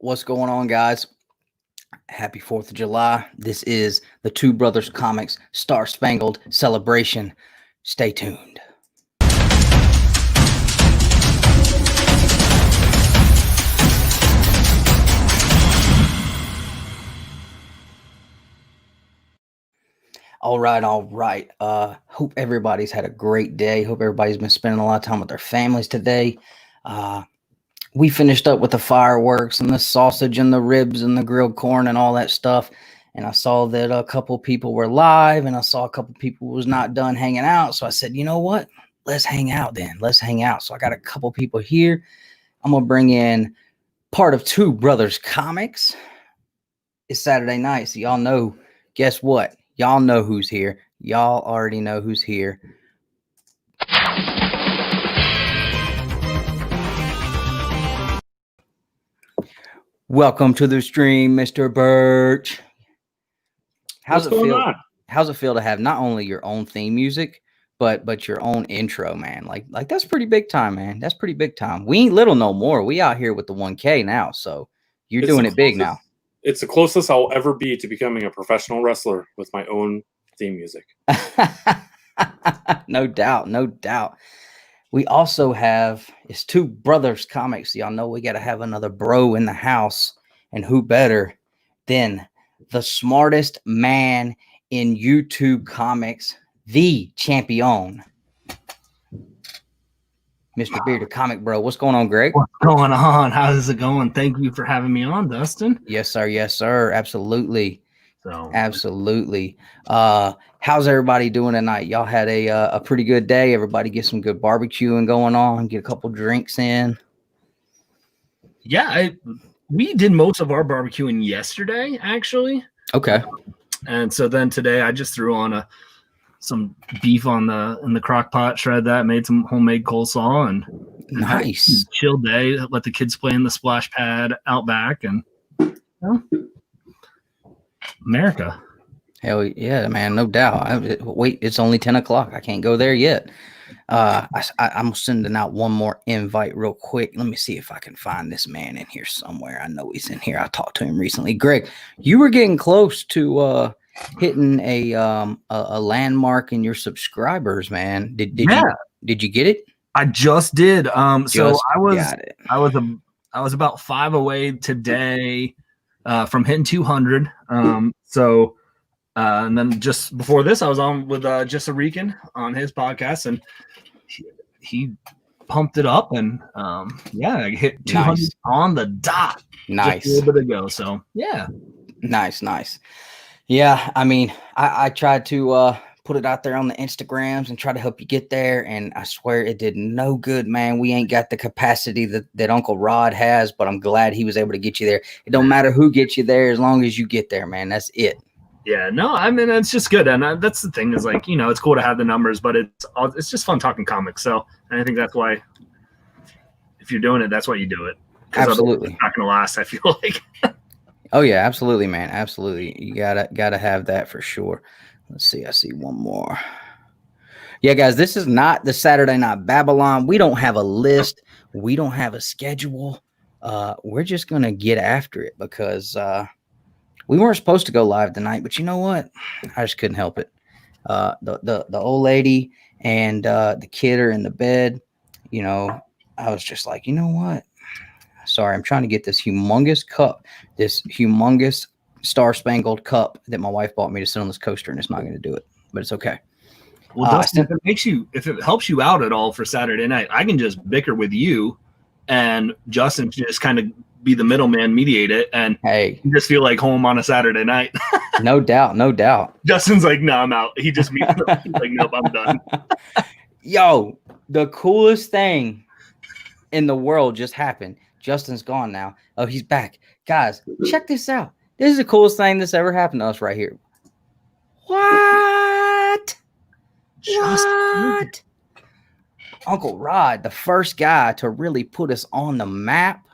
What's going on, guys? Happy 4th of July. This is the Two Brothers Comics Star Spangled celebration. Stay tuned. All right. Hope everybody's had a great day. Hope everybody's been spending a lot of time with their families today. We finished up with the fireworks and the sausage and the ribs and the grilled corn and all that stuff. And I saw that a couple people were live and I saw a couple people was not done hanging out. So I said, you know what? Let's hang out then. Let's hang out. So I got a couple people here. I'm going to bring in part of Two Brothers Comics. It's Saturday night. So y'all know, guess what? Y'all know who's here. Y'all already know who's here. Welcome to the stream, Mr. Birch. How's it feel? How's it feel to have not only your own theme music, but your own intro, man? Like that's pretty big time, man. That's pretty big time. We ain't little no more. We out here with the 1K now, so you're doing it big now. It's the closest I'll ever be to becoming a professional wrestler with my own theme music. No doubt, no doubt. We also have, it's Two Brothers Comics. Y'all know we got to have another bro in the house. And who better than the smartest man in YouTube comics, the champion, Mr. Bearded Comic Bro. What's going on, Greg? What's going on? How's it going? Thank you for having me on, Dustin. Yes, sir. Yes, sir. Absolutely. So, absolutely. How's everybody doing tonight? Y'all had a pretty good day. Everybody get some good barbecuing going on. Get a couple drinks in. Yeah, we did most of our barbecuing yesterday, actually. Okay. And so then today I just threw on some beef in the crock pot, shred that, made some homemade coleslaw, and nice chill day. Let the kids play in the splash pad out back, and America. Hell yeah, man, no doubt. Wait, it's only 10 o'clock. I can't go there yet. I'm sending out one more invite real quick. Let me see if I can find this man in here somewhere. I know he's in here. I talked to him recently. Greg, you were getting close to hitting a landmark in your subscribers, man. Did you get it? I just did. So I was about 5 away today from hitting 200. And then just before this, I was on with Jessa Rican on his podcast, and he pumped it up, and I hit 200 on the dot. Nice. Just a little bit ago. So yeah. Nice. Yeah, I mean, I tried to put it out there on the Instagrams and try to help you get there, and I swear it did no good, man. We ain't got the capacity that Uncle Rod has, but I'm glad he was able to get you there. It don't matter who gets you there as long as you get there, man. That's it. Yeah, no, I mean, it's just good. And that's the thing is, like, it's cool to have the numbers, but it's just fun talking comics. So, and I think that's why, if you're doing it, that's why you do it. Absolutely. It's not going to last, I feel like. Oh, yeah, absolutely, man. Absolutely. You gotta have that for sure. Let's see. I see one more. Yeah, guys, this is not the Saturday Night Babble-on. We don't have a list. We don't have a schedule. We're just going to get after it because we weren't supposed to go live tonight, but you know what? I just couldn't help it. The old lady and the kid are in the bed. I was just like, you know what? Sorry, I'm trying to get this humongous cup, this humongous star-spangled cup that my wife bought me to sit on this coaster, and it's not going to do it, but it's okay. Well, Dustin, if it helps you out at all for Saturday night, I can just bicker with you, and Justin can just kind of be the middleman, mediate it, and hey, you just feel like home on a Saturday night. No doubt. Justin's like, no, I'm out. He just meets them. He's like, nope, I'm done. Yo, the coolest thing in the world just happened. Justin's gone now. Oh, he's back. Guys, check this out. This is the coolest thing that's ever happened to us right here. What? Uncle Rod, the first guy to really put us on the map.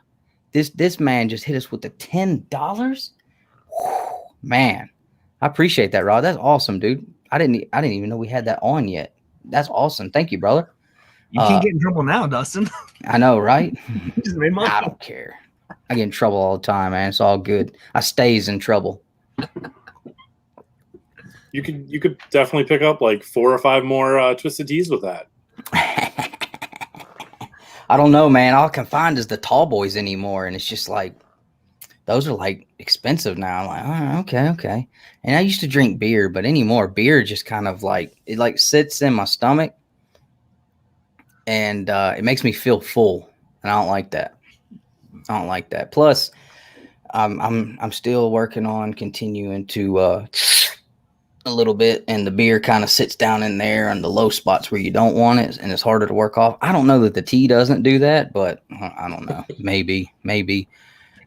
This man just hit us with the $10. Man, I appreciate that, Rod. That's awesome, dude. I didn't even know we had that on yet. That's awesome. Thank you, brother. You can't get in trouble now, Dustin. I know, right? You just made money. I don't care. I get in trouble all the time, man. It's all good. I stays in trouble. You could definitely pick up like 4 or 5 more Twisted Teas with that. I don't know, man. All I can find is the tall boys anymore, and it's just like those are like expensive now. I'm like, oh, okay. And I used to drink beer, but anymore, beer just kind of like it like sits in my stomach, and it makes me feel full, and I don't like that. Plus, I'm still working on continuing to a little bit, and the beer kind of sits down in there on the low spots where you don't want it, and it's harder to work off. I don't know that the tea doesn't do that, but I don't know. Maybe.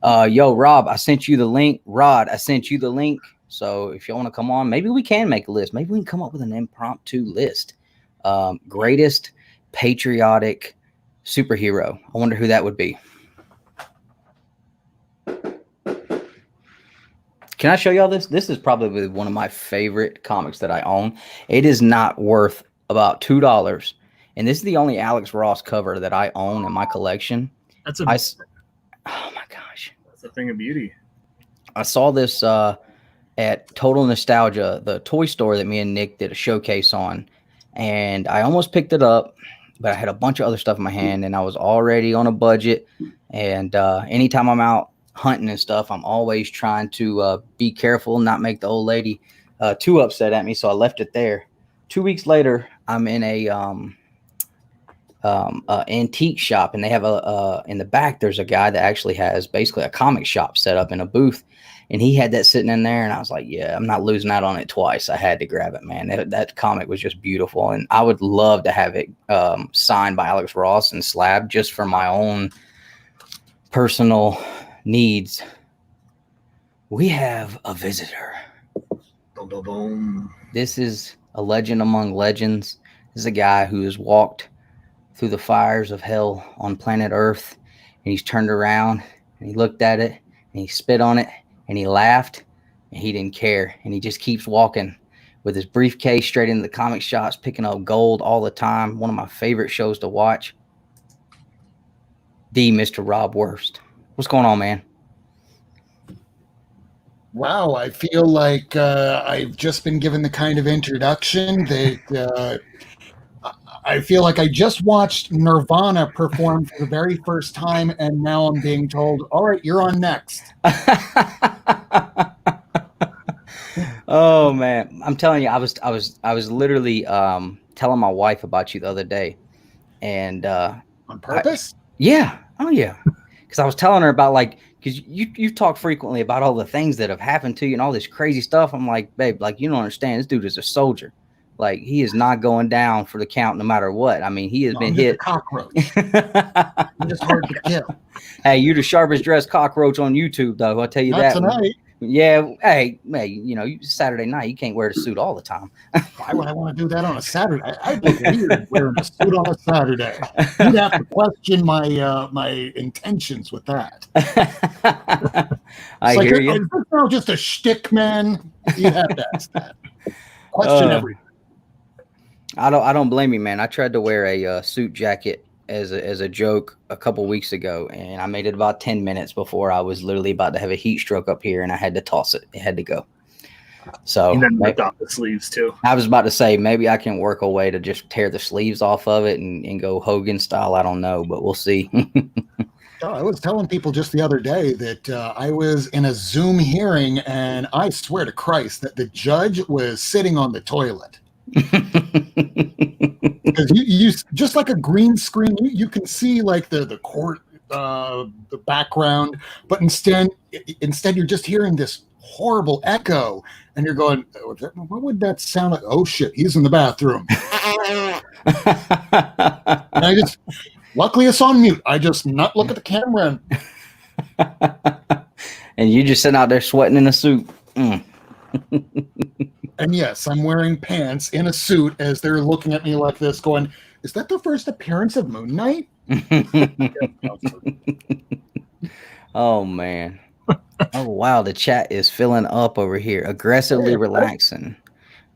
Yo, Rob, I sent you the link. Rod, I sent you the link. So if you want to come on, maybe we can make a list. Maybe we can come up with an impromptu list. Greatest patriotic superhero. I wonder who that would be. Can I show y'all this? This is probably one of my favorite comics that I own. It is not worth about $2. And this is the only Alex Ross cover that I own in my collection. That's oh my gosh. That's a thing of beauty. I saw this at Total Nostalgia, the toy store that me and Nick did a showcase on. And I almost picked it up, but I had a bunch of other stuff in my hand, and I was already on a budget. And anytime I'm out hunting and stuff, I'm always trying to be careful, not make the old lady too upset at me. So I left it there. 2 weeks later, I'm in a antique shop, and they have in the back, there's a guy that actually has basically a comic shop set up in a booth, and he had that sitting in there, and I was like, yeah, I'm not losing out on it twice. I had to grab it, man. That comic was just beautiful, and I would love to have it signed by Alex Ross and slabbed just for my own personal needs. We have a visitor. Boom, boom, boom. This is a legend among legends. This is a guy who has walked through the fires of hell on planet Earth, and he's turned around and he looked at it and he spit on it and he laughed and he didn't care, and he just keeps walking with his briefcase straight into the comic shops, picking up gold all the time. One of my favorite shows to watch. The Mr. Rob Worst. What's going on, man? Wow, I feel like I've just been given the kind of introduction that I feel like I just watched Nirvana perform for the very first time, and now I'm being told, all right, you're on next. Oh man, I'm telling you, I was literally telling my wife about you the other day, and On purpose? yeah, oh yeah, because I was telling her about because you talk frequently about all the things that have happened to you and all this crazy stuff. I'm like, babe, like, you don't understand. This dude is a soldier. Like, he is not going down for the count no matter what. I mean, he has been hit. A cockroach. I'm just hard to kill. Hey, you're the sharpest dressed cockroach on YouTube, though. I'll tell you Not that. tonight. Yeah. Hey, Saturday night, you can't wear the suit all the time. Why would I want to do that on a Saturday? I'd look weird wearing a suit on a Saturday. You'd have to question my my intentions with that. I hear you. Is this now just a shtick, man? You have to ask that. Question everything. I don't blame you, man. I tried to wear a suit jacket as a joke a couple weeks ago, and I made it about 10 minutes before I was literally about to have a heat stroke up here, and I had to toss it. It had to go. So And then ripped off the sleeves too. I was about to say maybe I can work a way to just tear the sleeves off of it and go Hogan style. I don't know, but we'll see. I was telling people just the other day that I was in a Zoom hearing, and I swear to Christ that the judge was sitting on the toilet. Because you just like a green screen, you can see like the court, the background, but instead you're just hearing this horrible echo, and you're going, what would that sound like? Oh shit, he's in the bathroom. And I just, luckily it's on mute. I just not look at the camera. And you just sitting out there sweating in a suit. And yes, I'm wearing pants in a suit as they're looking at me like this, going, is that the first appearance of Moon Knight? Oh, man. Oh, wow. The chat is filling up over here. Aggressively relaxing.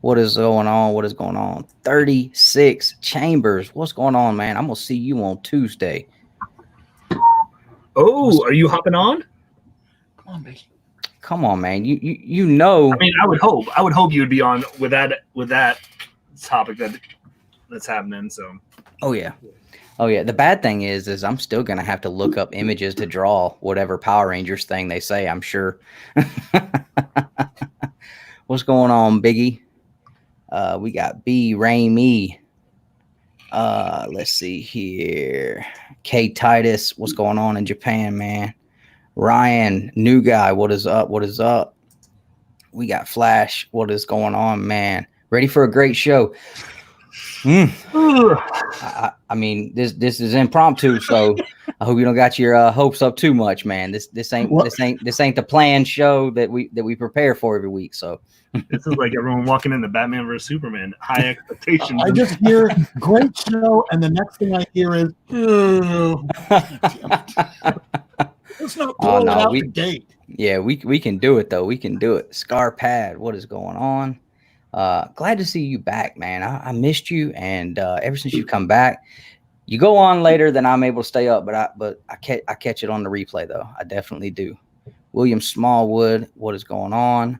What is going on? What is going on? 36 Chambers. What's going on, man? I'm going to see you on Tuesday. Oh, are you hopping on? Come on, baby. Come on, man. You know. I mean, I would hope you would be on with that topic that's happening. So. Oh yeah. The bad thing is I'm still gonna have to look up images to draw whatever Power Rangers thing they say. I'm sure. What's going on, Biggie? We got B. Raimi. Let's see here. K. Titus. What's going on in Japan, man? Ryan, new guy. What is up? What is up? We got Flash. What is going on, man? Ready for a great show. I mean, this is impromptu, so I hope you don't got your hopes up too much, man. This ain't the planned show that we prepare for every week. So this is like everyone walking into Batman vs Superman. High expectations. I just hear great show, and the next thing I hear is, let's not blow it out the gate. Yeah, we can do it though. We can do it. Scar Pad, what is going on? Glad to see you back, man. I missed you, and ever since you've come back, you go on later than I'm able to stay up, but I catch it on the replay though. I definitely do. William Smallwood, what is going on?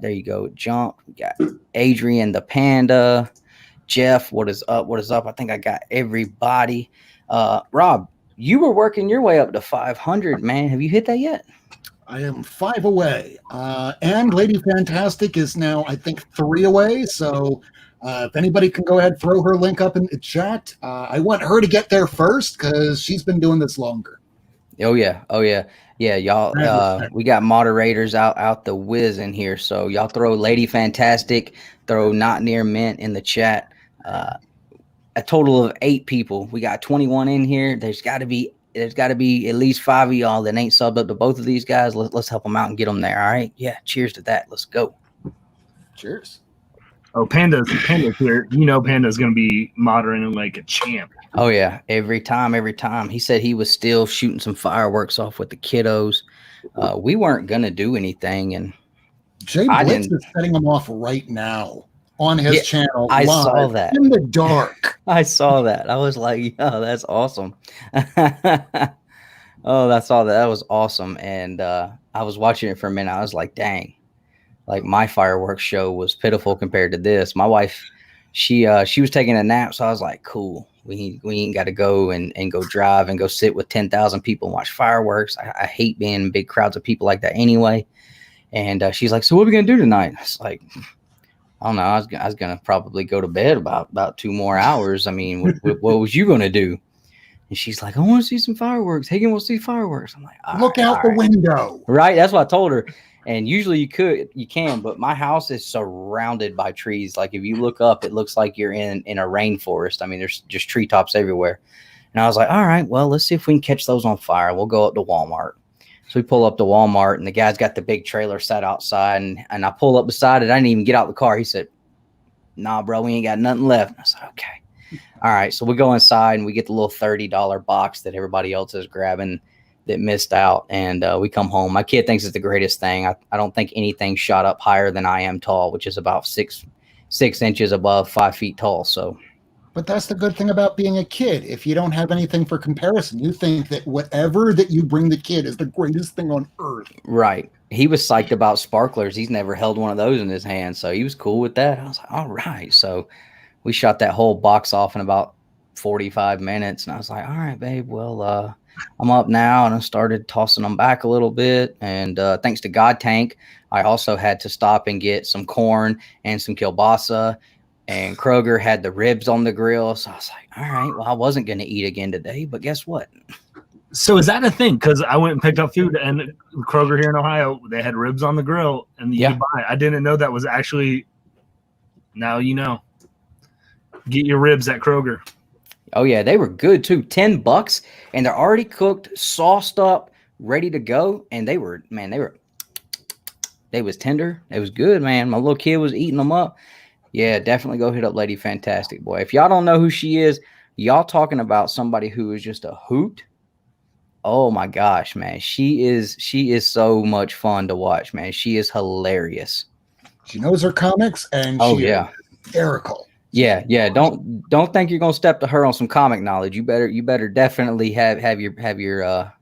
There you go. Jump. We got Adrian the Panda. Jeff, what is up? What is up? I think I got everybody. Rob, you were working your way up to 500, man. Have you hit that yet? I am 5 away. And Lady Fantastic is now, I think, 3 away. So if anybody can go ahead, throw her link up in the chat. I want her to get there first because she's been doing this longer. Oh, yeah. Yeah, y'all, we got moderators out the whiz in here. So y'all throw Lady Fantastic, throw Not Near Mint in the chat. A total of 8 people. We got 21 in here. There's got to be at least 5 of y'all that ain't subbed up to both of these guys. Let's help them out and get them there. All right. Yeah. Cheers to that. Let's go. Cheers. Oh, Panda's here. You know, Panda's going to be moderating like a champ. Oh yeah. Every time. He said he was still shooting some fireworks off with the kiddos. We weren't going to do anything. And Jay Blitz is setting them off right now on his channel. I saw that in the dark. I saw that. I was like, "Yo, that's awesome." Oh, that's all. That was awesome. And I was watching it for a minute. I was like, "Dang!" Like my fireworks show was pitiful compared to this. My wife, she was taking a nap, so I was like, "Cool. We ain't got to go and go drive and go sit with 10,000 people and watch fireworks. I hate being in big crowds of people like that anyway." And she's like, "So what are we gonna do tonight?" I was like, I don't know. I was gonna probably go to bed about 2 more hours. I mean, what was you gonna do? And she's like, "I want to see some fireworks. Hagen will see fireworks." I'm like, "Look out the window." Right. That's what I told her. And usually you can, but my house is surrounded by trees. Like if you look up, it looks like you're in a rainforest. I mean, there's just treetops everywhere. And I was like, all right, well, let's see if we can catch those on fire. We'll go up to Walmart. So we pull up to Walmart, and the guy's got the big trailer set outside, and I pull up beside it. I didn't even get out the car. He said, "Nah, bro, we ain't got nothing left." I said, "Okay." All right. So we go inside, and we get the little $30 box that everybody else is grabbing that missed out. And we come home. My kid thinks it's the greatest thing. I don't think anything shot up higher than I am tall, which is about 6 inches above 5 feet tall. So. But that's the good thing about being a kid. If you don't have anything for comparison, you think that whatever that you bring the kid is the greatest thing on earth. Right. He was psyched about sparklers. He's never held one of those in his hand, so he was cool with that. I was like, all right. So we shot that whole box off in about 45 minutes, and I was like, all right, babe, well, I'm up now, and I started tossing them back a little bit. And thanks to God Tank, I also had to stop and get some corn and some kielbasa. And Kroger had the ribs on the grill. So I was like, all right, well, I wasn't going to eat again today, but guess what? So is that a thing? Because I went and picked up food, and Kroger here in Ohio, they had ribs on the grill, and you could buy. I didn't know that was actually. Now you know. Get your ribs at Kroger. Oh yeah, they were good too. $10, and they're already cooked, sauced up, ready to go. And they was tender. It was good, man. My little kid was eating them up. Yeah, definitely go hit up Lady Fantastic, boy. If y'all don't know who she is, y'all talking about somebody who is just a hoot. Oh my gosh, man. She is she much fun to watch, man. She is hilarious. She knows her comics, and she is hysterical. Yeah. Don't think you're gonna step to her on some comic knowledge. You better definitely have your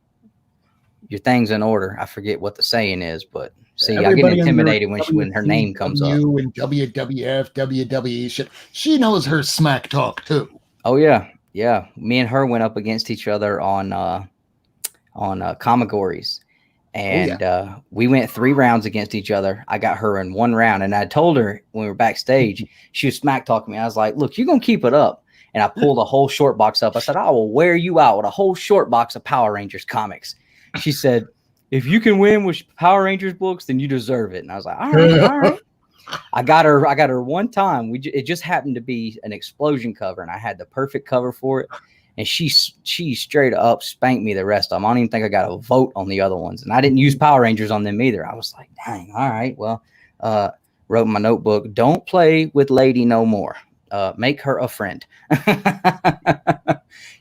your thing's in order. I forget what the saying is, but see, Everybody I get intimidated when her WCW name comes up. And WWF, WWE shit. She knows her smack talk too. Oh yeah, yeah. Me and her went up against each other on Comigories, and we went 3 rounds against each other. I got her in 1 round, and I told her when we were backstage, she was smack talking me. I was like, "Look, you're gonna keep it up." And I pulled a whole short box up. I said, "I will wear you out with a whole short box of Power Rangers comics." She said, "If you can win with Power Rangers books, then you deserve it." And I was like, "All right, all right." I got her one time. It just happened to be an explosion cover, and I had the perfect cover for it. And she straight up spanked me the rest of them. I don't even think I got a vote on the other ones. And I didn't use Power Rangers on them either. I was like, dang, all right, well, wrote in my notebook, don't play with Lady no more. Make her a friend.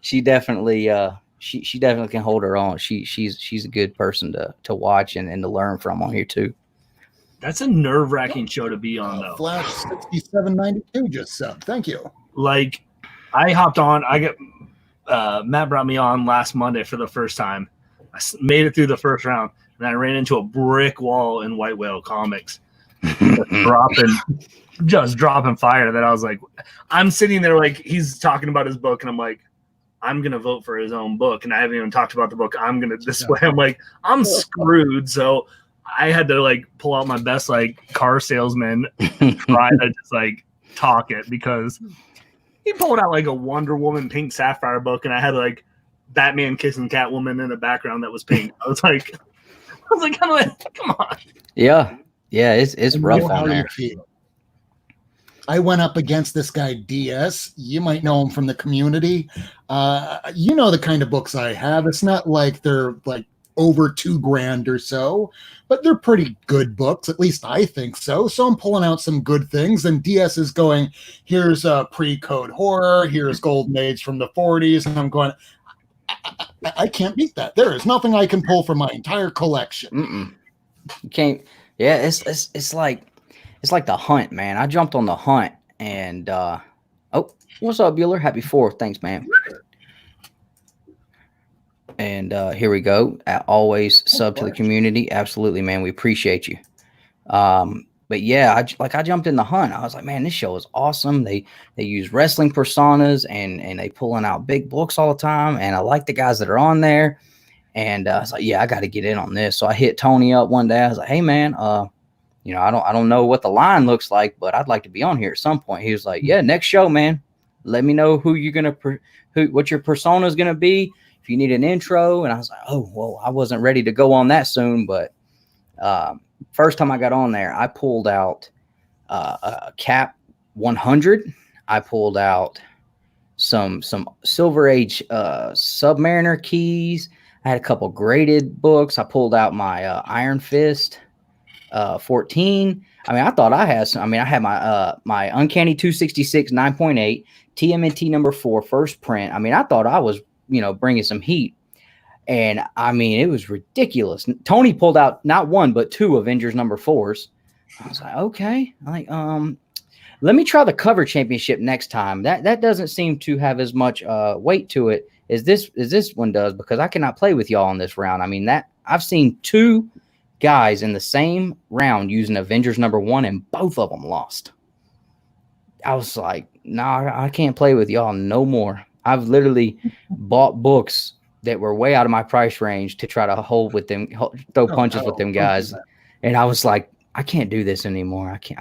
She definitely she definitely can hold her own. She's a good person to watch and to learn from on here too. That's a nerve-wracking show to be on, though. Flash 6792 just subbed. Thank you. Like, I hopped on. Matt brought me on last Monday for the first time. I made it through the first round, and I ran into a brick wall in White Whale Comics, just dropping fire. That I was like, I'm sitting there like he's talking about his book, and I'm like, I'm gonna vote for his own book, and I haven't even talked about the book I'm gonna display. I'm like, I'm screwed. So I had to like pull out my best like car salesman, try to just like talk it, because he pulled out like a Wonder Woman pink sapphire book, and I had like Batman kissing Catwoman in the background that was pink. I was like, come on. Yeah, it's rough on there. I went up against this guy DS. You might know him from the community. You know the kind of books I have. It's not like they're like over $2,000 or so, but they're pretty good books. At least I think so. So I'm pulling out some good things, and DS is going, here's a pre-code horror, here's Golden Age from the 40s, and I'm going, I can't beat that. There is nothing I can pull from my entire collection. You can't. Yeah, it's like the hunt, man. I jumped on the hunt, and oh, what's up, Bueller? Happy 4th. Thanks, man. And here we go. Always sub to the community. Absolutely, man. We appreciate you. But yeah, I jumped in the hunt. I was like, man, this show is awesome. They use wrestling personas and they pulling out big books all the time. And I like the guys that are on there. And I was like, yeah, I got to get in on this. So I hit Tony up one day. I was like, hey, man, you know, I don't know what the line looks like, but I'd like to be on here at some point. He was like, yeah, next show, man. Let me know who you're gonna what your persona is gonna be. If you need an intro. And I was like, oh, well, I wasn't ready to go on that soon, but first time I got on there, I pulled out a Cap 100. I pulled out some Silver Age Submariner keys. I had a couple graded books. I pulled out my Iron Fist 14. I mean, I thought I had some. I mean, I had my Uncanny 266 9.8 TMNT number 4 first print. I mean, I thought I was, you know, bringing some heat. And I mean, it was ridiculous. Tony pulled out not 1, but 2 Avengers number 4s. I was like, okay. I'm like, let me try the cover championship next time. That doesn't seem to have as much weight to it as this one does, because I cannot play with y'all in this round. I mean, that I've seen 2 guys in the same round using Avengers number 1, and both of them lost. I was like, nah, I can't play with y'all no more. I've literally bought books that were way out of my price range to try to hold with them, throw punches with them guys. And I was like, I can't do this anymore. I can't.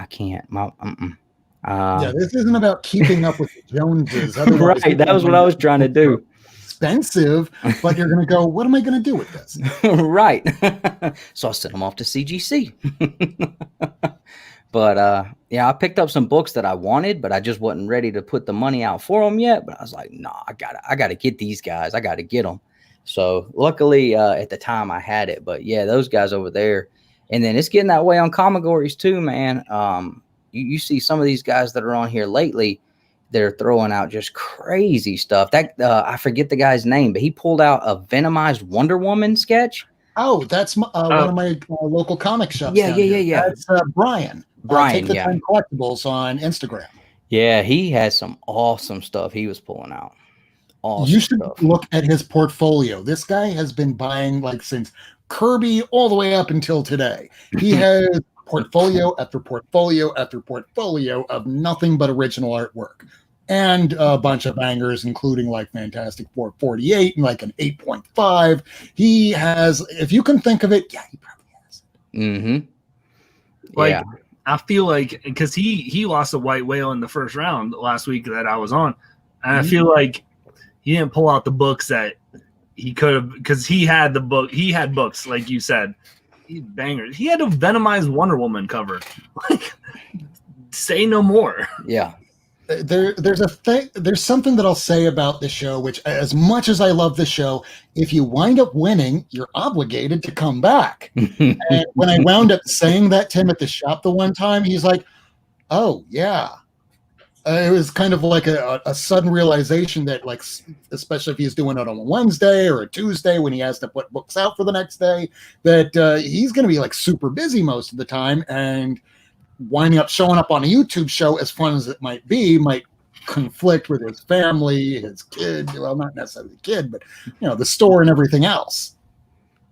Yeah, this isn't about keeping up with the Joneses. Right. That was what I was trying to do. Expensive, but you're going to go, what am I going to do with this? Right. So I sent them off to CGC. But yeah, I picked up some books that I wanted, but I just wasn't ready to put the money out for them yet. But I was like, nah, I gotta get these guys. I gotta get them. So luckily at the time I had it. But yeah, those guys over there. And then it's getting that way on Comigories too, man. You see some of these guys that are on here lately, they're throwing out just crazy stuff. That I forget the guy's name, but he pulled out a Venomized Wonder Woman sketch. Oh, that's one of my local comic shops. Yeah. That's Brian. Take the Time Collectibles on Instagram. Yeah, he has some awesome stuff he was pulling out. Awesome You should stuff. look at his portfolio. This guy has been buying like since Kirby all the way up until today. He has portfolio after portfolio after portfolio of nothing but original artwork. And a bunch of bangers, including like Fantastic Four 48 and like an 8.5. He has, if you can think of it, yeah, he probably has. Mm-hmm. Like, Yeah. I feel like, because he lost a white whale in the first round last week that I was on. And I feel like he didn't pull out the books that he could have, because he had books, like you said. He bangers. He had a Venomized Wonder Woman cover. Like, say no more. Yeah. There's something that I'll say about the show, which, as much as I love the show, if you wind up winning, you're obligated to come back. And when I wound up saying that to him at the shop the one time, he's like, "Oh yeah." It was kind of like a sudden realization that, like, especially if he's doing it on a Wednesday or a Tuesday when he has to put books out for the next day, that he's going to be like super busy most of the time, and winding up showing up on a YouTube show, as fun as it might be, might conflict with his family, his kid. Well, not necessarily the kid, but the store and everything else.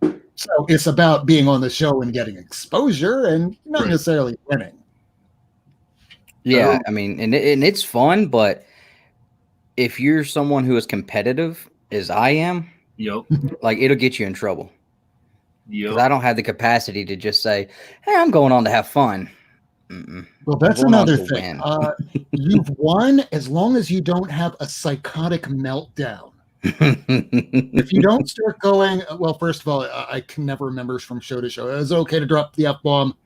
So it's about being on the show and getting exposure, and not necessarily winning. Yeah, I mean, and it's fun, but if you're someone who is competitive, as I am, like, it'll get you in trouble. Because I don't have the capacity to just say, "Hey, I'm going on to have fun." Well, that's another thing. You've won as long as you don't have a psychotic meltdown. If you don't start going, well, first of all, I can never remember from show to show. Is it okay to drop the F-bomb?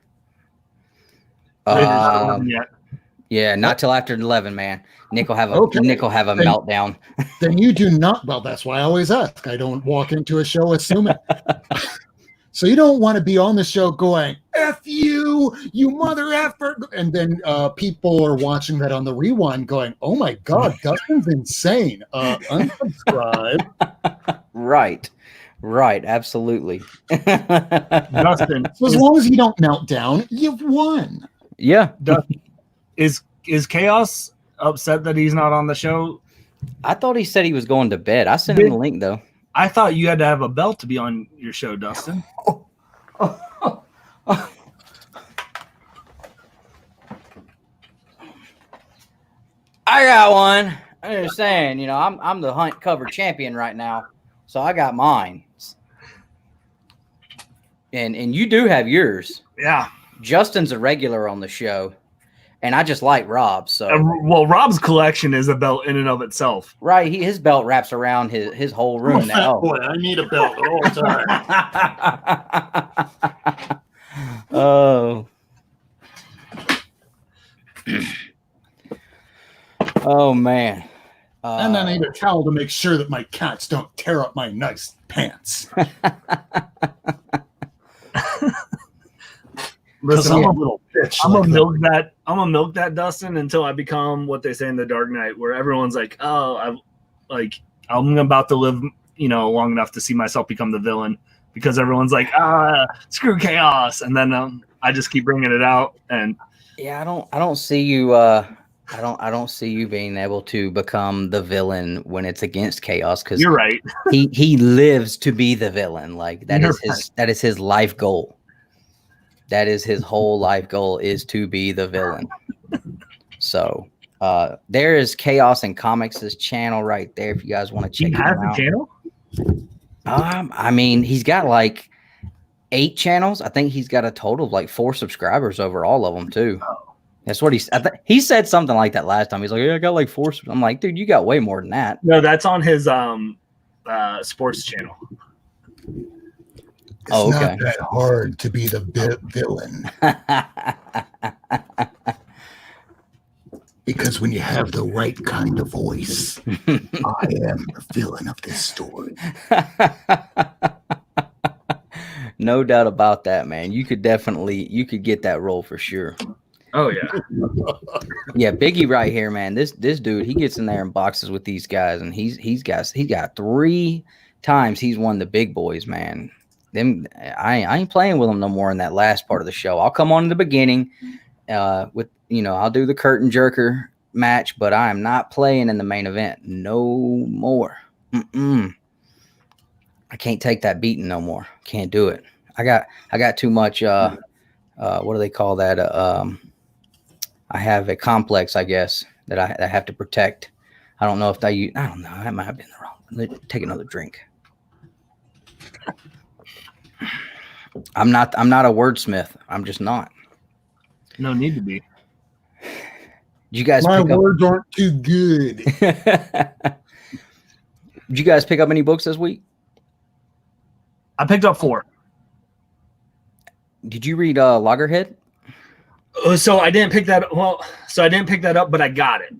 Yeah, not till after 11, man. Nick will have a meltdown. Then you do not. Well, that's why I always ask. I don't walk into a show assuming. So you don't want to be on the show going, "F you, you mother effer," and then people are watching that on the rewind going, "Oh my God, Dustin's insane. Unsubscribe." Right, absolutely. Dustin, so as long as you don't melt down, you've won. Yeah. Dustin, is Chaos upset that he's not on the show? I thought he said he was going to bed. I sent him the link though. I thought you had to have a belt to be on your show, Dustin. I got one. I'm just saying, I'm the hunt cover champion right now, so I got mine. And you do have yours. Yeah. Justin's a regular on the show, and I just like Rob. So well, Rob's collection is a belt in and of itself. Right. His belt wraps around his whole room now. Boy, I need a belt at all times. Oh. Oh man. And I need a towel to make sure that my cats don't tear up my nice pants. Listen, I'm a little bitch. I'm gonna milk that Dustin until I become what they say in The Dark Knight, where everyone's like, "Oh, I'm about to live, long enough to see myself become the villain," because everyone's like, screw Chaos," and then I just keep bringing it out. And yeah, I don't see you. I don't see you being able to become the villain when it's against Chaos, because you're right. he lives to be the villain. Like that is his life goal. That is his whole life goal, is to be the villain. So there is Chaos and Comics' channel right there if you guys want to check it out. He has a channel? I mean, he's got like 8 channels. I think he's got a total of like 4 subscribers over all of them too. Oh. That's what he said something like that last time. He's like, "Yeah, I got like 4." I'm like, "Dude, you got way more than that." No, that's on his sports channel. It's not that hard to be the villain. Because when you have the right kind of voice, I am the villain of this story. No doubt about that, man. You could get that role for sure. Oh yeah. Yeah, Biggie right here, man. This dude, he gets in there in boxes with these guys, and he's got 3 times he's won the big boys, man. I ain't playing with them no more in that last part of the show. I'll come on in the beginning with I'll do the curtain jerker match, but I am not playing in the main event no more. I can't take that beating no more. Can't do it. I got too much. What do they call that? I have a complex, I guess, that I have to protect. I don't know if I don't know. That might have been the wrong. Let me take another drink. I'm not a wordsmith. I'm just not. No need to be. Did you guys My pick up? words aren't too good. Did you guys pick up any books this week? I picked up 4. Did you read Loggerhead? So I didn't pick that. Well, so I didn't pick that up, but I got it.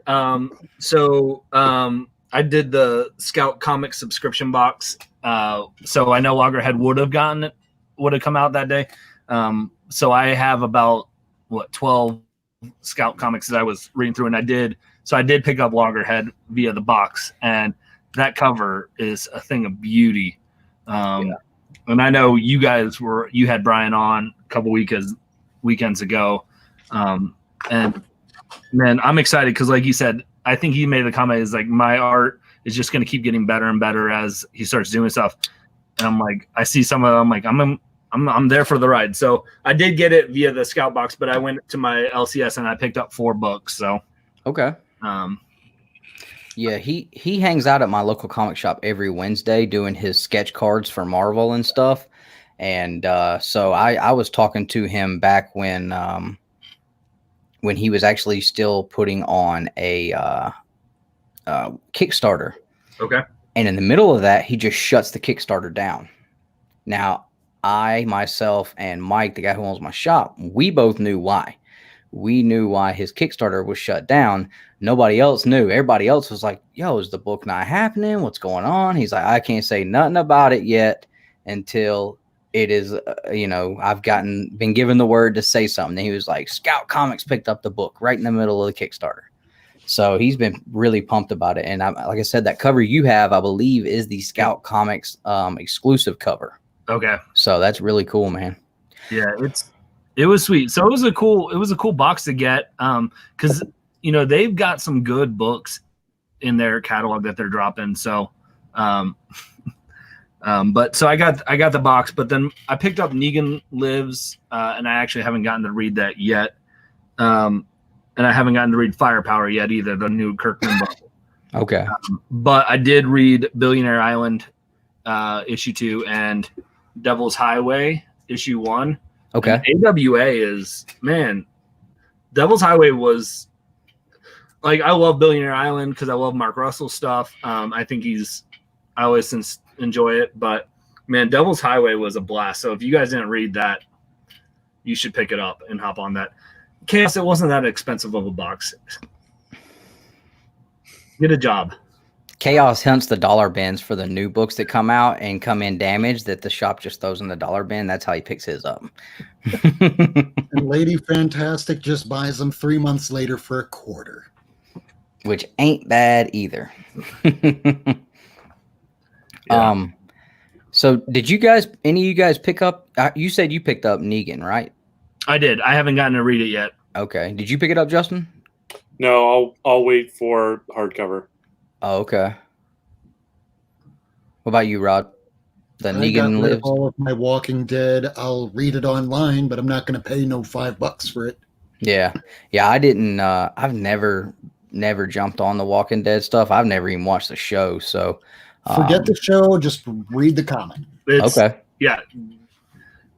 I did the Scout Comics subscription box. So I know Loggerhead would have come out that day. So I have about 12 Scout comics that I was reading through, and I did pick up Loggerhead via the box, and that cover is a thing of beauty. And I know you had Brian on a couple weekends ago. And man, I'm excited because, like you said, I think he made the comment is like, my art is just going to keep getting better and better as he starts doing stuff. And I'm like, I see some of them, I'm like, I'm there for the ride. So I did get it via the Scout box, but I went to my LCS and I picked up 4 books. So, okay. Yeah, he hangs out at my local comic shop every Wednesday doing his sketch cards for Marvel and stuff. And so I was talking to him back when he was actually still putting on a Kickstarter. Okay. And in the middle of that, he just shuts the Kickstarter down. Now, I, myself, and Mike, the guy who owns my shop, we both knew why. We knew why his Kickstarter was shut down. Nobody else knew. Everybody else was like, yo, is the book not happening? What's going on? He's like, I can't say nothing about it yet until it is, I've been given the word to say something. And he was like, Scout Comics picked up the book right in the middle of the Kickstarter. So he's been really pumped about it. And like I said, that cover you have, I believe, is the Scout Comics exclusive cover. Okay. So that's really cool, man. Yeah, it was sweet. So it was a cool box to get. Because they've got some good books in their catalog that they're dropping. So but so I got the box, but then I picked up Negan Lives, and I actually haven't gotten to read that yet. And I haven't gotten to read Firepower yet either, the new Kirkman book. Okay. But I did read Billionaire Island issue 2 and Devil's Highway issue 1. Okay. And AWA is, man, Devil's Highway was like, I love Billionaire Island because I love Mark Russell stuff. I think I always enjoy it, but man, Devil's Highway was a blast. So if you guys didn't read that, you should pick it up and hop on that. Chaos, it wasn't that expensive of a box. Get a job. Chaos hunts the dollar bins for the new books that come out and come in damaged that the shop just throws in the dollar bin. That's how he picks his up. And Lady Fantastic just buys them 3 months later for $0.25. Which ain't bad either. Yeah. So did any of you guys pick up, you said you picked up Negan, right? I did. I haven't gotten to read it yet. Okay. Did you pick it up, Justin? No, I'll wait for hardcover. Oh, okay. What about you, Rod? The Negan Lives? All of my Walking Dead. I'll read it online, but I'm not going to pay no $5 for it. Yeah. I didn't, I've never jumped on the Walking Dead stuff. I've never even watched the show. So forget the show. Just read the comic. Okay. Yeah.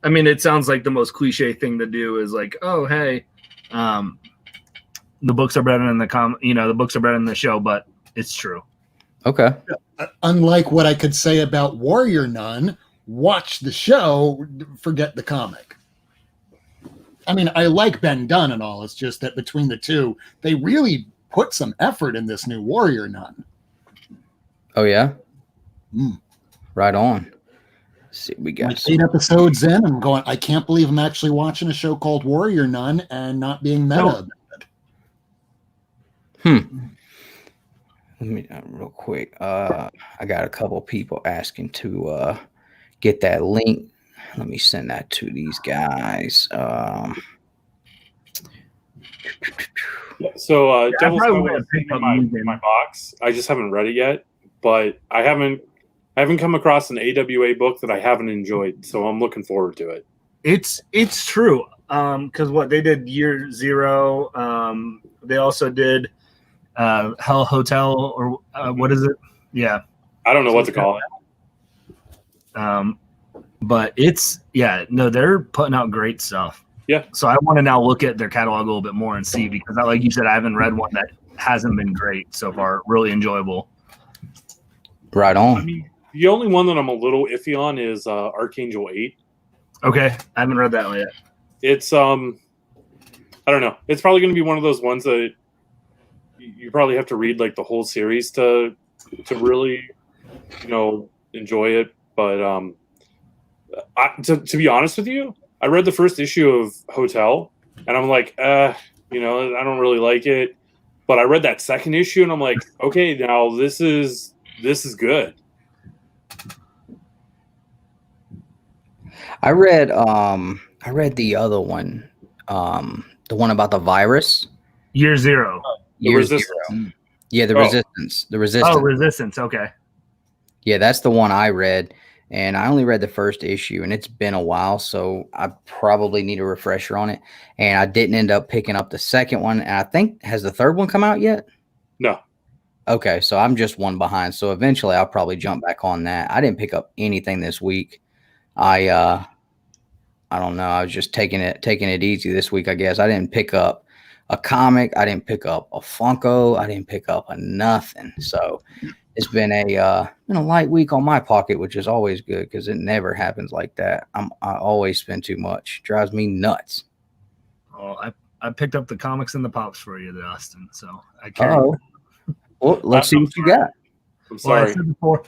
I mean, it sounds like the most cliche thing to do is like, oh, hey, the books are better than the books are better than the show, but it's true. Okay. Unlike what I could say about Warrior Nun, watch the show, forget the comic. I mean, I like Ben Dunn and all. It's just that between the two, they really put some effort in this new Warrior Nun. Oh, yeah? Right on. Let's see, we got like 8 episodes in. I'm going, I can't believe I'm actually watching a show called Warrior Nun and not being meta. Let me real quick. I got a couple people asking to get that link. Let me send that to these guys. Devil's Highway is in my box. I just haven't read it yet, but I haven't I haven't come across an AWA book that I haven't enjoyed, so I'm looking forward to it. It's true. Because what they did Year Zero, they also did Hell Hotel, or what is it? Yeah, I don't know what to call it. But they're putting out great stuff. Yeah. So I want to now look at their catalog a little bit more and see, because like you said, I haven't read one that hasn't been great so far. Really enjoyable. Right on. I mean, the only one that I'm a little iffy on is Archangel 8. Okay, I haven't read that one yet. It's I don't know. It's probably going to be one of those ones that you probably have to read like the whole series to really, enjoy it. But to be honest with you, I read the first issue of Hotel, and I'm like, I don't really like it. But I read that second issue, and I'm like, okay, now this is good. I read the other one, the one about the virus. Year Zero. Year Zero. Yeah, the Resistance. The Resistance. Oh, Resistance. Okay. Yeah, that's the one I read, and I only read the first issue, and it's been a while, so I probably need a refresher on it. And I didn't end up picking up the second one. And I think, has the third one come out yet? No. Okay, so I'm just one behind. So eventually I'll probably jump back on that. I didn't pick up anything this week. I don't know. I was just taking it easy this week, I guess. I didn't pick up a comic. I didn't pick up a Funko. I didn't pick up a nothing. So it's been a light week on my pocket, which is always good because it never happens like that. I always spend too much. Drives me nuts. Oh, I picked up the comics and the pops for you, Dustin. So I carry. Oh, well, let's see what you got. I'm sorry. Well, I said before,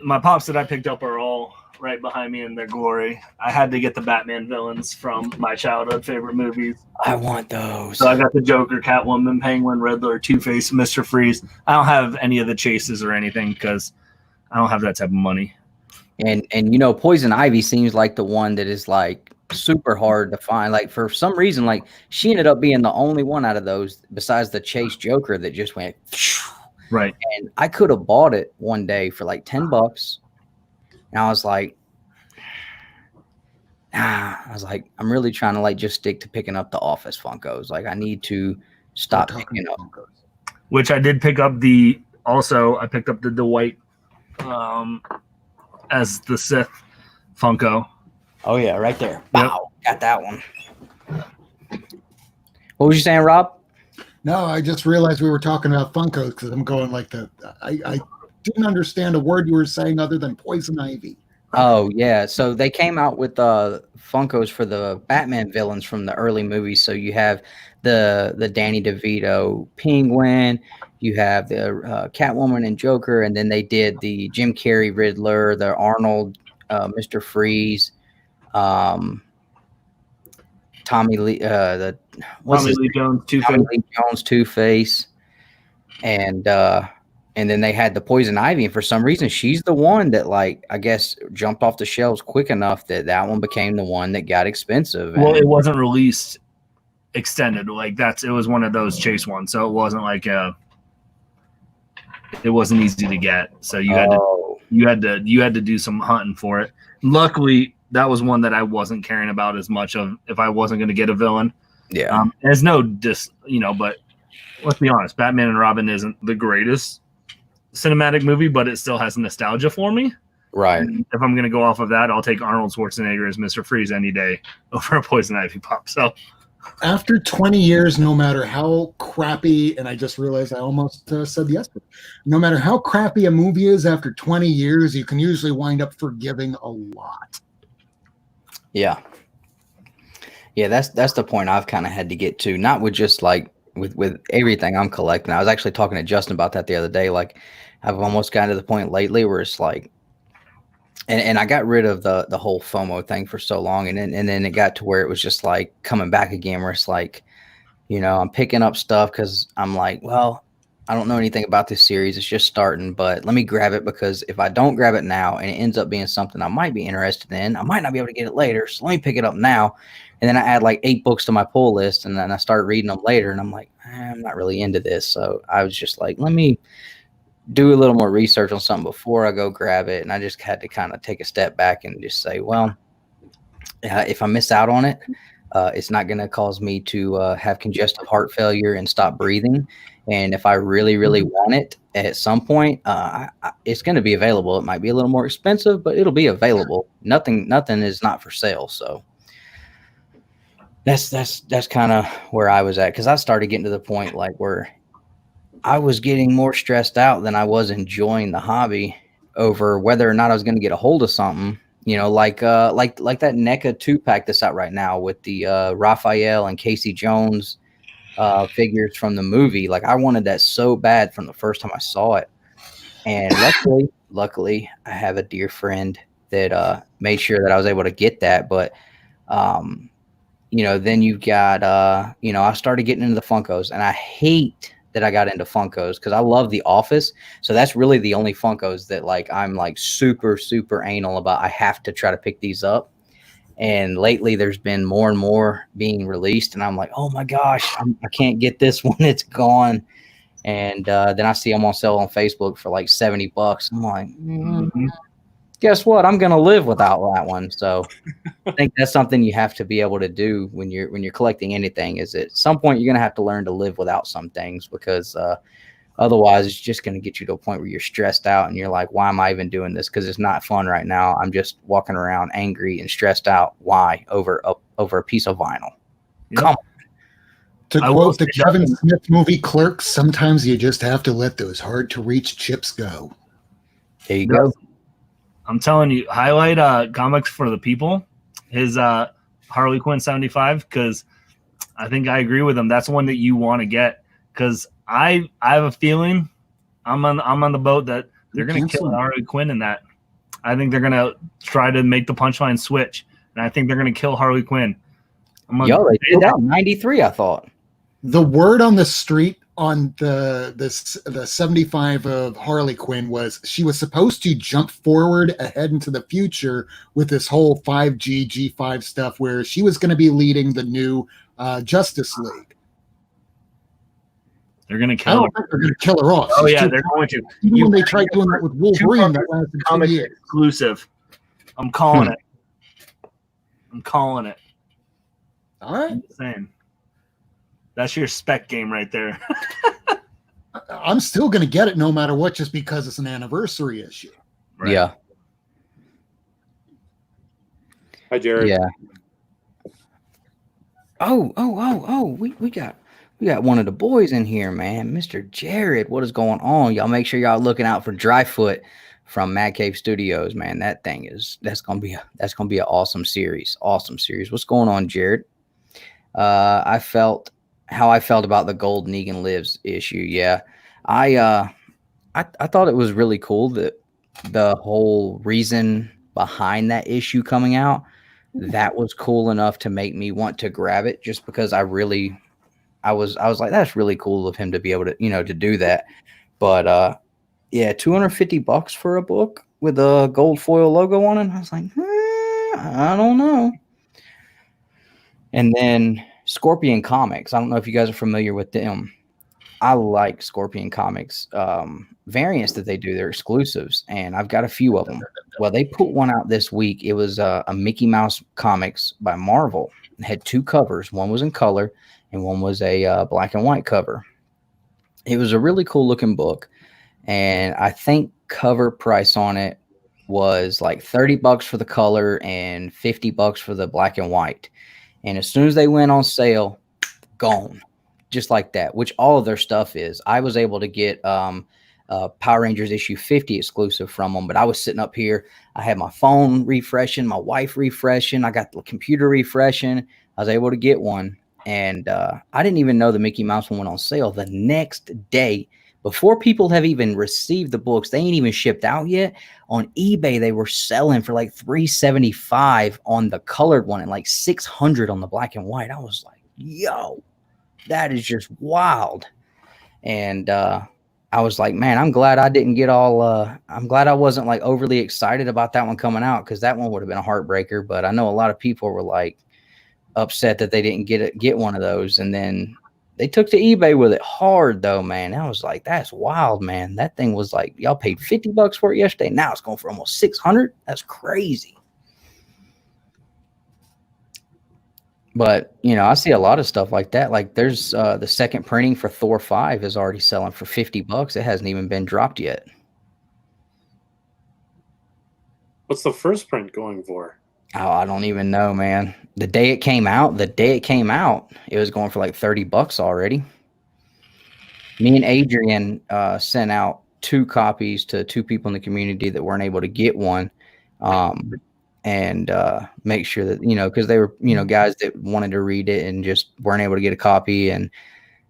my pops that I picked up are all right behind me in their glory. I had to get the Batman villains from my childhood favorite movies. I want those. So I got the Joker, Catwoman, Penguin, Riddler, Two-Face, Mr. Freeze. I don't have any of the chases or anything because I don't have that type of money. And Poison Ivy seems like the one that is like super hard to find. Like for some reason, like she ended up being the only one out of those besides the Chase Joker that just went right. And I could have bought it one day for like $10. And I was like, I'm really trying to like just stick to picking up the Office Funkos. Like I need to stop picking up Funkos. Which I did pick up I picked up the Dwight as the Sith Funko. Oh yeah, right there. Wow, got that one. What was you saying, Rob? No, I just realized we were talking about Funkos because I'm going like I didn't understand a word you were saying other than Poison Ivy. Oh yeah, so they came out with Funkos for the Batman villains from the early movies. So you have the Danny DeVito Penguin, you have the Catwoman and Joker, and then they did the Jim Carrey Riddler, the Arnold Mr. Freeze, Tommy Lee, Lee Jones, Two-Face, and then they had the Poison Ivy, and for some reason, she's the one that, like, I guess, jumped off the shelves quick enough that one became the one that got expensive. Well, it wasn't released extended. Like it was one of those chase ones, so it wasn't like it wasn't easy to get. So you had to do some hunting for it. Luckily, that was one that I wasn't caring about as much of if I wasn't going to get a villain. Yeah. There's no but let's be honest, Batman and Robin isn't the greatest cinematic movie, but it still has nostalgia for me. Right. And if I'm going to go off of that, I'll take Arnold Schwarzenegger as Mr. Freeze any day over a Poison Ivy pop. So after 20 years, no matter how crappy, and I just realized I almost said yes, no matter how crappy a movie is, after 20 years, you can usually wind up forgiving a lot. Yeah. Yeah, that's the point I've kind of had to get to, not with just like with everything I'm collecting. I was actually talking to Justin about that the other day. Like I've almost gotten to the point lately where it's like, and I got rid of the whole FOMO thing for so long. And then it got to where it was just like coming back again, where it's like, I'm picking up stuff because I'm like, well, I don't know anything about this series. It's just starting, but let me grab it because if I don't grab it now and it ends up being something I might be interested in, I might not be able to get it later. So let me pick it up now. And then I add like 8 books to my pull list, and then I start reading them later, and I'm like, I'm not really into this. So I was just like, let me do a little more research on something before I go grab it. And I just had to kind of take a step back and just say, well, if I miss out on it, it's not going to cause me to have congestive heart failure and stop breathing. And if I really, really want it at some point, it's going to be available. It might be a little more expensive, but it'll be available. Nothing is not for sale. So that's kind of where I was at, because I started getting to the point like where I was getting more stressed out than I was enjoying the hobby over whether or not I was going to get a hold of something. You know, like that NECA 2-pack that's out right now with the Raphael and Casey Jones figures from the movie. Like, I wanted that so bad from the first time I saw it. And luckily, I have a dear friend that made sure that I was able to get that. But, you know, then you've got, you know, I started getting into the Funkos, and I hate that I got into Funkos because I love The Office. So that's really the only Funkos that like I'm like super, super anal about. I have to try to pick these up. And lately there's been more and more being released, and I'm like, oh my gosh, I can't get this one. It's gone. And then I see them on sale on Facebook for like $70. I'm like, guess what? I'm going to live without that one. So I think that's something you have to be able to do when you're collecting anything, is at some point you're going to have to learn to live without some things, because otherwise it's just going to get you to a point where you're stressed out and you're like, why am I even doing this? Because it's not fun right now. I'm just walking around angry and stressed out. Why? Over a piece of vinyl. Yep. Come on. To quote the Kevin Smith movie Clerks, sometimes you just have to let those hard-to-reach chips go. There you go. I'm telling you, highlight Comics for the People, his Harley Quinn 75, because I think I agree with him. That's one that you want to get, because I have a feeling I'm on the boat that they're going to kill Harley Quinn in that. I think they're going to try to make the punchline switch, and I think they're going to kill Harley Quinn. Yo, they did that in 93, I thought. The word on the street on the 75 of Harley Quinn was she was supposed to jump forward ahead into the future with this whole 5G G5 stuff, where she was going to be leading the new Justice League. They're going to kill I her. don't think they're going to kill her off. Oh, yeah, they're going to. Even when they tried doing that with Wolverine, that lasted 2 years. Exclusive. I'm calling it. I'm calling it. All right. I'm saying. That's your spec game right there. I'm still going to get it no matter what, just because it's an anniversary issue. Right. Yeah. Hi, Jared. Yeah. Oh. We got one of the boys in here, man. Mr. Jared. What is going on? Y'all make sure y'all looking out for Dryfoot from Mad Cave Studios, man. That's gonna be an awesome series. Awesome series. What's going on, Jared? I felt how I felt about the Gold Negan Lives issue. Yeah. I thought it was really cool that the whole reason behind that issue coming out, that was cool enough to make me want to grab it, just because I was like, that's really cool of him to be able to, you know, to do that. But yeah, $250 for a book with a gold foil logo on it. I was like, I don't know. And then Scorpion Comics. I don't know if you guys are familiar with them. I like Scorpion Comics variants that they do. They're exclusives, and I've got a few of them. Well, they put one out this week. It was a Mickey Mouse comics by Marvel. It had 2 covers. One was in color, and one was a black and white cover. It was a really cool looking book, and I think cover price on it was like $30 for the color and $50 for the black and white. And as soon as they went on sale, gone, just like that, which all of their stuff is. I was able to get Power Rangers issue 50 exclusive from them, but I was sitting up here. I had my phone refreshing, my wife refreshing. I got the computer refreshing. I was able to get one. And I didn't even know the Mickey Mouse one went on sale the next day. Before people have even received the books, they ain't even shipped out yet. On eBay, they were selling for like $375 on the colored one and like $600 on the black and white. I was like, yo, that is just wild. And I was like, man, I'm glad I didn't get all, I'm glad I wasn't like overly excited about that one coming out, because that one would have been a heartbreaker. But I know a lot of people were like upset that they didn't get one of those. And then They took to eBay with it hard though, man. I was like, that's wild, man. That thing was like, y'all paid $50 for it yesterday. Now it's going for almost 600. That's crazy. But I see a lot of stuff like that. Like there's the second printing for Thor 5 is already selling for $50. It hasn't even been dropped yet. What's the first print going for? Oh, I don't even know, man. The day it came out, it was going for like $30 already. Me and Adrian sent out 2 copies to 2 people in the community that weren't able to get one. And make sure that, because they were, guys that wanted to read it and just weren't able to get a copy. And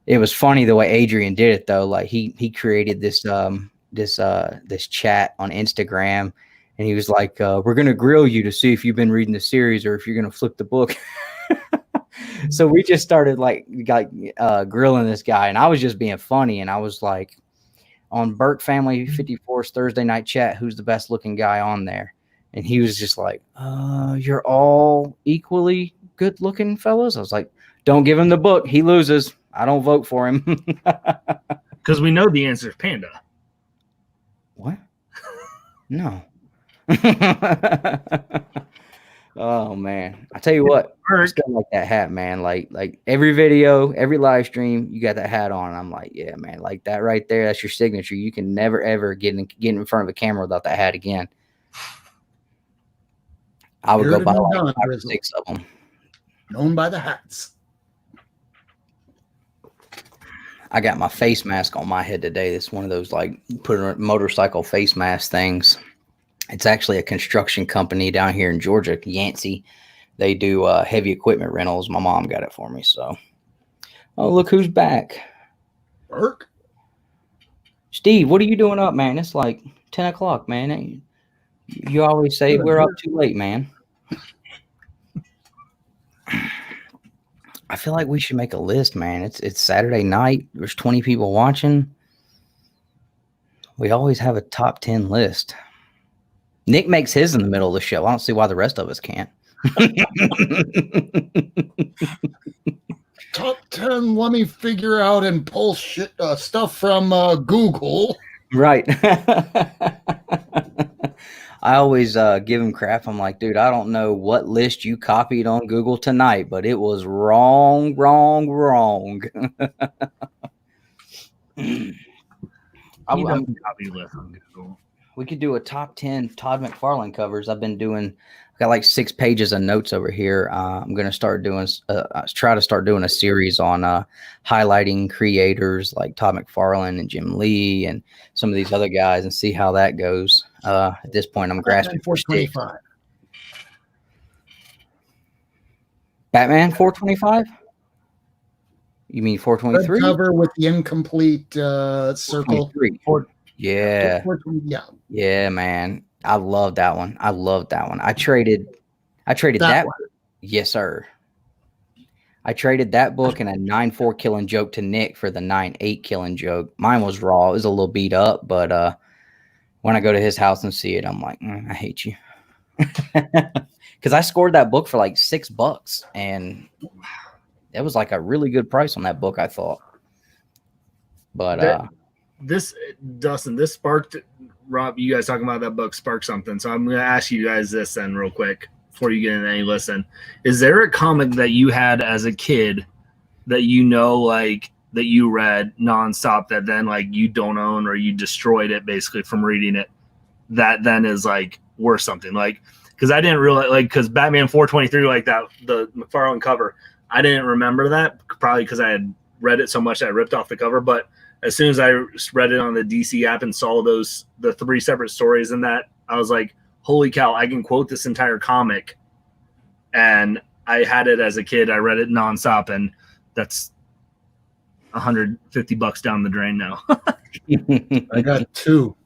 it was funny the way Adrian did it though. Like he created this chat on Instagram, and he was like, we're going to grill you to see if you've been reading the series or if you're going to flip the book. So we just started grilling this guy, and I was just being funny. And I was like, on Birch Family 54's Thursday night chat, who's the best looking guy on there? And he was just like, you're all equally good looking fellas. I was like, don't give him the book. He loses. I don't vote for him. Because we know the answer is Panda. What? No. Oh man, I tell you what, I still like that hat, man. Like every video, every live stream, you got that hat on. I'm like, yeah, man, like that right there. That's your signature. You can never ever get in front of a camera without that hat again. I would go buy like 5 or 6 of them. Known by the hats. I got my face mask on my head today. It's one of those like put a motorcycle face mask things. It's actually a construction company down here in Georgia, Yancey. They do heavy equipment rentals. My mom got it for me. So, oh, look who's back. Burke? Steve, what are you doing up, man? It's like 10 o'clock, man. You always say we're up too late, man. I feel like we should make a list, man. It's Saturday night. There's 20 people watching. We always have a top 10 list. Nick makes his in the middle of the show. I don't see why the rest of us can't. Top 10, let me figure out and pull stuff from Google. Right. I always give him crap. I'm like, dude, I don't know what list you copied on Google tonight, but it was wrong. I'm copy list on Google. We could do a top 10 Todd McFarlane covers. I've got like 6 pages of notes over here. I'm going to start doing, try to start doing a series on highlighting creators like Todd McFarlane and Jim Lee and some of these other guys and see how that goes. At this point, I'm grasping for sticks. Batman 425? You mean 423? Cover with the incomplete circle. Yeah. Yeah, man. I love that one. I traded that one. Yes, sir. I traded that book and a 9-4 Killing Joke to Nick for the 9-8 Killing Joke. Mine was raw. It was a little beat up, but when I go to his house and see it, I'm like, I hate you. Because I scored that book for like $6, and it was like a really good price on that book, I thought. But Dustin, this sparked, Rob, you guys talking about that book sparked something. So I'm going to ask you guys this then real quick before you get into any listen. Is there a comic that you had as a kid that like that you read nonstop that then like you don't own or you destroyed it basically from reading it that then is like worth something? Like, because I didn't realize, like, because Batman 423, like that, the McFarlane cover, I didn't remember that probably because I had read it so much that I ripped off the cover. But as soon as I read it on the DC app and saw the 3 separate stories in that, I was like, holy cow, I can quote this entire comic. And I had it as a kid. I read it nonstop, and that's $150 down the drain now. I got 2.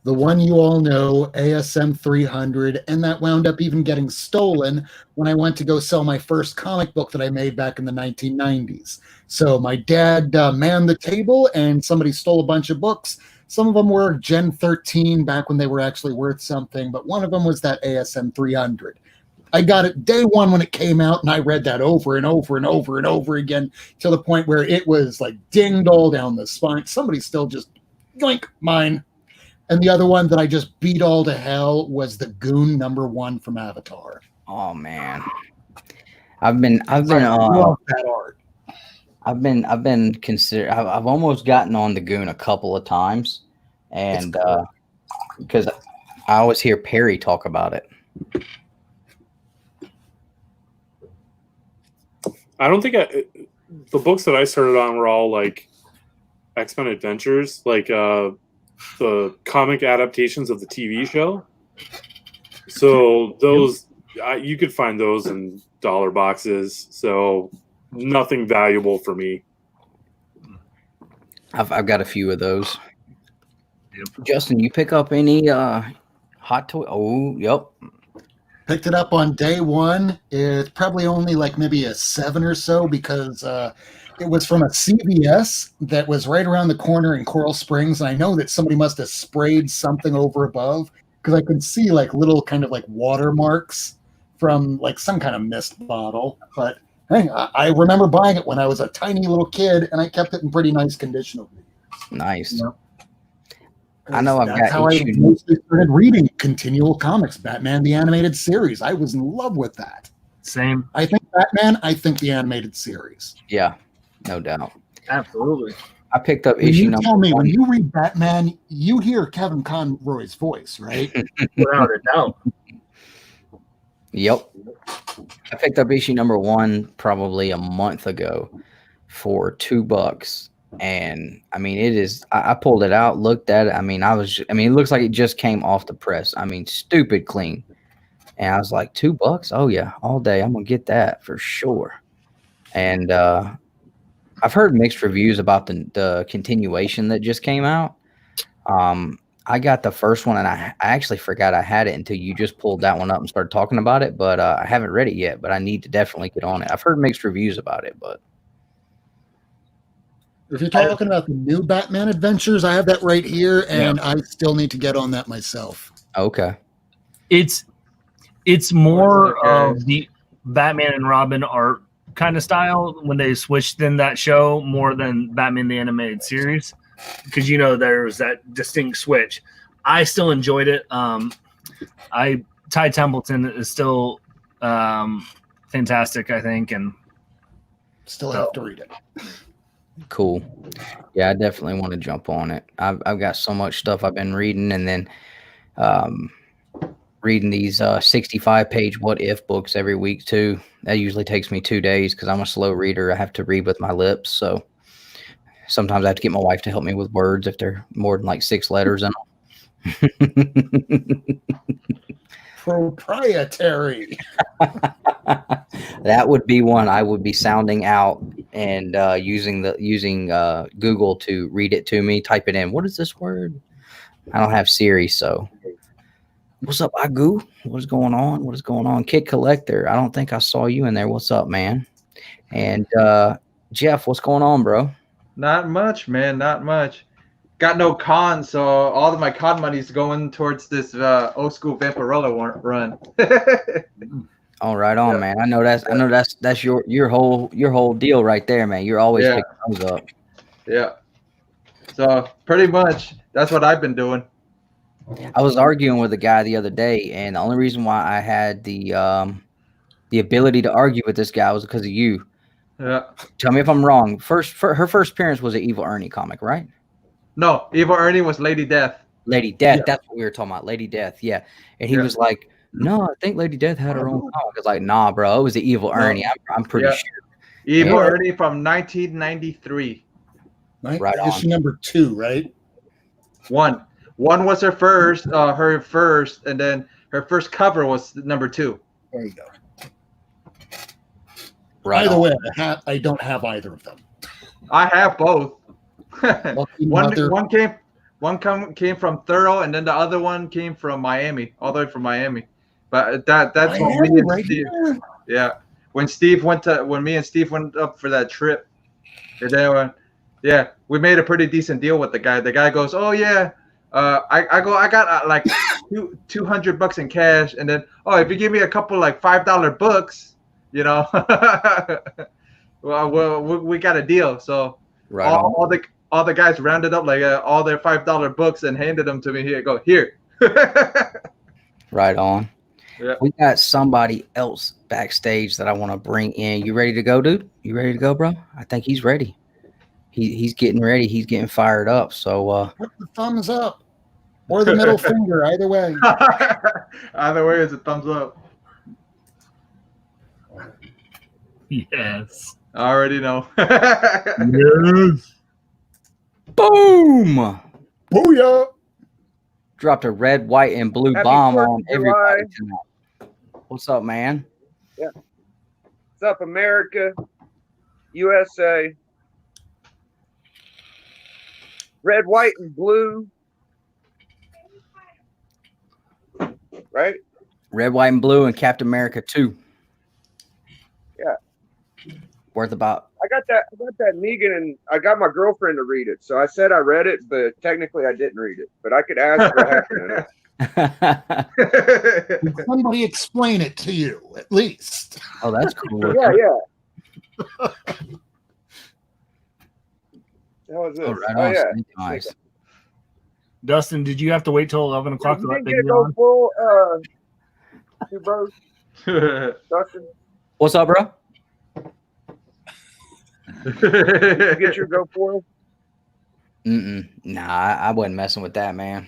The one you all know, ASM 300, and that wound up even getting stolen when I went to go sell my first comic book that I made back in the 1990s. So my dad manned the table, and somebody stole a bunch of books. Some of them were Gen 13 back when they were actually worth something, but one of them was that ASM 300. I got it day one when it came out, and I read that over and over and over and over again to the point where it was like dinged all down the spine. Somebody still just yoink mine. And the other one that I just beat all to hell was the Goon #1 from Avatar. Oh man, I've been I love that art. I've been consider. I've almost gotten on the Goon a couple of times, and Cool. because I always hear Perry talk about it. I don't think the books that I started on were all like X-Men Adventures, like the comic adaptations of the TV show. So those you could find those in dollar boxes. So nothing valuable for me. I've got a few of those. Yep. Justin, you pick up any hot toy? Oh, yep. Picked it up on day one. It's probably only like maybe a 7 or so because it was from a CBS that was right around the corner in Coral Springs. And I know that somebody must have sprayed something over above because I could see like little kind of like watermarks from like some kind of mist bottle. But hey, I remember buying it when I was a tiny little kid, and I kept it in pretty nice condition over the years. Nice. You know? I know I've That's got how I mostly started reading continual comics, Batman the Animated Series. I was in love with that. Same. I think Batman, I think the animated series. Yeah, no doubt. Absolutely. I picked up When issue you number tell me, 1. when you read Batman, you hear Kevin Conroy's voice, right? Without a doubt. Yep. I picked up issue number 1 probably a month ago for $2. And I mean, it is, I pulled it out, looked at it. I mean, it looks like it just came off the press. I mean, stupid clean. And I was like, $2? Oh yeah, all day. I'm going to get that for sure. And, I've heard mixed reviews about the continuation that just came out. I got the first one, and I actually forgot I had it until you just pulled that one up and started talking about it. But I haven't read it yet, but I need to definitely get on it. I've heard mixed reviews about it, but If you're talking about the new Batman Adventures, I have that right here, and I still need to get on that myself. okay. It's more of the Batman and Robin art kind of style when they switched in that show more than Batman the Animated Series, because there's that distinct switch. I still enjoyed it. Ty Templeton is still fantastic, I think, and still have to read it. Cool. Yeah, I definitely want to jump on it. I've got so much stuff I've been reading, and then reading these 65-page what if books every week too. That usually takes me 2 days because I'm a slow reader. I have to read with my lips, so sometimes I have to get my wife to help me with words if they're more than like 6 letters in them. Proprietary. That would be one I would be sounding out and using Google to read it to me. Type it in. What is this word? I don't have Siri, so what's up, Agu? What's going on? What is going on? Kid Collector. I don't think I saw you in there. What's up, man? And Jeff, what's going on, bro? Not much, man. Not much. Got no con, so all of my con money's going towards this old school Vampirella run. All right, on, man. I know that's your whole deal right there, man. You're always picking those up. Yeah. So pretty much that's what I've been doing. I was arguing with a guy the other day, and the only reason why I had the ability to argue with this guy was because of you. Yeah. Tell me if I'm wrong. Her first appearance was an Evil Ernie comic, right? No, Evil Ernie was Lady Death. Lady Death. Yeah. That's what we were talking about. Lady Death. Yeah. And he was like, "No, I think Lady Death had her own comic." I was like, "Nah, bro, it was the Evil Ernie. I'm pretty sure." Evil Ernie from 1993. Right on. Issue number 2, right? One was her first, and then her first cover was number 2. There you go. Right. By the way, I don't have either of them. I have both. one came from Thorough, and then the other one came from Miami, all the way from Miami. But that's what me and Steve. Yeah, when me and Steve went up for that trip, and then we made a pretty decent deal with the guy. The guy goes, "Oh yeah." I got like $200 in cash, and then if you give me a couple like $5 books, you know, well, we got a deal. So all the guys rounded up like all their $5 books and handed them to me. Here. Right on. Yeah. We got somebody else backstage that I want to bring in. You ready to go, dude? You ready to go, bro? I think he's ready. He's getting ready. He's getting fired up. So put the thumbs up or the middle finger, either way. Either way is a thumbs up. Yes. I already know. Yes. boom! Booyah! Dropped a red, white, and blue Happy bomb 4th on of everybody July. tonight. What's up, man? What's up, America, USA? Red, white, and blue. Right? Red, white, and blue, and Captain America 2. Yeah. Worth about. I got that Negan, and I got my girlfriend to read it. So I said I read it, but technically I didn't read it. But I could ask what happened in it. Somebody explain it to you, at least. Oh, that's cool. Yeah. How was this? Oh, right on. yeah. Nice. Dustin, did you have to wait till 11 o'clock You to let didn't get Biggie to go on? full, two bros, Dustin. What's up, bro? You get your go for it? Nah, I wasn't messing with that, man.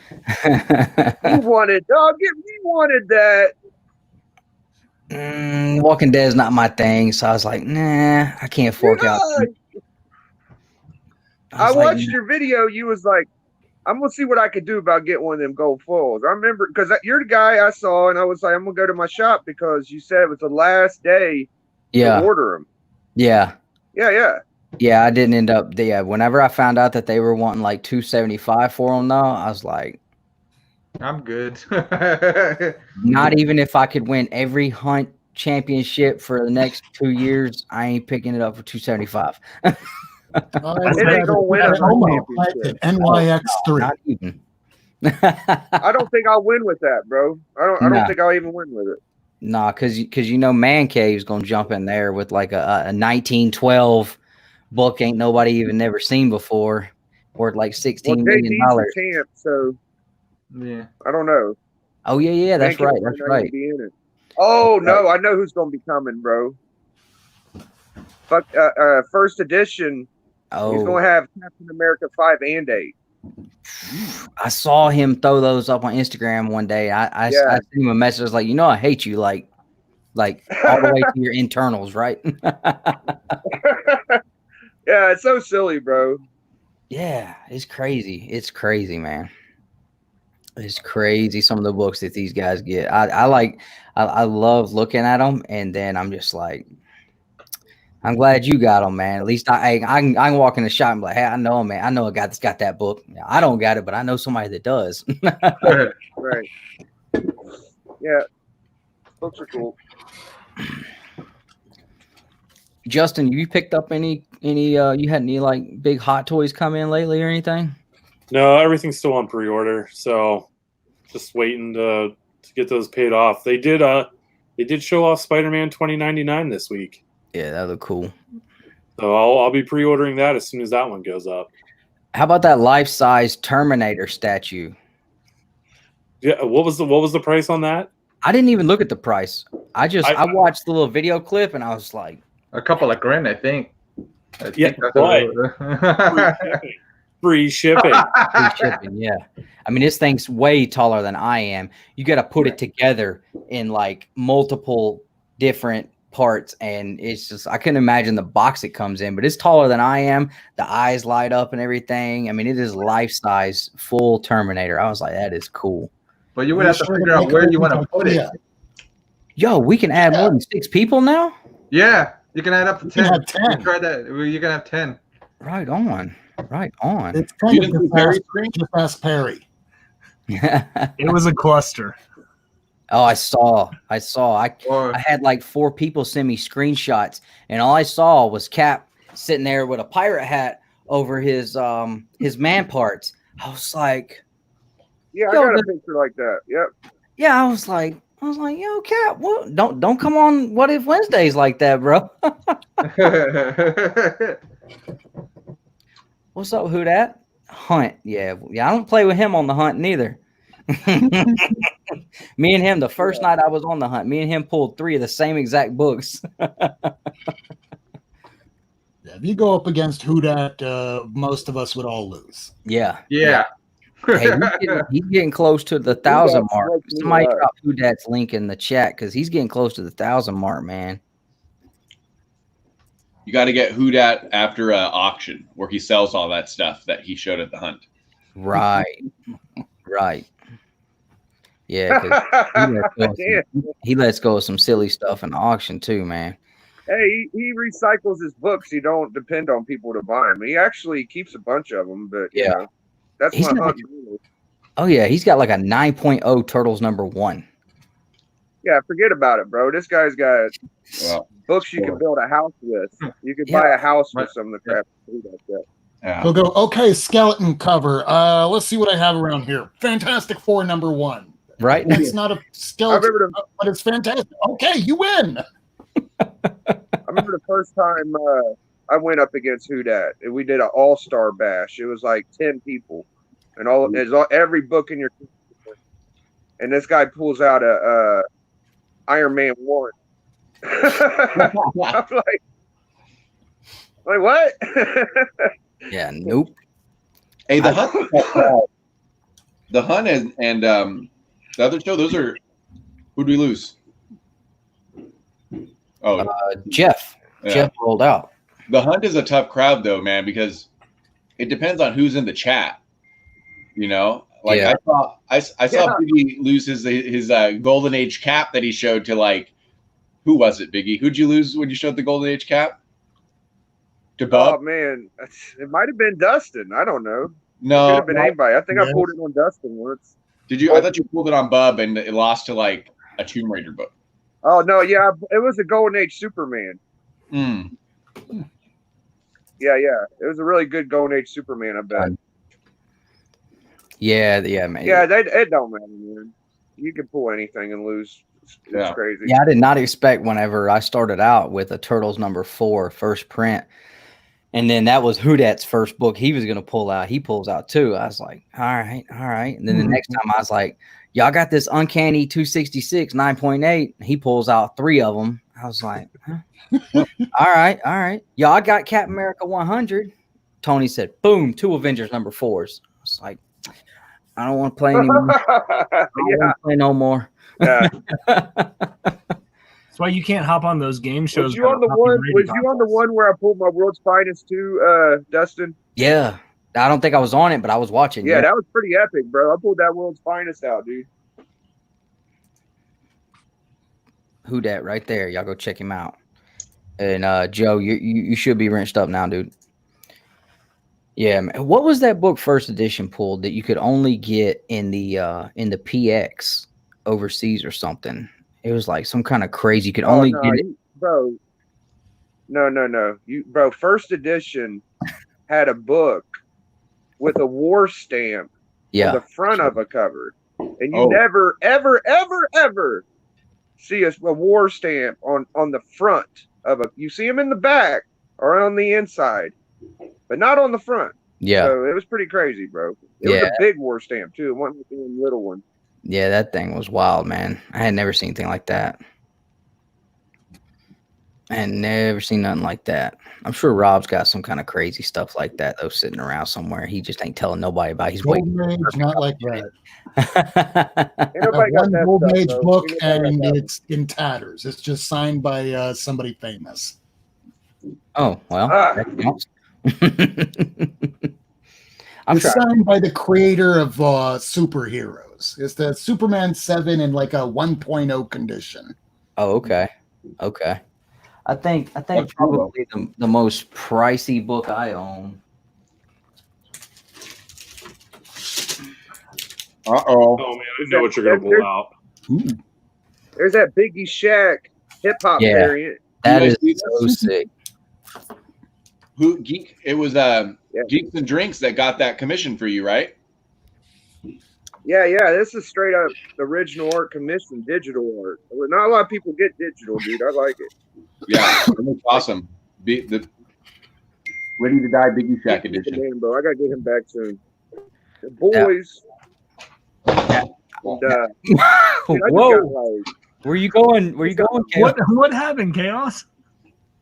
You wanted, we wanted that. Walking Dead is not my thing, so I was like, nah, I can't fork out. I was like, watched your video. You was like, I'm gonna see what I could do about getting one of them gold foils. I remember because you're the guy I saw, and I was like, I'm gonna go to my shop because you said it was the last day to order them. Yeah. Yeah. I didn't end up. Whenever I found out that they were wanting like $275 for them, though, I was like, I'm good. not even if I could win every hunt championship for the next 2 years, I ain't picking it up for $275. It ain't gonna win a championship. NYX3. Not even. I don't think I'll win with that, bro. I don't think I'll even win with it. Nah, because you know Man Cave's gonna jump in there with like a 1912 book ain't nobody even never seen before, worth like $16 million. Champ, so yeah, I don't know. Oh yeah, that's right. That's right. Be in it. Oh no, I know who's gonna be coming, bro. Fuck, first edition. Oh, he's gonna have Captain America 5 and 8. I saw him throw those up on Instagram one day. I sent him a message. I was like, I hate you, like all the way to your internals, right? Yeah, it's so silly, bro. Yeah, it's crazy. It's crazy, man. It's crazy. Some of the books that these guys get. I love looking at them, and then I'm just like, I'm glad you got them, man. At least I can walk in the shop and be like, hey, I know him, man. I know a guy that's got that book. I don't got it, but I know somebody that does. Right. Yeah. Books are cool. Justin, you picked up any you had any like big hot toys come in lately or anything? No, everything's still on pre-order, so just waiting to get those paid off. They did show off Spider-Man 2099 this week. Yeah, that looked cool. So I'll be pre-ordering that as soon as that one goes up. How about that life-size Terminator statue? Yeah, what was the price on that? I didn't even look at the price. I watched the little video clip and I was like, a couple of grand, I think. Free shipping. Free shipping, yeah. I mean, this thing's way taller than I am. You got to put it together in like multiple different parts, and it's just I couldn't imagine the box it comes in, but it's taller than I am. The eyes light up and everything. I mean, it is life-size, full Terminator. I was like, that is cool. But you would have to figure out where you want to put it. Yo, we can add more than 6 people now? Yeah, you can add up to 10. You can have 10. Try that. You can have 10. Right on. Right on. It's kind of just ask Perry. It was a cluster. Oh, I saw. I had like 4 people send me screenshots, and all I saw was Cap sitting there with a pirate hat over his man parts. I was like, Yeah, I Yo, got a picture like that. Yep. Yeah, I was like, yo, Cap, what? Don't come on What If Wednesdays like that, bro. What's up, who that? Hunt. Yeah, I don't play with him on the hunt neither. Me and him, the first night I was on the hunt, me and him pulled 3 of the same exact books. If you go up against who that, most of us would all lose. Yeah. Yeah. Hey, he's getting close to the 1,000 mark. Somebody drop who that's link in the chat because he's getting close to the 1,000 mark, man. You got to get Houdat after an auction where he sells all that stuff that he showed at the hunt. Right. Yeah, because he lets go of some silly stuff in the auction too, man. Hey, he recycles his books. He don't depend on people to buy them. He actually keeps a bunch of them, but you know, that's my hunt. Oh yeah, he's got like a 9.0 Turtles #1. Yeah, forget about it, bro. This guy's got books you can build a house with. You could buy a house with some of the crap. Yeah. He'll go, okay, skeleton cover. Let's see what I have around here. Fantastic Four #1. Right? That's not a skeleton, but it's fantastic. Okay, you win. I remember the first time I went up against Who Dat, and we did an all-star bash. It was like 10 people, and every book in your. And this guy pulls out a Iron Man 1. I'm like what? Yeah, nope. Hey, the hunt and the other show, those are who do we lose? Oh, Jeff. Yeah. Jeff rolled out. The hunt is a tough crowd though, man, because it depends on who's in the chat. You know, like I saw Biggie lose his Golden Age cap that he showed to like, who was it, Biggie? Who'd you lose when you showed the Golden Age cap? To Bub? Oh man, it might have been Dustin. I don't know. No, it could have been anybody. I think I pulled it on Dustin once. Did you? I thought you pulled it on Bub and it lost to like a Tomb Raider book. Oh no, yeah, it was a Golden Age Superman. Yeah, it was a really good Golden Age Superman. I bet. Yeah, man. Yeah, it don't matter, man. You can pull anything and lose. It's crazy. Yeah, I did not expect whenever I started out with a Turtles #4 first print. And then that was Houdat's first book he was going to pull out. He pulls out 2. I was like, all right. And then the next time I was like, y'all got this Uncanny 266 9.8. He pulls out 3 of them. I was like, huh? All right. Y'all got Captain America 100. Tony said, boom, 2 Avengers #4s. I was like, I don't want to play anymore. I don't want to play no more. Yeah. That's why you can't hop on those game shows. Was you on the one where I pulled my World's Finest too, Dustin? Yeah. I don't think I was on it, but I was watching. Yeah, that was pretty epic, bro. I pulled that World's Finest out, dude. Who dat right there? Y'all go check him out. And Joe, you should be wrenched up now, dude. Yeah, man. What was that book first edition pulled that you could only get in the PX overseas or something? It was like some kind of crazy. You could only get it, bro. No. Bro, first edition had a book with a war stamp on the front of a cover, and you never, ever, ever, ever see a war stamp on the front of a. You see them in the back or on the inside, but not on the front. Yeah, so it was pretty crazy, bro. It was a big war stamp too. It wasn't a little one. Yeah, that thing was wild, man. I had never seen anything like that. I had never seen nothing like that. I'm sure Rob's got some kind of crazy stuff like that, though, sitting around somewhere. He just ain't telling nobody about. He's waiting. Not like that. One Golden Age book, and it's in tatters. It's just signed by somebody famous. Oh well, that counts. It's signed by the creator of superheroes. It's the Superman 7 in like a 1.0 condition. Oh, okay. I think probably the most pricey book I own. Oh man, I know what you're gonna pull out. There's that Biggie Shaq hip hop variant. That is so sick. Who Geek? It was Geeks and Drinks that got that commission for you, right? Yeah, this is straight up original art, commissioned digital art. Not a lot of people get digital, dude. I like it. Yeah, that's awesome. The Ready to Die Biggie Shack edition. Bro, I gotta get him back soon. The boys. Yeah. And, dude, whoa! Where you going? Where you going? What happened, Chaos?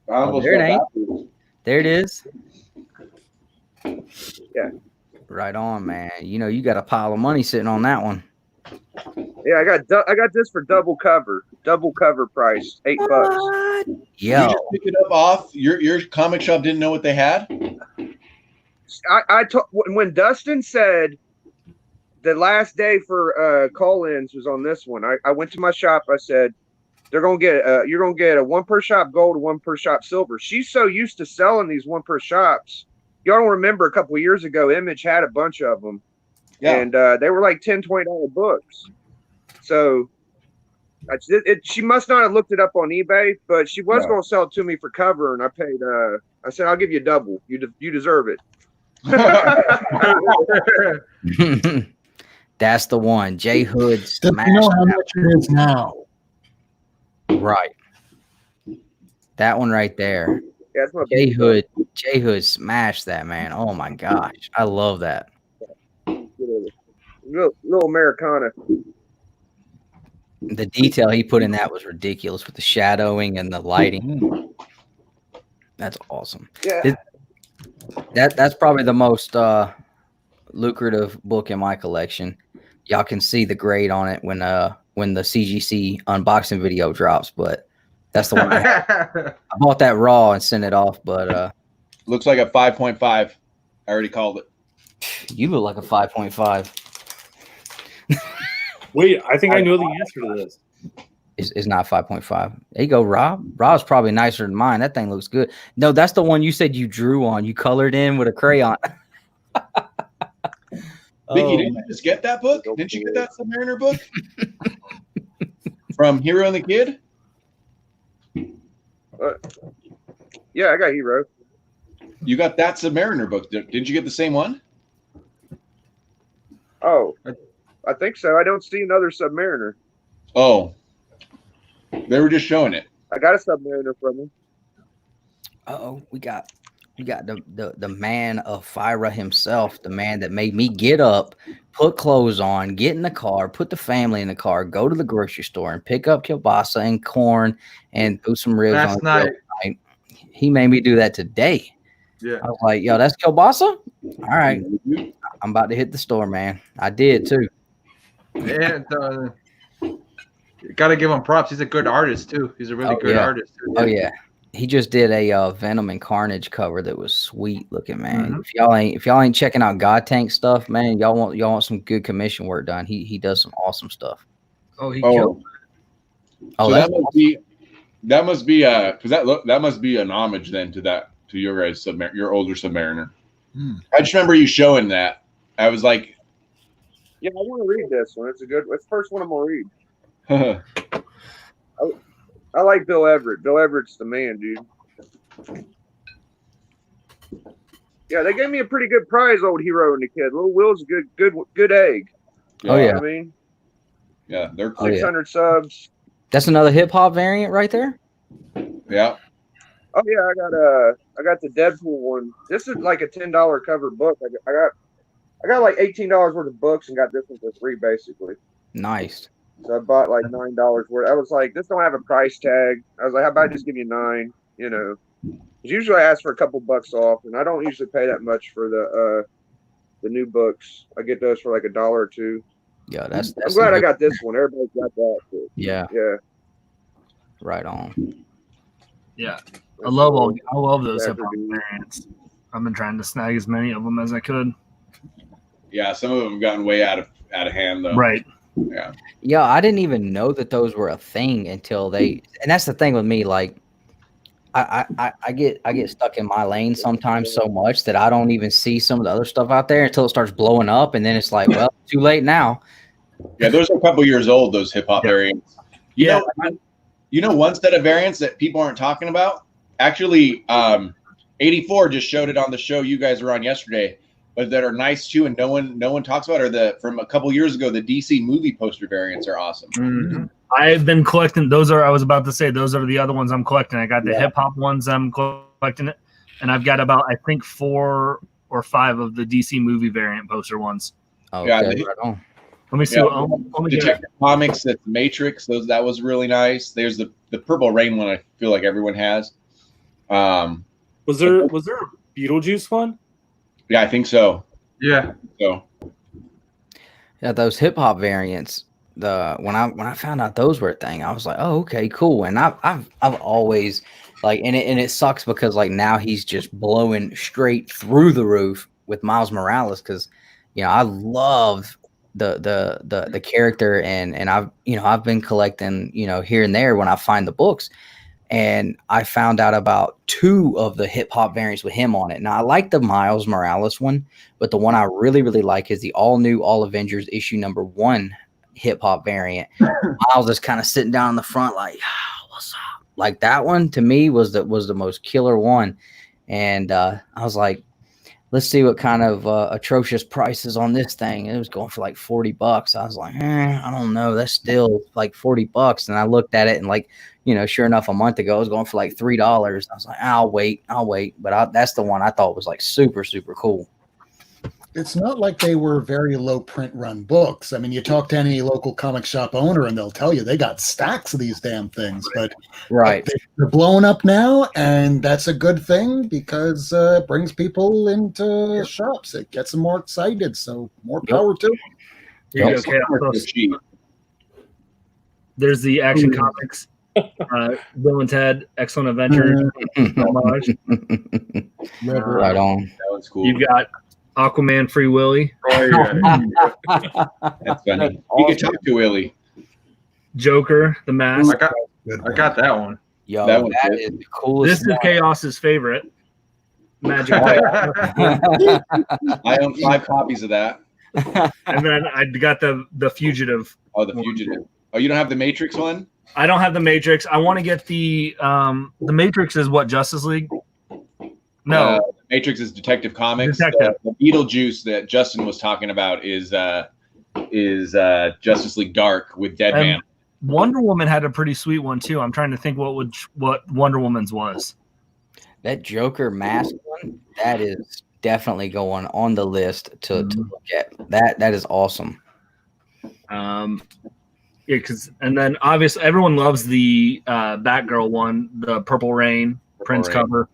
Oh, there it ain't. There it is. Yeah. Right on, man. You know you got a pile of money sitting on that one. Yeah, I got this for double cover price, $8. Yo, you just pick it up off your comic shop. Didn't know what they had. When Dustin said the last day for call-ins was on this one, I went to my shop. I said you're gonna get a 1 per shop gold, 1 per shop silver. She's so used to selling these 1 per shops. Y'all don't remember a couple of years ago, Image had a bunch of them. Yeah. And they were like $10, $20 books. So she must not have looked it up on eBay, but she was going to sell it to me for cover, and I paid. I said, I'll give you double. You deserve it. That's the one. J Hood. You know how much it is now. Right. That one right there. Yeah, that's my J Hood smashed that, man. Oh my gosh. I love that. Little Americana. The detail he put in that was ridiculous with the shadowing and the lighting. That's awesome. Yeah. That's probably the most lucrative book in my collection. Y'all can see the grade on it when the CGC unboxing video drops, but that's the one I bought that raw and sent it off, but looks like a 5.5. I already called it. You look like a 5.5. Wait, I think I know the answer to this. It's not 5.5. There you go, Rob. Rob's probably nicer than mine. That thing looks good. No, that's the one you said you drew on. You colored in with a crayon. Vicky, didn't you just get that book? Didn't you get that Submariner book? From Hero and the Kid? Yeah, I got Hero. You got that Submariner book. Didn't you get the same one? Oh, I think so. I don't see another Submariner. Oh. They were just showing it. I got a Submariner from him. Uh-oh, we got the man of Fyra himself, the man that made me get up, put clothes on, get in the car, put the family in the car, go to the grocery store and pick up kielbasa and corn and put some ribs Last on night. Night. He made me do that today. Yeah. I was like, yo, that's kielbasa? All right. I'm about to hit the store, man. I did too. And you gotta give him props. He's a good artist too. He's a really good artist too. Oh yeah. He just did a Venom and Carnage cover that was sweet looking, man. If y'all ain't checking out God Tank stuff, man, y'all want some good commission work done. He does some awesome stuff. Oh, he killed. Oh, so that must be because that must be an homage then to your guys' your older Submariner. I just remember you showing that. I was like, yeah, I want to read this one. It's the first one I'm gonna read. I like Bill Everett. Bill Everett's the man, dude. Yeah, they gave me a pretty good prize, old Hero and the Kid. Little Will's a good egg. Oh yeah. I mean, yeah, they're 600 subs. That's another hip hop variant right there. Yeah. Oh yeah, I got the Deadpool one. This is like a $10 cover book. I got like $18 worth of books and got this one for free, basically. Nice. So I bought like $9 worth. I was like, this don't have a price tag. I was like, how about I just give you $9? You know, usually I ask for a couple bucks off, and I don't usually pay that much for the new books. I get those for like $1 or $2. Yeah, that's I'm glad I got this one. Everybody's got that. Too. Yeah. Yeah. Right on. Yeah, I love those hip hop variants. I've been trying to snag as many of them as I could. Yeah, some of them have gotten way out of hand though. Right. Yeah. Yeah, I didn't even know that those were a thing until and that's the thing with me, like I get stuck in my lane sometimes so much that I don't even see some of the other stuff out there until it starts blowing up, and then it's like, well, too late now. Yeah, those are a couple years old, those hip hop variants. You know one set of variants that people aren't talking about? Actually, 84 just showed it on the show you guys were on yesterday. but that are nice too, and no one talks about, are from a couple years ago. The DC movie poster variants are awesome. Mm-hmm. I've been collecting. Those are the other ones I'm collecting. I got the hip hop ones I'm collecting it, and I've got about, I think, 4 or 5 of the DC movie variant poster ones. Okay, yeah, right on. Let me see. Detective Comics, that's Matrix. That was really nice. There's the Purple Rain one. I feel like everyone has. Was there a Beetlejuice one? Yeah, I think so. Yeah. So. Yeah, those hip hop variants. When I found out those were a thing, I was like, oh, okay, cool. And I've always like, and it sucks because like now he's just blowing straight through the roof with Miles Morales, because I love the character, and I've been collecting here and there when I find the books, and I found out about 2 of the hip hop variants with him on it. Now I like the Miles Morales one, but the one I really like is the all new All Avengers issue #1 hip hop variant. Miles is kind of sitting down in the front like, oh, what's up? Like that one to me was the most killer one, and I was like, let's see what kind of atrocious prices on this thing. It was going for like $40. I was like, I don't know. That's still like $40. And I looked at it and like, sure enough, a month ago, it was going for like $3. I was like, I'll wait. But that's the one I thought was like super, super cool. It's not like they were very low print run books. I mean, you talk to any local comic shop owner and they'll tell you they got stacks of these damn things, but they're blowing up now, and that's a good thing because it brings people into shops. It gets them more excited, so more power to them. Here you go, okay. There's the Action Comics, Bill and Ted, Excellent Adventure. Right on. That one's cool. You've got Aquaman, Free Willy. Oh, yeah. That's funny. You can talk to Willy. Joker, The Mask. I got that one. Yo, that is the coolest. This is Chaos's favorite. Magic. I own 5 copies of that. And then I got the Fugitive. Oh, the Fugitive. Oh, you don't have the Matrix one? I don't have the Matrix. I want to get the Matrix is what, Justice League? No. Matrix is Detective Comics. The Beetlejuice that Justin was talking about is Justice League Dark with Deadman. Wonder Woman had a pretty sweet one too. I'm trying to think what Wonder Woman's was. That Joker mask one, that is definitely going on the list to look at. That is awesome. Yeah, and then obviously everyone loves the Batgirl one, the Purple Rain Prince cover.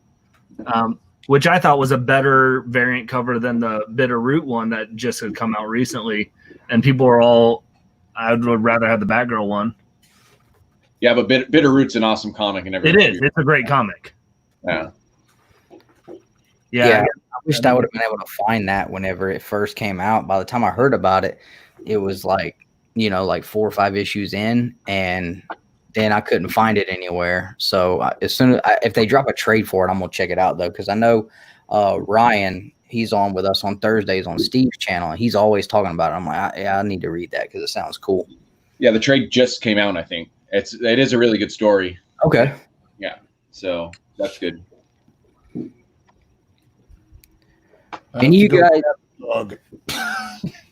Which I thought was a better variant cover than the Bitter Root one that just had come out recently. And people are all, I would rather have the Batgirl one. Yeah, but Bitter Root's an awesome comic and everything. It is. It's a great comic. Yeah. I wished I would have been able to find that whenever it first came out. By the time I heard about it, it was like, like 4 or 5 issues in, and then I couldn't find it anywhere. So as soon as if they drop a trade for it, I'm gonna check it out though, because I know Ryan, he's on with us on Thursdays on Steve's channel, and he's always talking about it. I'm like, I need to read that because it sounds cool. Yeah, the trade just came out. I think it is a really good story. Okay. Yeah, so that's good. And you guys,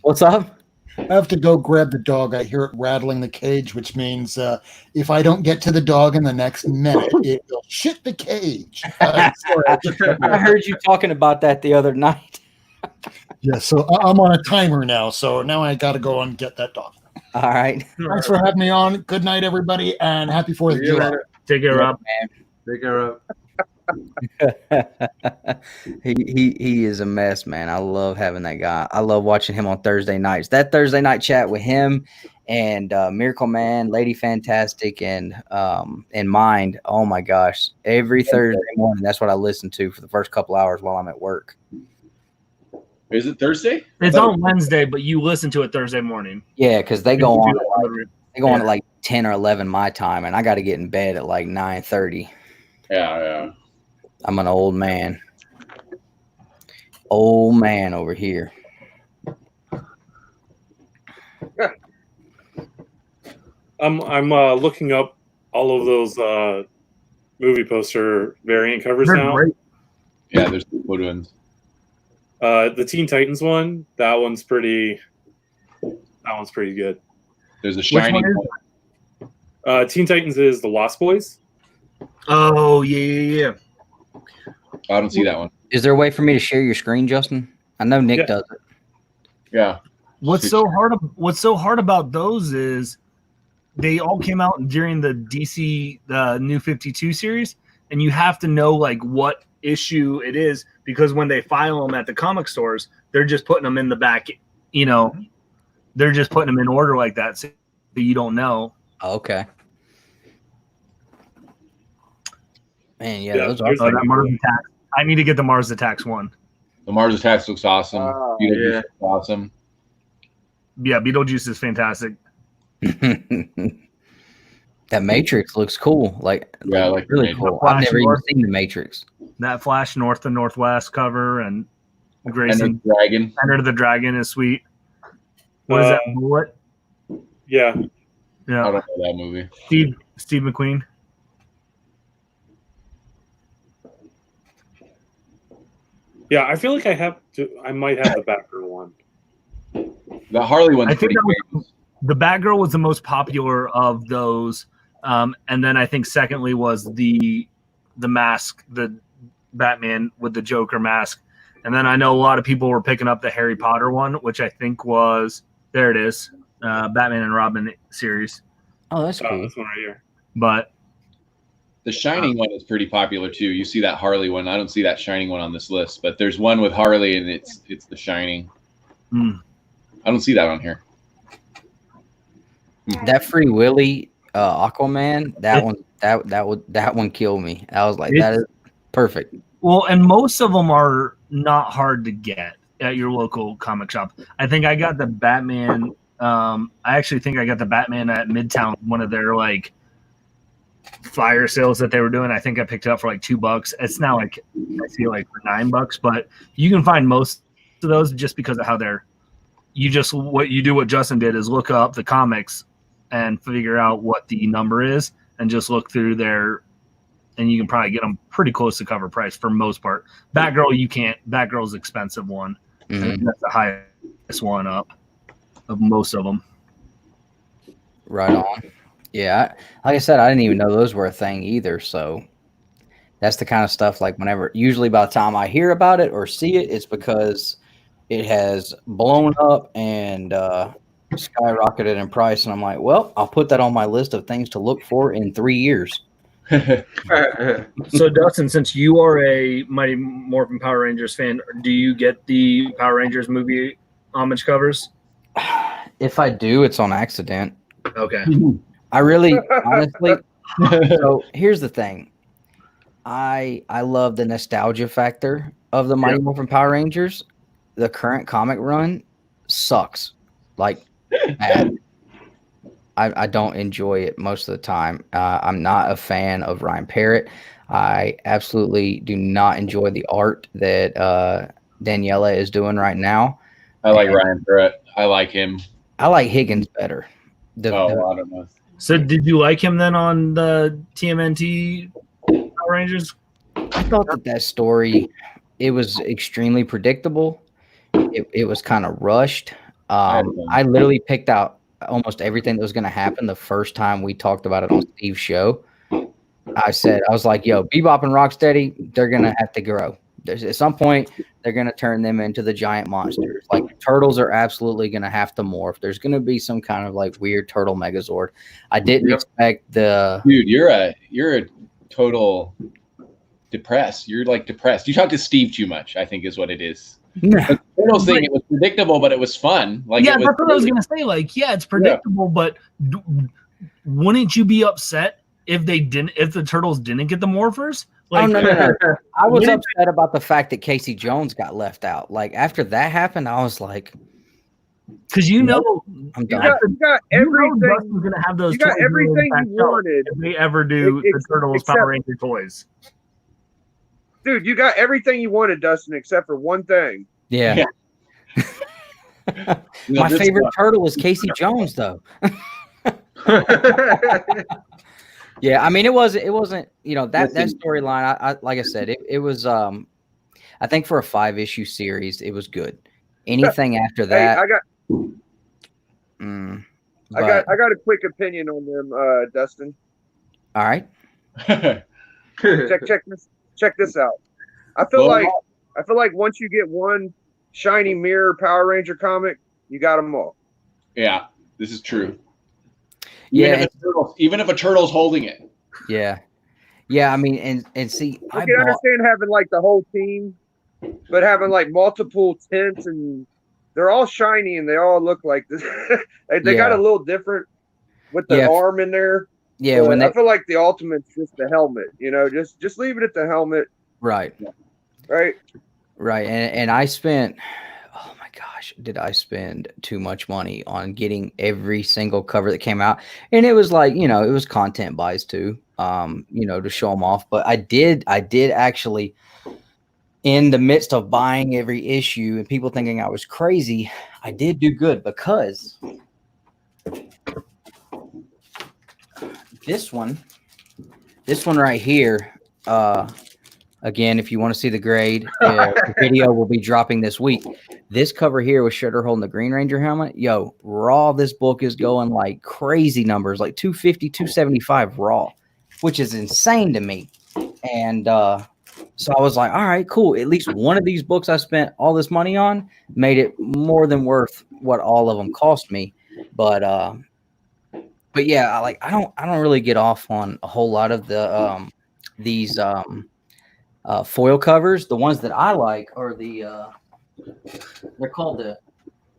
what's up? I have to go grab the dog. I hear it rattling the cage, which means if I don't get to the dog in the next minute, it will shit the cage. Sorry, I heard you talking about that the other night. Yeah, so I'm on a timer now, so now I got to go and get that dog. All right. Thanks for having me on. Good night, everybody, and happy 4th of July. Take care, Rob. Take care, Rob. he is a mess, man. I love having that guy. I love watching him on Thursday nights. That Thursday night chat with him and Miracle Man, Lady Fantastic, and Mind. Oh my gosh. Every Thursday morning, that's what I listen to for the first couple hours while I'm at work. Is it Thursday? It's on Wednesday, but you listen to it Thursday morning. Yeah, because they go on at like 10 or 11 my time, and I got to get in bed at like 9:30. Yeah. I'm an old man. Old man over here. I'm looking up all of those movie poster variant covers now. Great. Yeah, there's some good ones. The Teen Titans one, that one's pretty good. There's a Shining one. Teen Titans is the Lost Boys. Oh yeah. I don't see that one. Is there a way for me to share your screen, Justin? I know Nick does it. Yeah. What's so hard about those is they all came out during the DC New 52 series, and you have to know like what issue it is, because when they file them at the comic stores, they're just putting them in the back, they're just putting them in order like that, so you don't know. Okay. Man, yeah, those are that Mars Attacks. I need to get the Mars Attacks one. The Mars Attacks looks awesome. Beetlejuice looks awesome. Yeah, Beetlejuice is fantastic. That Matrix looks cool. Like really cool. I've never even seen the Matrix. That Flash North and Northwest cover and Grayson Dragon. Enter the Dragon is sweet. What is that? Bullet? Yeah. Yeah. I don't know that movie. Steve McQueen. Yeah, I feel like I might have the Batgirl one. The Harley one's pretty great. The Batgirl was the most popular of those, and then I think secondly was the mask, the Batman with the Joker mask, and then I know a lot of people were picking up the Harry Potter one, which I think was there. It is Batman and Robin series. Oh, that's cool. This one right here. But the Shining one is pretty popular too. You see that Harley one. I don't see that Shining one on this list, but there's one with Harley, and it's the Shining. I don't see that on here. That Free Willy Aquaman, that one killed me. I was like, that is perfect. Well, and most of them are not hard to get at your local comic shop. I think I got the Batman. I actually think I got the Batman at Midtown, one of their like fire sales that they were doing. I think I picked it up for like $2. It's now like I see like for $9, but you can find most of those just because of how they're. What Justin did is look up the comics and figure out what the number is, and just look through there, and you can probably get them pretty close to cover price for most part. Batgirl, you can't. Batgirl's expensive one. I think that's the highest one up of most of them. Right on. Yeah, like I said, I didn't even know those were a thing either. So that's the kind of stuff like usually by the time I hear about it or see it, it's because it has blown up and skyrocketed in price. And I'm like, well, I'll put that on my list of things to look for in 3 years. So, Dustin, since you are a Mighty Morphin Power Rangers fan, do you get the Power Rangers movie homage covers? If I do, it's on accident. Okay. I really, honestly, so here's the thing. I love the nostalgia factor of the Mighty Morphin Power Rangers. The current comic run sucks. Like, bad. I don't enjoy it most of the time. I'm not a fan of Ryan Parrott. I absolutely do not enjoy the art that Daniela is doing right now. I like Ryan Parrott. I like him. I like Higgins better. I don't know. So did you like him then on the TMNT Power Rangers? I thought that story, it was extremely predictable. It was kind of rushed. I literally picked out almost everything that was going to happen the first time we talked about it on Steve's show. I was like, yo, Bebop and Rocksteady, they're going to have to grow. At some point, they're going to turn them into the giant monsters. Like, turtles are absolutely going to have to morph. There's going to be some kind of like weird turtle Megazord. I didn't expect the dude. You're a total depressed. You're like depressed. You talk to Steve too much, I think is what it is. The turtles thing, it was predictable, but it was fun. Like, that's what I was gonna say. Like, it's predictable, but wouldn't you be upset if the turtles didn't get the morphers? Like, no. I was upset about the fact that Casey Jones got left out. Like, after that happened, I was like, because I'm done. You got everything. Dustin's gonna have those. You got everything you wanted. If they ever do the Turtles Power Ranger toys. Dude, you got everything you wanted, Dustin, except for one thing. Yeah. My favorite turtle is Casey Jones, though. Yeah, I mean, it wasn't, that storyline. I like I said, it was. I think for a 5-issue series, it was good. Anything after that, I got a quick opinion on them, Dustin. All right. check this out. I feel like once you get one shiny mirror Power Ranger comic, you got them all. Yeah, this is true. Yeah, even if a turtle's holding it. Yeah. I mean, and see, I can understand having like the whole team, but having like multiple tints and they're all shiny and they all look like this. they got a little different with the arm in there. Yeah, when I feel like the ultimate's just the helmet. You know, just leave it at the helmet. Right. Right. And I spent, oh my gosh, did I spend too much money on getting every single cover that came out? And it was like, it was content buys too, to show them off. But I did actually, in the midst of buying every issue and people thinking I was crazy, I did do good because this one right here, again, if you want to see the grade, the video will be dropping this week. This cover here with Shredder holding the Green Ranger helmet. Yo, raw, this book is going like crazy numbers, like 250, 275 raw, which is insane to me. And so I was like, all right, cool. At least one of these books I spent all this money on made it more than worth what all of them cost me. But yeah, I don't really get off on a whole lot of the these foil covers. The ones that I like are they're called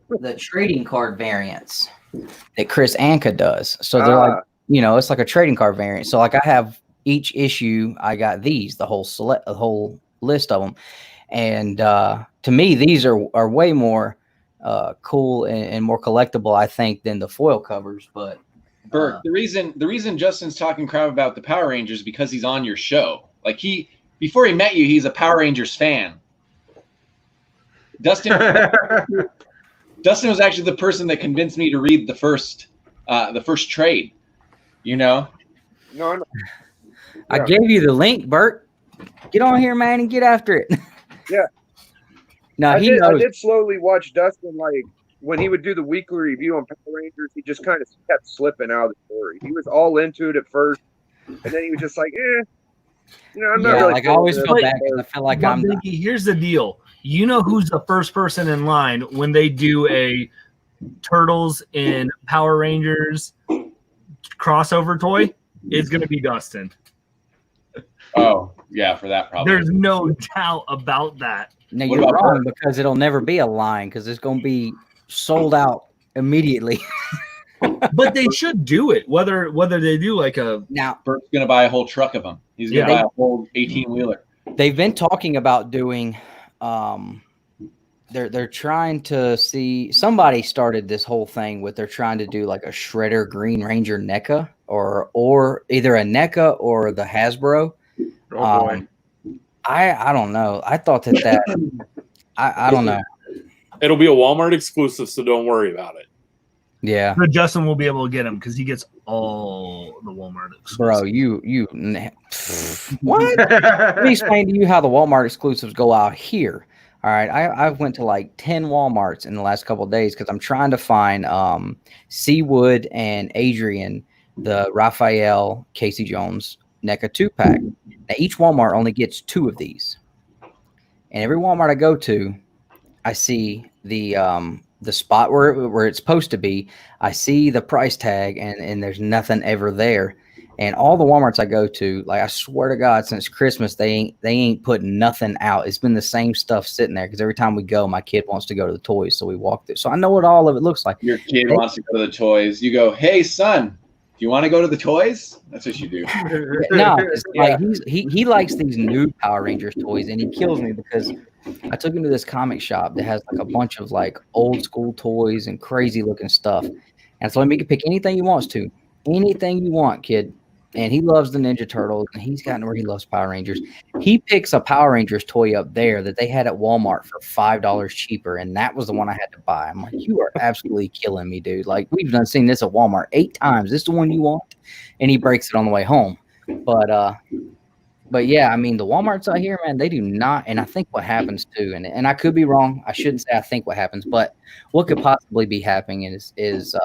the trading card variants that Chris Anka does. So they're like, it's like a trading card variant. So like I have each issue, I got these, the whole list of them. And to me, these are way more cool and more collectible, I think, than the foil covers. But Bert, the reason Justin's talking crap about the Power Rangers is because he's on your show. Like before he met you, he's a Power Rangers fan. Dustin was actually the person that convinced me to read the first trade. No. I gave you the link, Bert. Get on here, man, and get after it. Yeah. Now I did slowly watch Dustin, like when he would do the weekly review on Power Rangers, he just kind of kept slipping out of the story. He was all into it at first, and then he was just like, I'm not really. Like I always feel bad because I feel like I'm. Here's the deal. You know who's the first person in line when they do a Turtles and Power Rangers crossover toy? It's going to be Dustin. Oh, yeah, for that problem. There's no doubt about that. No, you're wrong because it'll never be a line because it's going to be sold out immediately. But they should do it, whether they do like a. Now, Bert's going to buy a whole truck of them. He's going to buy a whole 18-wheeler. They've been talking about doing. They're trying to see. Somebody started this whole thing with they're trying to do like a Shredder Green Ranger NECA or either a NECA or the Hasbro. Oh boy. I don't know. I thought that I don't know. It'll be a Walmart exclusive, so don't worry about it. Yeah, but Justin will be able to get them because he gets all the Walmart exclusives. Bro, what? Let me explain to you how the Walmart exclusives go out here. All right, I've went to like 10 Walmarts in the last couple of days because I'm trying to find Seawood and Adrian, the Raphael Casey Jones NECA 2-pack. Now each Walmart only gets 2 of these, and every Walmart I go to, I see the spot where it's supposed to be. I see the price tag, and there's nothing ever there. And all the Walmarts I go to, like I swear to God, since Christmas, they ain't putting nothing out. It's been the same stuff sitting there because every time we go, my kid wants to go to the toys, so we walk through. So I know what all of it looks like. Your kid wants to go to the toys. You go, hey son, do you want to go to the toys? That's what you do. No, it's like he likes these new Power Rangers toys, and he kills me because I took him to this comic shop that has like a bunch of like old school toys and crazy looking stuff. And so he can pick anything he wants to. Anything you want, kid. And he loves the Ninja Turtles, and he's gotten where he loves Power Rangers. He picks a Power Rangers toy up there that they had at Walmart for $5 cheaper, and that was the one I had to buy. I'm like, you are absolutely killing me, dude. Like, we've done seen this at Walmart 8 times. This is the one you want? And he breaks it on the way home. But But yeah, I mean, the Walmarts out here, man, they do not. And I think what happens too, and I could be wrong. I shouldn't say I think what happens, but what could possibly be happening is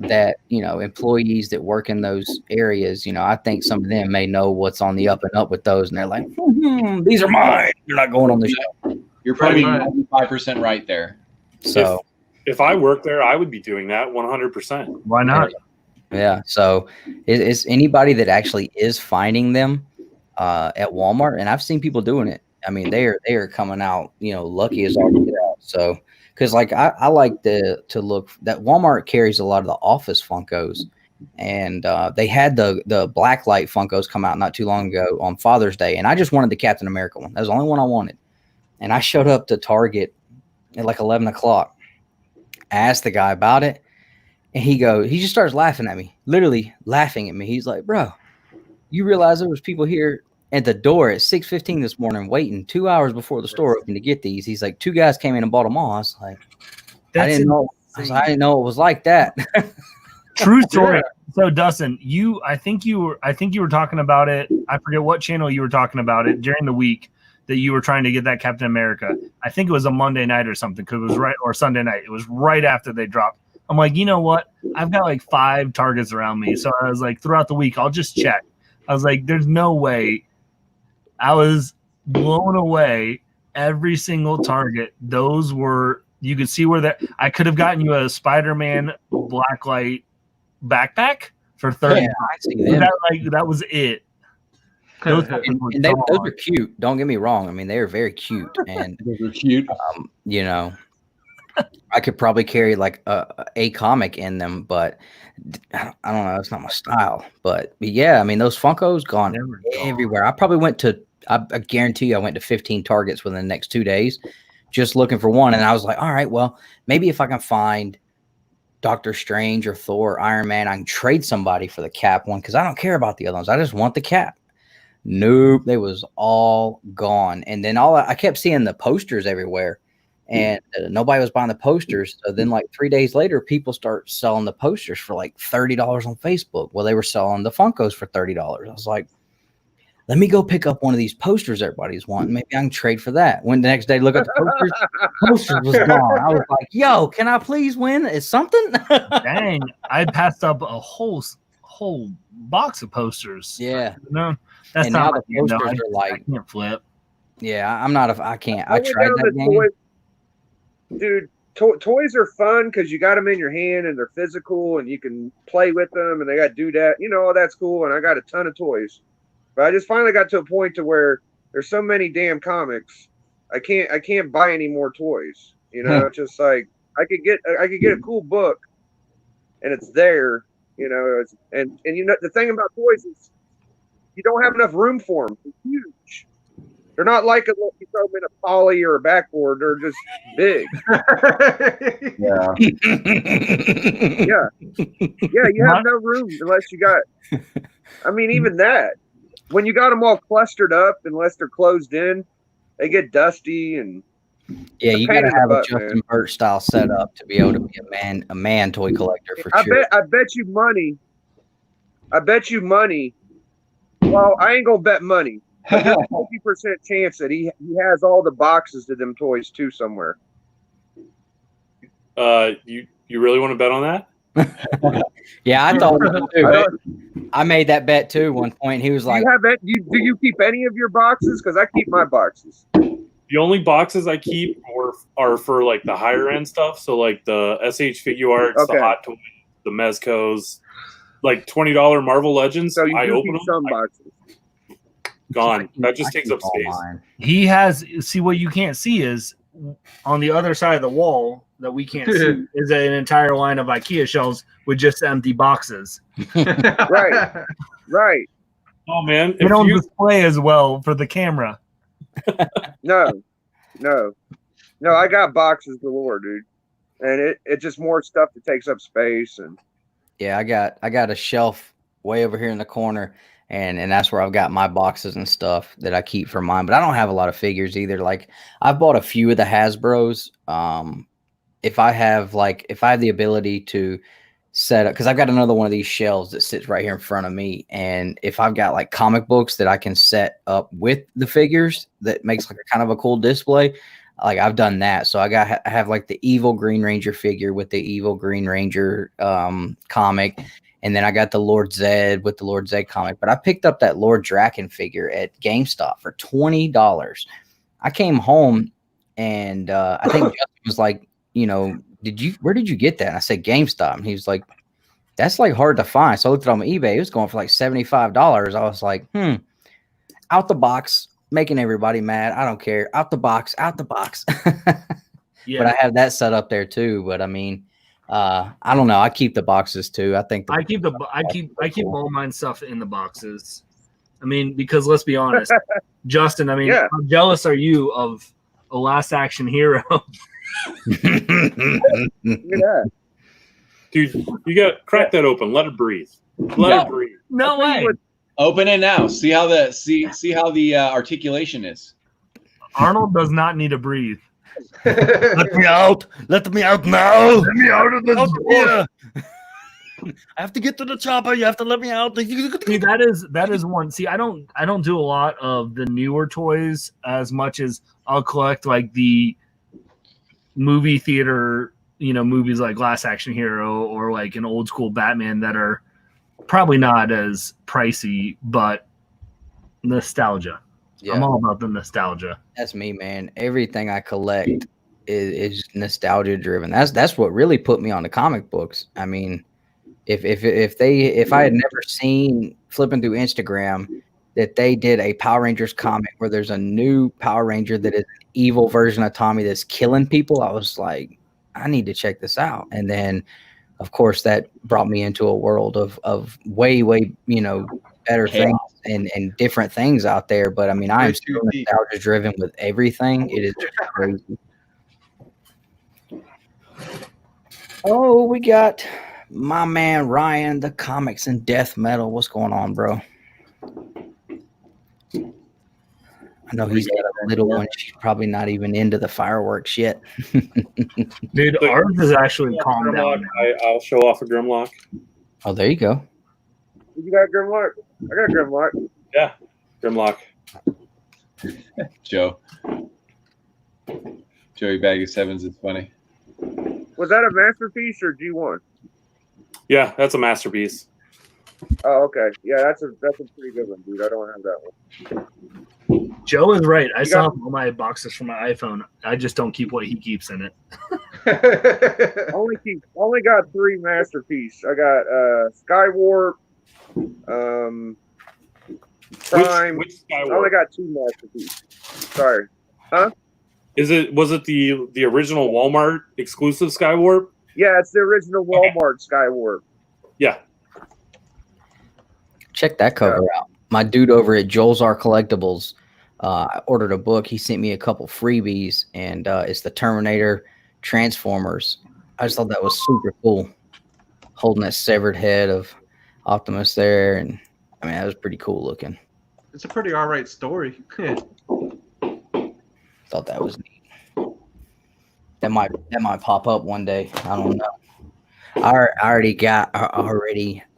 that, you know, employees that work in those areas, you know, I think some of them may know what's on the up and up with those, and they're like, these are mine. You're not going on the show. You're probably 95% right there. So if I work there, I would be doing that 100%. Why not? Yeah. So it's anybody that actually is finding them at Walmart, and I've seen people doing it. I mean, they are coming out, you know, lucky as all get out. So, because like I like to look that Walmart carries a lot of the Office Funkos, and they had the Blacklight Funkos come out not too long ago on Father's Day, and I just wanted the Captain America one. That was the only one I wanted, and I showed up to Target at like 11 o'clock. I asked the guy about it, and he just starts laughing at me, literally laughing at me. He's like, "Bro, you realize there was people here at the door at 6:15 this morning waiting 2 hours before the store opened to get these." He's like, 2 guys came in and bought them all. I was like, I didn't know it was like that. True story. Yeah. So Dustin, I think you were talking about it. I forget what channel you were talking about it during the week that you were trying to get that Captain America. I think it was a Monday night or something, because it was or Sunday night. It was right after they dropped. I'm like, you know what? I've got like 5 Targets around me. So I was like, throughout the week, I'll just check. I was like, there's no way. I was blown away. Every single Target. Those were, you could see where that, I could have gotten you a Spider-Man Blacklight backpack for $30. Yeah, I see them. That was it. Those are cute. Don't get me wrong. I mean, they are very cute, and those are cute. You know, I could probably carry like a comic in them, but I don't know. It's not my style. But yeah, I mean, those Funkos gone everywhere. I probably went to. I guarantee you, I went to 15 Targets within the next 2 days, just looking for one. And I was like, all right, well, maybe if I can find Doctor Strange or Thor or Iron Man, I can trade somebody for the Cap one, because I don't care about the other ones. I just want the Cap. Nope, they was all gone. And then I kept seeing the posters everywhere, and nobody was buying the posters. So then like 3 days later, people start selling the posters for like $30 on Facebook. Well, they were selling the Funkos for $30. I was like, let me go pick up one of these posters everybody's wanting. Maybe I can trade for that. When the next day, look at the posters was gone. I was like, yo, can I please win? Is something? Dang, I passed up a whole box of posters. Yeah. No, that's and not now the posters are like, I can't flip. Yeah, I'm not. I can't. I tried that game. Dude, toys are fun because you got them in your hand and they're physical and you can play with them and they got doodad. You know, that's cool. And I got a ton of toys. But I just finally got to a point to where there's so many damn comics, I can't buy any more toys. You know, it's just like I could get a cool book, and it's there. You know, and you know the thing about toys is you don't have enough room for them. They're huge. They're not like you throw them in a poly or a backboard. They're just big. Yeah. Yeah. You have no room unless you got. I mean, even that. When you got them all clustered up, unless they're closed in, they get dusty and. Yeah, you got to have a Justin Birch style setup to be able to be a man toy collector for sure. I bet you money. Well, I ain't gonna bet money. But there's a 50% chance that he has all the boxes to them toys too somewhere. You really want to bet on that? Yeah, I thought so too. I made that bet too. One point, he was like, do you keep any of your boxes? Because I keep my boxes. The only boxes I keep are for like the higher end stuff. So like the SH Figure Arts, the Hot Toys, the Mezcos, like $20 Marvel Legends. So you I open keep them, some boxes. Gone. That just takes up space. He has. See, what you can't see is on the other side of the wall that we can't see is an entire line of IKEA shelves with just empty boxes. Right. Oh man, they don't display as well for the camera. No. I got boxes galore, dude, and it's just more stuff that takes up space. And yeah, I got a shelf way over here in the corner. And that's where I've got my boxes and stuff that I keep for mine. But I don't have a lot of figures either. Like I've bought a few of the Hasbros. If I have the ability to set up because I've got another one of these shelves that sits right here in front of me, and if I've got like comic books that I can set up with the figures that makes like a kind of a cool display, like I've done that. So I have like the evil Green Ranger figure with the evil Green Ranger comic, and then I got the Lord Zed with the Lord Zed comic. But I picked up that Lord Draken figure at GameStop for $20. I came home and I think Justin was like, you know, where did you get that? And I said GameStop, and he was like, that's like hard to find. So I looked it on eBay. It was going for like $75. I was like, out the box, making everybody mad. I don't care. Out the box, out the box. Yeah. But I have that set up there too. But I mean, I don't know. I keep the boxes too. I think I keep all mine stuff in the boxes. I mean, because let's be honest, Justin. I mean, how jealous are you of a Last Action Hero? Yeah. Dude, you got crack that open. Let it breathe. Let it breathe. No way. Open it now. See how the articulation is. Arnold does not need to breathe. Let me out. Let me out now. Let me out of the door. I have to get to the chopper. You have to let me out. See, that is one. See, I don't do a lot of the newer toys as much as I'll collect like the movie theater, you know, movies like Last Action Hero or like an old school Batman that are probably not as pricey, but nostalgia. Yeah. I'm all about the nostalgia. That's me, man. Everything I collect is nostalgia driven. That's what really put me on the comic books. I mean, if I had never seen flipping through Instagram that they did a Power Rangers comic where there's a new Power Ranger that is an evil version of Tommy that's killing people, I was like, I need to check this out. And then, of course, that brought me into a world of way, you know, better things and different things out there. But I mean, I am still nostalgia driven with everything. It is just crazy. Oh, we got my man Ryan, the Comics and Death Metal. What's going on, bro? I know he's got a little one. She's probably not even into the fireworks yet. Dude, ours is actually calmed down. I'll show off a Grimlock. Oh, there you go. You got a Grimlock? I got a Grimlock. Yeah, Grimlock. Joey Bag of Sevens is funny. Was that a masterpiece or G1? Yeah, that's a masterpiece. Oh, okay. Yeah, that's a pretty good one, dude. I don't have that one. Joe is right. I saw all my boxes from my iPhone. I just don't keep what he keeps in it. only got 3 masterpiece. I got Skywarp, Prime. Which Skywarp? I only got 2 masterpiece. Sorry. Huh? Was it the original Walmart exclusive Skywarp? Yeah, it's the original Walmart Skywarp. Yeah. Check that cover out. My dude over at Joel's Art Collectibles ordered a book. He sent me a couple freebies, and it's the Terminator Transformers. I just thought that was super cool. Holding that severed head of Optimus there, and I mean that was pretty cool looking. It's a pretty alright story. Thought that was neat. That might pop up one day. I don't know.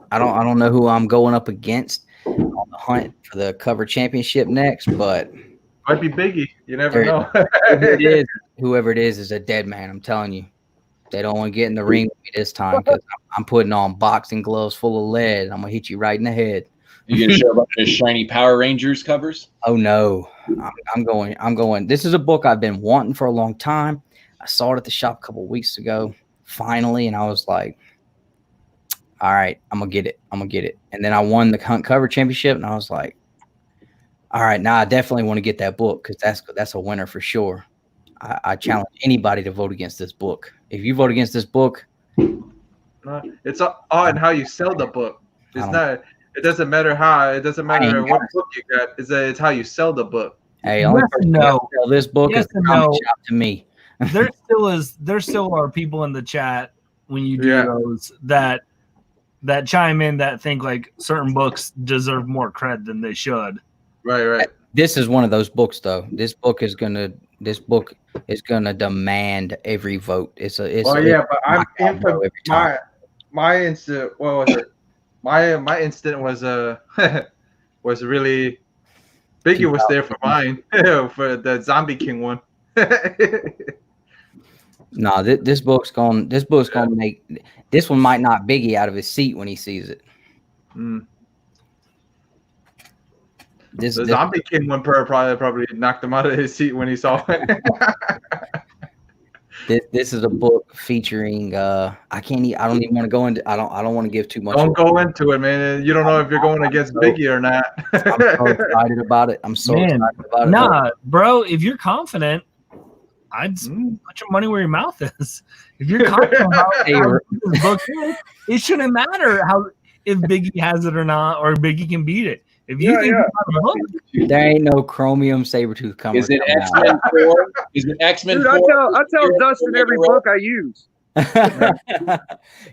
I don't know who I'm going up against on the hunt for the cover championship next, but might be Biggie. You never know. Whoever it is a dead man. I'm telling you, they don't want to get in the ring with me this time because I'm putting on boxing gloves full of lead. I'm gonna hit you right in the head. You gonna show up the shiny Power Rangers covers? Oh no, I'm going. This is a book I've been wanting for a long time. I saw it at the shop a couple of weeks ago, finally, and I was like, all right, I'm gonna get it. And then I won the Hunt Cover Championship, and I was like, all right, now I definitely want to get that book because that's a winner for sure. I challenge anybody to vote against this book. If you vote against this book, it's all in how you sell the book. It's not. It doesn't matter how. It doesn't matter what book you got. It's how you sell the book. Hey, only person who sell this book is the comic shop to me. There still are people in the chat when you do those that chime in that think like certain books deserve more cred than they should. Right. This is one of those books, though. This book is gonna demand every vote. But I'm in for my instant, what was it? My instant was was really Biggie was there for mine for the Zombie King one. No, this book's gonna make this one might knock Biggie out of his seat when he sees it. The Zombie King one probably knocked him out of his seat when he saw it. This is a book featuring I don't even want to go into I don't want to give too much. Don't go into it, man. You don't know if you're going against Biggie or not. I'm so excited about it. I'm so excited about it. Nah, bro, if you're confident, I'd put your money where your mouth is. If you're confident about this book is, it shouldn't matter if Biggie has it or not, or Biggie can beat it. If you think there ain't no chromium Sabretooth coming. Is it X-Men 4? Is it X-Men 4? I tell Dustin every book I use.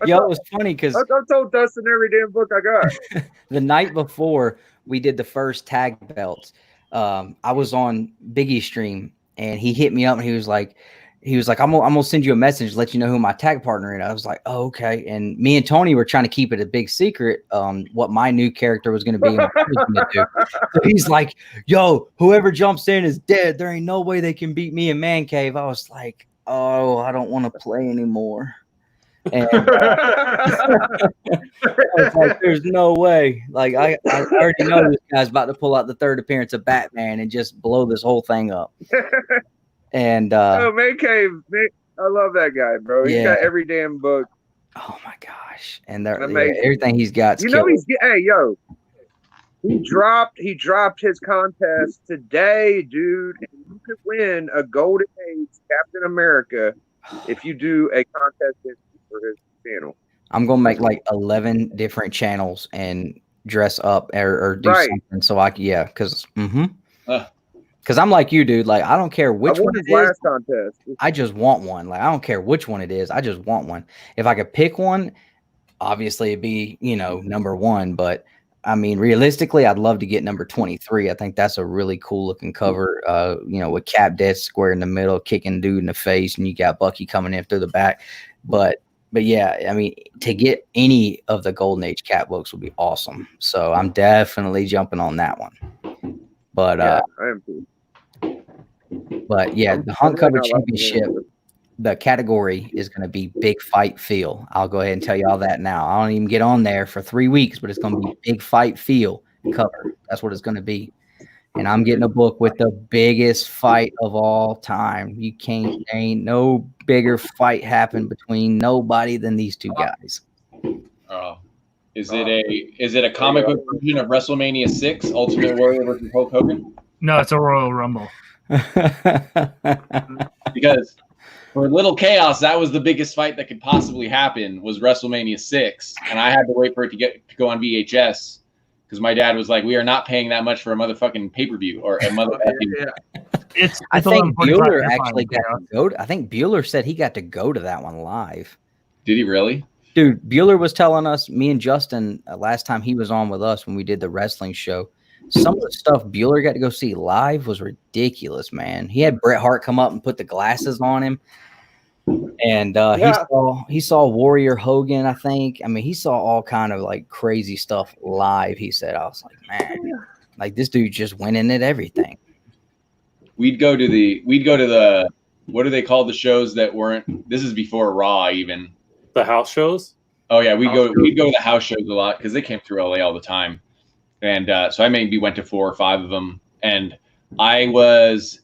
Yo, it was funny because I told Dustin every damn book I got. The night before we did the first tag belts, I was on Biggie's stream and he hit me up and he was like, I'm gonna send you a message to let you know who my tag partner is. I was like, oh, okay. And me and Tony were trying to keep it a big secret, what my new character was gonna be and what I was gonna do. So he's like, yo, whoever jumps in is dead. There ain't no way they can beat me in Man Cave. I was like, oh, I don't want to play anymore. And I was like, there's no way. Like I already know this guy's about to pull out the third appearance of Batman and just blow this whole thing up. And Man Cave, I love that guy, bro. He's got every damn book. Oh my gosh. And everything he's got. You know he dropped his contest today, dude. And you could win a Golden Age Captain America if you do a contest for his channel. I'm gonna make like 11 different channels and dress up or do something so because I'm like you, dude. Like I don't care which one it is. Contest. I just want one. Like I don't care which one it is. I just want one. If I could pick one, obviously it'd be number 1. But I mean, realistically, I'd love to get number 23. I think that's a really cool looking cover. With Cap dead square in the middle, kicking dude in the face, and you got Bucky coming in through the back. But yeah, I mean, to get any of the Golden Age Cap books would be awesome. So I'm definitely jumping on that one. But I am too. But yeah, the Hunt Cover Championship, the category is going to be Big Fight Feel. I'll go ahead and tell you all that now. I don't even get on there for 3 weeks, but it's going to be Big Fight Feel cover. That's what it's going to be. And I'm getting a book with the biggest fight of all time. There ain't no bigger fight happen between nobody than these two guys. Is it a comic book version of WrestleMania 6, Ultimate Warrior versus Hulk Hogan? No, it's a Royal Rumble. Because for Little Chaos, that was the biggest fight that could possibly happen was WrestleMania 6, and I had to wait for it to go on VHS because my dad was like, "We are not paying that much for a motherfucking pay-per-view or a motherfucking." I think Bueller actually got to go. I think Bueller said he got to go to that one live. Did he really? Dude, Bueller was telling us, me and Justin, last time he was on with us when we did the wrestling show. Some of the stuff Bueller got to go see live was ridiculous, man. He had Bret Hart come up and put the glasses on him. And he saw Warrior Hogan, I think. I mean, he saw all kind of like crazy stuff live, he said. I was like, man, like this dude just winning at everything. We'd go to the what do they call the shows that weren't, this is before Raw even. The house shows? Oh yeah, we'd go to the house shows a lot because they came through LA all the time. And so I maybe went to 4 or 5 of them, and I was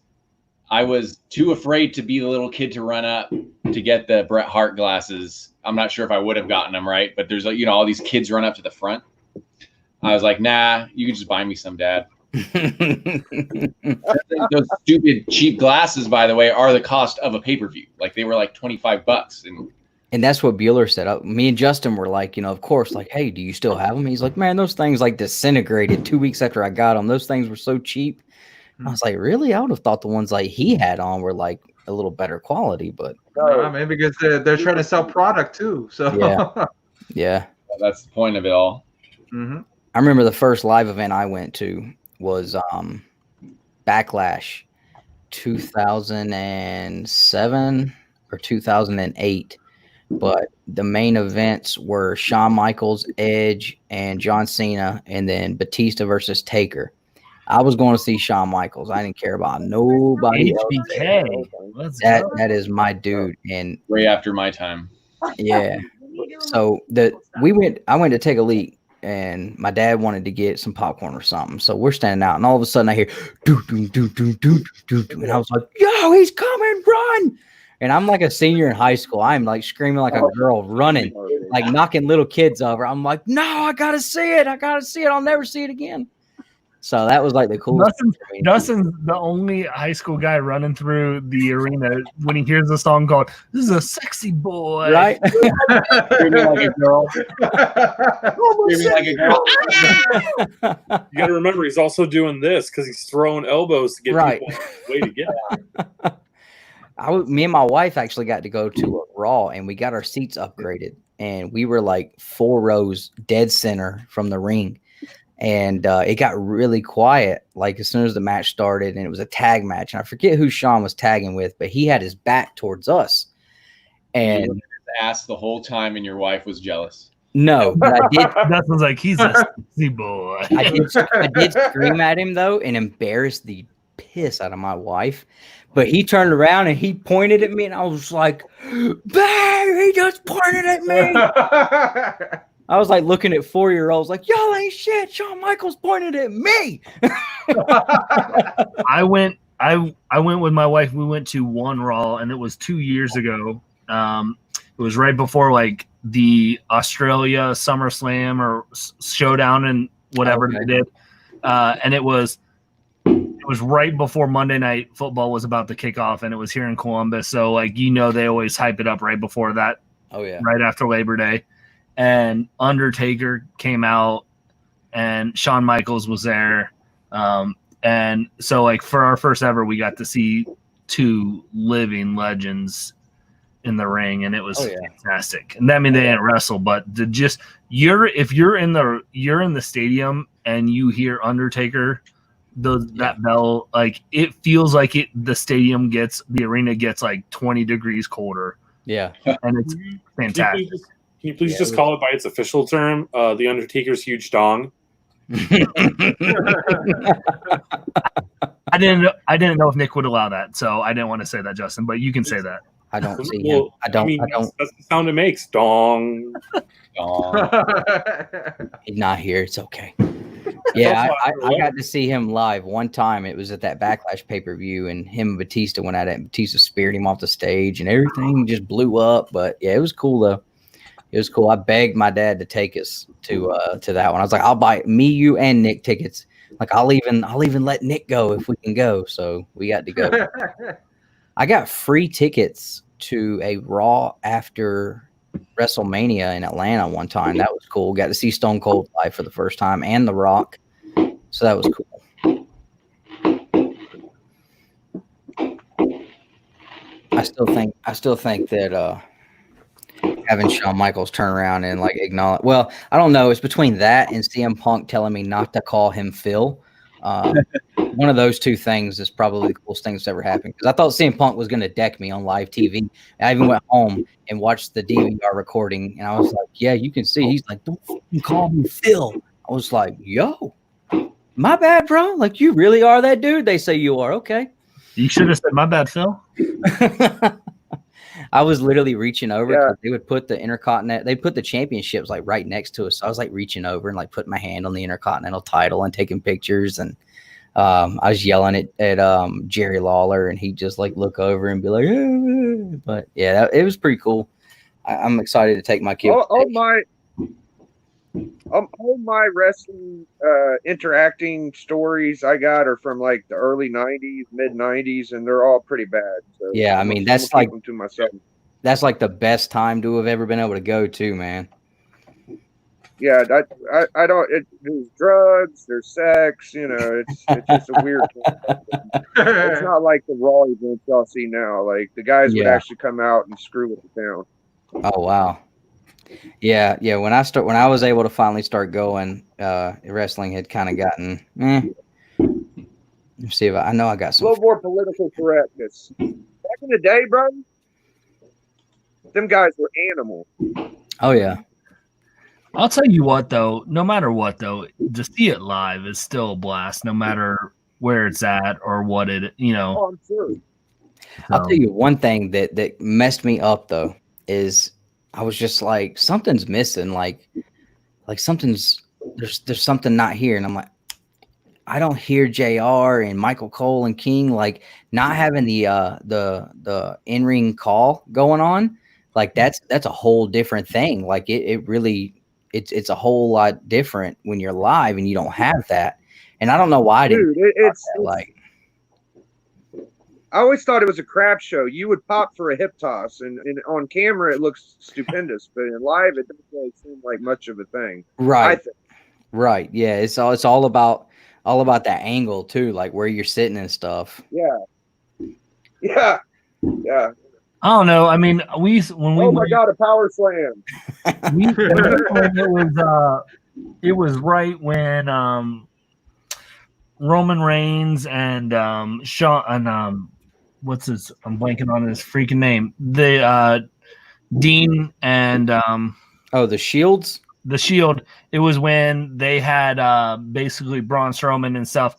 too afraid to be the little kid to run up to get the Bret Hart glasses. I'm not sure if I would have gotten them right, but there's all these kids run up to the front. I was like, nah, you can just buy me some, Dad. Those stupid cheap glasses, by the way, are the cost of a pay-per-view. Like they were like $25, and that's what Bueller said. Me and Justin were like, of course, like, hey, do you still have them? He's like, man, those things like disintegrated 2 weeks after I got them. Those things were so cheap. I was like, really? I would have thought the ones like he had on were like a little better quality, but maybe because they're trying to sell product too. So yeah, that's the point of it all. Mm-hmm. I remember the first live event I went to was Backlash 2007 or 2008. but the main events were Shawn Michaels, Edge, and John Cena, and then Batista versus Taker. I was going to see Shawn Michaels. I didn't care about nobody HBK. else. That is my dude, and way after my time. Yeah. So I went to take a leak, and my dad wanted to get some popcorn or something. So we're standing out, and all of a sudden I hear doo doo doo doo doo doo, and I was like, "Yo, he's coming! Run!" And I'm like a senior in high school. I'm like screaming like a girl, running, like knocking little kids over. I'm like, "No, I gotta see it! I gotta see it! I'll never see it again." So that was like the coolest. Dustin's the only high school guy running through the arena when he hears the song called "This is a sexy boy," right? Screaming like a girl. Screaming like a girl. You got to remember, he's also doing this because he's throwing elbows to get people way to get out. Me and my wife actually got to go to a Raw, and we got our seats upgraded, and we were like 4 rows dead center from the ring. And it got really quiet, like as soon as the match started, and it was a tag match. And I forget who Shawn was tagging with, but he had his back towards us. And you asked the whole time, and your wife was jealous. No, but I did. That was like, he's a sexy boy. I did scream at him though, and embarrass the piss out of my wife. But he turned around and he pointed at me, and I was like, "Babe, he just pointed at me." I was like looking at 4-year-olds like, "Y'all ain't shit. Shawn Michaels pointed at me." I went with my wife. We went to one Raw, and it was 2 years ago. It was right before like the Australia SummerSlam or Showdown and whatever they did. And it was right before Monday Night Football was about to kick off, and it was here in Columbus. So like, they always hype it up right before that. Oh yeah. Right after Labor Day. And Undertaker came out, and Shawn Michaels was there. And so, like, for our first ever, we got to see 2 living legends in the ring, and it was fantastic. And I mean, they didn't wrestle, but if you're in the stadium and you hear Undertaker, that bell, like, it feels like the arena gets like 20 degrees colder. Yeah, and it's fantastic. Can you please just call it by its official term? The Undertaker's huge dong. I didn't know if Nick would allow that, so I didn't want to say that, Justin. But you can say that. I don't see him. I don't. That's the sound it makes. Dong. Dong. He's not here. It's okay. Yeah, I got to see him live one time. It was at that Backlash pay-per-view, and him and Batista went at it. And Batista speared him off the stage, and everything just blew up. But yeah, it was cool though. It was cool. I begged my dad to take us to that one. I was like, "I'll buy me, you, and Nick tickets. Like, I'll even let Nick go if we can go." So we got to go. I got free tickets to a Raw after WrestleMania in Atlanta one time. That was cool. Got to see Stone Cold live for the first time and The Rock. So that was cool. I still think that having Shawn Michaels turn around and like acknowledge. Well, I don't know. It's between that and CM Punk telling me not to call him Phil. One of those two things is probably the coolest thing that's ever happened. Because I thought CM Punk was going to deck me on live TV. I even went home and watched the DVR recording, and I was like, "Yeah, you can see." He's like, "Don't fucking call me Phil." I was like, "Yo, my bad, bro. Like, you really are that dude they say you are." Okay. You should have said, "My bad, Phil." I was literally reaching over. Yeah. They would put the Intercontinental, they put the championships like right next to us. So I was like reaching over and like putting my hand on the Intercontinental title and taking pictures. And I was yelling at Jerry Lawler, and he'd just like look over and be like, "Ah." But yeah, it was pretty cool. I'm excited to take my kid. All my wrestling interacting stories I got are from like the early 90s, mid 90s, and they're all pretty bad. So yeah, I mean, that's like them to myself. That's like the best time to have ever been able to go to, man. Yeah, I don't. There's drugs, there's sex. You know, it's just a weird thing. It's not like the Raw events y'all see now. Like the guys would actually come out and screw with the town. Oh wow. Yeah. When I was able to finally start going, wrestling had kind of gotten. Let's see if I know I got some. A little more political correctness. Back in the day, bro, them guys were animals. Oh yeah. I'll tell you what, though. No matter what, though, to see it live is still a blast. No matter where it's at or what it, Oh, I'm sure. I'll tell you one thing that messed me up though is I was just like, something's missing. Like something's there's something not here, and I'm like, I don't hear JR and Michael Cole and King, like not having the in-ring call going on. Like that's a whole different thing. Like it really it's a whole lot different when you're live and you don't have that. And I don't know why I didn't. Dude, it's like I always thought it was a crap show. You would pop for a hip toss, and on camera it looks stupendous, but in live it doesn't really seem like much of a thing. Right. Right. Yeah. It's all about that angle too, like where you're sitting and stuff. Yeah. Yeah. Yeah. I don't know. I mean, when my God, a power slam. It was right when Roman Reigns and Shawn and what's his? I'm blanking on his freaking name. The Dean and the Shields. The Shield. It was when they had basically Braun Strowman and stuff,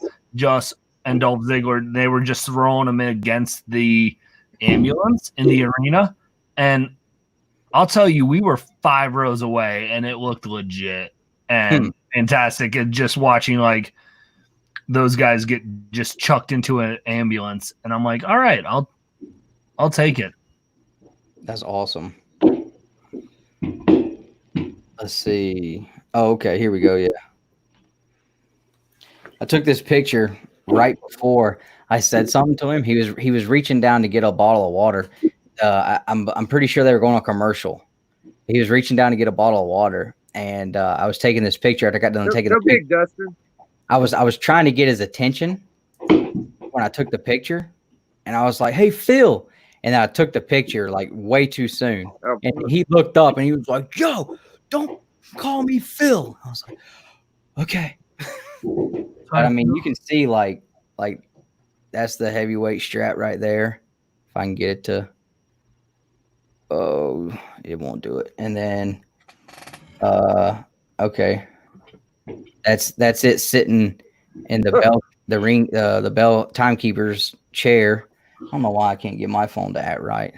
and Dolph Ziggler. They were just throwing them in against the ambulance in the arena, and I'll tell you, we were 5 rows away, and it looked legit and fantastic. And just watching like those guys get just chucked into an ambulance, and I'm like, all right, I'll take it. That's awesome. Let's see. Oh, okay. Here we go. Yeah. I took this picture right before I said something to him. He was reaching down to get a bottle of water. I'm pretty sure they were going on commercial. He was reaching down to get a bottle of water, and I was taking this picture. I got done taking the picture. Big, Dustin. I was trying to get his attention when I took the picture, and I was like, "Hey, Phil," and I took the picture like way too soon. Oh, and he looked up and he was like, "Yo, don't call me Phil." I was like, "Okay." But I mean, you can see like that's the heavyweight strap right there. If I can get it to, oh, it won't do it. And then, okay, that's it sitting in the belt, the ring, the bell timekeeper's chair. I don't know why I can't get my phone to act right.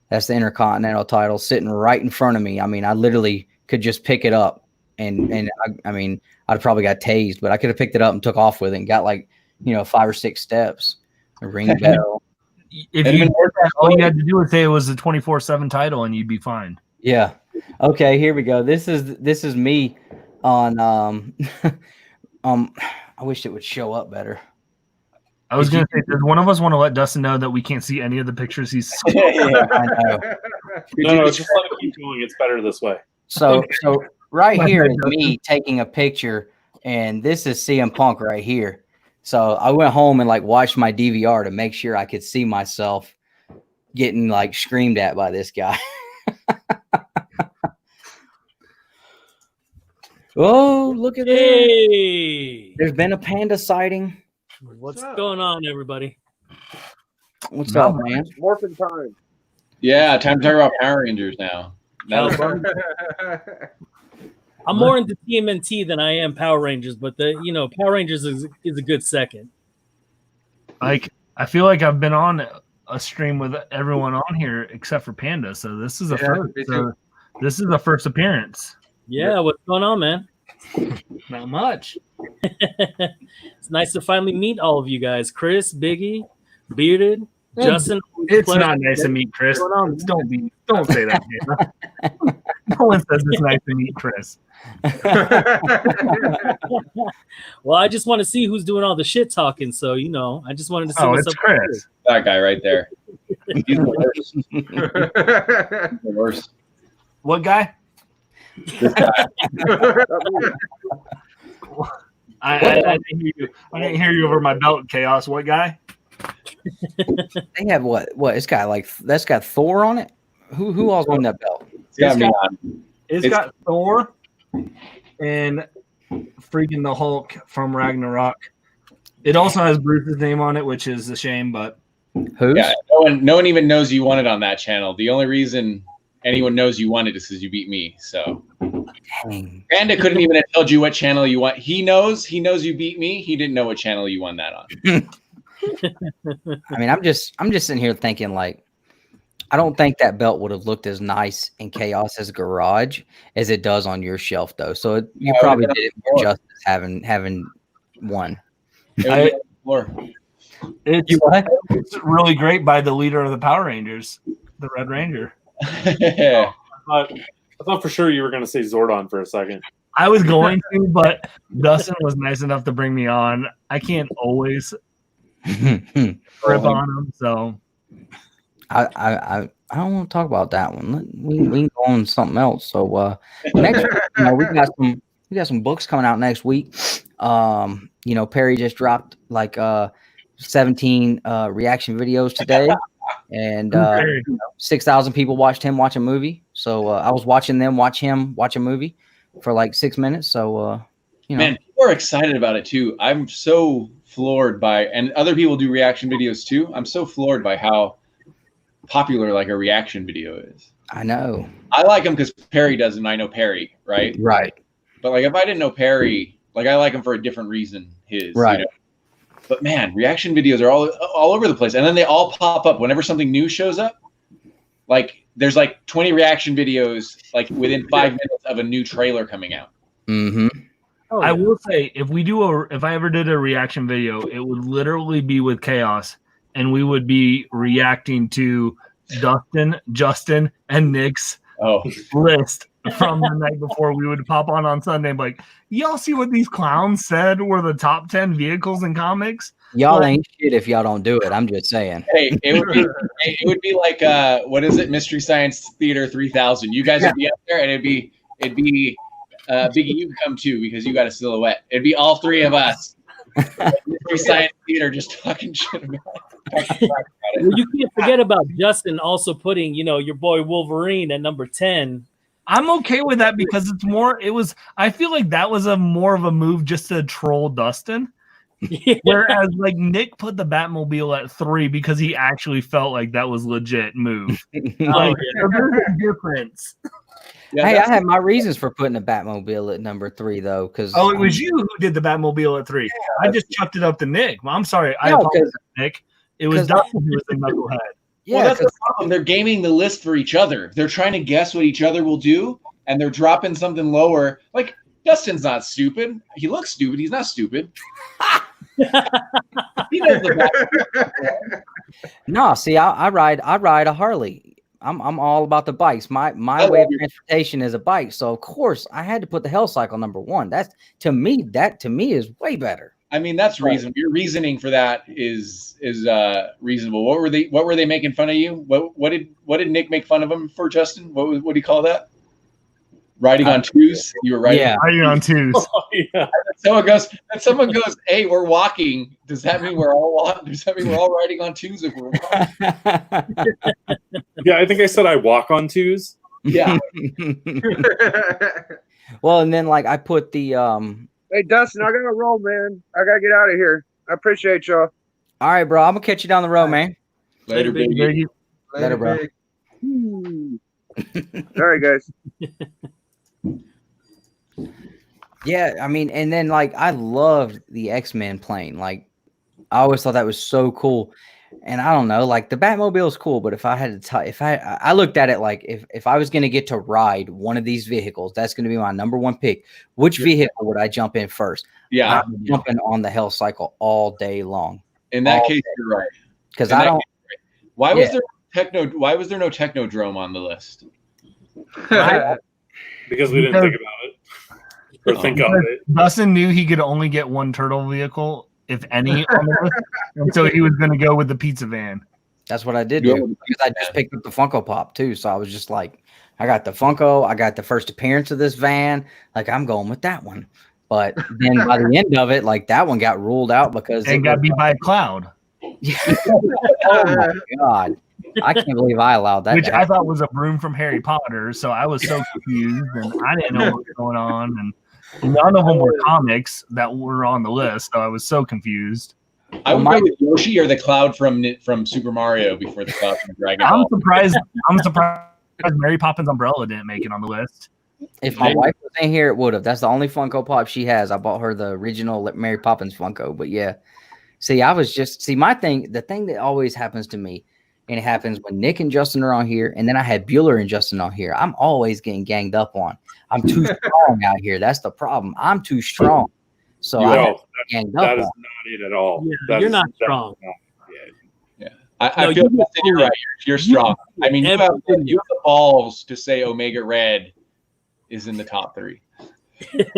That's the Intercontinental title sitting right in front of me. I mean, I literally could just pick it up, and I mean, I'd probably got tased, but I could have picked it up and took off with it and got like 5 or 6 steps. A ring bell. All you had to do was say it was a 24/7 title, and you'd be fine. Yeah. Okay. Here we go. This is me on. I wish it would show up better. I was going to say, does one of us want to let Dustin know that we can't see any of the pictures he's? Yeah, I know. No, just let it keep going. It's better this way. So right here is me taking a picture, and this is CM Punk right here. So I went home and like watched my DVR to make sure I could see myself getting like screamed at by this guy. Oh, look at Hey! There's been a panda sighting. What's going on, everybody? What's up, man? Morphin time. Yeah, time to talk about Power Rangers now. I'm more into TMNT than I am Power Rangers, but Power Rangers is a good second. Like, I feel like I've been on a stream with everyone on here except for Panda, so this is this is a first appearance. Yeah, what's going on, man? Not much. It's nice to finally meet all of you guys. Chris, Biggie, Bearded, Justin. It's not nice to meet Chris. Don't say that. No one says it's nice to meet Chris. Well, I just want to see who's doing all the shit talking. So I just wanted to see. What's up. Chris. That guy right there. He's the worst. He's the worst. What guy? I didn't hear you. I didn't hear you over my belt, Chaos. What guy? They have what? It's got that's got Thor on it. Who all's on that belt? It's got Thor and freaking the Hulk from Ragnarok. It also has Bruce's name on it, which is a shame, but who? Yeah, no one even knows you want it on that channel. The only reason anyone knows you won it is because you beat me. So Dang. Panda couldn't even have told you what channel you won. He knows you beat me. He didn't know what channel you won that on. I mean, I'm just sitting here thinking, like, I don't think that belt would have looked as nice in Chaos's garage as it does on your shelf, though. So you probably did it more justice having one. It's really great by the leader of the Power Rangers, the Red Ranger. I thought for sure you were going to say Zordon for a second. I was going to, but Dustin was nice enough to bring me on. I can't always rip on him, so I don't want to talk about that one. We can go on something else. So next week, we got some books coming out next week. Perry just dropped like 17 reaction videos today, and 6,000 people watched him watch a movie. So I was watching them watch him watch a movie for like 6 minutes. So man, people are excited about it too. I'm so floored by, and other people do reaction videos too. I'm so floored by how popular like a reaction video is. I know. I like him because Perry does, and I know Perry, right? Right. But like if I didn't know Perry, like I like him for a different reason. Right. But man, reaction videos are all over the place, and then they all pop up whenever something new shows up. Like there's like 20 reaction videos like within 5 minutes of a new trailer coming out. Mm-hmm. Oh, I will say, if I ever did a reaction video, it would literally be with Chaos, and we would be reacting to Dustin, Justin, and Nick's list from the night before. We would pop on Sunday and be like, y'all see what these clowns said were the top 10 vehicles in comics? Y'all ain't shit if y'all don't do it. I'm just saying. Hey, it would be like what is it? Mystery Science Theater 3000. You guys would be up there, and it'd be Biggie, you can come too because you got a silhouette. It'd be all three of us. Mystery Science Theater just talking shit about it. Well, you can't forget about Justin also putting, your boy Wolverine at number 10. I'm okay with that because I feel like that was more of a move just to troll Dustin. Yeah. Whereas like Nick put the Batmobile at 3 because he actually felt like that was legit move. There's a difference. Yeah, hey, I had my reasons for putting the Batmobile at number 3 though, because it was you who did the Batmobile at 3. Yeah. I just chucked it up to Nick. Well, I'm sorry, I apologize, Nick. It was Dustin who was the knucklehead. Yeah, well, that's the problem. They're gaming the list for each other. They're trying to guess what each other will do, and they're dropping something lower. Like Dustin's not stupid. He looks stupid. He's not stupid. He knows the No, see, I ride a Harley. I'm all about the bikes. My way of transportation is a bike, so of course I had to put the Hell Cycle number 1. That to me is way better. I mean, that's reasonable. Your reasoning for that is reasonable. What were they making fun of you? What did Nick make fun of him for, Justin? What do you call that? Riding on twos? You were riding. Yeah, riding on twos. Oh, yeah. Someone goes, hey, we're walking. Does that mean we're all riding on twos if we're walking? Yeah, I think I said I walk on twos. Yeah. Well, and then like I put the Hey Dustin, I gotta roll, man. I gotta get out of here. I appreciate y'all. All right, bro. I'm gonna catch you down the road, man. Later, baby. Later, bro. All right, guys. Yeah, I mean, and then like I loved the X-Men plane. Like I always thought that was so cool. And I don't know, like the Batmobile is cool, but if I had to I looked at it like if I was going to get to ride one of these vehicles, that's going to be my number 1 pick. Which vehicle would I jump in first? Yeah, I'm jumping on the Hell Cycle all day long. In that case, you're right. Because I don't. Why was there no Technodrome on the list? Because we didn't think about it. Or think of it. Dustin knew he could only get one turtle vehicle, if any, on the list, and so he was going to go with the pizza van. That's what I did do, because I just picked up the Funko Pop too. So I was just like, I got the Funko, I got the first appearance of this van. Like I'm going with that one. But then by the end of it, like that one got ruled out because it got beat by a cloud. Oh my God. I can't believe I allowed that. Which I thought was a broom from Harry Potter. So I was so confused and I didn't know what was going on. And none of them were comics that were on the list. So I was so confused. I would go with Yoshi or the cloud from Super Mario before the cloud from Dragon Ball. I'm surprised Mary Poppins umbrella didn't make it on the list. If my wife was in here, it would have. That's the only Funko Pop she has. I bought her the original Mary Poppins Funko. But yeah, see, my thing, the thing that always happens to me, and it happens when Nick and Justin are on here, and then I had Bueller and Justin on here. I'm always getting ganged up on. I'm too strong out here. That's the problem. I'm too strong. So that is on. not it at all. Yeah, you're not strong. I feel that you're right. You're strong. I mean, you have the balls to say Omega Red is in the top 3. That's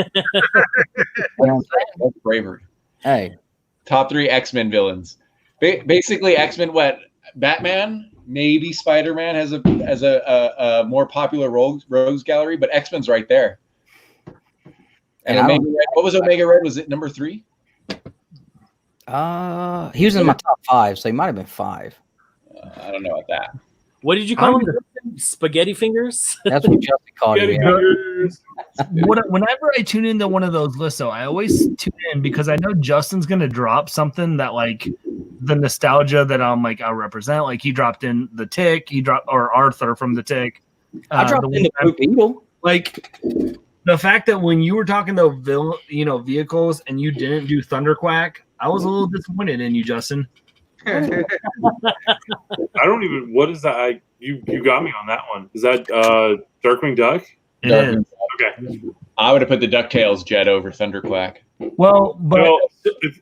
bravery. Hey, top 3 X-Men villains. Basically, X-Men. What? Batman, maybe Spider-Man has a more popular rogues gallery, but X-Men's right there. And Omega Red. What was Omega Red? Was it number 3? He was in my top 5, so he might have been 5. I don't know about that. What did you call him? Spaghetti fingers? That's what Justin called it. Whenever I tune into one of those lists, though, I always tune in because I know Justin's gonna drop something that like the nostalgia that I'll represent. Like he dropped in the Tick, or Arthur from the Tick. I dropped in the Blue Beetle. Like the fact that when you were talking to vehicles and you didn't do Thunderquack, I was a little disappointed in you, Justin. I don't even. What is that? You got me on that one. Is that Darkwing Duck? It is. Okay. I would have put the DuckTales jet over Thunderquack. Well, but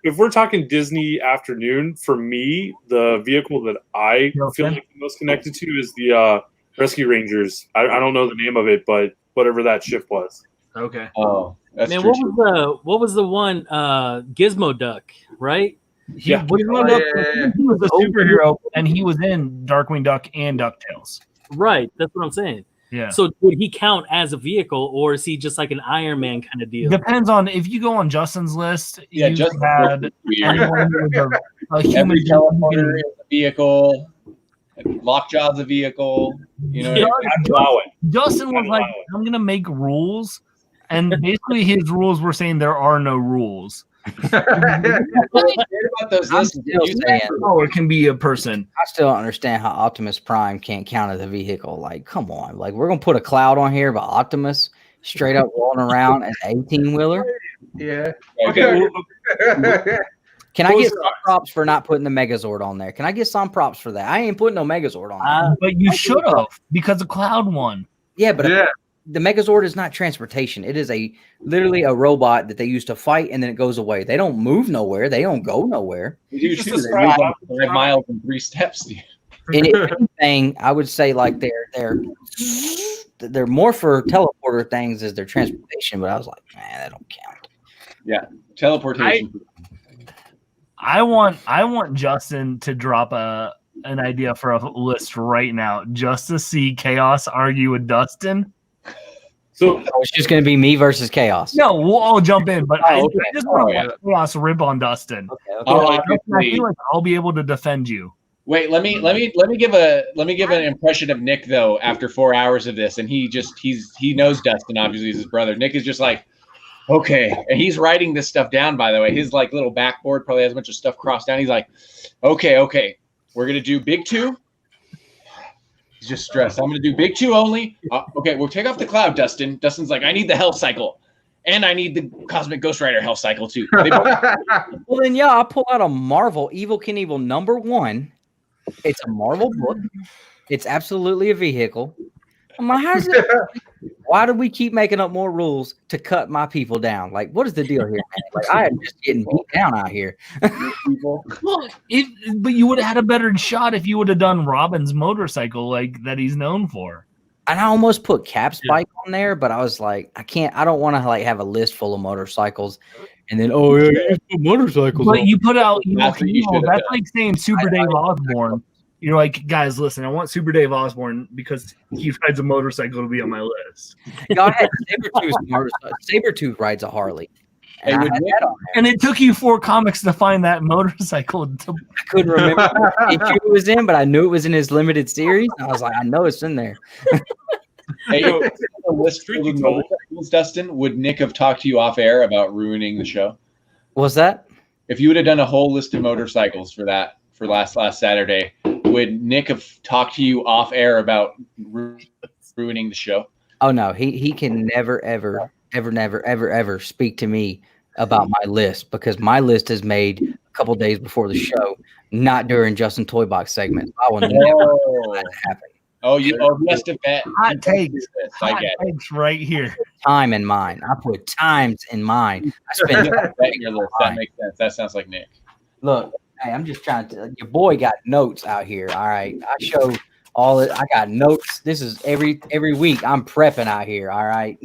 if we're talking Disney afternoon, for me, the vehicle that I feel like the most connected to is the Rescue Rangers. I don't know the name of it, but whatever that ship was. Okay. Oh, that's Man, true. what was the one? Gizmo Duck, right? He was a superhero, and he was in Darkwing Duck and DuckTales. Right, that's what I'm saying. Yeah. So would he count as a vehicle, or is he just like an Iron Man kind of deal? Depends on if you go on Justin's list. Yeah, you Justin had anyone who was a human every teleporter is a vehicle. Lockjaw's a vehicle. You know, Justin was like, "I'm gonna make rules," and basically his rules were saying there are no rules. It can be a person. I still don't understand how Optimus Prime can't count as a vehicle. Like, come on. Like, we're gonna put a cloud on here, but Optimus straight up rolling around as an 18-wheeler. Yeah. Okay. Can I get some props for not putting the Megazord on there? Can I get some props for that? I ain't putting no Megazord on there. But you should have, because the cloud won. Yeah, but the Megazord is not transportation. It is literally a robot that they use to fight, and then it goes away. They don't move nowhere. They don't go nowhere. They move 5 miles in 3 steps. And if anything, I would say like they're more for teleporter things as their transportation. But I was like, man, that don't count. Yeah, teleportation. I want Justin to drop an idea for a list right now, just to see Chaos argue with Dustin. So it's just going to be me versus Chaos. No, we'll all jump in, but I just want to watch Chaos rip on Dustin. Okay. I feel like I'll be able to defend you. Wait, let me give an impression of Nick though. After 4 hours of this, and he knows Dustin, obviously he's his brother. Nick is just like, okay, and he's writing this stuff down. By the way, his like little backboard probably has a bunch of stuff crossed down. He's like, okay, we're gonna do big 2. He's just stressed. I'm going to do big 2 only. Okay, we'll take off the cloud, Dustin. Dustin's like, I need the health cycle. And I need the Cosmic Ghost Rider health cycle, too. Well, then, yeah, I'll pull out a Marvel Evil Knievel #1. It's a Marvel book. It's absolutely a vehicle. I'm like, how's it? Why do we keep making up more rules to cut my people down? Like, what is the deal here, man? Like, I am just getting beat down out here. Well, but you would have had a better shot if you would have done Robin's motorcycle like that he's known for. And I almost put Cap's bike on there, but I was like, I don't want to like have a list full of motorcycles, and then you put motorcycles. But you put out, that's like saying Super Dave Osborne. You're like, guys, listen, I want Super Dave Osborne because he rides a motorcycle to be on my list. I had Sabretooth rides a Harley. And it took you 4 comics to find that motorcycle. I couldn't remember what issue it was in, but I knew it was in his limited series. I was like, I know it's in there. Hey, a list full of motorcycles, Dustin, would Nick have talked to you off air about ruining the show? What's that? If you would have done a whole list of motorcycles for last Saturday, would Nick have talked to you off air about ruining the show. Oh no, he can never ever speak to me about my list, because my list is made a couple days before the show, not during Justin Toy Box segment. I will never let that happen. Oh, you must have bet. Hot takes. I Hot get it. takes right here. Time in mind. I put times in mind. I spent Bet your list. That makes sense. That sounds like Nick. Look, hey, I'm just trying to. Your boy got notes out here. All right, I show all it. I got notes. This is every week. I'm prepping out here. All right.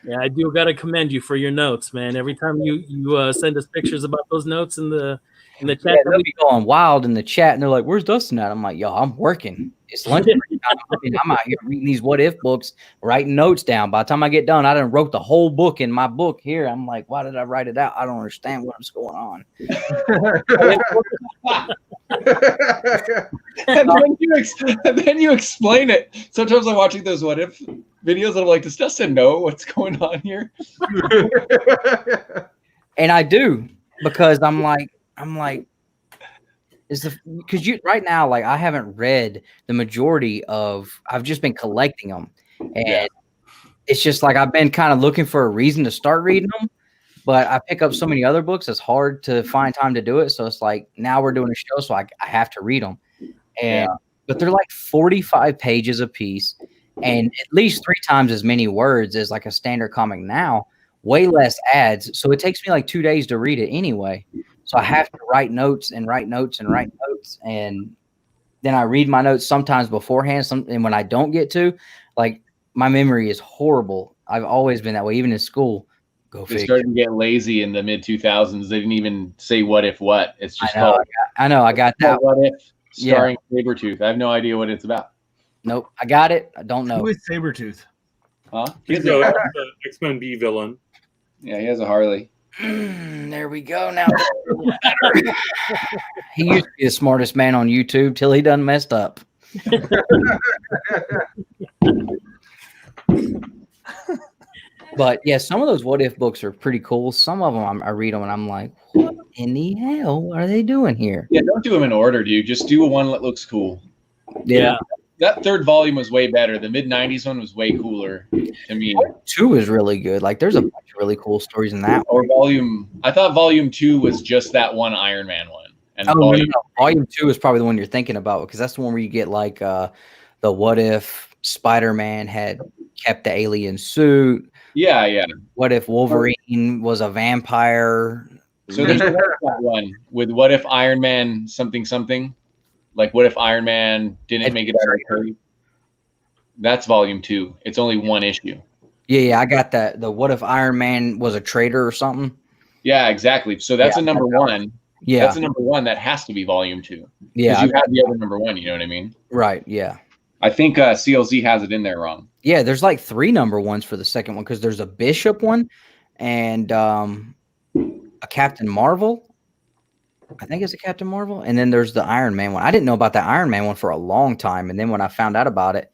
Yeah, I do got to commend you for your notes, man. Every time you send us pictures about those notes in the chat, Yeah, they'll be going wild in the chat, and they're like, "Where's Dustin at?" I'm like, "Yo, I'm working. It's lunch break time. I'm out here reading these what if books, writing notes down. By the time I get done, I done wrote the whole book in my book here. I'm like, why did I write it out? I don't understand what's going on." And then you explain it. Sometimes I'm watching those what if videos, and I'm like, does Dustin know what's going on here? And I do, because I'm like, because you right now, like, I haven't read the majority of. I've just been collecting them, and it's just like I've been kind of looking for a reason to start reading them. But I pick up so many other books, it's hard to find time to do it. So it's like, now we're doing a show, so I have to read them. And but they're like 45 pages a piece, and at least 3 times as many words as like a standard comic now. Way less ads, so it takes me like 2 days to read it anyway. So I have to write notes and write notes and write notes, and then I read my notes sometimes beforehand. And when I don't get to, like, my memory is horrible. I've always been that way, even in school. They started to get lazy in the mid 2000s. They didn't even say what if what. It's just I know. I got that. What if starring Sabretooth. I have no idea what it's about. Nope. I got it. I don't know. Who is Sabretooth? Huh? He's an X-Men B villain. Yeah, he has a Harley. There we go. Now he used to be the smartest man on YouTube till he done messed up. But yeah, some of those what if books are pretty cool. Some of them I read them and I'm like, what in the hell are they doing here? Yeah, don't do them in order, dude. Just do one that looks cool. Yeah. That third volume was way better. The mid-90s one was way cooler to me. 2 is really good. Like, there's a bunch of really cool stories in that. I thought volume 2 was just that one Iron Man one. And volume 2 is probably the one you're thinking about, because that's the one where you get like the what if Spider-Man had kept the alien suit. Yeah. What if Wolverine was a vampire? So there's that one with what if Iron Man something. Like, what if Iron Man didn't make it out of the hurry? That's volume 2. It's only one issue. Yeah, I got that. The what if Iron Man was a traitor or something? Yeah, exactly. So that's a number 1. Yeah, that's a number 1 that has to be volume 2. Yeah, you have the other number 1. You know what I mean? Right. Yeah. I think CLZ has it in there wrong. Yeah, there's like 3 number 1s for the second one, because there's a Bishop one and a Captain Marvel. I think it's a Captain Marvel, and then there's the Iron Man one. I didn't know about the Iron Man one for a long time, and then when I found out about it,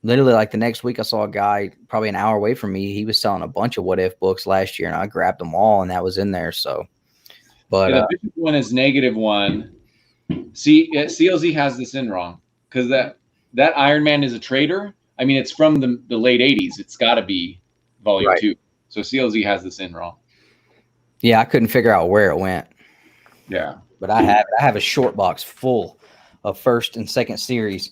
literally like the next week, I saw a guy probably an hour away from me. He was selling a bunch of what if books last year, and I grabbed them all, and that was in there. So, but the Bishop one is -1. See, CLZ has this in wrong, because that Iron Man is a traitor. I mean, it's from the late 80s. It's got to be volume 2. So CLZ has this in wrong. Yeah, I couldn't figure out where it went. Yeah, but I have a short box full of first and second series.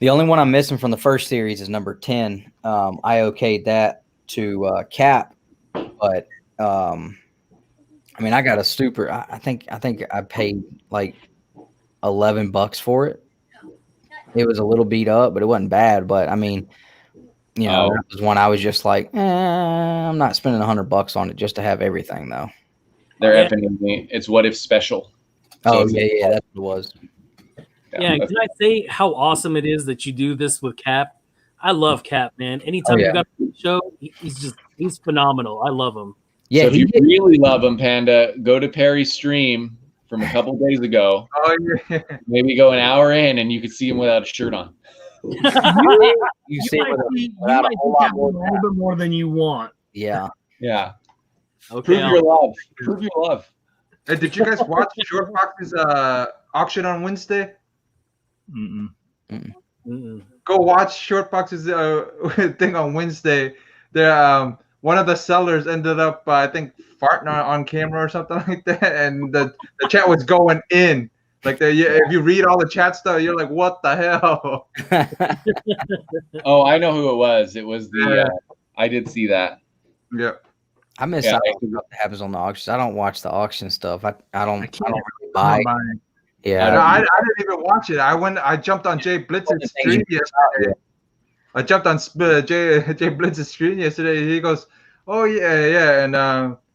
The only one I'm missing from the first series is number 10. I okayed that to Cap, but I mean, I got a super. I think I paid like $11 for it. It was a little beat up, but it wasn't bad. But I mean, you know, that was one I was just like, I'm not spending $100 on it just to have everything, though. They're effing me. It's what if special. So yeah, that's what it was. Yeah, can I say how awesome it is that you do this with Cap? I love Cap, man. Anytime you got the show, he's phenomenal. I love him. Yeah, so if you really love him, Panda, go to Perry's stream from a couple days ago. Oh yeah. Maybe go an hour in, and you could see him without a shirt on. You see a little bit more than you want. Yeah. Yeah. Okay. Prove your love. Prove your love. Did you guys watch Short Box's auction on Wednesday? Go watch Shortbox's thing on Wednesday. There, one of the sellers ended up, I think, farting on camera or something like that, and the chat was going in. Like, if you read all the chat stuff, you're like, what the hell? Oh, I know who it was. It was the. I did see that. Yeah. I miss out on stuff that happens on the auctions. I don't watch the auction stuff. I don't really buy it. Yeah, no, I didn't even watch it. I jumped on Jay Blitz's stream yesterday. I jumped on Jay Blitz's stream yesterday. He goes, "Oh yeah," and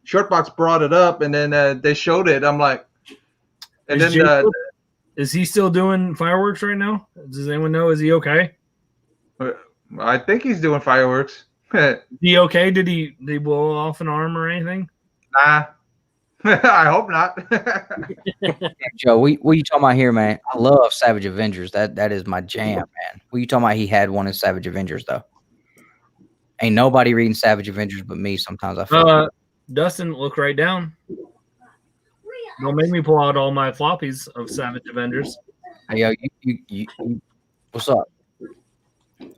Shortbox brought it up, and then they showed it. I'm like, and is he still doing fireworks right now? Does anyone know? Is he okay? I think he's doing fireworks. Is he okay? Did he blow off an arm or anything? Nah. I hope not. Joe, what you talking about here, man? I love Savage Avengers. That is my jam, man. What you talking about? He had one in Savage Avengers, though. Ain't nobody reading Savage Avengers but me. Sometimes I feel. Dustin, look right down. Don't make me pull out all my floppies of Savage Avengers. Hey, yo, you what's up?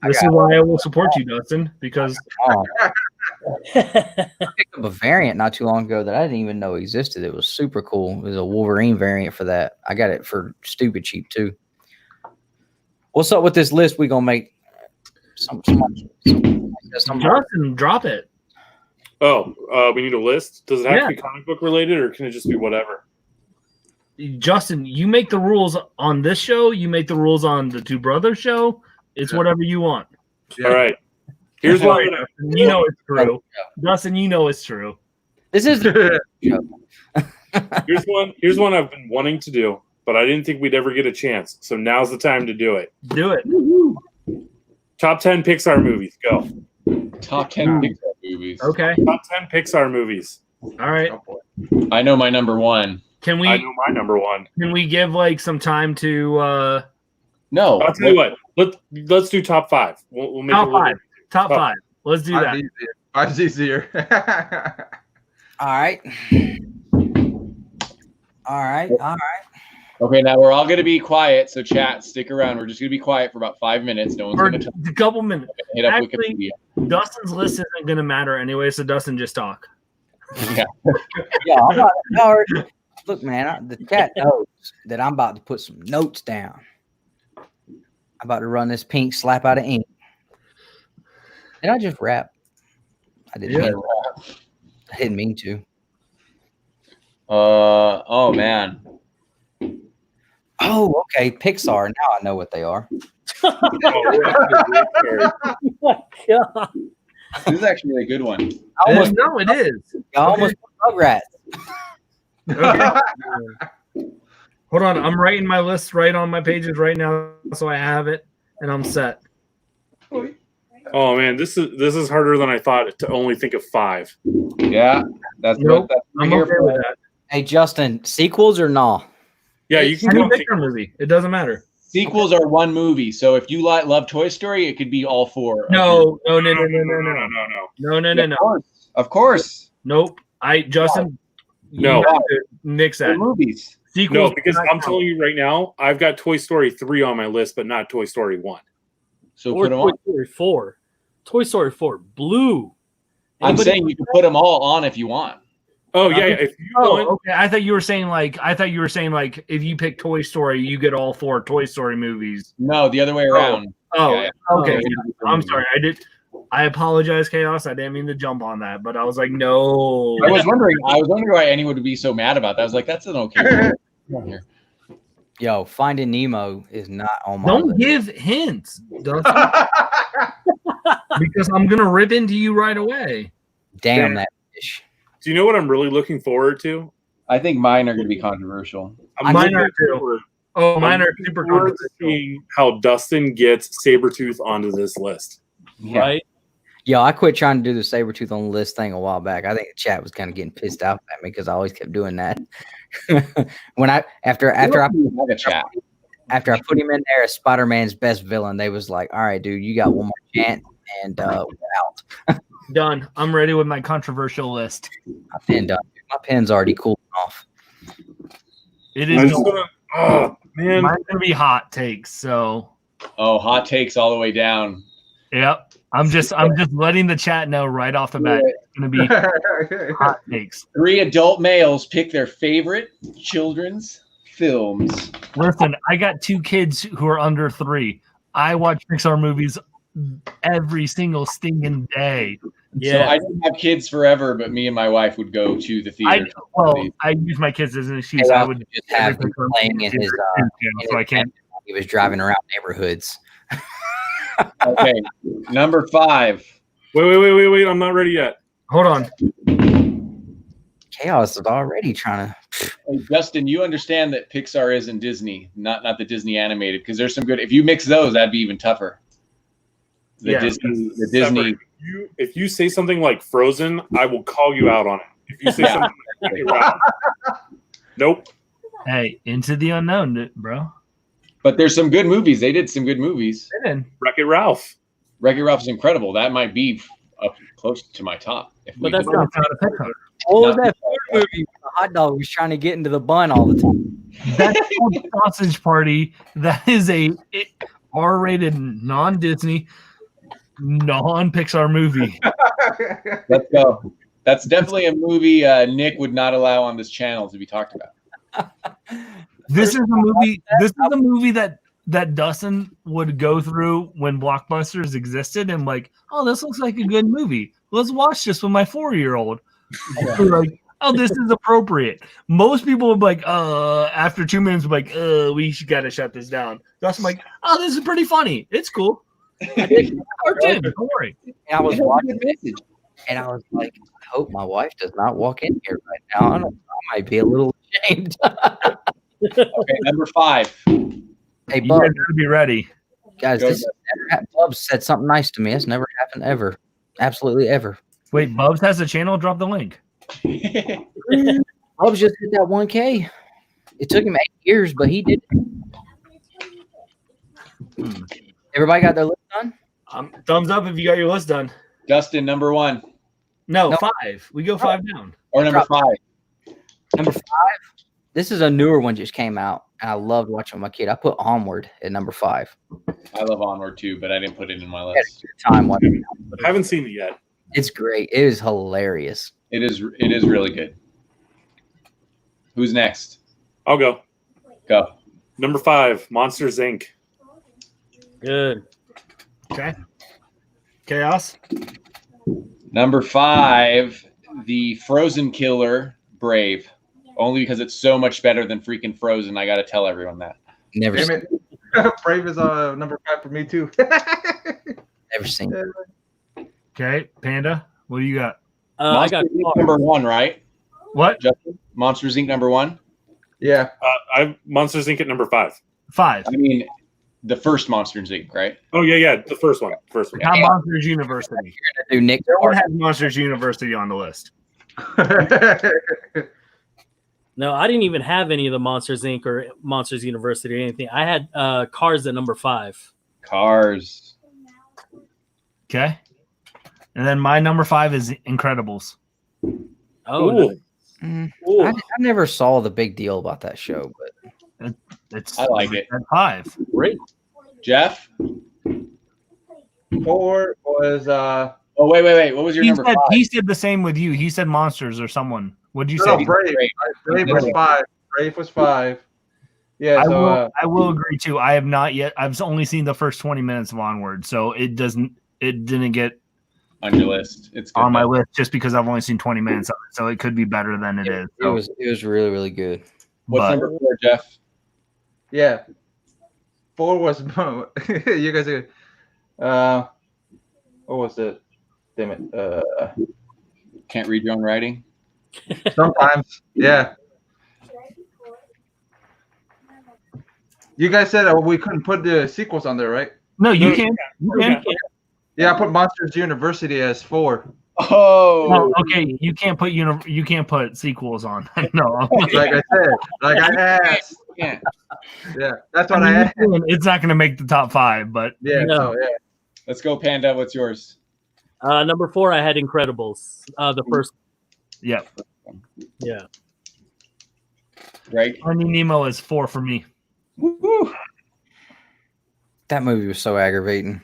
This is why I will support you, Dustin, because I picked up a variant not too long ago that I didn't even know existed. It was super cool. It was a Wolverine variant for that. I got it for stupid cheap too. What's up with this list? We gonna make some Justin, drop it. Oh, we need a list. Does it have to be comic book related, or can it just be whatever? Justin, you make the rules on this show. You make the rules on the Two Brothers show. It's whatever you want. All right. Here's one. You know it's true. Dustin, you know it's true. This is Here's one I've been wanting to do, but I didn't think we'd ever get a chance. So now's the time to do it. Do it. Top 10 Pixar movies. Go. Top 10 Pixar movies. Okay. Top 10 Pixar movies. All right. I know my number one. I know my number one. Can we give like some time to No. I'll tell you what. Let's do top 5. We'll make top 5. Top 5. Let's do that. Five's easier. all right. Okay, now we're all going to be quiet. So chat, stick around. We're just going to be quiet for about 5 minutes. No one's going to talk. A couple minutes. Hit up Actually, Wikipedia. Dustin's list isn't going to matter anyway, so Dustin, just talk. Yeah. Look, man, the chat knows that I'm about to put some notes down. I'm about to run this pink slap out of ink. Did I just rap? I didn't. I didn't mean to. Oh man. Oh, okay. Pixar. Now I know what they are. Oh my God. This is actually a good one. It is. I almost put Rugrats. Okay. Hold on, I'm writing my list right on my pages right now, so I have it and I'm set. Oh man, this is harder than I thought to only think of 5. Yeah, that's nope. I'm okay with that. Hey Justin, sequels or no? Yeah, you can Any go Pixar movie. It doesn't matter. Sequels are one movie, so if you love Toy Story, it could be all 4. No. Of course. Nope. Justin. No. Nix that. Movies. Sequels, no, because I'm telling you right now, I've got Toy Story 3 on my list, but not Toy Story 1. So or put them Toy on. Story 4. Toy Story 4. Blue. I'm saying you can put them all on if you want. Oh yeah. If you want... okay. I thought you were saying like if you pick Toy Story, you get all 4 Toy Story movies. No, the other way around. Okay. I'm sorry. I apologize, Chaos. I didn't mean to jump on that, but I was like, no. I was wondering why anyone would be so mad about that. I was like, that's an okay. Yo, Finding Nemo is not on my Don't list. give hints, Dustin. Because I'm gonna rip into you right away. Damn that fish. Do you know what I'm really looking forward to? I think mine are going to be controversial. Mine are too. Mine are super controversial. Seeing how Dustin gets Sabretooth onto this list. Yeah. Right? Yo, I quit trying to do the Sabretooth on the list thing a while back. I think the chat was kind of getting pissed off at me because I always kept doing that. After I put him in there as Spider-Man's best villain, they was like, all right, dude, you got one more chance and we're out. Done. I'm ready with my controversial list. My pen done. My pen's already cooling off. It is. Oh man, mine's gonna be hot takes. So Oh, hot takes all the way down. Yep. I'm just letting the chat know right off the bat. It's going to be hot takes. 3 adult males pick their favorite children's films. Listen, I got 2 kids who are under 3. I watch Pixar movies every single stinking day. Yeah. So I didn't have kids forever, but me and my wife would go to the theater. I use my kids as an excuse. I would just have him playing in his so I can't. He was driving around neighborhoods. Okay, number 5. Wait! I'm not ready yet. Hold on. Chaos is already trying to. Hey, Justin, you understand that Pixar isn't Disney, not the Disney animated, because there's some good. If you mix those, that'd be even tougher. The Disney. If you say something like Frozen, I will call you out on it. If you say something like nope. Hey, Into the Unknown, bro. But there's some good movies. They did some good movies. Wreck-It Ralph. Wreck-It Ralph is incredible. That might be up close to my top. But that's not a Pixar. What was that food movie? The hot dog was trying to get into the bun all the time. That's called Sausage Party. That is a R-rated, non-Disney, non-Pixar movie. Let's go. That's definitely a movie Nick would not allow on this channel to be talked about. This is a movie. This is a movie that Dustin would go through when Blockbusters existed, and like, oh, this looks like a good movie. Let's watch this with my 4-year-old. Like, oh, this is appropriate. Most people would be like, after 2 minutes, would be like, we gotta shut this down. Dustin's like, oh, this is pretty funny. It's cool. Don't worry. And I was watching it, and I was like, I hope my wife does not walk in here right now. I might be a little ashamed. Okay, number 5. Hey, You Bub, guys gotta be ready. guys, this Bub said something nice to me. It's never happened ever. Absolutely ever. Wait, Bubs has a channel. Drop the link. Bubs just hit that 1K. It took him 8 years, but he did it. Everybody got their list done? Thumbs up if you got your list done. Justin, number 1. No, 5. We go 5 down. Or number 5. Number 5. This is a newer one, just came out, and I loved watching my kid. I put Onward at number 5. I love Onward too, but I didn't put it in my list. Time watching. I haven't seen it yet. It's great. It is hilarious. It is really good. Who's next? I'll go. Go. Number 5, Monsters Inc. Good. Okay. Chaos. Number 5, the Frozen killer, Brave. Only because it's so much better than freaking Frozen. I got to tell everyone that. Never Damn seen it. Brave is number 5 for me too. Never seen it. Okay, Panda. What do you got? I got Inc. number 1, right? What? Justin? Monsters Inc. number 1? Yeah. I have Monsters Inc. at number 5. 5. I mean, the first Monsters Inc., right? Oh, yeah. The first one. Not Monsters University. Do Nick No one has Monsters University on the list. No, I didn't even have any of the Monsters Inc. or Monsters University or anything. I had Cars at number 5. Cars. Okay. And then my number 5 is Incredibles. Oh, Ooh. I never saw the big deal about that show, but It's I like it. At 5. great. Jeff? 4 was Oh, wait. What was your number 5? He said the same with you. He said Monsters or someone. What did you no, say? Brave. Brave was 5. Brave was 5. Yeah, I will agree too. I have not yet. I've only seen the first 20 minutes of Onward, so it didn't get On your list. It's good on my though. list just because I've only seen 20 minutes of it. So it could be better than it is. So, it was really, really good. What's but- number 4, Jeff? yeah. 4 was you guys are what was it? Damn it. Can't read your own writing? Sometimes. Yeah. You guys said we couldn't put the sequels on there, right? No, you can. You can. Yeah, I put Monsters University as 4. Oh. No, okay, you can't put sequels on. No. Like I said, like I asked. Yeah. Yeah, that's what I asked. It's not going to make the top 5, but Yeah, No. yeah. Let's go, Panda. What's yours? Number 4, I had Incredibles. The first. yeah. Yeah. Right? Finding Nemo is 4 for me. Woo. That movie was so aggravating.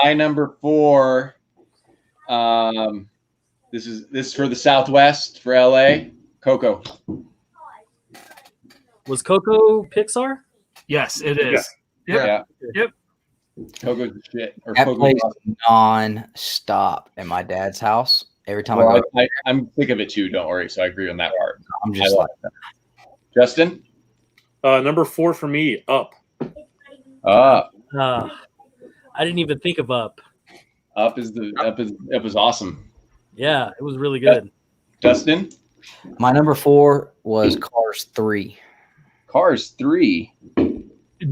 My number 4. This is for the Southwest, for LA. Coco. Was Coco Pixar? Yes, it is. Yeah. Yep. Coco's the shit. Or That Coco's plays awesome. non-stop at my dad's house. Every time Well, I go, I'm sick of it too. Don't worry. So I agree on that part. I'm just like, Justin. Number 4 for me, Up. I didn't even think of Up. Up is awesome. Yeah, it was really good. Dustin. my number 4 was Cars 3. Cars 3.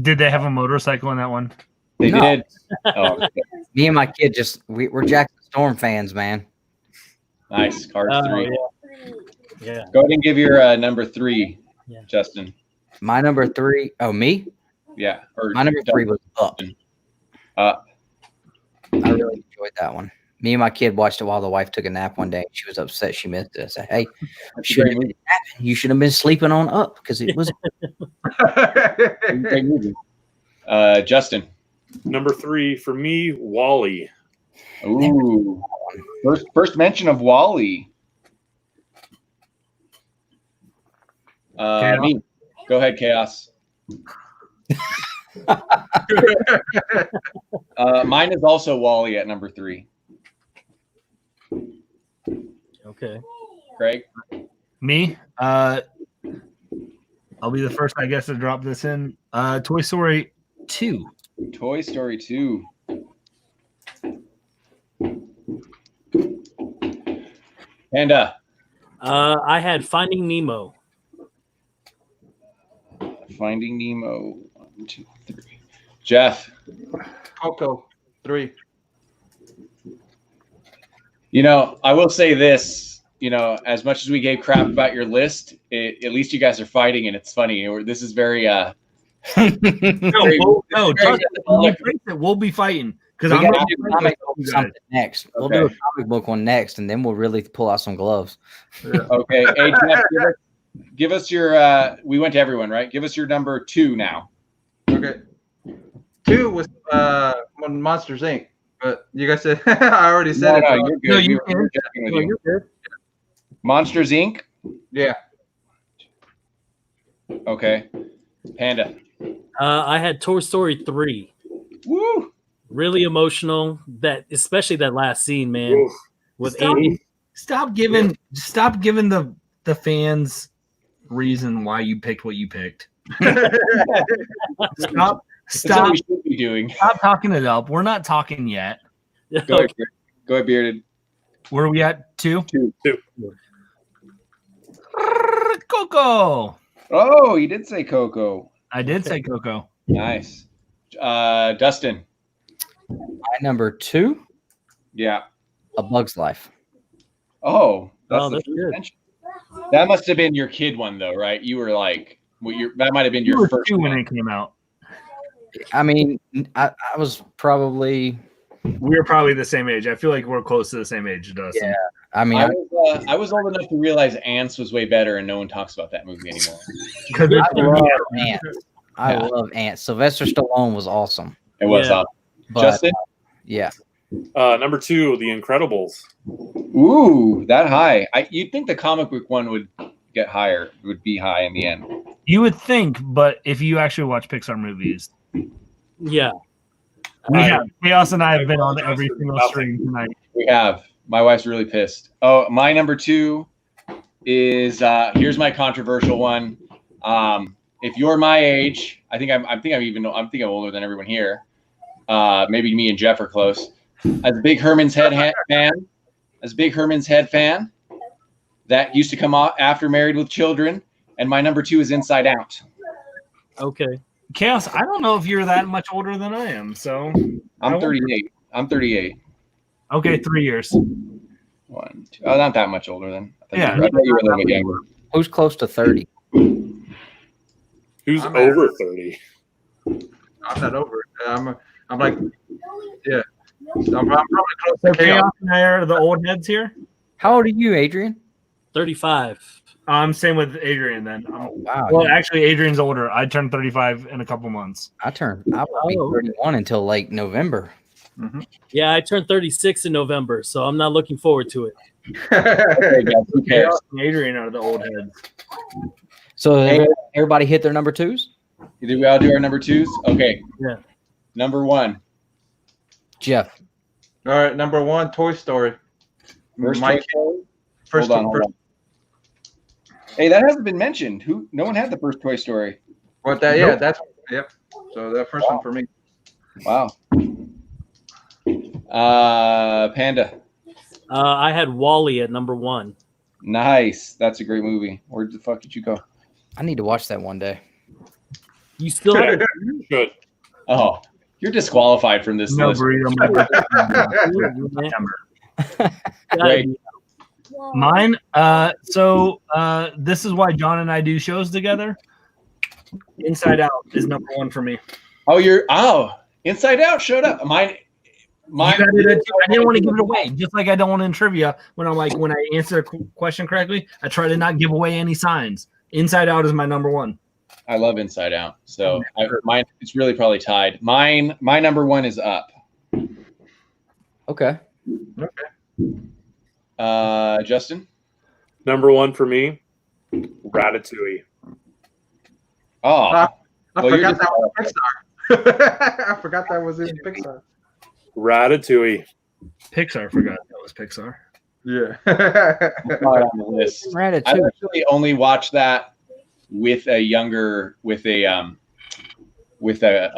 Did they have a motorcycle in that one? They No. did. Oh, okay. Me and my kid we're Jackson Storm fans, man. Nice. Cars 3. Yeah. Go ahead and give your number 3, Yeah. Justin. My number 3. Oh, me? Yeah. Or My number 3 was Up. Up. I really enjoyed that one. Me and my kid watched it while the wife took a nap one day. And she was upset she missed it. I said, "Hey, you should have been sleeping on Up because it was." Great movie. Justin. Number 3 for me, Wall-E. Ooh. First mention of Wall-E. Me. Go ahead, Chaos. Mine is also Wall-E at number 3. Okay. Craig. Me? I'll be the first, I guess, to drop this in. Toy Story 2. Toy Story 2. Panda. I had Finding Nemo. Finding Nemo. 1, 2, 3. Jeff. Coco 3. You know, I will say this. You know, as much as we gave crap about your list, at least you guys are fighting, and it's funny. This is very. No, trust me, we'll be fighting because I'm We'll not do a comic book something next. We'll do a comic book one next, and then we'll really pull out some gloves. Okay, hey Jeff, give us your. We went to everyone, right? Give us your number 2 now. Okay. 2 was Monsters Inc. But you guys said I already said it. No, you're good. No, you're You're good. Monsters Inc. Yeah. Okay. Panda. I had Toy Story 3. Woo! Really emotional. Especially that last scene, man. With Amy. Stop giving the fans reason why you picked what you picked. That's what we should be doing. Stop talking it up. We're not talking yet. Go ahead, Bearded. Where are we at? 2? 2. Coco. Oh, you did say Coco. I did say Coco. Nice. Dustin. My number 2, Yeah. A Bug's Life. Oh, that's that's good. mention. That must have been your kid one, though, right? You were like, that might have been your first 2 one. when it came out. I mean, I was probably. We were probably the same age. I feel like we're close to the same age, Dustin. Yeah. I mean, I was old enough to realize Ants was way better, and no one talks about that movie anymore. I love Ants. I love Ants. Sylvester Stallone was awesome. It was awesome. But, Justin? Yeah. Number 2, The Incredibles. Ooh, that high. You'd think the comic book one would get higher. It would be high in the end. You would think, but if you actually watch Pixar movies, Yeah. Chaos and I have been on every single stream tonight. We have. My wife's really pissed. Oh, my number 2 is here's my controversial one. If you're my age, I think I'm older than everyone here. Maybe me and Jeff are close. As a big Herman's Head fan, that used to come off after Married with Children, and my number 2 is Inside Out. Okay. Chaos, I don't know if you're that much older than I am, so I'm 38. I'm 38. Okay, 3 years. 1, 2. Oh, not that much older then. Yeah. I thought you were a little bit younger. Who's close to 30? Who's over 30? I'm not over it. I'm like, yeah. I'm probably close to Chaos and I are the old heads here. How old are you, Adrian? 35. I'm same with Adrian then. Wow. Well, actually, Adrian's older. I turned 35 in a couple months. I won't be 31 until like November. Mm-hmm. Yeah, I turned 36 in November, so I'm not looking forward to it. Okay, Adrian are the old heads. So everybody hit their number 2s? Did we all do our number 2s? Okay. Yeah. Number 1. Jeff. All right, number 1, Toy Story. First Hold on. Hey, that hasn't been mentioned. No one had the first Toy Story. What that? Yeah, that's yep. So that first one for me. Wow. Panda. I had Wall-E at number 1. Nice. That's a great movie. Where the fuck did you go? I need to watch that one day. You still have Good. Oh, you're disqualified from this list. Great. Mine. So this is why John and I do shows together. Inside Out is number 1 for me. Inside Out showed up. Mine. I didn't want to give it away, just like I don't want in trivia when I answer a question correctly, I try to not give away any signs. Inside Out is my number 1. I love Inside Out, so mine. It's really probably tied. My number 1 is Up. Okay. Justin. Number 1 for me, Ratatouille. Oh, I forgot that was Pixar. I forgot that was in Pixar. Ratatouille. Pixar forgot that was Pixar. Yeah. on the list. Ratatouille. I actually only watched that with a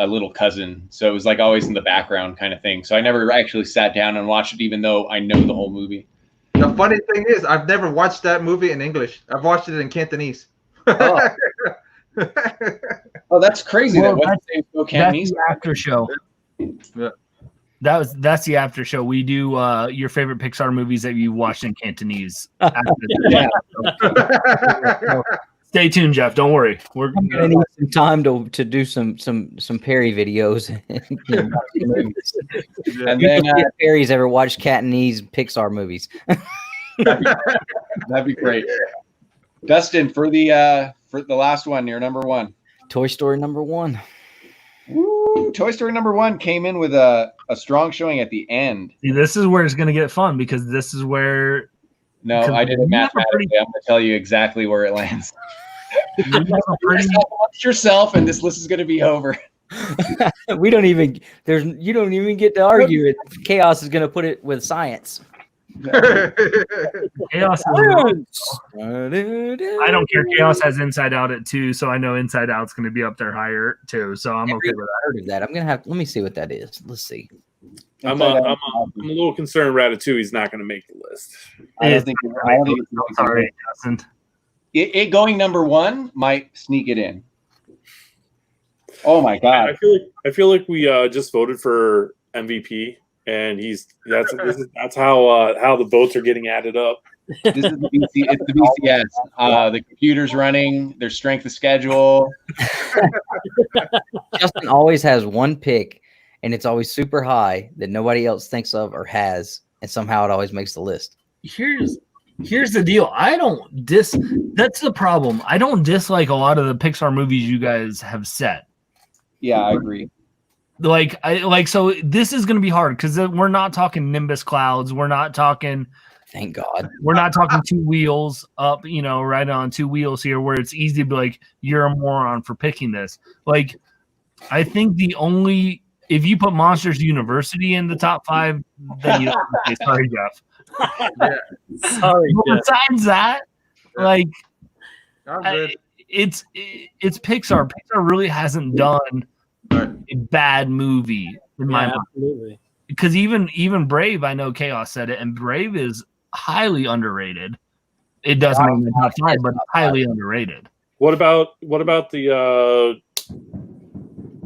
little cousin, so it was like always in the background kind of thing. So I never actually sat down and watched it, even though I know the whole movie. The funny thing is, I've never watched that movie in English. I've watched it in Cantonese. Oh, that's crazy. Well, that's the after show. Yeah. That's the after show. We do your favorite Pixar movies that you watched in Cantonese. Stay tuned, Jeff. Don't worry. We're gonna need some time to do some Perry videos. And then Perry's ever watched Cantonese Pixar movies? That'd be great. Dustin, for the last one, your number 1. Toy Story number 1. Woo! Toy Story number 1 came in with a strong showing at the end. See, this is where it's going to get fun because this is where. No, I did it mathematically. I'm going to tell you exactly where it lands. Watch yourself, and this list is going to be over. You don't even get to argue it. Chaos is going to put it with science. Chaos. I don't care. Chaos has Inside Out at 2, so I know Inside Out's going to be up there higher too. So I'm okay with that. Heard of that. I'm gonna have. Let me see what that is. Let's see. I'm a little concerned Ratatouille's not going to make the list. I don't think it's sorry, Justin. It going number 1 might sneak it in. Oh my god! I feel like we just voted for MVP, and that's how the votes are getting added up. This is it's the BCS. The computer's running. There's strength of schedule. Justin always has one pick, and it's always super high that nobody else thinks of or has, and somehow it always makes the list. Here's the deal. That's the problem. I don't dislike a lot of the Pixar movies you guys have set. Yeah, I agree. So this is going to be hard because we're not talking Nimbus clouds. We're not talking. Thank God. We're not talking 2 wheels up, right on 2 wheels here where it's easy to be like, you're a moron for picking this. Like, I think if you put Monsters University in the top 5, then you don't say, sorry, Jeff. Yeah. Sorry, Jeff. Besides that, it's Pixar. Pixar really hasn't done a bad movie in my mind. Absolutely. Because even Brave, I know Chaos said it, and Brave is highly underrated. It doesn't make the top 5, but highly underrated. What about the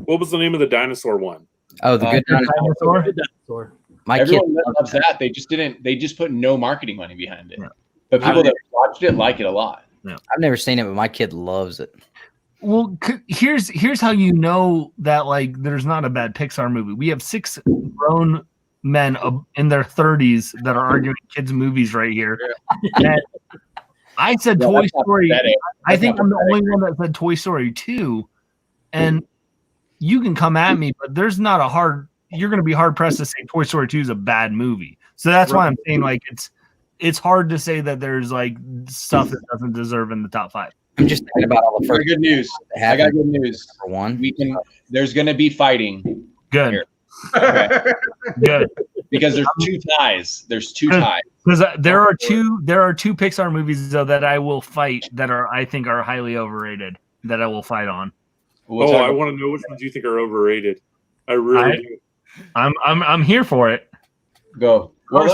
what was the name of the dinosaur one? Oh, the Good Dinosaur. Good Dinosaur. Everyone loves that. They just put no marketing money behind it. Yeah. But people that watched it like it a lot. Yeah. I've never seen it, but my kid loves it. Well, here's how you know that there's not a bad Pixar movie. We have 6 grown men in their 30s that are arguing kids' movies right here. And I said Toy Story. I think I'm the only one that said Toy Story 2. And you can come at me, but there's not a hard. You're going to be hard pressed to say Toy Story 2 is a bad movie. So that's why I'm saying like it's hard to say that there's like stuff that doesn't deserve in the top 5. I'm just thinking about all the first. Good news. I got good news. For one, there's going to be fighting. Good. Here. Okay. Good. Because there's 2 ties. There's 2 ties. Because there are two Pixar movies though that I will fight that I think are highly overrated that I will fight on. I want to know which ones you think are overrated. I really do. I'm here for it. Go. Well,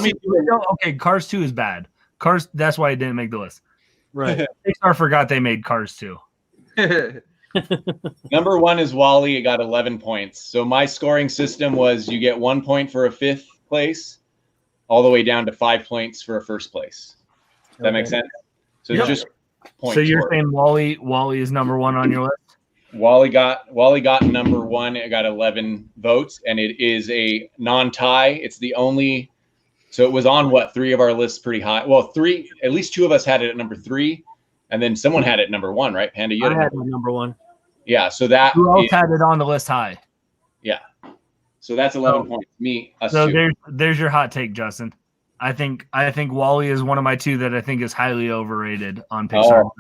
Okay, Cars 2 is bad. Cars. That's why it didn't make the list. Right. Pixar forgot they made Cars 2. Number 1 is WALL-E. It got 11 points. So my scoring system was you get 1 point for a 5th place, all the way down to 5 points for a 1st place. Does that make sense? So it's just points. So you're saying WALL-E is number 1 on your list? WALL-E got number 1. It got 11 votes, and it is a non-tie. It's the only. So it was on 3 of our lists pretty high. Well, 3. At least 2 of us had it at number 3, and then someone had it at number 1, right? Panda, you had it number 1. Yeah. So that. Who else had it on the list high? Yeah. So that's 11 points. Us so 2. There's your hot take, Justin. I think WALL-E is one of my 2 that I think is highly overrated on Pixar.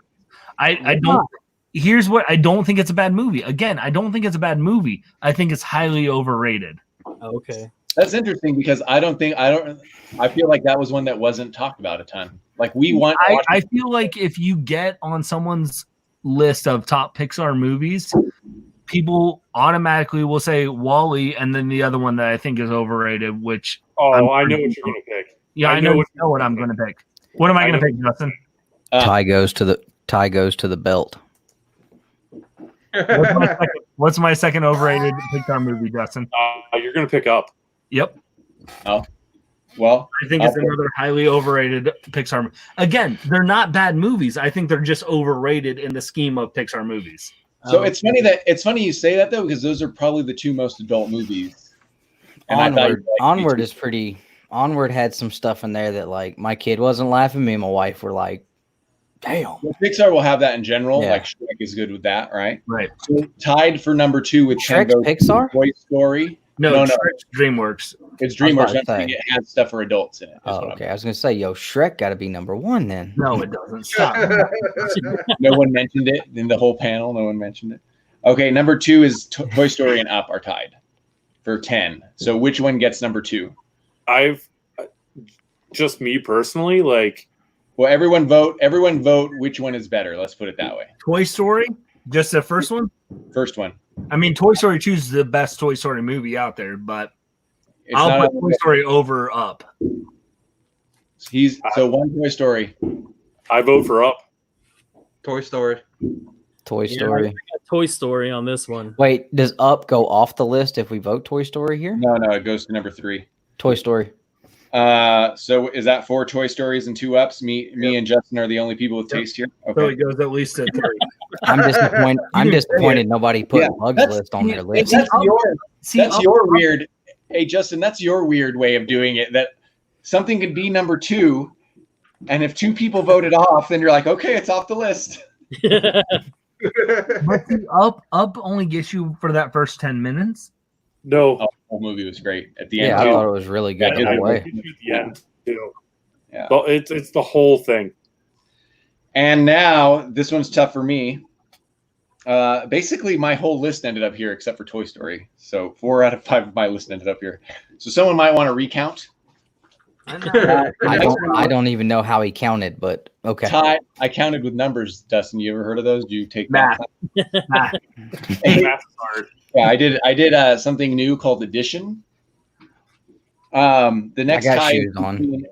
I don't. Here's what I don't think it's a bad movie. Again, I don't think it's a bad movie. I think it's highly overrated. Okay. That's interesting because I feel like that was one that wasn't talked about a ton. Like I feel like if you get on someone's list of top Pixar movies, people automatically will say WALL-E and then the other one that I think is overrated, which I know what you're going to pick. Yeah, I know what I'm going to pick. What am I going to pick, Justin? Tie goes to the belt. What's my second overrated Pixar movie, Justin? You're going to pick Up. Yep. Oh. Well, I think it's another highly overrated Pixar movie. Again, they're not bad movies. I think they're just overrated in the scheme of Pixar movies. So it's funny you say that though, because those are probably the 2 most adult movies. And Onward is pretty. Onward had some stuff in there that like my kid wasn't laughing. Me and my wife were like, damn. Well, Pixar will have that in general. Yeah. Like Shrek is good with that, right? Right. So tied for number 2 with Shrek's Pixar? Toy Story. No, Shrek's DreamWorks. It's DreamWorks. It has stuff for adults in it. Oh, okay. I was gonna say, Shrek got to be number 1 then. No, it doesn't. Stop. No one mentioned it in the whole panel. No one mentioned it. Okay, number 2 is Toy Story and Up are tied for 10. So which one gets number 2? Just me personally, like. Well, everyone vote. Which one is better? Let's put it that way. Toy Story, just the first one. First one. I mean, Toy Story 2 is the best Toy Story movie out there, but I'll put Toy Story over Up. So one Toy Story. I vote for Up. Toy Story. Toy Story. Toy Story on this one. Wait, does Up go off the list if we vote Toy Story here? No, it goes to number 3. Toy Story. So is that 4 Toy Stories and 2 Ups? Me and Justin are the only people with taste here. Okay. So it goes at least to 3. I'm disappointed nobody put Bug's list on their list. That's your weird. Hey Justin, that's your weird way of doing it. That something could be number 2, and if 2 people voted off, then you're like, okay, it's off the list. But the Up only gets you for that first 10 minutes. No, the whole movie was great at the end. Yeah, I thought it was really good the whole way. Yeah, well, it's the whole thing. And now this one's tough for me. Basically, my whole list ended up here except for Toy Story. So 4 out of 5 of my list ended up here. So someone might want to recount. I don't even know how he counted, but okay. I counted with numbers. Dustin, you ever heard of those? Do you take math? Math is hard. Yeah, I did something new called addition. The next tie is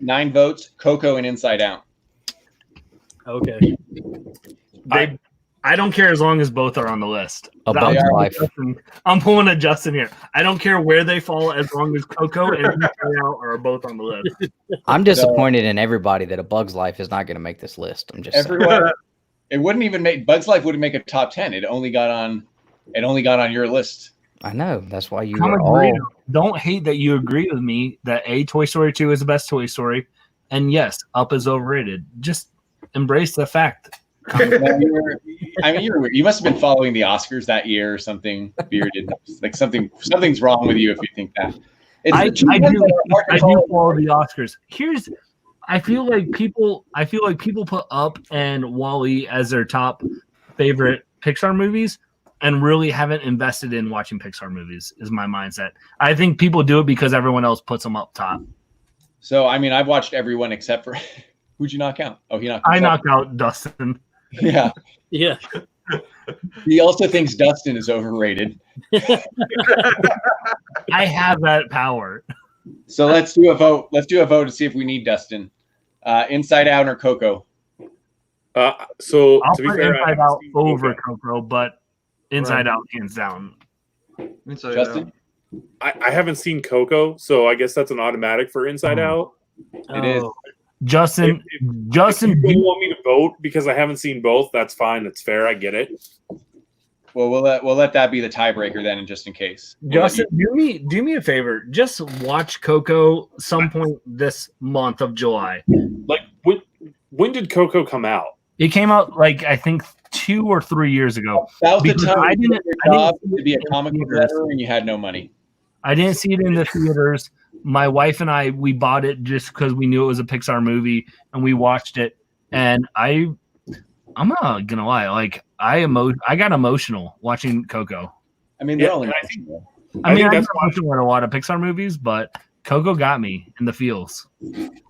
9 votes, Coco and Inside Out. Okay. I don't care as long as both are on the list. I'm pulling a Justin here. I don't care where they fall as long as Coco and Inside Out are both on the list. I'm disappointed in everybody that A Bug's Life is not going to make this list. I'm just saying. It wouldn't even make Bug's Life wouldn't make a top 10. It only got on your list. I know. That's why you don't hate that you agree with me that Toy Story 2 is the best Toy Story, and yes, Up is overrated. Just embrace the fact. You must have been following the Oscars that year or something. Bearded, like something's wrong with you if you think that. I do follow the Oscars. I feel like people put Up and Wall-E as their top favorite Pixar movies and really haven't invested in watching Pixar movies, is my mindset. I think people do it because everyone else puts them up top. So, I mean, I've watched everyone except for who'd you knock out? Oh, I knocked out Dustin. Yeah. Yeah. He also thinks Dustin is overrated. I have that power. So let's do a vote. Let's do a vote to see if we need Dustin. Inside Out or Coco? So I'll to be put fair, Inside Out over Coco, but Inside Out hands down. Justin? I haven't seen Coco, so I guess that's an automatic for Inside Out. It is. Justin, If you want me to vote because I haven't seen both, that's fine. That's fair. I get it. Well, we'll let that be the tiebreaker then, just in case. Justin, do me a favor. Just watch Coco some point this month of July. Like when did Coco come out? It came out like I think 2 or 3 years ago. That was the time I didn't to be a comic book writer and you had no money. I didn't see it in the theaters. My wife and I, we bought it just because we knew it was a Pixar movie, and we watched it. And I'm not gonna lie, like I got emotional watching Coco. I mean, they're only emotional. I got emotional in a lot of Pixar movies, but Coco got me in the feels.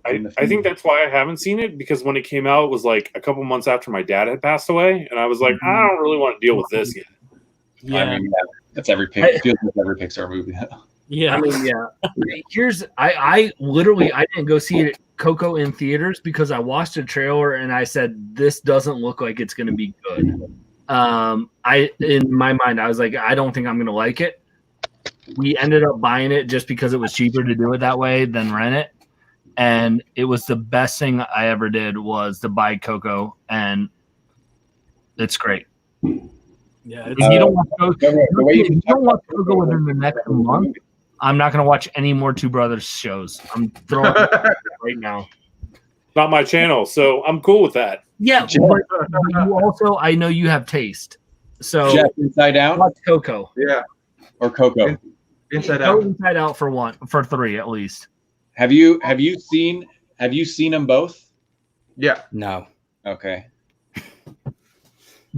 I think that's why I haven't seen it, because when it came out, it was like a couple months after my dad had passed away, and I was like, I don't really want to deal with this yet. Yeah. I mean, that's every Pixar movie. Yeah. I mean, yeah. I literally didn't go see it Coco in theaters because I watched a trailer and I said this doesn't look like it's going to be good. In my mind I was like, I don't think I'm going to like it. We ended up buying it just because it was cheaper to do it that way than rent it, and it was the best thing I ever did was to buy Coco, and it's great. Yeah, if you don't watch Coco within the next month, I'm not going to watch any more Two Brothers shows. I'm throwing it right now. Not my channel, so I'm cool with that. Yeah, but you also, I know you have taste. So Jeff, Inside Out? Watch Coco. Yeah. Or Coco. Inside Go Out. Inside Out for 3 at least. Have you seen them both? Yeah. No. Okay.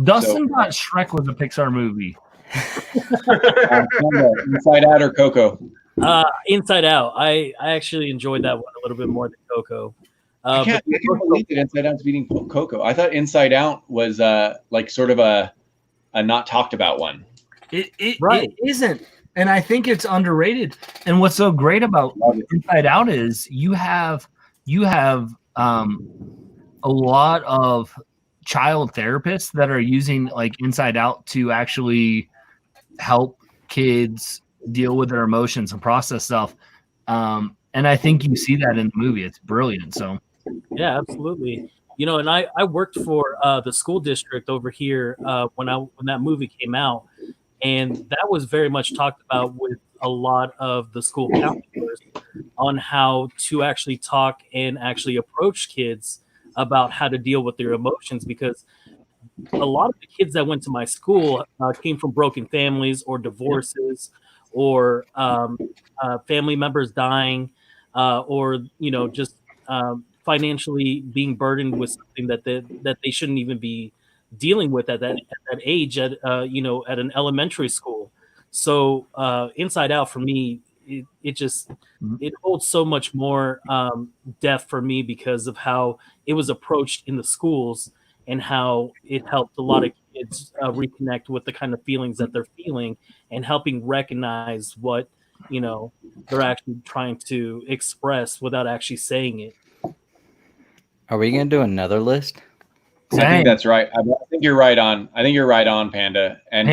Dustin thought Shrek was a Pixar movie. Inside Out or Coco? Inside Out. I actually enjoyed that one a little bit more than Coco. I can't believe that Inside Out's beating Coco. I thought Inside Out was like sort of a not talked about one. It isn't, and I think it's underrated. And what's so great about Inside Out is you have a lot of child therapists that are using like Inside Out to actually help kids deal with their emotions and process stuff. And I think you see that in the movie. It's brilliant. So yeah, absolutely. And I worked for the school district over here when that movie came out, and that was very much talked about with a lot of the school counselors on how to actually talk and actually approach kids about how to deal with their emotions, because a lot of the kids that went to my school came from broken families or divorces or family members dying or just financially being burdened with something that they shouldn't even be dealing with at that age at an elementary school. So Inside Out for me, it holds so much more depth for me because of how it was approached in the schools and how it helped a lot of kids reconnect with the kind of feelings that they're feeling and helping recognize what they're actually trying to express without actually saying it. Are we gonna do another list? I think that's right. I think you're right on. Panda. And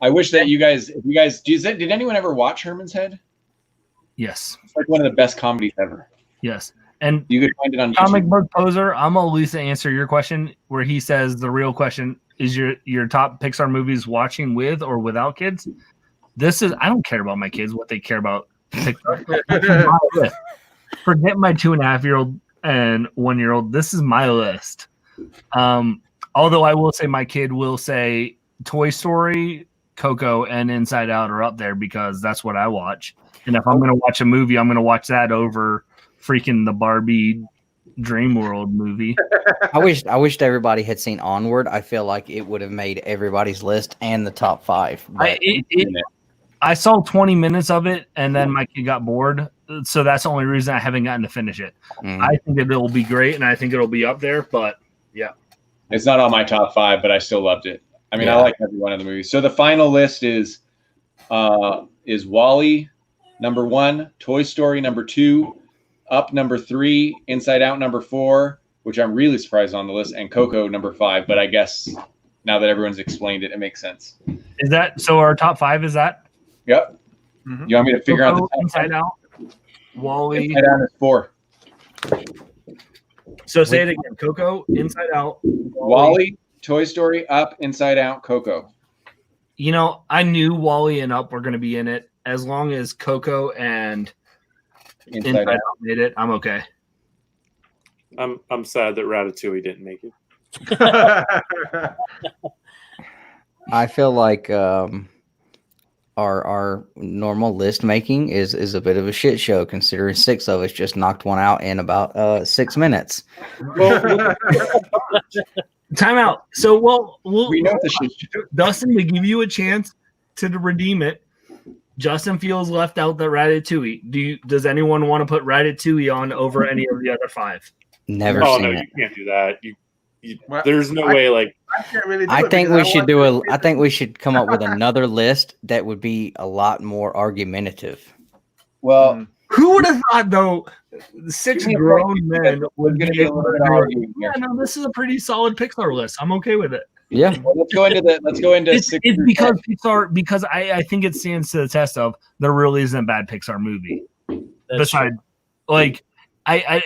I wish that did anyone ever watch Herman's Head? Yes. It's like one of the best comedies ever. Yes. And you could find it on Comic YouTube. Book Poser, I'm gonna at least answer your question where he says the real question is your top Pixar movies watching with or without kids. I don't care about my kids, what they care about Pixar. Forget my 2.5-year-old. and 1-year-old, this is my list. Although I will say my kid will say Toy Story, Coco, and Inside Out are up there because that's what I watch. And if I'm going to watch a movie, I'm going to watch that over freaking the Barbie Dream World movie. I wished everybody had seen Onward. I feel like it would have made everybody's list and the top 5. I saw 20 minutes of it, and then my kid got bored. So that's the only reason I haven't gotten to finish it. I think it'll be great, and I think it'll be up there. But yeah, it's not on my top 5, but I still loved it. I mean, I like every one of the movies. So the final list is WALL-E number 1, Toy Story number 2, Up number 3, Inside Out number 4, which I'm really surprised on the list, and Coco number 5. But I guess now that everyone's explained it, it makes sense. Is that so? Our top 5 is that? Yep. You want me to figure out the top Inside 5? Out, WALL-E. Inside Out is 4. So say it again: Coco, Inside Out, WALL-E, Toy Story, Up, Inside Out, Coco. You know, I knew WALL-E and Up were going to be in it. As long as Coco and Inside Out made it, I'm okay. I'm sad that Ratatouille didn't make it. I feel like our normal list making is a bit of a shit show, considering 6 of us just knocked one out in about 6 minutes. Time out. So, we know the shit show. Dustin, to give you a chance to redeem it, Justin feels left out the Ratatouille. Does anyone want to put Ratatouille on over any of the other 5? Never Oh seen no, it. you can't do that. There's no way. Like, I can't really do I it think because we should want I think we should come up with another list that would be a lot more argumentative. Well, Who would have thought, though, 6 grown men would going to be be a able little to bit do it? arguing Yeah, here. no, this is a pretty solid Pixar list. I'm okay with it. Yeah. Well, let's go into It's 6 through because 10. Pixar, because I think it stands to the test of there really isn't a bad Pixar movie. Besides, like, I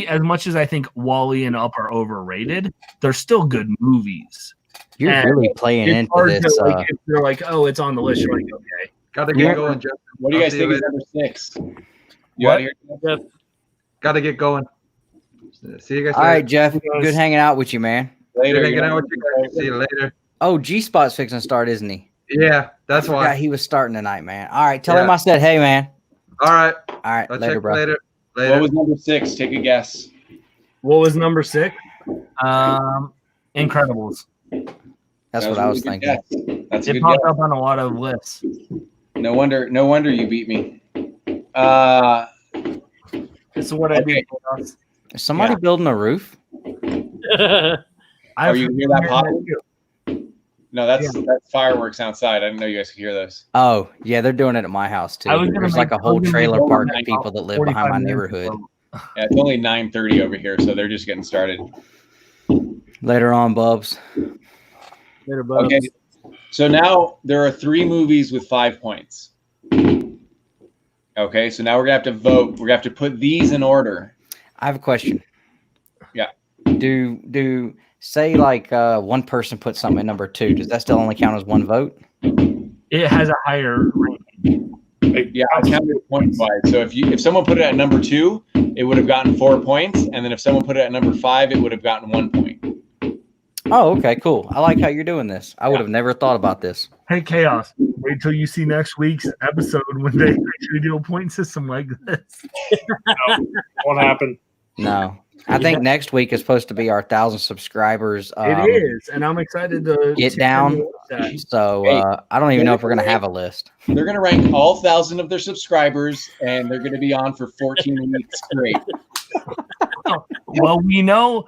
as much as I think WALL-E and Up are overrated, they're still good movies. You're And really playing it's into hard this. to, like, if they're like, oh, it's on the list, you're like, okay. Gotta get going, Justin. What do you I'll guys see think is later. number 6? You What? out of here? Gotta get going. See you guys All later. right, Jeff. Good hanging out with you, man. Later. Hanging out with you guys. See you later. Oh, G-Spot's fixing to start, isn't he? Yeah, that's Yeah, why. he was starting tonight, man. All right, tell him Yeah. I said, hey, man. All right. All right, I'll later, check bro. later. What was number 6? Take a guess. What was number 6? Incredibles. That's That what I a was really thinking. good guess. That's a It good popped guess. up on a lot of lists. No wonder you beat me. This is what I do. Okay. Chaos. Is somebody building a roof? Are you hear that popping? No, that's fireworks outside. I didn't know you guys could hear those. Oh, yeah, they're doing it at my house, too. I was gonna There's like make a whole Golden trailer Regal park in of people that live 45 behind my minutes neighborhood. ago. Yeah, it's only 9:30 over here, so they're just getting started. Later on, Bubs. Later, Bubs. Okay, so now there are 3 movies with 5 points. Okay, so now we're gonna have to vote. We're gonna have to put these in order. I have a question. Yeah. Do say like one person put something at number 2. Does that still only count as one vote? It has a higher ranking. Yeah, I counted points wise. So if someone put it at number 2, it would have gotten 4 points, and then if someone put it at number 5, it would have gotten 1 point. Oh, okay, cool. I like how you're doing this. I would have never thought about this. Hey, Chaos, wait till you see next week's episode when they actually do a point system like this. Won't happen. No. I think next week is supposed to be our 1,000 subscribers. It is, and I'm excited to Get down. that. So I don't even know if we're going to have a list. They're going to rank all 1,000 of their subscribers, and they're going to be on for 14 weeks straight. Well, we know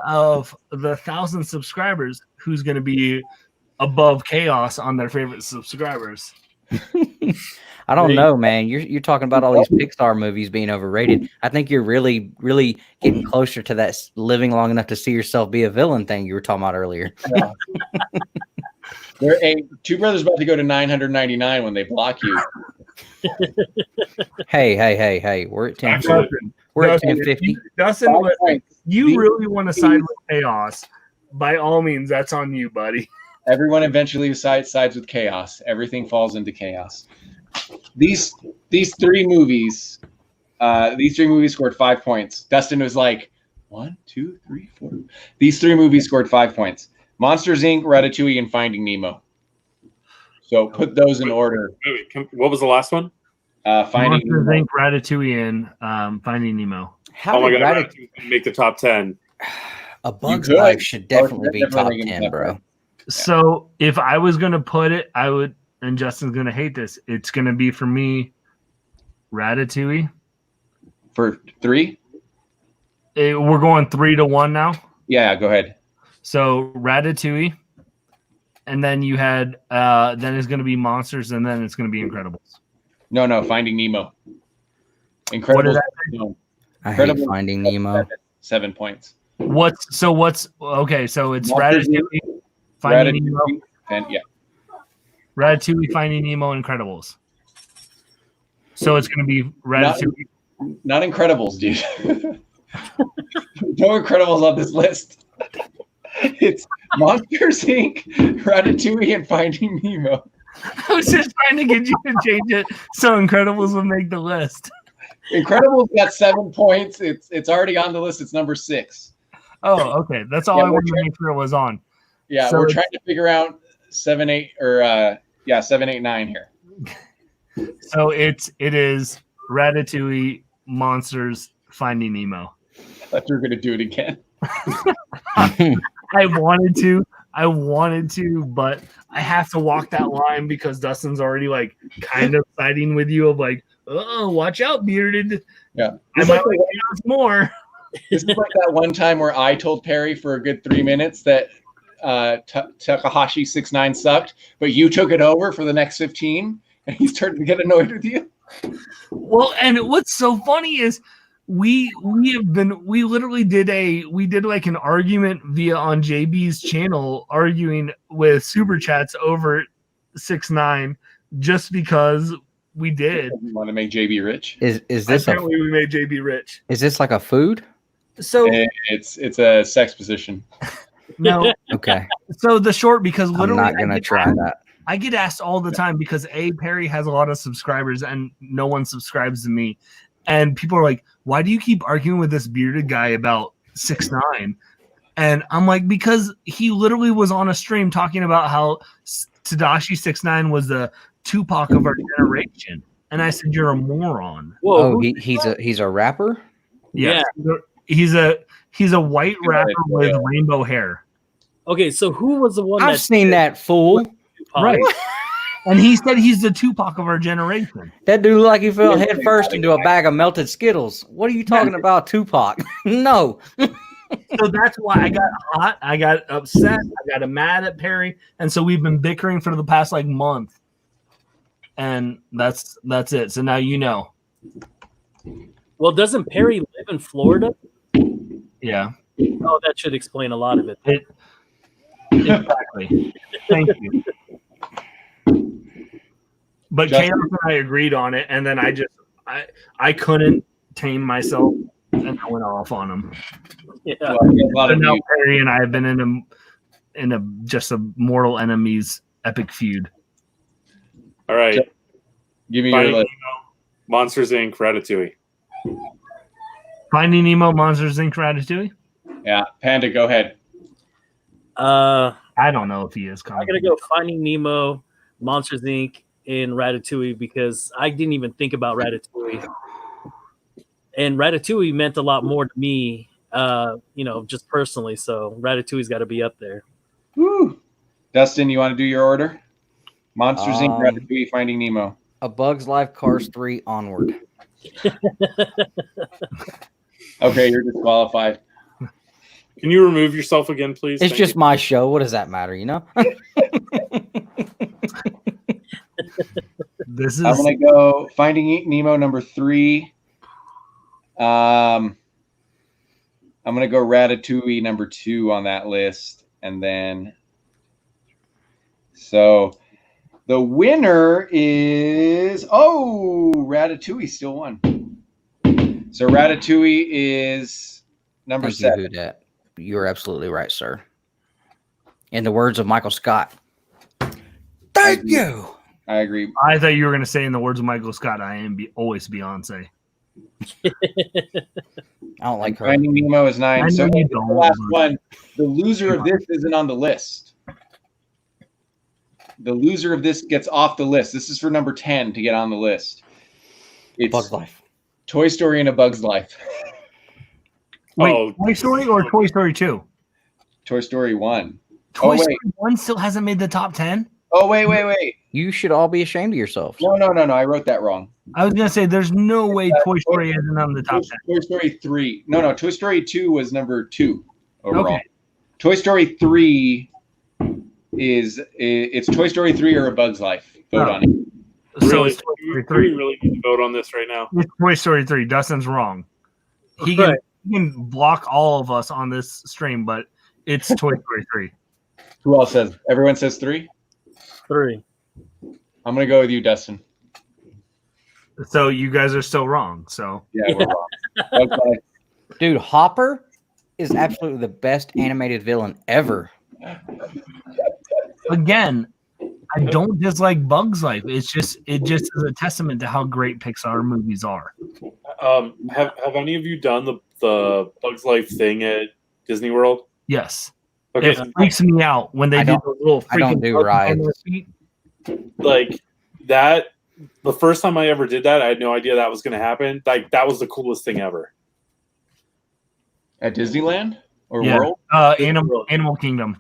of the 1,000 subscribers who's going to be above Chaos on their favorite subscribers. I don't know, man. You're talking about all these Pixar movies being overrated. I think you're really, really getting closer to that living long enough to see yourself be a villain thing you were talking about earlier. Two Brothers about to go to 999 when they block you. Hey. We're at 1050. We're at 1050. Dustin, you really want to side with Chaos? By all means, that's on you, buddy. Everyone eventually sides with chaos. Everything falls into chaos. These 3 movies These 3 movies scored 5 points. Dustin was like, 1, 2, 3, 4. These 3 movies scored 5 points. Monsters, Inc., Ratatouille, and Finding Nemo. So put those in order. What was the last one? Finding Monsters, Nemo. Inc., Ratatouille, and Finding Nemo. Oh my god, Ratatouille can make the top 10. A Bug's Life should definitely be top definitely 10, bro. Yeah. So if I was going to put it, I would, and Justin's going to hate this, it's going to be for me Ratatouille. For 3? We're going 3-1 now. Yeah, go ahead. So Ratatouille, and then you had then it's going to be Monsters, and then it's going to be Incredibles. No, Finding Nemo. Incredibles. I hate Finding Nemo. 7 points. What's okay? So it's Monsters, Ratatouille, Finding Nemo, and Ratatouille, Finding Nemo, Incredibles. So it's going to be Ratatouille. Not Incredibles, dude. No Incredibles on this list. It's Monsters, Inc., Ratatouille, and Finding Nemo. I was just trying to get you to change it so Incredibles would make the list. Incredibles got 7 points. It's already on the list. It's number 6. Oh, okay. That's all I wanted to make sure it was on. Yeah, So we're trying to figure out 7, 8, or 7, 8, 9 here. So it is Ratatouille, Monsters, Finding Nemo. I thought you were going to do it again. I wanted to, but I have to walk that line because Dustin's already like kind of siding with you of like, oh, watch out, bearded. Yeah. I might like to more. This is like that one time where I told Perry for a good 3 minutes that Takahashi 6ix9ine sucked, but you took it over for the next 15, and he's starting to get annoyed with you. Well, and what's so funny is we literally did like an argument via on JB's channel arguing with super chats over 6ix9ine just because we did. You want to make JB rich? Is this apparently we made JB rich? Is this like a food? So it's a sex position. No. Okay. So the short, because I'm literally not gonna try that. I get asked all the time because Perry has a lot of subscribers and no one subscribes to me. And people are like, why do you keep arguing with this bearded guy about 6ix9ine? And I'm like, because he literally was on a stream talking about how Tadashi 6ix9ine was the Tupac of our generation. And I said, you're a moron. Whoa, he's a rapper? Yes. Yeah. He's a white rapper with rainbow hair. Okay, so who was the one I've seen that fool. Right. And he said he's the Tupac of our generation. That dude looked like he fell head first into a bag of melted Skittles. What are you talking about, Tupac? No. So that's why I got hot. I got upset. I got mad at Perry. And so we've been bickering for the past like month. And that's it. So now you know. Well, doesn't Perry live in Florida? Yeah. Oh, that should explain a lot of it. Exactly. Thank you. But Chaos and I agreed on it, and then I couldn't tame myself, and I went off on him. Yeah. Well, now Perry and I have been in a just a mortal enemies epic feud. All right, give me your list. Monsters Inc., Ratatouille. Finding Nemo, Monsters Inc., Ratatouille. Yeah, Panda, go ahead. I don't know if he is. I'm gonna go Finding Nemo, Monsters Inc., and Ratatouille because I didn't even think about Ratatouille, and Ratatouille meant a lot more to me, just personally. So Ratatouille's got to be up there. Woo. Dustin, you want to do your order? Monsters Inc., Ratatouille, Finding Nemo. A Bug's Life, Cars 3, Onward. Okay, you're disqualified. Can you remove yourself again, please? It's just my show. What does that matter, you know? This is. I'm gonna go Finding Nemo number 3. I'm gonna go Ratatouille number 2 on that list, and then so the winner is Ratatouille still won. So Ratatouille is number 7. You're absolutely right, sir. In the words of Michael Scott, thank you. I agree. I thought you were going to say, in the words of Michael Scott, I am always Beyonce. I don't like her. Finding Nemo is 9. I So know you the don't. last one, the loser of this isn't on the list. The loser of this gets off the list. This is for number 10 to get on the list. It's Bug's Life. Toy Story and A Bug's Life. Wait, Toy Story or Toy Story 2? Toy Story 1. Toy Story 1 still hasn't made the top 10? Oh, wait. You should all be ashamed of yourselves. No. I wrote that wrong. I was going to say, there's no way Toy Story isn't on the top 10. Toy Story 3. No. Toy Story 2 was number 2 overall. Okay. Toy Story 3 it's Toy Story 3 or A Bug's Life. Vote on it. So Really, it's Toy Story we 3. really need to vote on this right now. It's Toy Story 3. Dustin's wrong. He can block all of us on this stream, but it's Toy Story 3. Who else says? Everyone says 3? 3. I'm going to go with you, Dustin. So you guys are still wrong. So Yeah, we're wrong. Okay. Dude, Hopper is absolutely the best animated villain ever. again, I don't dislike Bug's Life. It just is a testament to how great Pixar movies are. Have any of you done the Bug's Life thing at Disney World? Yes. Okay. It freaks me out when they do those little freaking I don't do bugs rides. on their feet. Like that, the first time I ever did that, I had no idea that was going to happen. Like that was the coolest thing ever. At Disneyland or Yeah. World? Animal Kingdom.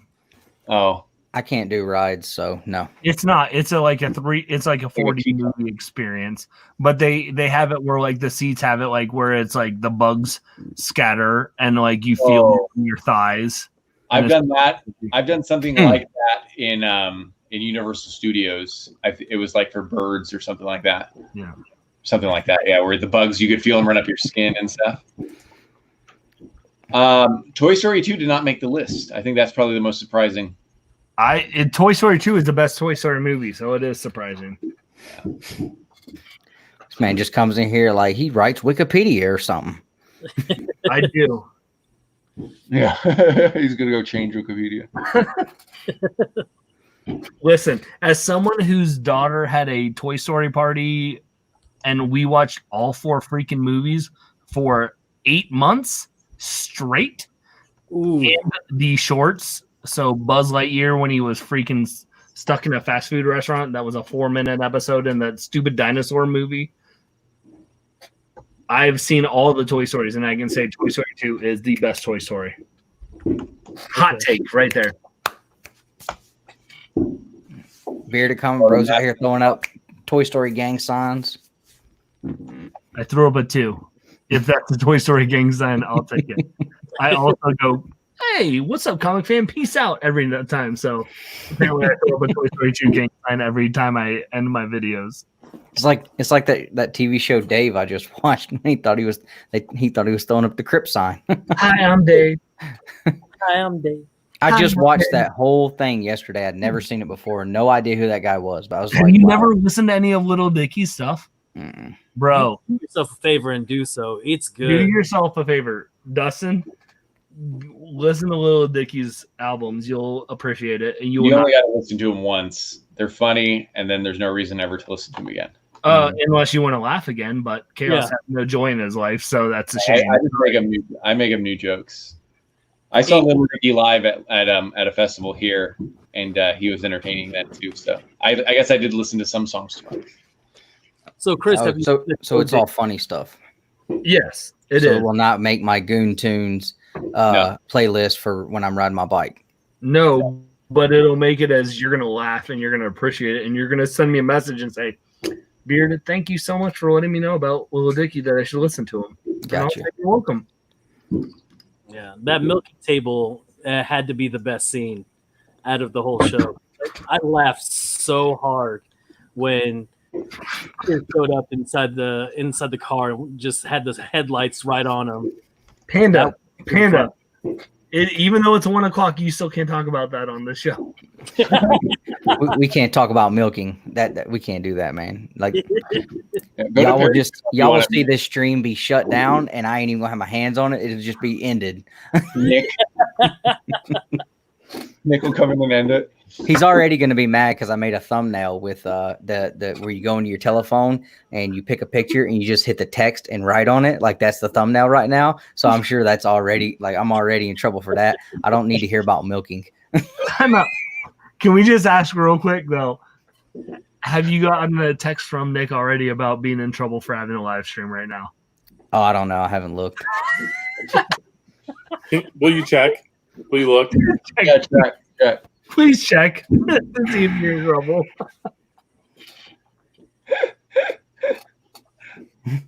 Oh, I can't do rides, so no. It's not. It's like a 4D movie experience. But they have it where like the seats have it like where it's like the bugs scatter and like you feel it in your thighs. I've done that. I've done something like that in Universal Studios. It was like for birds or something like that. Yeah. Something like that. Yeah, where the bugs you could feel them run up your skin and stuff. Toy Story 2 did not make the list. I think that's probably the most surprising. Toy Story 2 is the best Toy Story movie, so it is surprising. This man just comes in here like he writes Wikipedia or something. I do. Yeah, he's gonna go change Wikipedia. Listen, as someone whose daughter had a Toy Story party and we watched all 4 freaking movies for 8 months straight, and the shorts. So Buzz Lightyear when he was freaking stuck in a fast food restaurant, that was a 4-minute episode in that stupid dinosaur movie. I've seen all the Toy Stories, and I can say Toy Story 2 is the best Toy Story. Hot take right there. Bearded Comic Bros out here throwing up Toy Story gang signs. I threw up a 2. If that's the Toy Story gang sign, I'll take it. I also go, hey, what's up, comic fan? Peace out every time. So apparently I throw up a Toy Story 2 gang sign every time I end my videos. It's like that TV show Dave I just watched. He thought he was throwing up the Crip sign. Hi, I'm Dave. Hi, I'm Dave. I just watched that whole thing yesterday. I'd never seen it before. No idea who that guy was. But I was Have like, you wow. never listened to any of Little Dicky's stuff? Mm-mm. Bro, Do yourself a favor and do so. It's do good. yourself a favor. Dustin, listen to Little Dicky's albums. You'll appreciate it. And You only got to listen to them once. They're funny, and then there's no reason ever to listen to them again. Unless you want to laugh again, but Chaos has no joy in his life, so that's a shame. I make him new jokes. I saw Little Dicky live at a festival here, and he was entertaining then too. So I guess I did listen to some songs too. So, Chris, so it's all funny stuff. Yes, it so is. it will not make my Goon Tunes playlist for when I'm riding my bike. No, but it'll make it as you're gonna laugh and you're gonna appreciate it, and you're gonna send me a message and say, Bearded, thank you so much for letting me know about Little Dicky that I should listen to him. Gotcha. You're welcome. Yeah, that milking table had to be the best scene out of the whole show. I laughed so hard when Chris showed up inside the car and just had the headlights right on him. Panda. Even though it's 1 o'clock, you still can't talk about that on the show. we can't talk about milking. That we can't do that, man. Like y'all will see this stream be shut down, and I ain't even gonna have my hands on it. It'll just be ended. Nick will come in and end it. He's already going to be mad because I made a thumbnail with the where you go into your telephone and you pick a picture and you just hit the text and write on it. Like that's the thumbnail right now. So I'm sure that's already like I'm already in trouble for that. I don't need to hear about milking. Can we just ask real quick though? Have you gotten a text from Nick already about being in trouble for having a live stream right now? Oh, I don't know. I haven't looked. Will you check? Will you look? Check. Please check to see if you're in trouble.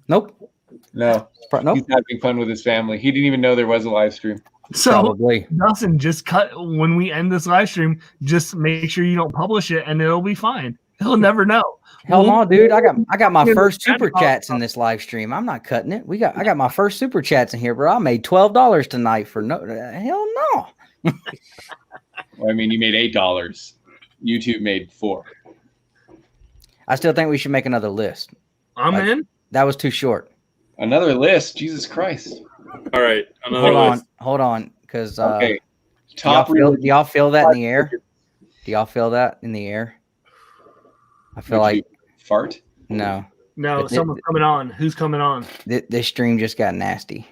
Nope. No. Nope. He's having fun with his family. He didn't even know there was a live stream. So, Probably. Dustin, just cut when we end this live stream. Just make sure you don't publish it, and it'll be fine. He'll never know. Hell no, dude! I got my first super chats in this live stream. I'm not cutting it. I got my first super chats in here, bro. I made $12 tonight for no. Hell no. Well, I mean, you made $8. YouTube made $4. I still think we should make another list. I'm in. That was too short. Another list, Jesus Christ! All right, another list. Hold on, because Okay, do y'all feel that in the air? Do y'all feel that in the air? I feel like fart. No, Someone's coming on. Who's coming on? This stream just got nasty.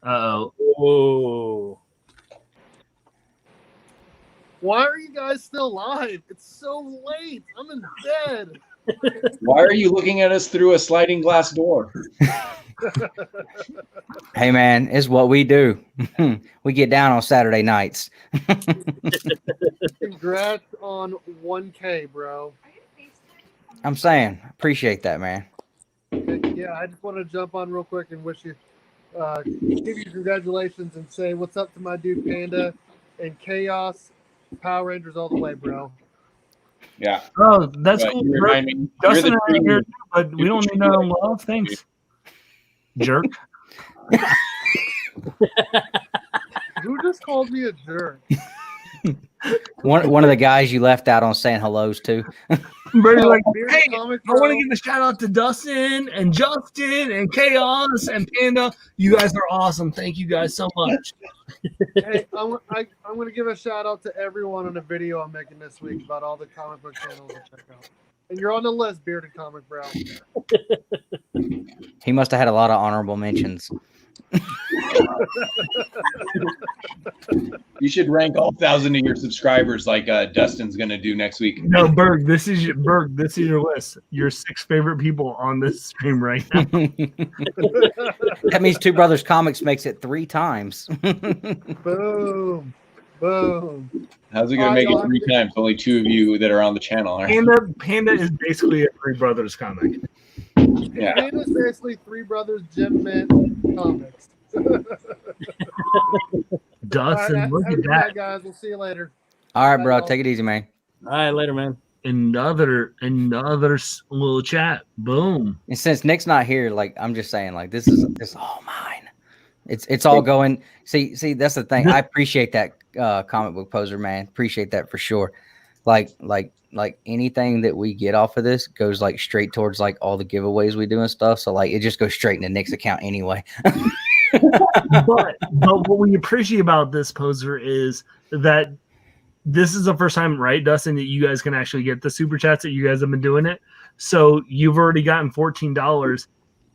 Uh-oh. Whoa. Why are you guys still live? It's so late. I'm in bed. Why are you looking at us through a sliding glass door? Hey man, it's what we do. We get down on Saturday nights. Congrats on 1K, bro. I'm saying, appreciate that, man. Yeah, I just want to jump on real quick and wish you, give you congratulations and say what's up to my dude Panda and Chaos Power Rangers all the way, bro. Yeah. Oh, that's But cool. you remind me- Dustin you're the and I are here, but we don't need no love. Thanks. Jerk. Who just called me a jerk? One of the guys you left out on saying hellos to. Birdie's like, Beard hey, Comic I want Bro. to give a shout out to Dustin and Justin and Chaos and Panda. You guys are awesome. Thank you guys so much. Hey, I'm going to give a shout out to everyone on a video I'm making this week about all the comic book channels to check out. And you're on the list, Bearded Comic Bro. He must have had a lot of honorable mentions. You should rank all 1,000 of your subscribers like Dustin's going to do next week. No, Berg, this is your list. Your 6 favorite people on this stream right now. That means Two Brothers Comics makes it 3 times. Boom. Boom. How's it going to make it 3 times? Only 2 of you that are on the channel. Right? Panda is basically a Three Brothers comic. Yeah. Panda's basically Three Brothers Gem Mint comics. Dustin, look at Good that. night, guys. We'll see you later. All right, bro. Take it easy, man. All right, later, man. Another little chat. Boom. And since Nick's not here, like I'm just saying, like this is all mine. It's all going. See, that's the thing. I appreciate that comic book poser, man. Appreciate that for sure. Like anything that we get off of this goes like straight towards like all the giveaways we do and stuff. So like it just goes straight into Nick's account anyway. but what we appreciate about this poser is that this is the first time, right, Dustin, that you guys can actually get the super chats that you guys have been doing it. So you've already gotten $14,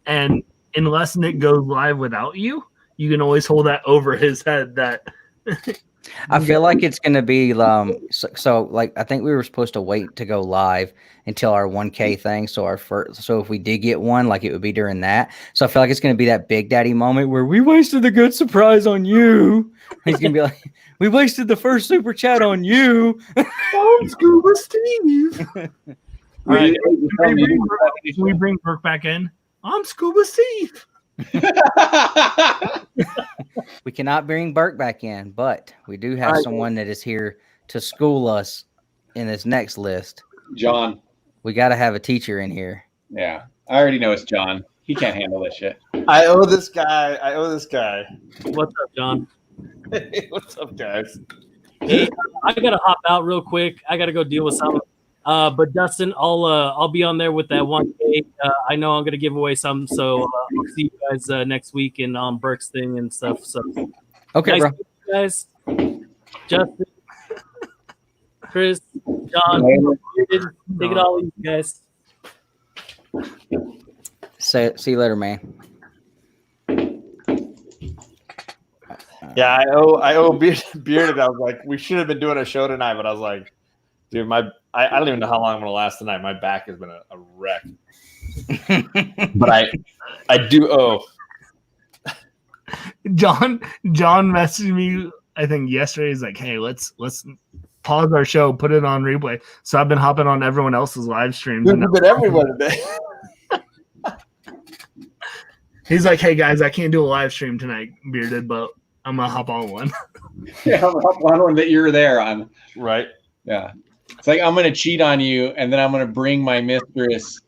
and unless Nick goes live without you, you can always hold that over his head. That I feel like it's gonna be so like I think we were supposed to wait to go live until our 1K thing. So if we did get one, like it would be during that. So I feel like it's gonna be that Big Daddy moment where we wasted the good surprise on you. He's gonna be like, we wasted the first super chat on you. I'm Scuba Steve. All right, can we bring Burke back in? I'm Scuba Steve. We cannot bring Burke back in, but we do have someone that is here to school us in this next list. John. We got to have a teacher in here. Yeah, I already know it's John. He can't handle this shit. I owe this guy. What's up, John? Hey, what's up, guys? Hey, I gotta hop out real quick. I gotta go deal with something. But Dustin, I'll be on there with that 1K. I know I'm gonna give away some, so I'll see you guys next week and on Burke's thing and stuff. So okay, nice bro. to meet you guys, Justin. Chris, John, take it all, you guys. See you later, man. Yeah, I owe Bearded. I was like, we should have been doing a show tonight, but I was like, dude, I don't even know how long I'm gonna last tonight. My back has been a wreck. But I do owe. John messaged me, I think yesterday. He's like, hey, let's pause our show, put it on replay. So I've been hopping on everyone else's live streams. We've been everywhere today. He's like, hey guys, I can't do a live stream tonight, Bearded, but I'm gonna hop on one. Yeah, I'm gonna hop on one that you're there on. Right. Yeah. It's like I'm gonna cheat on you, and then I'm gonna bring my mistress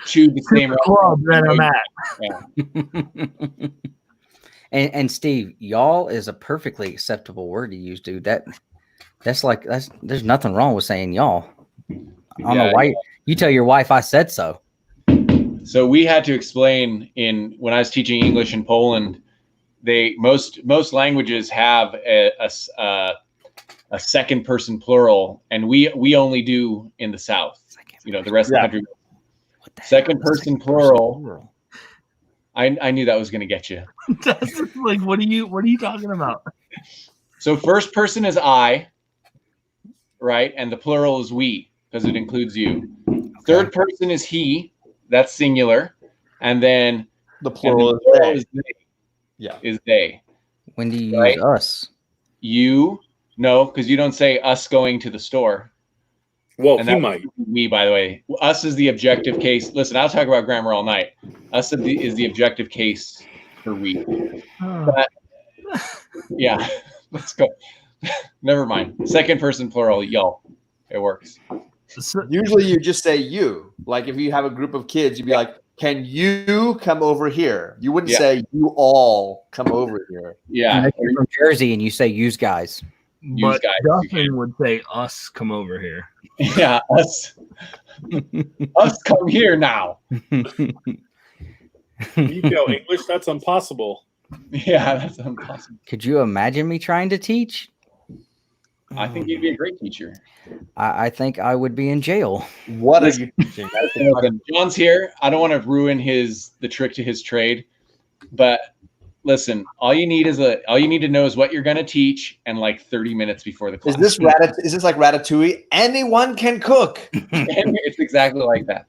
to the same club that I'm at. Yeah. And Steve, y'all is a perfectly acceptable word to use, dude. That's there's nothing wrong with saying y'all. I don't know why you tell your wife I said so. So we had to explain when I was teaching English in Poland, most languages have a second person plural, and we only do in the South. The rest of the country. Second person plural. I knew that was going to get you. That's like, what are you talking about? So first person is I, right? And the plural is we, because it includes you. Okay. Third person is he, that's singular. And then the plural is they. Yeah. Is they. When do you use us? You, no, because you don't say us going to the store. Well, and he might. We, by the way. Us is the objective case. Listen, I'll talk about grammar all night. Us is the objective case for we. But, yeah, let's go. Never mind. Second person plural, y'all. It works. Usually you just say you. Like if you have a group of kids, you'd be like, can you come over here? You wouldn't say you all come over here. Yeah. If you're from Jersey and you say use guys. But Dustin would say us come over here. Yeah, us. Us come here now. You know English? That's impossible. Yeah, that's impossible. Could you imagine me trying to teach? I think you'd be a great teacher. I think I would be in jail. What are you teaching? John's here. I don't want to ruin the trick to his trade, but listen, all you need to know is what you're going to teach, and like 30 minutes before the class. Is this like Ratatouille? Anyone can cook. It's exactly like that.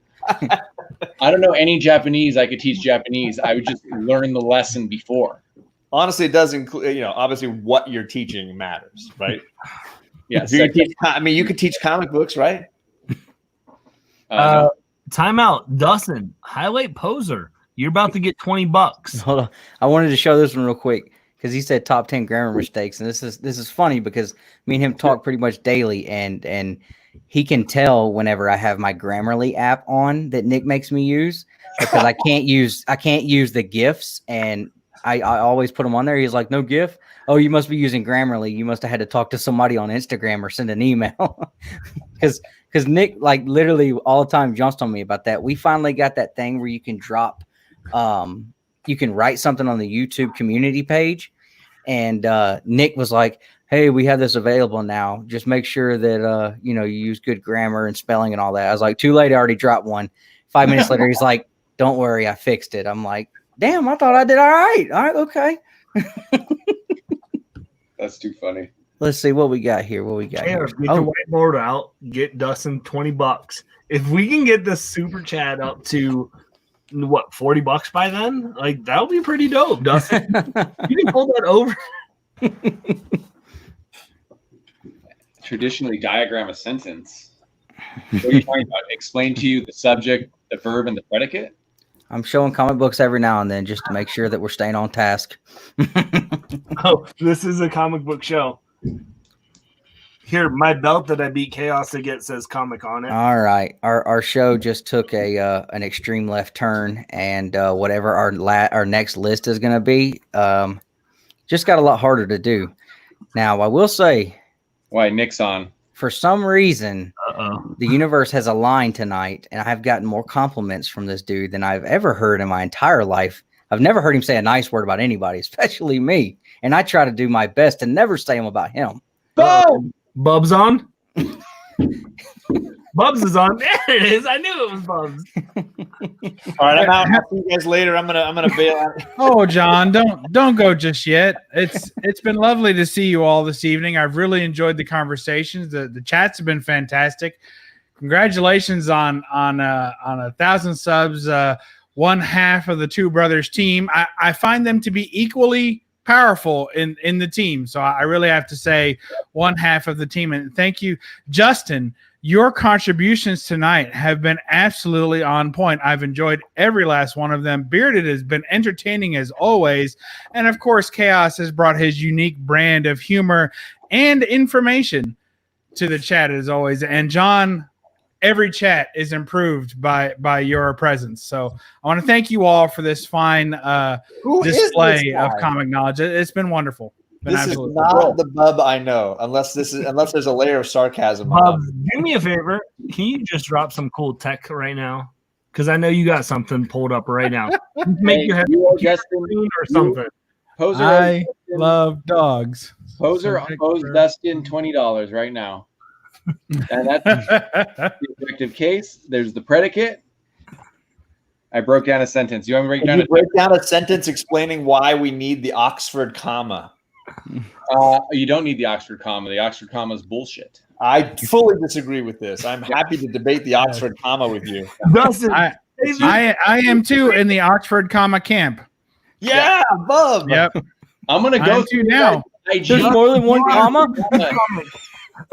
I don't know any Japanese. I could teach Japanese. I would just learn the lesson before. Honestly, it does include, obviously what you're teaching matters, right? Yeah. You could teach comic books, right? Time out. Dustin, highlight poser. You're about to get $20. Hold on. I wanted to show this one real quick because he said top 10 grammar mistakes. And this is funny because me and him talk pretty much daily, and he can tell whenever I have my Grammarly app on that Nick makes me use, because I can't use the GIFs, and I always put them on there. He's like, no GIF. Oh, you must be using Grammarly. You must have had to talk to somebody on Instagram or send an email. Because Nick, like, literally all the time jumps on me about that. We finally got that thing where you can drop, you can write something on the YouTube community page. And Nick was like, hey, we have this available now. Just make sure that, you use good grammar and spelling and all that. I was like, too late. I already dropped one. 5 minutes later, he's like, don't worry, I fixed it. I'm like, damn, I thought I did all right. All right, okay. That's too funny. Let's see what we got here. Get your whiteboard out. Get Dustin $20. If we can get this super chat up to $40 by then, like that'll be pretty dope, Dustin. You can pull that over. Traditionally, diagram a sentence. What are you talking about? Explain to you the subject, the verb, and the predicate. I'm showing comic books every now and then just to make sure that we're staying on task. Oh, this is a comic book show. Here, my belt that I beat Chaos to get says Comic on it. All right. Our show just took an extreme left turn, and whatever our next list is going to be, just got a lot harder to do. Now, I will say, why Nick's on. For some reason, the universe has aligned tonight, and I've gotten more compliments from this dude than I've ever heard in my entire life. I've never heard him say a nice word about anybody, especially me. And I try to do my best to never say them about him. Boom! Bubs on. Bubs is on. There it is. I knew it was Bubs. All right, I'm out. I'll see you guys later. I'm gonna bail out. Oh, John, don't go just yet. It's been lovely to see you all this evening. I've really enjoyed the conversations. The chats have been fantastic. Congratulations on 1,000 subs. One half of the Two Brothers team. I find them to be equally powerful in the team. So I really have to say one half of the team. And thank you, Justin. Your contributions tonight have been absolutely on point. I've enjoyed every last one of them. Bearded has been entertaining as always. And of course, Chaos has brought his unique brand of humor and information to the chat as always. And John, every chat is improved by your presence. So I want to thank you all for this fine display of comic knowledge. It's been wonderful. This is not the Bub I know, unless there's a layer of sarcasm. Bub, do me a favor. Can you just drop some cool tech right now? Because I know you got something pulled up right now. Make your head or something. Poser, I love dogs. Poser owes Dustin $20 right now. And that's the objective case. There's the predicate. I broke down a sentence. You want me to break down a sentence explaining why we need the Oxford comma? You don't need the Oxford comma. The Oxford comma is bullshit. I fully disagree with this. I'm happy to debate the Oxford comma with you. I am too in the Oxford comma camp. Yeah, Bub. Yep. I'm gonna go to now. There's more than one comma.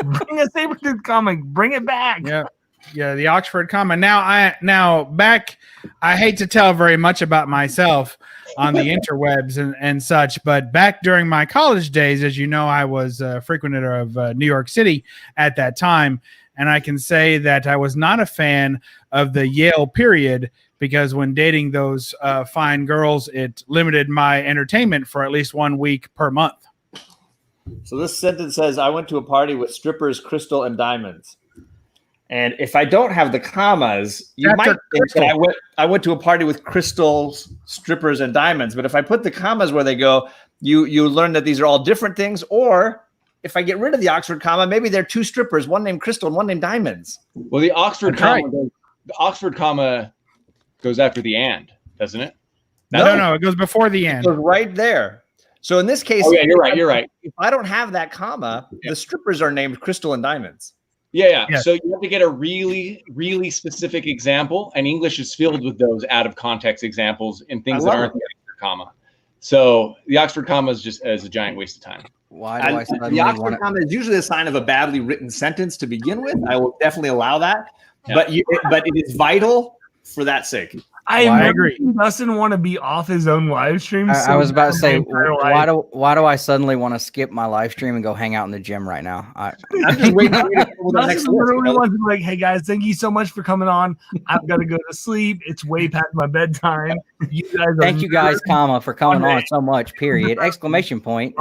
Bring a Sabretooth comic. Bring it back. Yeah, the Oxford comma. Now back. I hate to tell very much about myself on the interwebs and such, but back during my college days, as you know, I was a frequenter of New York City at that time, and I can say that I was not a fan of the Yale period because when dating those fine girls, it limited my entertainment for at least 1 week per month. So this sentence says, I went to a party with strippers, crystal, and diamonds. And if I don't have the commas, you might think that I went to a party with crystals, strippers, and diamonds. But if I put the commas where they go, you learn that these are all different things. Or if I get rid of the Oxford comma, maybe they're two strippers, one named Crystal and one named Diamonds. Well, the Oxford comma goes after the and, doesn't it? No, it goes before the and. It goes right there. So in this case, yeah, you're right. If I don't have that comma, the strippers are named Crystal and Diamonds. Yeah. So you have to get a really, really specific example, and English is filled with those out of context examples and things that aren't the Oxford comma. So the Oxford comma is just as a giant waste of time. Why do I suddenly the Oxford comma is usually a sign of a badly written sentence to begin with. I will definitely allow that, but it is vital for that sake. I agree. Dustin want to be off his own live stream. I was about to say, why do I suddenly want to skip my live stream and go hang out in the gym right now? I'm just waiting for you to pull the next list. Like, hey guys, thank you so much for coming on. I've got to go to sleep. It's way past my bedtime. You guys thank you guys, comma, for coming on so much. Period. Exclamation point.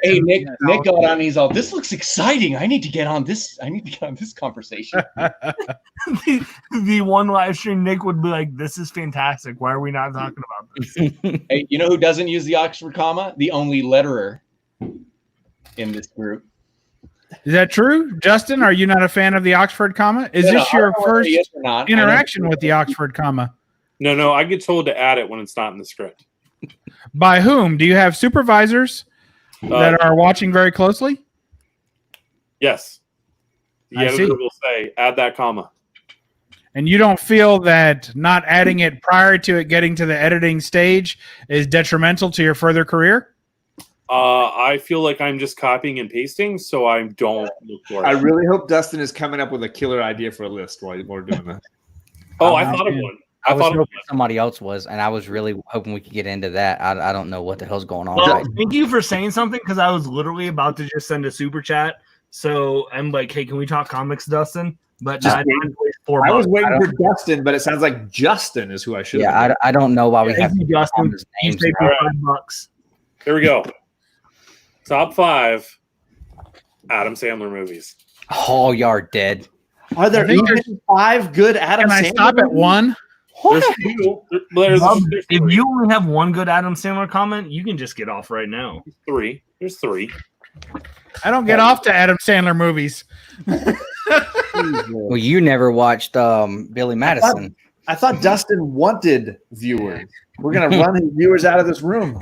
Hey, Nick got on. He's all, this looks exciting. I need to get on this. I need to get on this conversation. the one live stream, Nick would be like, this is fantastic. Why are we not talking about this? Hey, you know who doesn't use the Oxford comma? The only letterer in this group. Is that true? Justin, are you not a fan of the Oxford comma? Is this your first interaction with the Oxford comma? No, I get told to add it when it's not in the script. By whom? Do you have supervisors that are watching very closely? Yes. The editor will say, add that comma. And you don't feel that not adding it prior to it getting to the editing stage is detrimental to your further career? I feel like I'm just copying and pasting, so I don't look for it. I really hope Dustin is coming up with a killer idea for a list while we're doing that. I thought of one. I was hoping somebody else was, and I was really hoping we could get into that. I don't know what the hell's going on. Well, thank you for saying something, because I was literally about to just send a super chat. So I'm like, hey, can we talk comics, Dustin? But I was waiting for Dustin, but it sounds like Justin is who I should. Yeah, I don't know why we have to Justin. Names. $5. Here we go. Top 5 Adam Sandler movies. Oh, you're dead. Are there even 5 good Adam Sandler? Can I stop at 1? If you only have one good Adam Sandler comment, you can just get off right now. There's 3. I don't get off to Adam Sandler movies. Well, you never watched Billy Madison. I thought Dustin wanted viewers. We're gonna run his viewers out of this room.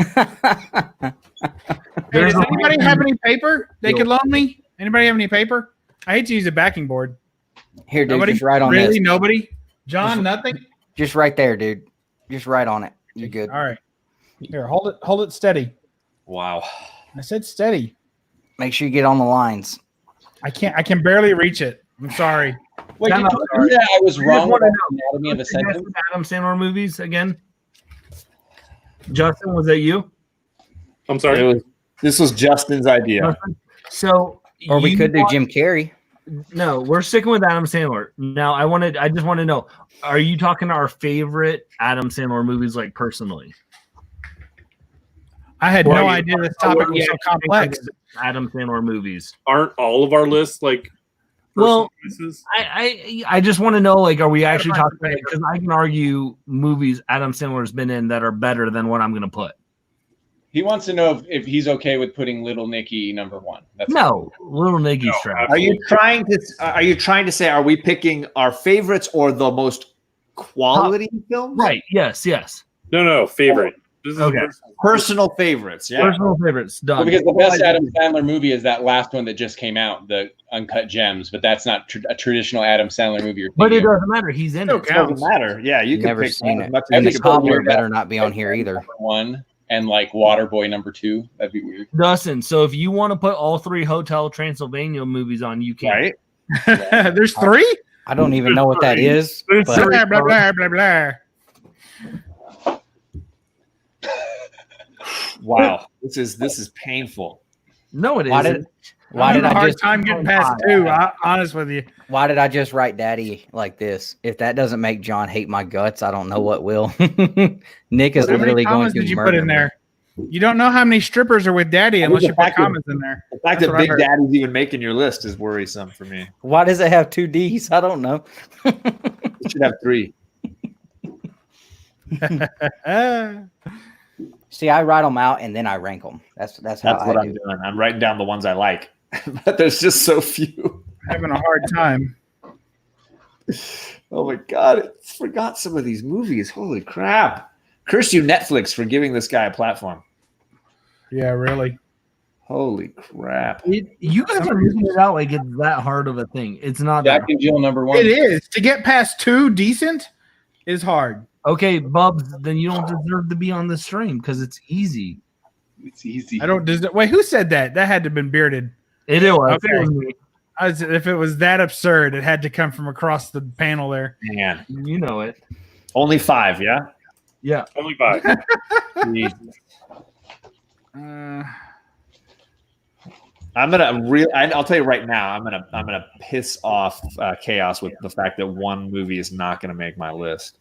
Hey, does anybody have any paper they could loan me? Anybody have any paper? I hate to use a backing board. Here, dude, Nobody? just write on Really? this. Nobody? John, nothing? Just right there, dude. Just write on it. You're good. All right. Here, hold it steady. Wow. I said steady. Make sure you get on the lines. I can barely reach it. I'm sorry. Wait, Time you out. told me that I was wrong wanna about know. Anatomy of a Sentence. Adam Sandler movies again. Justin, was that you? I'm sorry. This was Justin's idea. So, Or we you could do want- Jim Carrey. No, we're sticking with Adam Sandler. Now, I just want to know: are you talking our favorite Adam Sandler movies, like personally? I had Or no you- idea this topic was Yeah, so complex. Adam Sandler movies. Aren't all of our lists like? Well, personal choices? I just want to know, like, are we actually talking? Because I can argue movies Adam Sandler's been in that are better than what I'm going to put. He wants to know if he's okay with putting Little Nicky number 1. That's No, Little Nicky's trash. Are you trying to say, are we picking our favorites or the most quality films? Right? Yes. No, favorite. This is Okay. Personal favorites. Yeah. Personal favorites done. Well, because the best Adam Sandler movie is that last one that just came out, the Uncut Gems, but that's not a traditional Adam Sandler movie. You're But it thinking of. doesn't matter. He's in Still it. It doesn't matter. Yeah, you can Never pick seen as it. much as And you the can cobbler pick. better not be on here either. Number 1 and like Waterboy number 2. That'd be weird. Dustin, so if you want to put all 3 Hotel Transylvania movies on, you can. Right? There's 3? I don't even know what that is. There's But Blah, blah, blah, blah, blah. Wow. This is painful. No, it why isn't. did why I'm did having a I hard just time getting past 2? Honest with you. why did I just write daddy like this? If that doesn't make John hate my guts, I don't know what will. Nick is How many literally going commas to did you murder put in me. there? You don't know how many strippers are with daddy unless you put commas in there. The fact That's that what I Big heard. Daddy's even making your list is worrisome for me. Why does it have 2 D's? I don't know. It should have 3. See, I write them out and then I rank them. That's how That's I what do. I'm doing. I'm writing down the ones I like, but there's just so few. Having a hard time. Oh my god, I forgot some of these movies. Holy crap! Curse you, Netflix, for giving this guy a platform. Yeah, really. Holy crap! You guys are making it out like it's that hard of a thing. It's not that. Jack and Jill number 1. It is. To get past 2 decent is hard. Okay, Bubs, then you don't deserve to be on the stream because it's easy. It's easy. I don't deserve. Wait, who said that? That had to have been bearded. It is. Okay. If it was that absurd, it had to come from across the panel there. Man, You know it. only 5, yeah. Yeah. Only 5. Jesus. Uh, I'm gonna I'll tell you right now. I'm gonna piss off Chaos with the fact that one movie is not gonna make my list.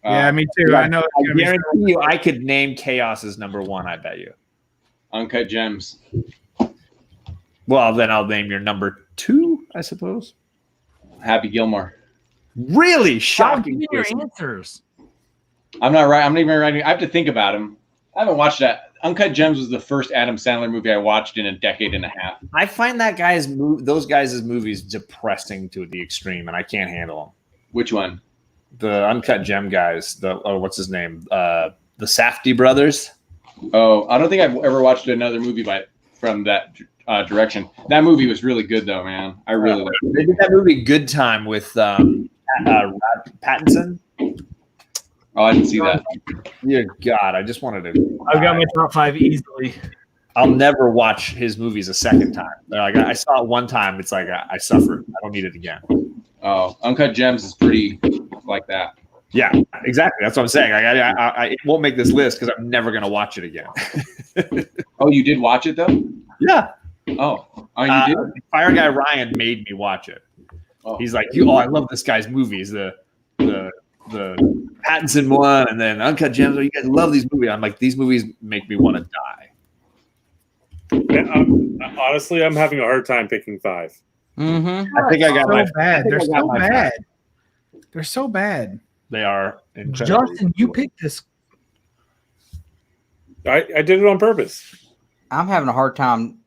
yeah, me too. I know. It's I gonna be guarantee you, I could name Chaos's number 1. I bet you. Uncut Gems. Well, then I'll name your number 2, I suppose. Happy Gilmore. Really Give shocking. me your choice. answers. I'm not right. I'm not even writing. I have to think about him. I haven't watched that. Uncut Gems was the first Adam Sandler movie I watched in a decade and a half. I find those guys' movies depressing to the extreme, and I can't handle them. Which one? The Uncut Gem guys. What's his name? The Safdie brothers. Oh, I don't think I've ever watched another movie from that direction. That movie was really good, though, man. I really liked it. They did that movie Good Time with Pattinson. Oh, I didn't see that. Dear God, I just wanted to. I've got my top 5 easily. I'll never watch his movies a second time. Like I saw it one time. It's like I suffered. I don't need it again. Oh, Uncut Gems is pretty like that. Yeah, exactly. That's what I'm saying. I it won't make this list because I'm never gonna watch it again. Oh, you did watch it though? Yeah. Oh, you did? Fire Guy Ryan made me watch it. Oh. He's like, I love this guy's movies. The Pattinson one, and then Uncut Gems. Oh, you guys love these movies. I'm like, these movies make me want to die. Honestly, I'm having a hard time picking 5. Mm-hmm. I think I got my. so bad. They're I got so my bad. They're so bad. They are. incredibly Justin, you picked this. I did it on purpose. I'm having a hard time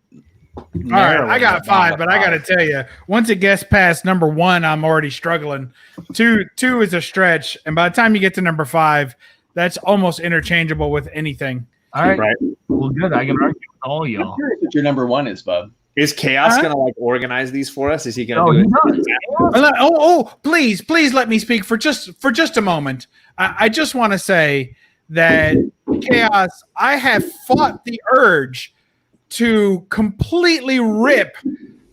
All right, I got 5, but I got to tell you, once it gets past number 1, I'm already struggling. Two is a stretch, and by the time you get to number 5, that's almost interchangeable with anything. All right. Well, good. I can argue with all y'all. I'm curious what your number 1 is, Bub. Is Chaos gonna like organize these for us? Is he gonna do it? Please let me speak for just a moment. I just want to say that Chaos, I have fought the urge to completely rip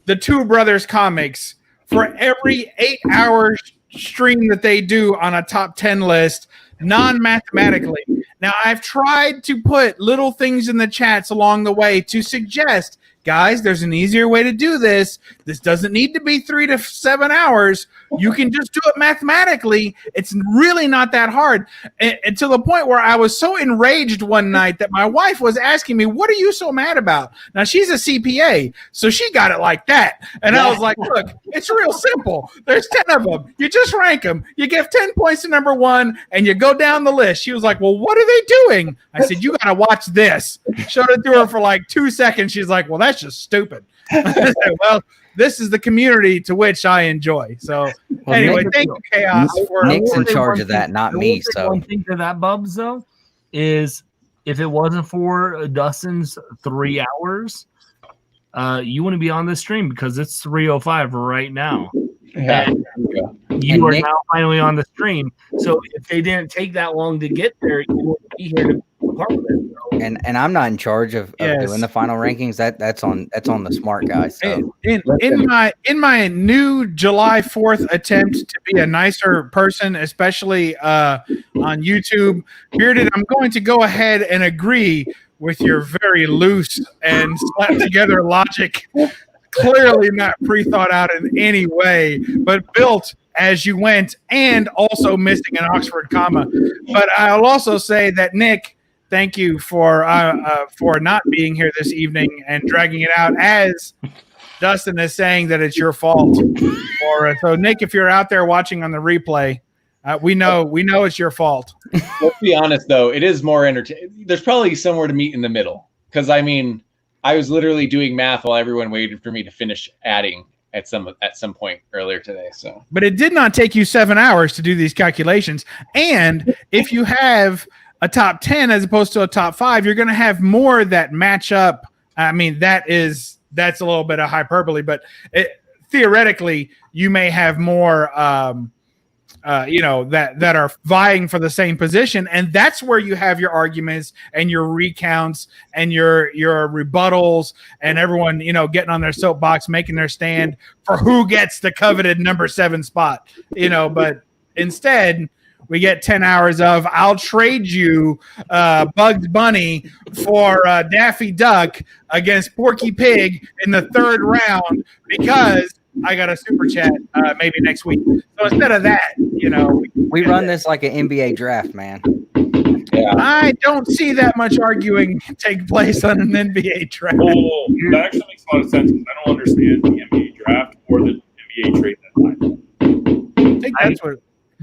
the Two Brothers comics for every 8-hour stream that they do on a top 10 list, non-mathematically. Now, I've tried to put little things in the chats along the way to suggest, guys, there's an easier way to do this. This doesn't need to be 3 to 7 hours. You can just do it mathematically. It's really not that hard. And to the point where I was so enraged one night that my wife was asking me, what are you so mad about? Now, she's a CPA, so she got it like that. And I was like, look, it's real simple. There's 10 of them. You just rank them. You give 10 points to number 1, and you go down the list. She was like, well, what are they doing? I said, you got to watch this. Showed it to her for like 2 seconds. She's like, well, that's just stupid. I said, well, this is the community to which I enjoy. So anyway, thank you, Chaos. Nick's in charge of that, not me. So one thing to that, Bubs, though, is if it wasn't for Dustin's 3 hours, you wouldn't be on this stream because it's 3:05 right now. Yeah. You are now finally on the stream. So if they didn't take that long to get there, you wouldn't be here to be part of it. And I'm not in charge of doing the final rankings. That's on the smart guys. So. In my new July 4th attempt to be a nicer person, especially on YouTube, Bearded, I'm going to go ahead and agree with your very loose and slapped together logic. Clearly not pre-thought out in any way, but built as you went, and also missing an Oxford comma. But I'll also say that, Nick, thank you for not being here this evening and dragging it out, as Dustin is saying that it's your fault. So, Nick, if you're out there watching on the replay, we know it's your fault. Let's be honest, though, it is more entertaining. There's probably somewhere to meet in the middle, because I mean, I was literally doing math while everyone waited for me to finish adding at some point earlier today. So, but it did not take you 7 hours to do these calculations, and if you have a top 10 as opposed to a top 5, you're going to have more that match up. I mean, that's a little bit of hyperbole, but theoretically, you may have more, that are vying for the same position, and that's where you have your arguments and your recounts and your rebuttals, and everyone getting on their soapbox, making their stand for who gets the coveted number 7 spot. But instead, we get 10 hours of, I'll trade you Bugs Bunny for Daffy Duck against Porky Pig in the 3rd round because I got a super chat maybe next week. So instead of that, we run this like an NBA draft, man. Yeah. I don't see that much arguing take place on an NBA draft. Well, that actually makes a lot of sense because I don't understand the NBA draft or the NBA trade deadline.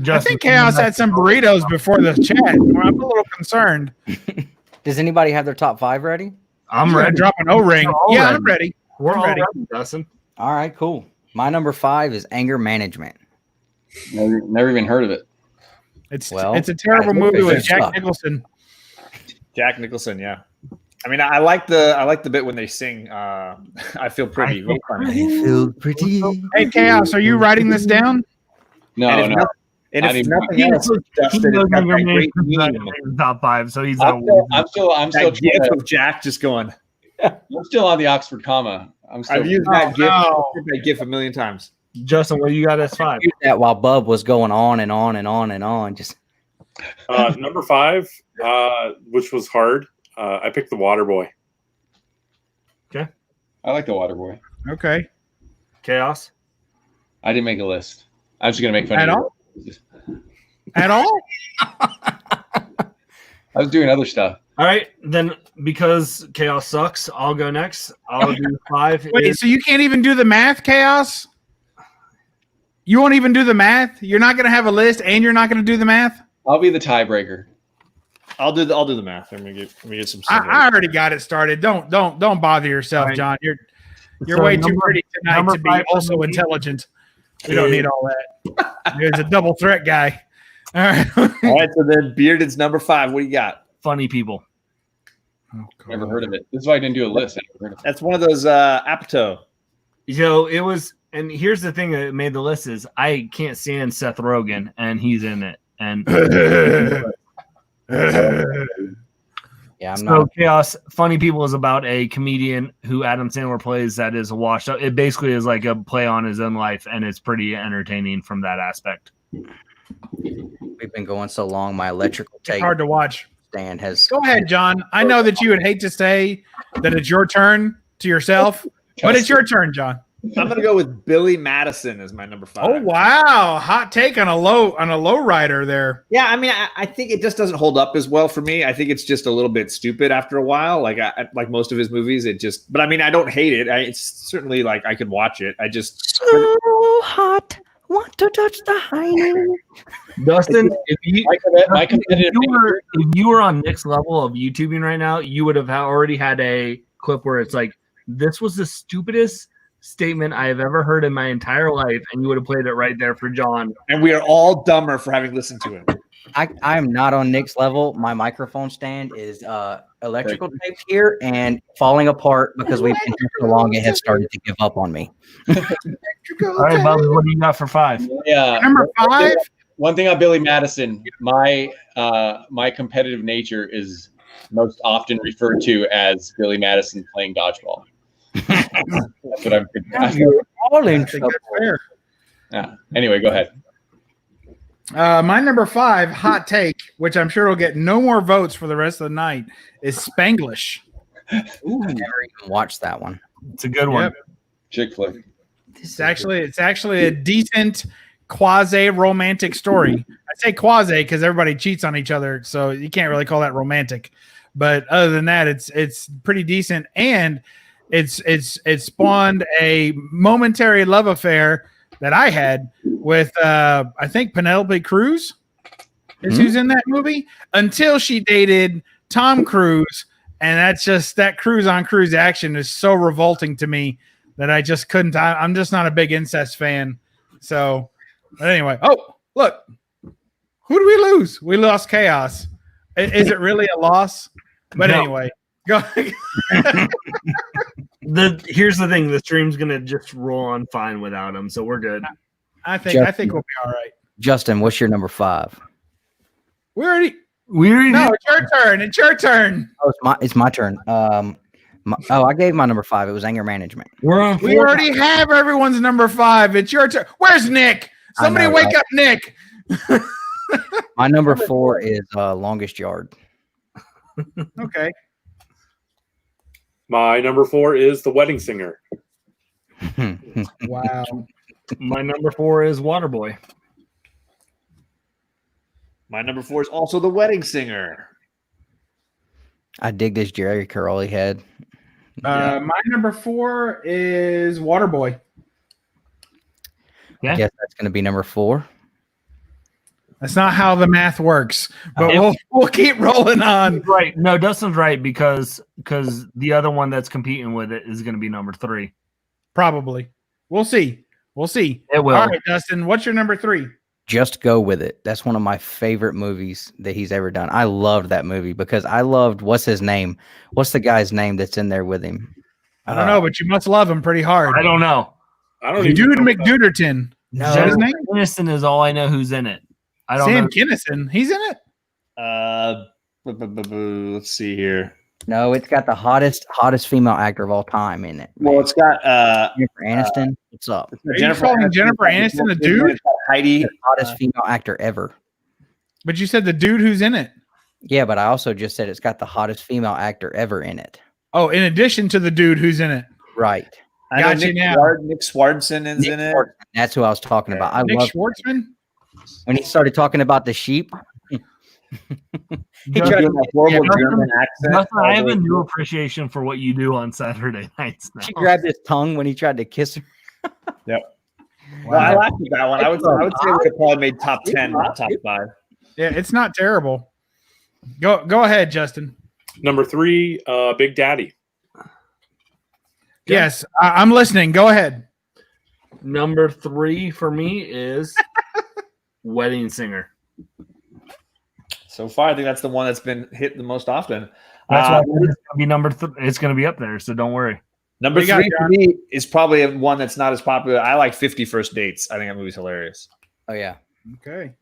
I think Chaos had some burritos before the chat. I'm a little concerned. Does anybody have their top 5 ready? I'm ready. Drop an O-ring. Yeah, I'm ready. We're all ready, Dustin. All right, cool. My number 5 is Anger Management. Never even heard of it. It's a terrible movie with Jack Nicholson. Jack Nicholson, yeah. I mean, I like the bit when they sing I Feel Pretty. I feel pretty. Hey, Chaos, are you writing this down? No. And if nothing else, Dustin has got that great meme. Top 5, so he's I'm still gif of Jack just going. I'm still on the Oxford comma. I've used that gif a million times. Justin, what you got as 5? That while Bub was going on and on and on and on. Just number 5, which was hard. I picked the Water Boy. Okay, I like the Water Boy. Okay, Chaos. I didn't make a list. I'm just gonna make fun at of all. At all? I was doing other stuff. All right, then because Chaos sucks, I'll go next. I'll do 5. Wait, so you can't even do the math, Chaos? You won't even do the math? You're not going to have a list, and you're not going to do the math? I'll be the tiebreaker. I'll do the math. Let me get some. I already got it started. Don't bother yourself, right. John. You're way too pretty tonight to be also intelligent. We don't need all that. There's a double threat guy. All right. All right. So then Bearded's number 5. What do you got? Funny People. Never heard of it. This is why I didn't do a list. That's one of those Apatow. It was, and here's the thing that made the list is I can't stand Seth Rogen, and he's in it. And yeah, I'm so not. Chaos. Funny People is about a comedian who Adam Sandler plays that is washed up. It basically is like a play on his own life, and it's pretty entertaining from that aspect. We've been going so long. My electrical tape It's hard to watch. stand has. Go ahead, John. I know that you would hate to say that it's your turn to yourself, but it's your turn, John. I'm gonna go with Billy Madison as my number 5. Oh wow, hot take on a low rider there. Yeah, I mean, I think it just doesn't hold up as well for me. I think it's just a little bit stupid after a while. Like like most of his movies, it just. But I mean, I don't hate it. It's certainly like I could watch it. I just so hot. Want to touch the hiney. Dustin, if you were on Nick's level of YouTubing right now, you would have already had a clip where it's like, this was the stupidest statement I have ever heard in my entire life, and you would have played it right there for John. And we are all dumber for having listened to it. I am not on Nick's level. My microphone stand is electrical tape here and falling apart because we've been here so long. It has started to give up on me. All right, Bobby, what do you got for 5? Yeah, Number 5. One thing on Billy Madison, my competitive nature is most often referred to as Billy Madison playing dodgeball. That's what I'm thinking. You're all in trouble. Yeah. Anyway, go ahead. My number 5 hot take, which I'm sure will get no more votes for the rest of the night, is Spanglish. Ooh, I never even watched that one. It's a good one. Yep. Chick flick. It's actually a decent quasi romantic story. I say quasi because everybody cheats on each other, so you can't really call that romantic. But other than that, it's pretty decent, and it's spawned a momentary love affair that I had with I think Penelope Cruz is who's in that movie, until she dated Tom Cruise, and that Cruise on Cruise action is so revolting to me that I just couldn't. I'm just not a big incest fan. So, but anyway, oh look, who do we lose? We lost Chaos. Is it really a loss? But No. anyway, go. Here's the thing: the stream's gonna just roll on fine without him, so we're good. I think we'll be all right. Justin, what's your number 5? We already. No, it's your turn. It's your turn. Oh, it's my turn. I gave my number 5. It was anger management. We're on. We already have everyone's number 5. It's your turn. Where's Nick? Somebody know, wake right? up, Nick. My number 4 is Longest Yard. Okay. My number 4 is The Wedding Singer. Wow. My number 4 is Waterboy. My number 4 is also The Wedding Singer. I dig this Jerry curl he had. My number 4 is Waterboy. Yeah. I guess that's going to be number 4. That's not how the math works, but we'll keep rolling on. Right. No, Dustin's right because the other one that's competing with it is going to be number 3. Probably. We'll see. It will. All right, Dustin, what's your number 3? Just Go With It. That's one of my favorite movies that he's ever done. I loved that movie because I loved, what's his name? What's the guy's name that's in there with him? I don't know, but you must love him pretty hard. I don't know. I don't Dude even know McDuderton. No. Is that his name? Innocent is all I know who's in it. I don't Sam know. Kinison. He's in it. Let's see here. No, it's got the hottest female actor of all time in it. Well, it's got Jennifer Aniston. What's up? Are you calling Jennifer Aniston a dude? Heidi. The hottest female actor ever. But you said the dude who's in it. Yeah, but I also just said it's got the hottest female actor ever in it. Oh, in addition to the dude who's in it. Right. I know Gotcha Nick now. Nick Swardson is Nick in it. Schwartzman, that's who I was talking about. I Nick love Schwartzman? when he started talking about the sheep. He Dustin, tried to- Doing a horrible yeah, German accent. Dustin, I have a new appreciation for what you do on Saturday nights now. She grabbed his tongue when he tried to kiss her. Well, I laughed at that one. I would say we could have probably made top 10, not top 5. Yeah, it's not terrible. Go ahead, Justin. Number 3, Big Daddy. Yes, I'm listening. Go ahead. Number 3 for me is Wedding Singer. So far, I think that's the one that's been hit the most often. That's why it's going to be number 3. It's going to be up there, so don't worry. Number 3 for me is probably one that's not as popular. I like 50 First Dates. I think that movie's hilarious. Oh, yeah. Okay.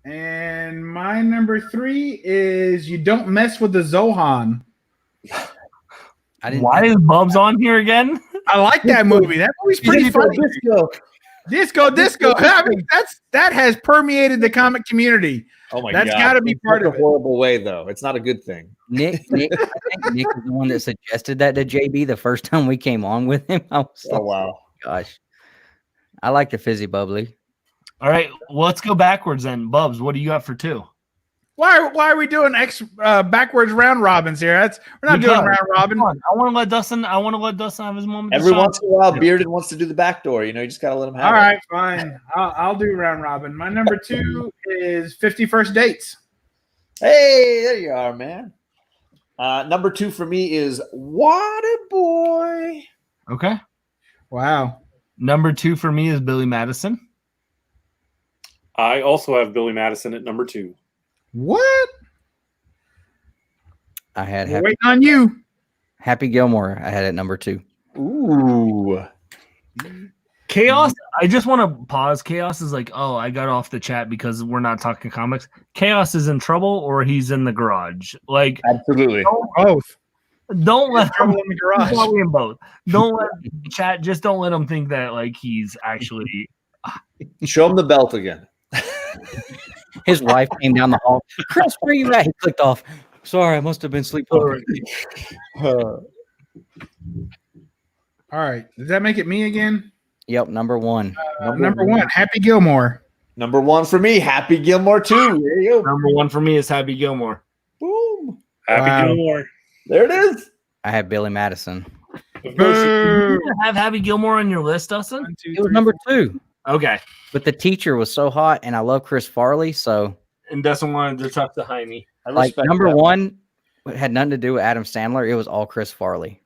And my number 3 is You Don't Mess with the Zohan. Why is Bubs on here again? I like that movie. That movie's pretty funny. Disco. I mean, that has permeated the comic community. Oh my That's God. got to be part of it. A horrible way, though. It's not a good thing. Nick, I think Nick is the one that suggested that to JB the first time we came on with him. I was like, wow. Gosh. I like the fizzy bubbly. All right, well, let's go backwards then. Bubs, what do you got for 2? Why are we doing backwards round robins here? We're not doing round robin. I want to let Dustin have his moment. Every once in a while, Bearded wants to do the back door. You just got to let him have it. All right, fine. I'll do round robin. My number 2 is 50 First Dates. Hey, there you are, man. Number 2 for me is Waterboy. Okay. Wow. Number 2 for me is Billy Madison. I also have Billy Madison at number 2. What? I had waiting on you. Happy Gilmore. I had at number 2. Ooh. Chaos. I just want to pause. Chaos is like, oh, I got off the chat because we're not talking comics. Chaos is in trouble, or he's in the garage. Like, absolutely both. Don't let trouble in the garage. Probably in both. Don't let chat. Just don't let him think that like he's actually. Show him the belt again. His wife came down the hall. Chris, where you at? He clicked off. Sorry, I must have been sleepwalking. All right. Does that make it me again? Yep, number 1. Number 1, Happy Gilmore. Number 1 for me, Happy Gilmore 2. There you go. Number 1 for me is Happy Gilmore. Boom. Happy Gilmore. There it is. I have Billy Madison. You have Happy Gilmore on your list, Dustin? 1, 2, It was number 2. Okay. But the teacher was so hot, and I love Chris Farley, so. And Dustin wanted to talk to Jaime. Like, number 1 had nothing to do with Adam Sandler. It was all Chris Farley.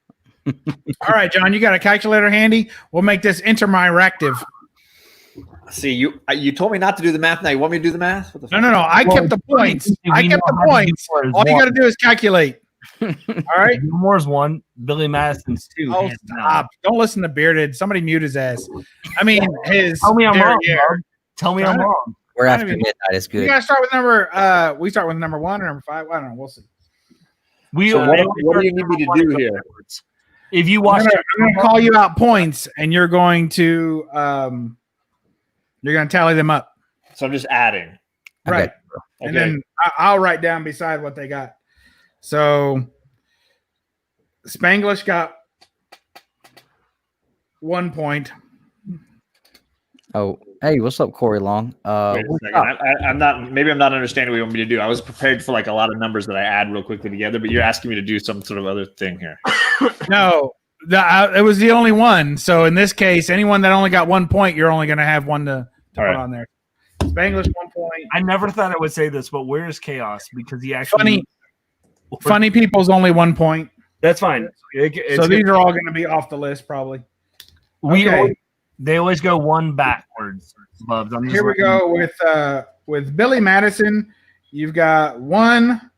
All right, John, you got a calculator handy? We'll make this interactive. See, you told me not to do the math. Now you want me to do the math? No. I kept the points. All you got to do is calculate. All right. Gilmore's 1, Billy Madison's 2. Oh, stop! Don't listen to Bearded. Somebody mute his ass. I mean, his. Tell me I'm wrong. Tell me I'm wrong. We're after midnight. It's good. You gotta start with number. We start with number 1 or number 5. I don't know. We'll see. So what do you need me to do here? If you watch, I'm going to call you out points, and you're going to tally them up. So I'm just adding, right? Okay. And then I'll write down beside what they got. So Spanglish got 1 point. Oh, hey, what's up, Corey Long? Wait a second. I'm not. Maybe I'm not understanding what you want me to do. I was prepared for like a lot of numbers that I add real quickly together, but you're asking me to do some sort of other thing here. No, it was the only one. So in this case, anyone that only got 1 point, you're only going to have one to put on there. Spanglish 1 point. I never thought I would say this, but where is Chaos? Because he actually funny people's only 1 point. That's fine. So these are all going to be off the list, probably. They always go 1 backwards. Bubs. Here we go with Billy Madison. You've got 1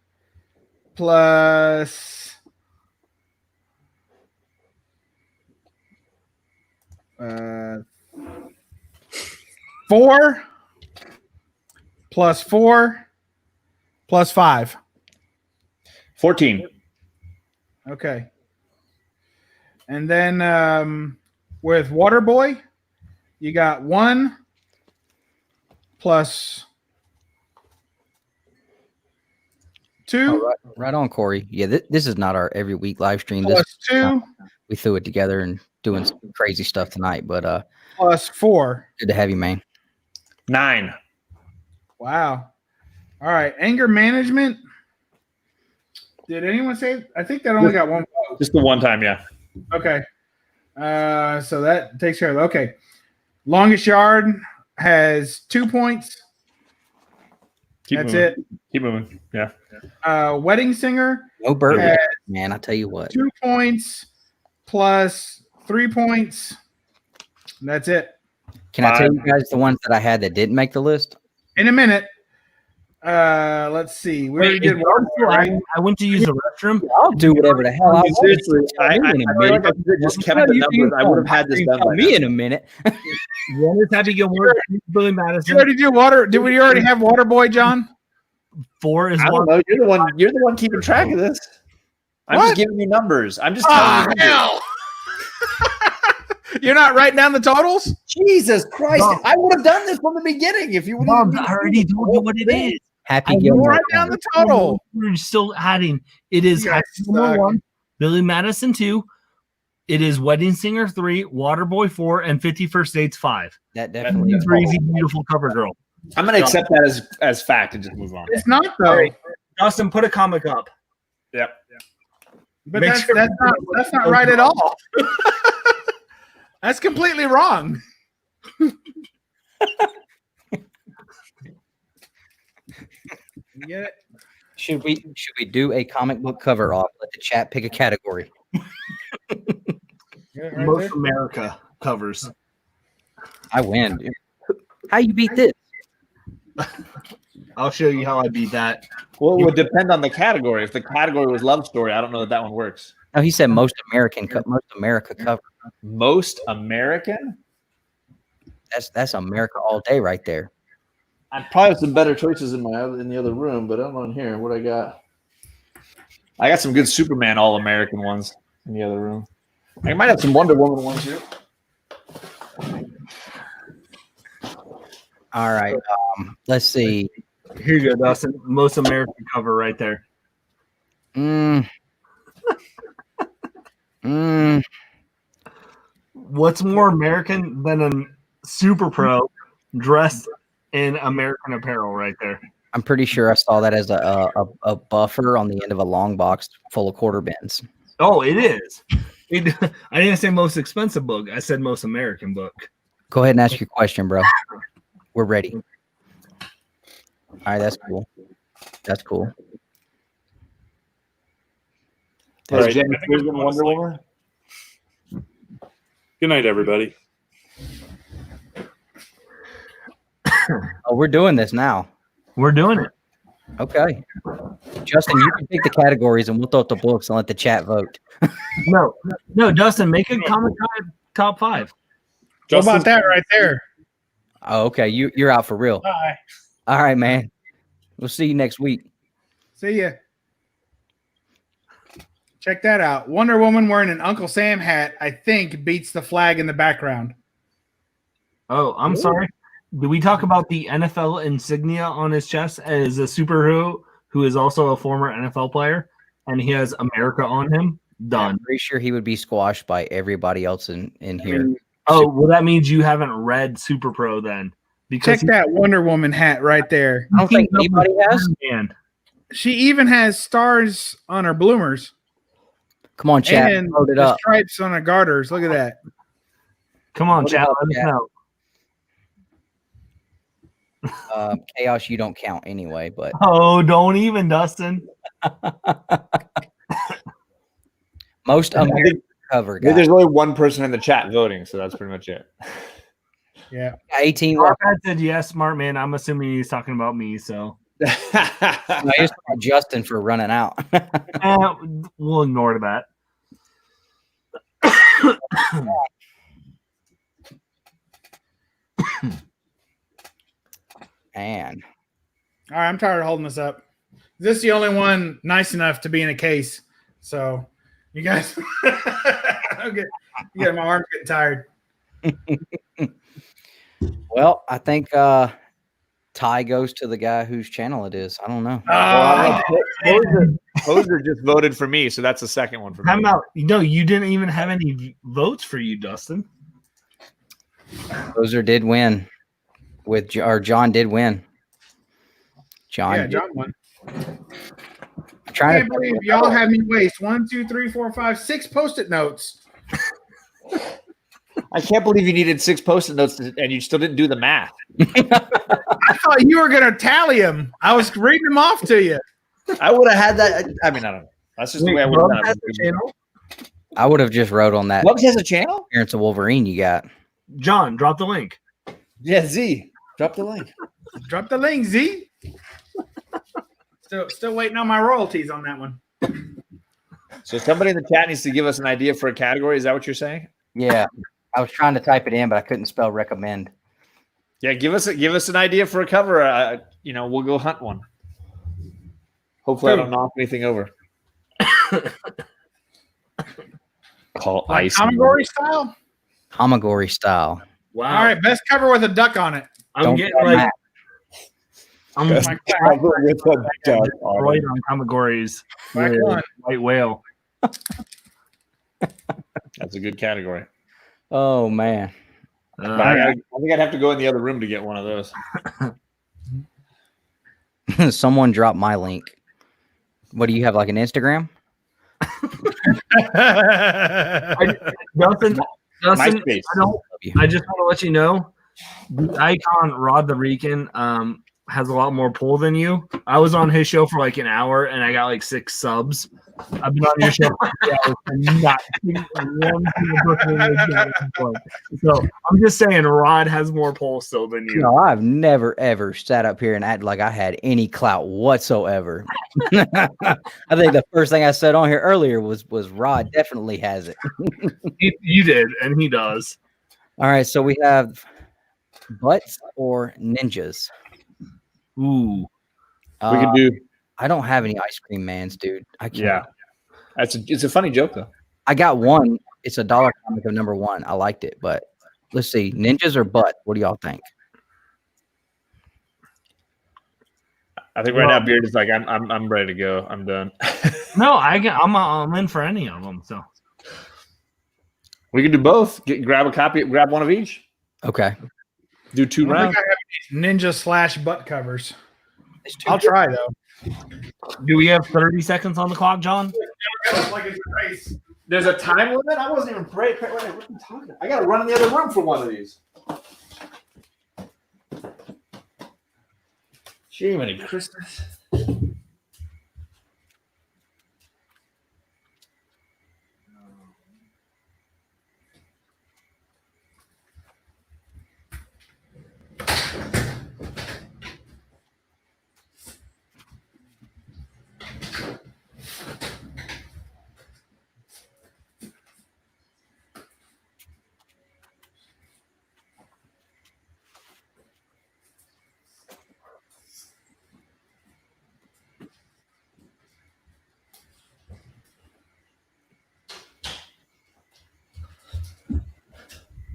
plus 4 plus 4 plus 5. 14. Okay. And then with Waterboy, you got 1 plus 2. Right on, Corey. Yeah, this is not our every week live stream. Plus 2. We threw it together and doing some crazy stuff tonight, but plus 4. Good to have you, man. 9. Wow. All right. Anger management. Did anyone say? I think that only got 1 vote. Just the one time, yeah. Okay. So that takes care of it. Okay. Longest Yard has 2 points. That's it. Keep moving. Yeah. Wedding Singer. No Birch, man. I tell you what. 2 points plus 3 points. And that's it. Can I tell you guys the ones that I had that didn't make the list? In a minute. Let's see. We already did one. I went to use the restroom. I'll do whatever the hell I want. Seriously, I feel like I could have just kept the numbers. I would have had this done by me in a minute. One is Happy Gilmore, Billy Madison. Did you already do water? Did we already have Waterboy, John? 4 is I don't know. You're the one keeping track of this. I'm just giving you numbers. I'm just telling you. Hell. You're not writing down the totals? Jesus Christ. No. I would have done this from the beginning if you would have. I already told you what it is. Happy You Gilmore. write down the total. We're still adding. It is You guys Happy Gilmore suck. 1, Billy Madison 2. It is Wedding Singer 3, Waterboy 4, and 51st Dates 5. That definitely is. Crazy, beautiful cover girl. I'm going to accept that as fact and just move on. It's not, though. Dustin, put a comic up. Yep. But Make sure- that's not right at all. That's completely wrong. Yeah. Should we do a comic book cover off? Let the chat pick a category. Most America covers. I win, dude. How you beat this? I'll show you how I beat that. Well, it would depend on the category. If the category was love story, I don't know that one works. Oh, he said most America cover. Most American? That's America all day right there. I probably have some better choices in the other room, but I'm on here. What I got? I got some good Superman All American ones in the other room. I might have some Wonder Woman ones here. All right. Let's see. Here you go, Dustin. Most American cover right there. What's more American than a super pro dressed in American apparel right there? I'm pretty sure I saw that as a buffer on the end of a long box full of quarter bins. Oh, it is. I didn't say most expensive book. I said most American book. Go ahead and ask your question, bro. We're ready. All right, that's cool. That's cool. All right. James Cleveland Wonder Woman? Good night, everybody. Oh, we're doing this now. We're doing it. Okay. Justin, you can pick the categories and we'll throw up the books and let the chat vote. No, Dustin, make a ComiKon top 5. What about that right there? Oh, okay. You're out for real. Bye. All right, man. We'll see you next week. See ya. Check that out. Wonder Woman wearing an Uncle Sam hat, I think, beats the flag in the background. Oh, I'm sorry. Did we talk about the NFL insignia on his chest as a superhero who is also a former NFL player, and he has America on him? Done. I'm pretty sure he would be squashed by everybody else in here. Oh, well, that means you haven't read Super Pro then. Because Check that Wonder Woman hat right there. I don't think anybody has. She even has stars on her bloomers. Come on, chat. And Load it the up. stripes on her garters. Look at that. Come on, chat. Let us know. Chaos, you don't count anyway, but Oh, don't even, Dustin. most American cover guy. There's only one person in the chat voting, so that's pretty much it. Yeah. 18. Smart man said yes, smart man. I'm assuming he's talking about me, so No, he's talking Justin for running out. we'll ignore that. Man. All right, I'm tired of holding this up. This is the only one nice enough to be in a case. So you guys my arm's getting tired. Well, I think tie goes to the guy whose channel it is. I don't know. Hoser just voted for me, so that's the second one for me. Time out. No, you didn't even have any votes for you, Dustin. Hoser did win. John did win. John won. I'm I trying can't believe y'all had me waste 1, 2, 3, 4, 5, 6 Post-it notes. I can't believe you needed 6 Post-it notes and you still didn't do the math. I thought you were going to tally them. I was reading them off to you. I would have had that. I mean, I don't know. That's just the way I would have done it. I would have just wrote on that. Bugs has a channel? Appearance of Wolverine you got. John, drop the link. Yeah, Z. Drop the link. Drop the link, Z. Still waiting on my royalties on that one. So somebody in the chat needs to give us an idea for a category. Is that what you're saying? Yeah. I was trying to type it in, but I couldn't spell recommend. Yeah, give us an idea for a cover. We'll go hunt one. Hopefully, I don't knock anything over. Call ice. Kamigori style? Kamigori style. Wow. All right, best cover with a duck on it. I'm getting like I'm Best like cover with a duck on right it. on Kamigori's Black one. white whale. That's a good category. Oh man. But I think I'd have to go in the other room to get one of those. Someone dropped my link. What do you have, like an Instagram? Dustin, MySpace. I just want to let you know, the icon Rod the Rican has a lot more pull than you. I was on his show for like an hour and I got like 6 subs. I've been on your show for 3 hours and not one single person has gotten. So I'm just saying Rod has more pull still than you. No, I've never ever sat up here and acted like I had any clout whatsoever. I think the first thing I said on here earlier was Rod definitely has it. You did, and he does. All right, so we have butts or ninjas. Ooh. We could do. I don't have any ice cream mans, dude. I can't. Yeah, it's a funny joke though. I got one. It's a $1 comic of #1. I liked it, but let's see, ninjas or butt. What do y'all think? I think right now Beard is like I'm ready to go. I'm done. No, I'm in for any of them. So we can do both. Grab a copy. Grab one of each. Okay. Do 2 I rounds. think I have ninja / butt covers. I'll try though. do we have 30 seconds on the clock, John? There's a time limit. I wasn't even ready. What are you talking about? I got to run in the other room for one of these. Jiminy Christmas.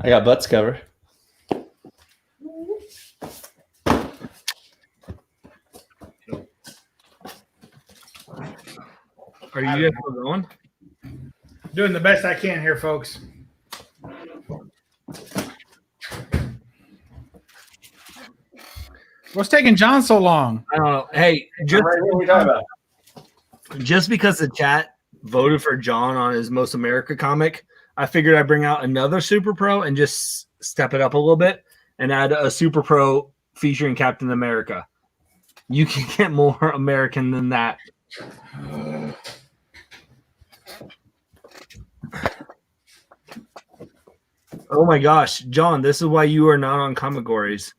I got butts covered. Are you guys still going? Doing the best I can here, folks. What's taking John so long? I don't know. Hey, just because the chat voted for John on his Most America comic, I figured I'd bring out another Super Pro and just step it up a little bit and add a Super Pro featuring Captain America. You can get more American than that. Oh my gosh, John, this is why you are not on Comigories.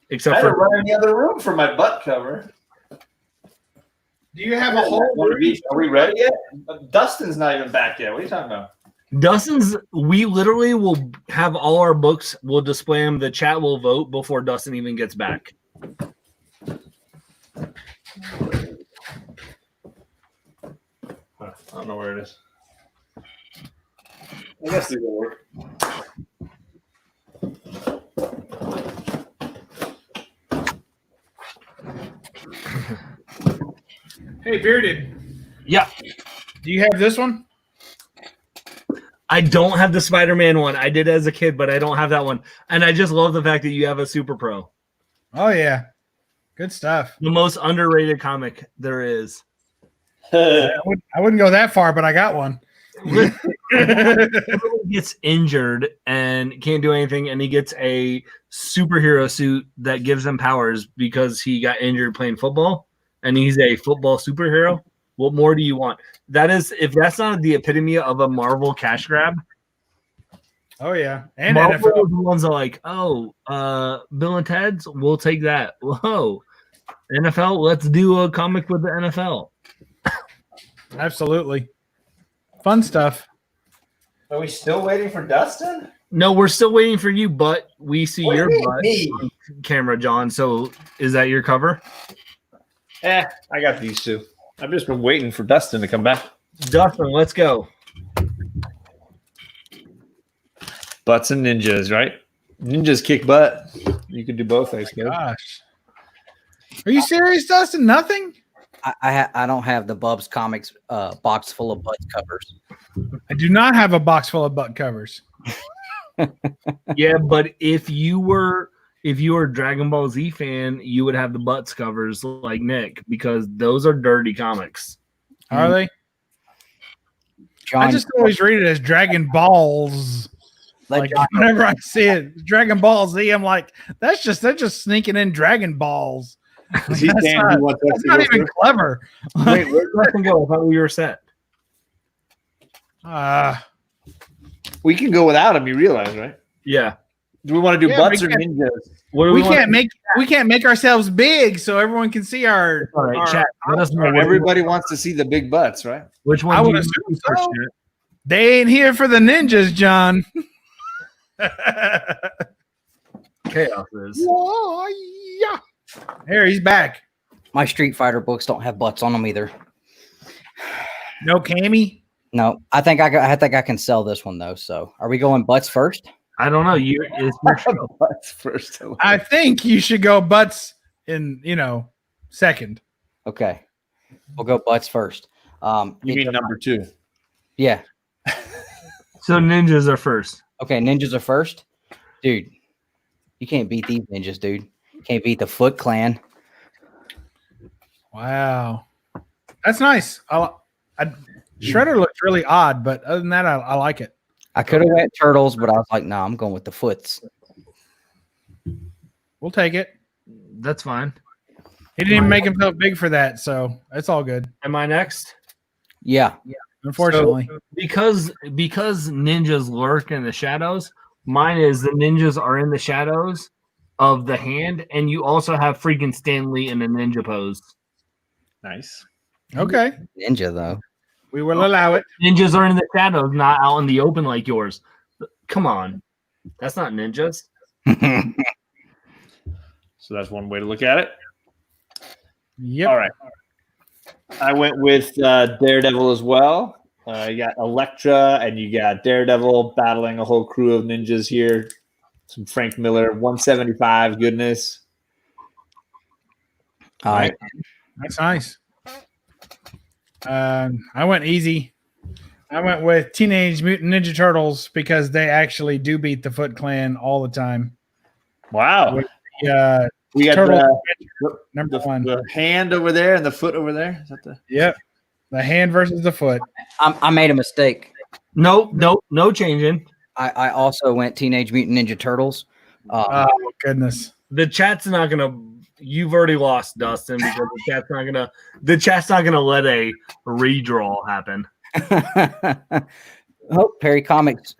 Except I had to for run in the other room for my butt cover. Do you have a whole One of each. Are we ready yet? Dustin's not even back yet. What are you talking about? Dustin's, we literally will have all our books, we'll display them, the chat will vote before Dustin even gets back. I don't know where it is. I guess these will work. Hey, Bearded. Yeah. Do you have this one? I don't have the Spider-Man one. I did as a kid, but I don't have that one. And I just love the fact that you have a Super Pro. Oh, yeah. Good stuff. The most underrated comic there is. I wouldn't go that far, but I got one. gets injured and can't do anything, and he gets a superhero suit that gives him powers because he got injured playing football, and he's a football superhero. What more do you want? That is, if that's not the epitome of a Marvel cash grab. Oh yeah, and Marvel NFL. the ones are like, oh, Bill and Ted's, we'll take that. Whoa, NFL, let's do a comic with the NFL. Absolutely, fun stuff. Are we still waiting for Dustin? No, we're still waiting for you, but we see your butt on camera, John. So is that your cover? I got these two. I've just been waiting for Dustin to come back. Dustin, let's go. Butts and ninjas, right? Ninjas kick butt. You can do both, I suppose. Gosh, are you serious, Dustin? Nothing? I don't have the Bubs Comics box full of butt covers. I do not have a box full of butt covers. Yeah, but if you were a Dragon Ball Z fan, you would have the butts covers like Nick, because those are dirty comics. Are they? John, I just always read it as Dragon Balls. Like whenever I see it, Dragon Ball Z, I'm like, they're just sneaking in Dragon Balls. That's not even clever. Wait, where'd Dustin go? I thought we were set. We can go without him, you realize, right? Yeah. Do we want to do butts or ninjas? We can't make ourselves big so everyone can see our. All right, chat. Let us know. Everybody wants to see the big butts, right? Which one? I would assume so. They ain't here for the ninjas, John. Chaos is. Whoa, yeah. Here, he's back. My Street Fighter books don't have butts on them either. No Cammy? No, I think I can sell this one though. So, are we going butts first? I don't know. It's butts first. I think you should go butts in, second. Okay, we'll go butts first. You mean number 2? Yeah. So ninjas are first. Okay, ninjas are first, dude. You can't beat these ninjas, dude. You can't beat the Foot Clan. Wow, that's nice. Shredder looks really odd, but other than that, I like it. I could have went turtles, but I was like, no, I'm going with the Foots. We'll take it. That's fine. He didn't even make himself big for that, so it's all good. Am I next? Yeah. Unfortunately. So, because ninjas lurk in the shadows, mine is the ninjas are in the shadows of the hand, and you also have freaking Stan Lee in a ninja pose. Nice. Okay. Ninja, though. We will allow it. Ninjas are in the shadows, not out in the open like yours. Come on. That's not ninjas. So that's one way to look at it. Yep. All right. I went with Daredevil as well. You got Elektra and you got Daredevil battling a whole crew of ninjas here. Some Frank Miller, 175 goodness. All right. That's nice. I went easy. I went with Teenage Mutant Ninja Turtles because they actually do beat the Foot Clan all the time. Wow. With we got number 1. The hand over there and the foot over there. Is that the? Yep. The hand versus the foot. I made a mistake. No changing. I also went Teenage Mutant Ninja Turtles. Oh goodness. The chat's not gonna. You've already lost, Dustin, because the chat's not gonna let a redraw happen. Oh, Perry Comics.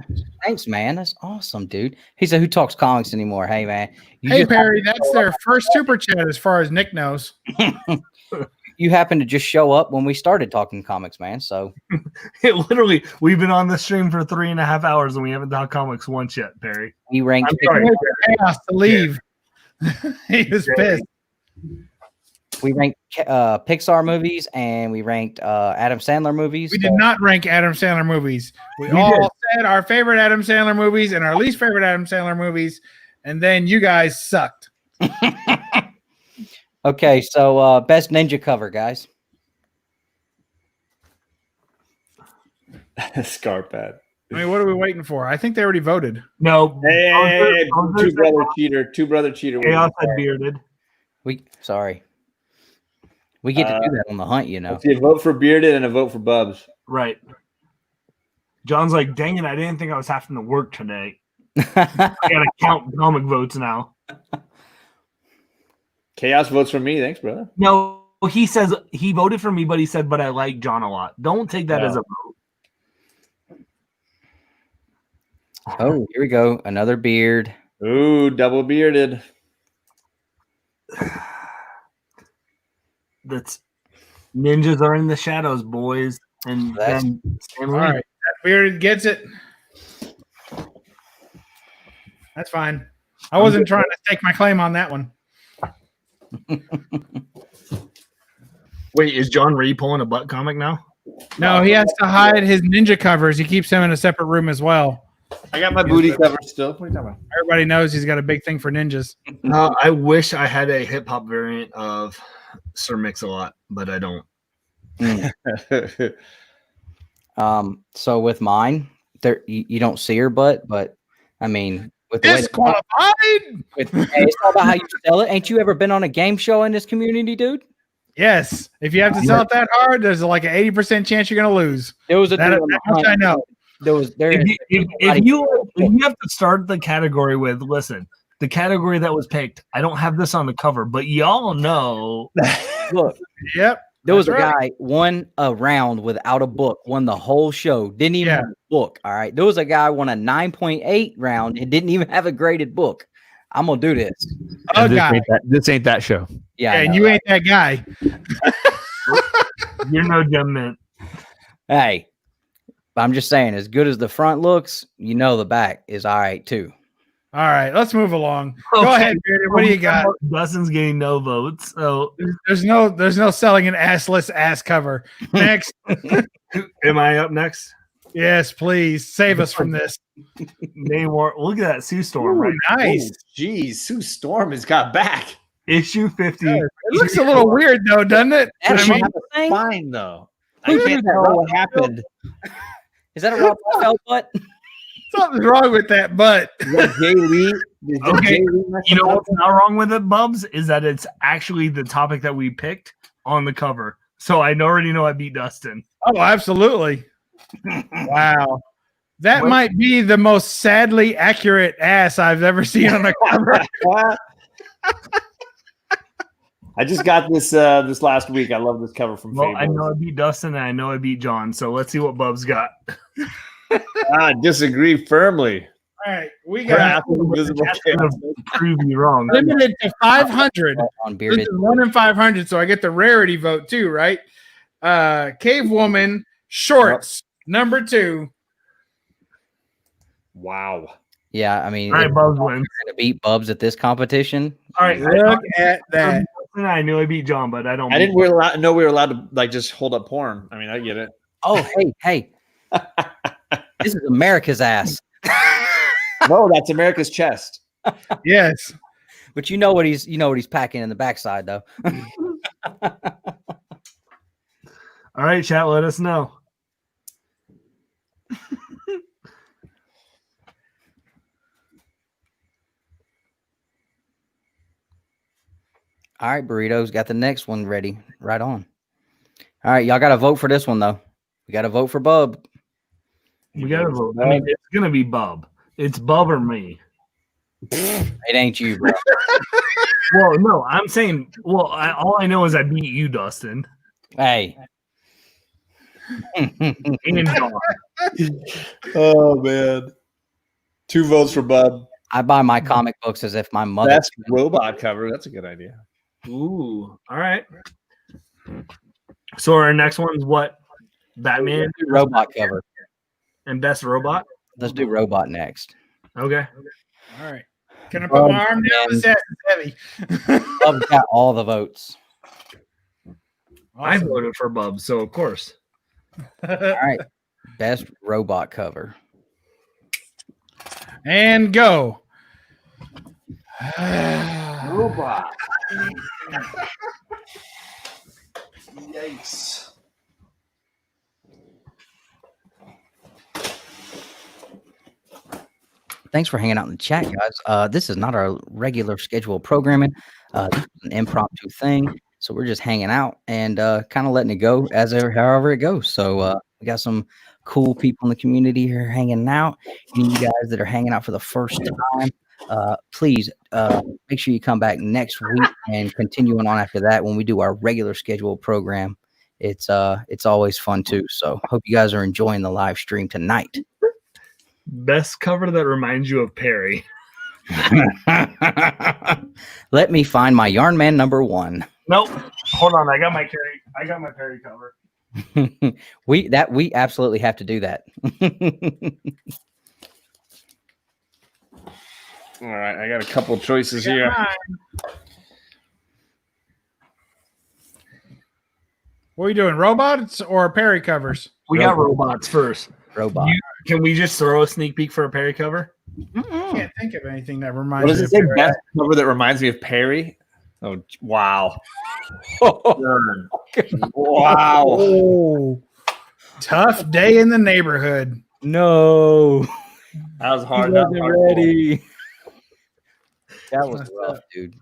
Thanks, man. That's awesome, dude. He said, "Who talks comics anymore?" Hey, man. Hey, Perry. That's their first super chat, as far as Nick knows. You happened to just show up when we started talking comics, man. So literally, we've been on the stream for 3.5 hours and we haven't talked comics once yet, Perry. He ranked Chaos to leave. He was pissed. We ranked Pixar movies and we ranked Adam Sandler movies. We did not rank Adam Sandler movies. We all said our favorite Adam Sandler movies and our least favorite Adam Sandler movies, and then you guys sucked. Okay, so best ninja cover, guys. Scarpad. I mean, what are we waiting for? I think they already voted. No. Hey, two brother cheater. Chaos had bearded. Sorry. We get to do that on the hunt, you know. If you vote for bearded and a vote for Bubs. Right. John's like, dang it, I didn't think I was having to work today. I gotta count comic votes now. Chaos votes for me. Thanks, brother. No, he says he voted for me, but he said, but I like John a lot. Don't take that as a vote. Oh, here we go. Another beard. Ooh, double bearded. That's ninjas are in the shadows, boys. And That's then all right. That bearded gets it. That's fine. I wasn't trying to take my claim on that one. Wait, is John Ree pulling a butt comic now? No, he has to hide his ninja covers. He keeps them in a separate room as well. I got my booty covered still. What are you talking about? Everybody knows he's got a big thing for ninjas. I wish I had a hip hop variant of Sir Mix-a-Lot, but I don't. So with mine, there you don't see her butt, but I mean, with the disqualified. It's all about how you sell it. Ain't you ever been on a game show in this community, dude? Yes. If you have to sell it that hard, there's like an 80% chance you're going to lose. There was a that much I know. If you have to start the category with, listen, the category that was picked, I don't have this on the cover, but y'all know. Look, yep. There was a guy won a round without a book, won the whole show, didn't even have a book. All right. There was a guy won a 9.8 round and didn't even have a graded book. I'm gonna do this. Oh, this ain't that show. Yeah, and you ain't that guy. You're no dumb man. Hey, but I'm just saying, as good as the front looks, you know the back is all right too. All right, let's move along. Go ahead, Bearded. What do you got? Dustin's getting no votes. So there's no selling an assless ass cover. Next. Am I up next? Yes, please save us from this. Namor, look at that Sue Storm. Right, nice. Geez, Sue Storm has got back. Issue 50. It looks a little weird though, doesn't it? Fine though. I can't tell what happened. Is that a Rob Felt butt? Something's wrong with that butt. Jay Lee? Okay, you know what's not wrong with it, Bubs, is that it's actually the topic that we picked on the cover. So I already know I beat Dustin. Oh, absolutely. Wow. That might be the most sadly accurate ass I've ever seen on a cover. I just got this this last week. I love this cover from Fables. I know I beat Dustin and I know I beat John. So let's see what Bubs got. I disagree firmly. All right, we got prove me wrong. Limited to 500. This is 1 in 500, so I get the rarity vote too, right? Cave Woman shorts number 2. Wow. Yeah, I mean, all right, Bubs wins. To beat Bubs at this competition. All right, look at that. I knew I beat John, but I don't. I didn't know we were allowed to like just hold up porn. I mean, I get it. Oh, hey. This is America's ass. No, that's America's chest. Yes. But you know what he's packing in the backside though. All right, chat, let us know. All right, Burritos got the next one ready. Right on. All right, y'all got to vote for this one though. We got to vote for Bub. We got to vote. I mean, it's gonna be Bub. It's Bub or me. It ain't you, bro. Well, no, I'm saying. Well, all I know is I beat you, Dustin. Hey. And John. Oh man. 2 votes for Bub. I buy my comic books as if my mother. That's robot cover. That's a good idea. Ooh, all right. So our next one's what? Batman robot cover and best robot. Let's do robot next. Okay. All right. Can I put my arm down? This ass is heavy. Bub's got all the votes. I voted for Bub, so of course. All right. Best robot cover. And go. Robot. Yikes. Thanks for hanging out in the chat, guys. This is not our regular scheduled programming. This is an impromptu thing. So we're just hanging out and kind of letting it go however it goes. So We got some cool people in the community here hanging out. And you guys that are hanging out for the first time, please make sure you come back next week and continuing on after that when we do our regular scheduled program. It's always fun too. So hope you guys are enjoying the live stream tonight. Best cover that reminds you of Perry. Let me find my Yarn Man number 1. Nope. Hold on. I got my Perry cover. we absolutely have to do that. All right, I got a couple choices here. What are you doing? Robots or Perry covers? We got robots first. Robot. Can we just throw a sneak peek for a Perry cover? I can't think of anything that What reminds does me it of say? Perry. Best cover that reminds me of Perry? Oh, wow. Wow. Oh, tough day in the neighborhood. No. That was hard. He That was wasn't hard. ready. That was rough, dude.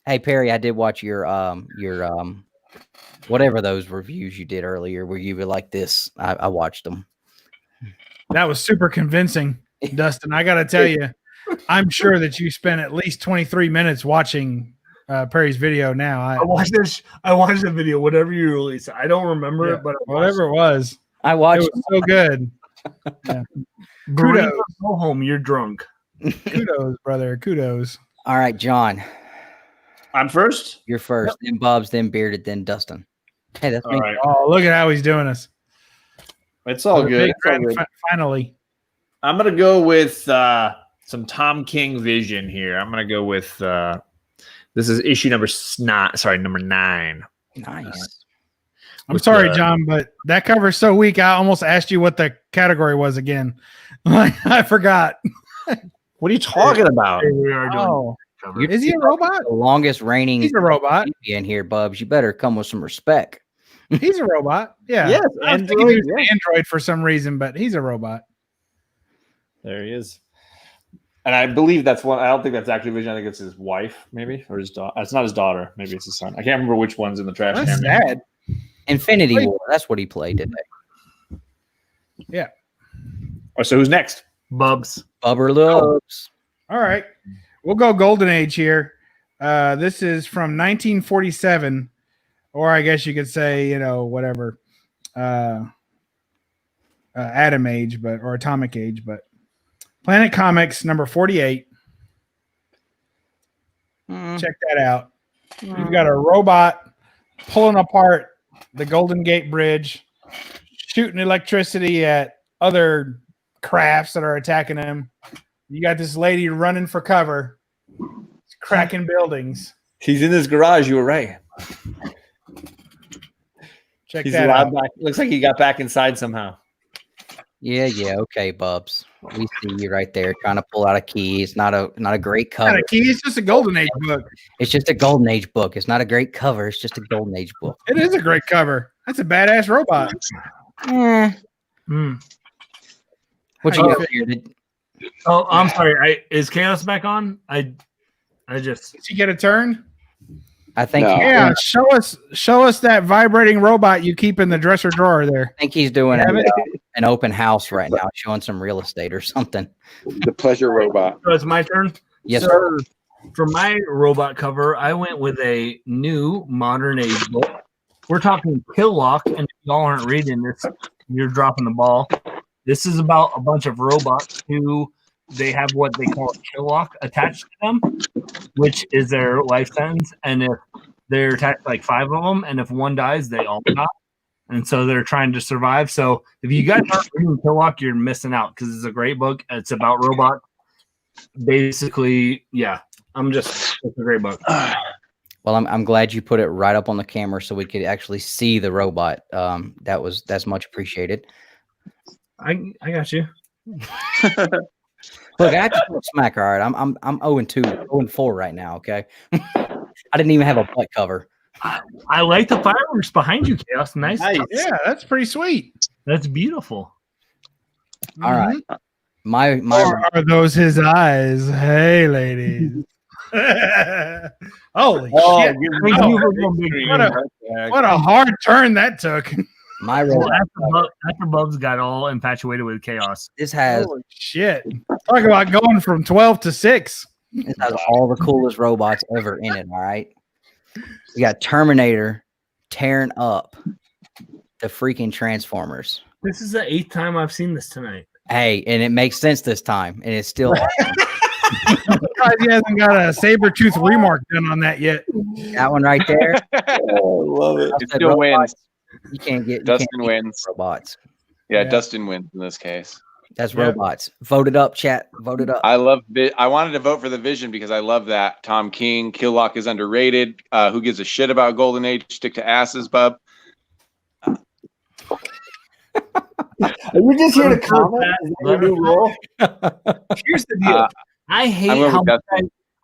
Hey Perry, I did watch your whatever those reviews you did earlier where you were like this. I watched them. That was super convincing, Dustin. I got to tell you, I'm sure that you spent at least 23 minutes watching Perry's video now. I watched the video, whatever you released. I don't remember it, but whatever it was, I watched. It was so good. Yeah. Kudos. Go home. You're drunk. Kudos, brother. Kudos. All right, John. I'm first? You're first. Then Bubs, then Bearded, then Dustin. Hey, that's me. Right. Oh, look at how he's doing us. It's all good. It's all good. Finally. I'm going to go with some Tom King vision here. I'm going to go with this is issue number 9. Nice. I'm sorry, John, but that cover is so weak. I almost asked you what the category was again. Like I forgot. What are you talking about? We are doing Is he a robot? The longest reigning. He's a robot. In here, Bubs. You better come with some respect. He's a robot. Yeah. Yes, I was thinking he was an android for some reason, but he's a robot. There he is. And I believe that's one. I don't think that's actually Vision. I think it's his wife, maybe, or his daughter. It's not his daughter. Maybe it's his son. I can't remember which one's in the trash That's can. sad. Infinity War. That's what he played today. Yeah. Oh, so who's next? Bubs. Bubber Lubs. All right. We'll go Golden Age here. This is from 1947, or I guess you could say, whatever, Atom Age, or Atomic Age, but Planet Comics number 48. Check that out. You've got a robot pulling apart the Golden Gate Bridge, shooting electricity at other crafts that are attacking him. You got this lady running for cover, cracking buildings. He's in his garage. You were right. Check He's that allowed out. back. Looks like he got back inside somehow. Yeah. Okay, Bubs. We see you right there trying to pull out a key. It's not a great cover. Not a key. It's just a Golden Age book. It's just a Golden Age book. It's not a great cover. It's just a Golden Age book. It is a great cover. That's a badass robot. What you got here? Oh, I'm sorry. Is Chaos back on? I just. Did you get a turn? I think. No. Yeah. Show us that vibrating robot you keep in the dresser drawer there. I think he's doing an open house right now, showing some real estate or something. The pleasure robot. So it's my turn. Yes, So, sir. For my robot cover, I went with a new modern age book. We're talking Kill Lock, and if y'all aren't reading this, you're dropping the ball. This is about a bunch of robots who they have what they call a kill lock attached to them, which is their life sentence. And if they're attached, like 5 of them, and if one dies, they all die. And so they're trying to survive. So if you guys aren't reading Kill Lock, you're missing out because it's a great book. It's about robots. Basically, yeah. It's a great book. Well, I'm glad you put it right up on the camera so we could actually see the robot. That's much appreciated. I got you. Look, I have to throw a smack. All right, I'm 0-2, 0-4 right now. Okay, I didn't even have a butt cover. I like the fireworks behind you, Chaos. Nice. Yeah, that's pretty sweet. That's beautiful. All right, my Or are those his eyes? Hey, ladies. Holy shit. What What a hard turn that took. My Well, robot. after Bubs got all infatuated with chaos. This has Holy shit. Talk about going from 12 to 6. It has all the coolest robots ever in it. All right. We got Terminator tearing up the freaking Transformers. This is the 8th time I've seen this tonight. Hey, and it makes sense this time, and it's still. I'm surprised he hasn't got a saber-tooth remark done on that yet. That one right there. Love it. It still wins. You can't get Dustin you can't wins. beat robots. Yeah, Dustin wins in this case. That's robots. Vote it up, chat. Vote it up. I wanted to vote for the Vision because I love that. Tom King, Killock is underrated. Who gives a shit about Golden Age? Stick to asses, bub. Are you just here to comment? Is that your new role? Here's the deal. I hate how much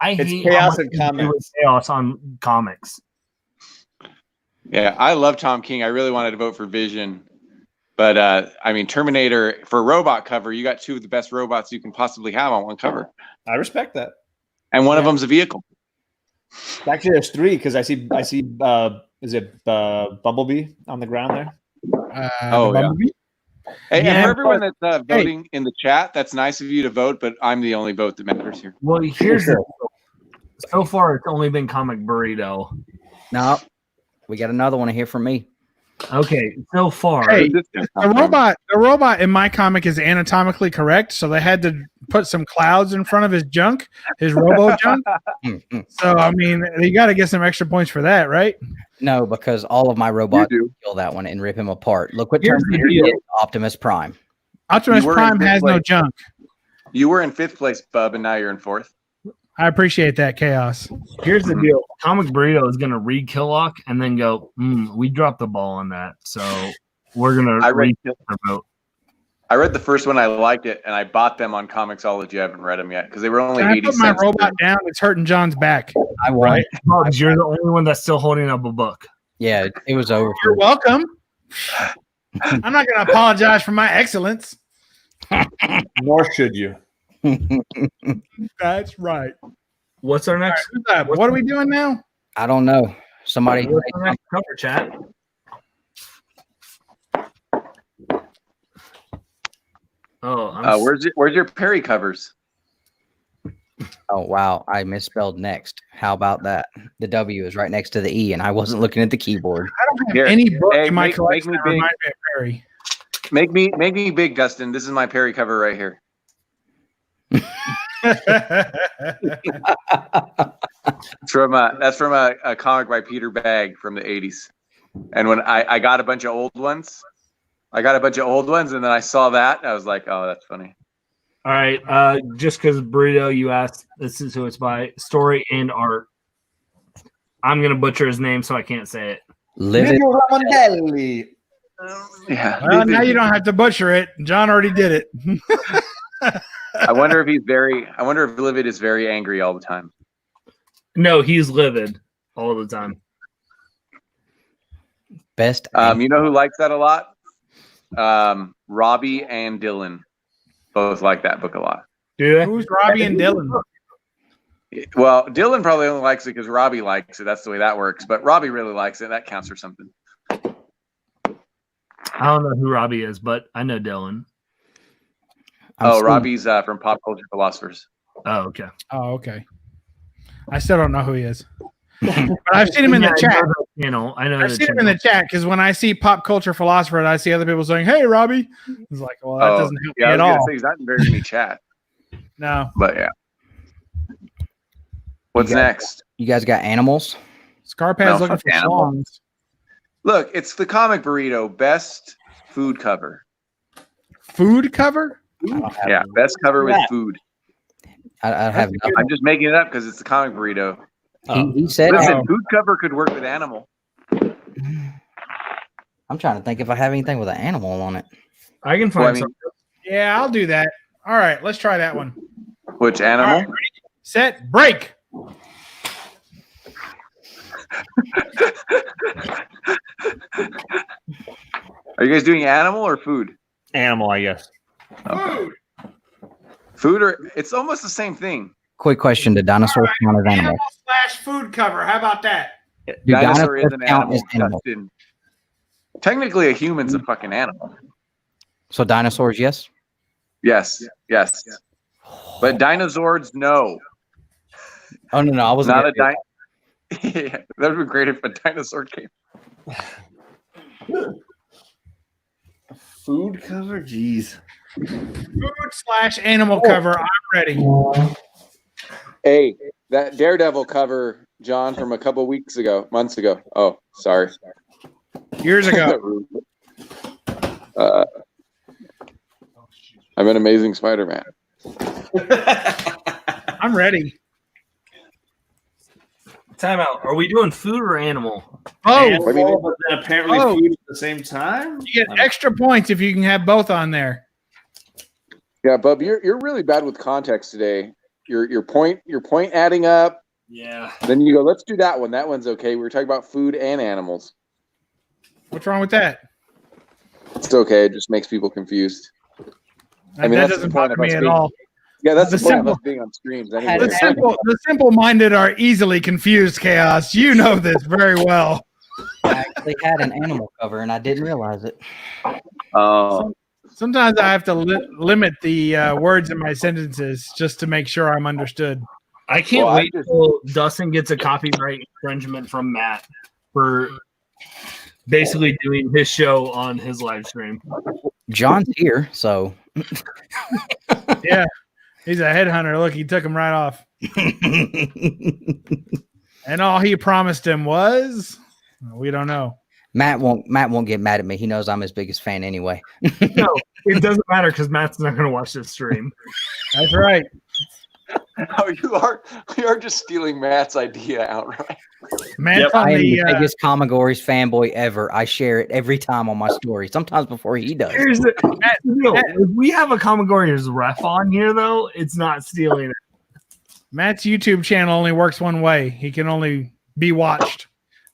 I It's hate chaos how much and they do comics. with chaos on comics. Yeah, I love Tom King. I really wanted to vote for Vision. But, I mean, Terminator, for a robot cover, you got two of the best robots you can possibly have on one cover. I respect that. And one of them's a vehicle. Actually, there's 3 because I see. Is it Bumblebee on the ground there? Oh, yeah. Hey, Yeah, and for everyone that's voting in the chat, that's nice of you to vote, but I'm the only vote that matters here. Well, here's the so far it's only been Comic Burrito. No, we got another one here from me. Okay, so far. Hey, the robot in my comic is anatomically correct, so they had to put some clouds in front of his junk, his robo junk. So I mean, you got to get some extra points for that, right? No, because all of my robots kill that one and rip him apart. Look what Here's Terminator the deal. did to Optimus Prime. Optimus Prime has no junk. You were in 5th place, bub, and now you're in 4th. I appreciate that, Chaos. Here's the deal. Comic Burrito is going to read Killock and then go, we dropped the ball on that. So we're going to read their vote. I read the first one. I liked it, and I bought them on Comixology. I haven't read them yet because they were only Can I 80 put my cents. robot down? It's hurting John's back. I won. Bubs, you're the only one that's still holding up a book. Yeah, it was over. You're welcome. I'm not going to apologize for my excellence. Nor should you. That's right. What's our next? What are we doing now? I don't know. Somebody. What's our next cover, chat? Oh, where's your Perry covers? Oh wow, I misspelled next. How about that? The W is right next to the E, and I wasn't looking at the keyboard. I don't have any book in my collection that reminds me of Perry. Make me big, Dustin. This is my Perry cover right here. That's from a comic by Peter Bagg from the 80s. And when I got a bunch of old ones, and then I saw that, I was like, oh, that's funny. All right. Just because Burrito, you asked, this is who it's by. Story and art. I'm gonna butcher his name, so I can't say it. Yeah. Well, now you don't have to butcher it. John already did it. I wonder if Livid is very angry all the time. No, he's livid all the time. Best. You know who likes that a lot? Robbie and Dylan both like that book a lot. Do they? Who's Robbie and Dylan? Well, Dylan probably only likes it because Robbie likes it. That's the way that works. But Robbie really likes it. That counts for something. I don't know who Robbie is, but I know Dylan. Robbie's from Pop Culture Philosophers. Oh, okay. Oh, okay. I still don't know who he is. But I've seen him in the chat. I know. I've seen him in the chat because when I see Pop Culture Philosopher, I see other people saying, "Hey, Robbie." It's like, well, that doesn't help me at all. He's not in very many chat. No. But yeah. What's next? You guys got animals? Scarpad's looking for songs. Look, it's the Comic Burrito best food cover. Food cover? Yeah, best cover with food. I have. I'm just making it up because it's the Comic Burrito. He said, "Listen, food cover could work with animal." I'm trying to think if I have anything with an animal on it. I can find something. Yeah, I'll do that. All right, let's try that one. Which animal? All right, ready, set, break. Are you guys doing animal or food? Animal, I guess. Okay. Food or it's almost the same thing. Quick question: do dinosaurs count as animals? Animal/food cover. How about that? Do Dinosaur dinosaurs is an count animal. as animals? Dustin. Technically, a human's a fucking animal. So dinosaurs, yes. Yes. But dinosaurs, no. Oh no, I wasn't. Not a dinosaur. Yeah, that would be great if a dinosaur came. Food cover? Jeez. Food/animal cover. I'm ready. Hey, that Daredevil cover, John, from a couple months ago. Oh, sorry. Years ago. I'm an Amazing Spider-Man. I'm ready. Time out. Are we doing food or animal? Oh, I mean, but then apparently food at the same time. You get extra points if you can have both on there. Yeah, Bub, you're really bad with context today. Your point adding up. Yeah. Then you go, let's do that one. That one's okay. We were talking about food and animals. What's wrong with that? It's okay. It just makes people confused. I mean, that doesn't bother me at all. Yeah, that's the point simple, of us being on streams. Anyway. The simple-minded are easily confused, Chaos. You know this very well. I actually had an animal cover and I didn't realize it. Oh. Sometimes I have to limit the words in my sentences just to make sure I'm understood. I can't wait until Dustin gets a copyright infringement from Matt for basically doing his show on his live stream. John's here, so yeah, he's a headhunter. Look, he took him right off. And all he promised him was, we don't know. Matt won't get mad at me. He knows I'm his biggest fan anyway. No, it doesn't matter because Matt's not going to watch this stream. That's right. Oh, we are just stealing Matt's idea outright. Matt's I am the biggest Comigories fanboy ever. I share it every time on my story, sometimes before he does. Here's the deal. If we have a Comigories ref on here, though, it's not stealing it. Matt's YouTube channel only works one way. He can only be watched.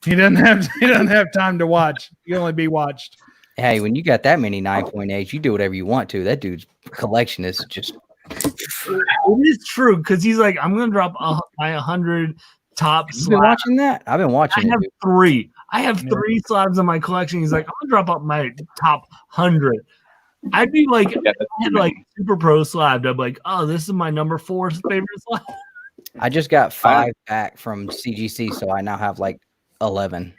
He doesn't have time to watch. He can only be watched. Hey, when you got that many 9.8s, you do whatever you want to. That dude's collection is just. It is true because he's like, I'm going to drop my 100 top slabs. You've been watching that? I've been watching. I have three. I have 3 slabs in my collection. He's like, I'm going to drop up my top 100. I'd be like, if I had like Super Pro slabbed, I'd be like, oh, this is my number 4 favorite slab. I just got 5 back from CGC, so I now have like 11.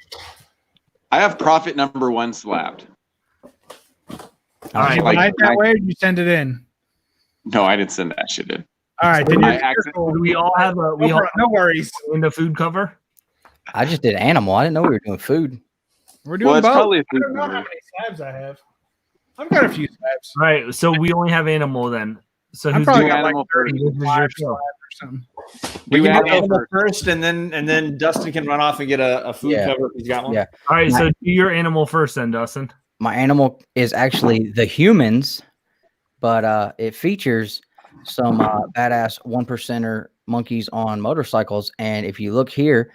I have Prophet number 1 slabbed. All right, did you buy it that way or did you send it in? No, I didn't send that shit in. All right, then we all have a no worries in the food cover. I just did animal. I didn't know we were doing food. We're doing both. Probably I don't know how many slabs I have. I've got a few slabs. Right, so we only have animal then. So I'm who's probably doing got like animal 35 slabs or something. We can do animal first, and then Dustin can run off and get a food cover if he's got one. Yeah. All right, so do your animal first then, Dustin. My animal is actually the humans, but it features some badass 1%er monkeys on motorcycles. And if you look here,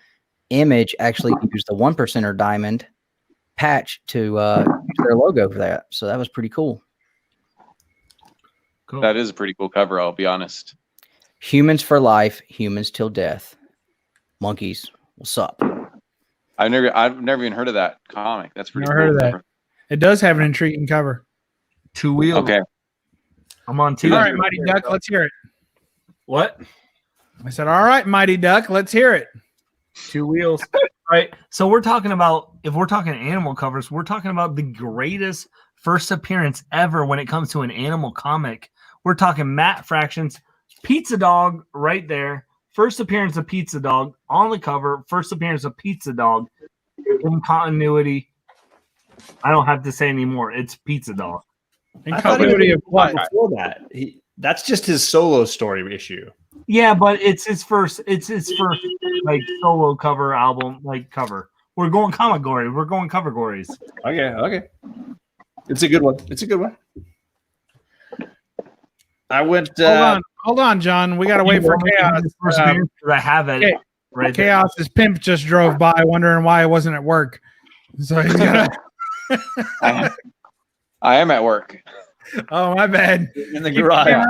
Image actually used the 1%er diamond patch to use their logo for that. So that was pretty cool. Cool. That is a pretty cool cover, I'll be honest. Humans for life, humans till death. Monkeys, what's up? I've never even heard of that comic. That's pretty cool. Heard of that. It does have an intriguing cover. 2 wheels. Okay. I'm on 2. All right, Mighty Duck, let's hear it. What? I said, all right, Mighty Duck, let's hear it. 2 wheels. All right. So we're talking about, if we're talking animal covers, we're talking about the greatest first appearance ever when it comes to an animal comic. We're talking Matt Fractions, Pizza Dog right there. First appearance of Pizza Dog on the cover. First appearance of Pizza Dog in continuity. I don't have to say anymore. It's Pizza Dog. In continuity of what? Before that, that's just his solo story issue. Yeah, but it's his first. It's his first like solo cover album, like cover. We're going comic gory. We're going cover gories. Okay. It's a good one. I went. Hold on, John. We gotta wait for Chaos. I have it. Okay. Right. Chaos's pimp just drove by, wondering why I wasn't at work. So he's gonna. I am at work. Oh, my bad. In the garage.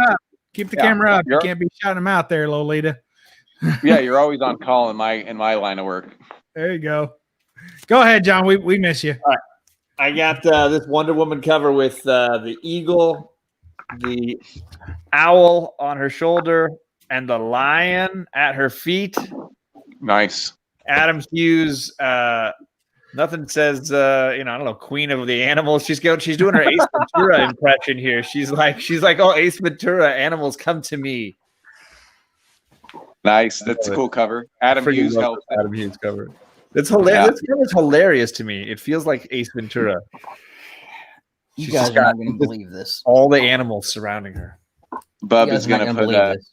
Keep the camera up. You can't be shouting him out there, Lolita. Yeah, you're always on call in my line of work. There you go. Go ahead, John. We miss you. All right. I got this Wonder Woman cover with the eagle, the owl on her shoulder, and the lion at her feet. Nice. Adam Hughes. Nothing says, I don't know, Queen of the Animals. She's doing her Ace Ventura impression here. She's like, oh, Ace Ventura, animals come to me. Nice. That's a cool cover. Adam Hughes helped. Adam Hughes cover. It's hilarious. This cover is hilarious to me. It feels like Ace Ventura. You guys are not going to believe this. All the animals surrounding her. Bub is going to put this.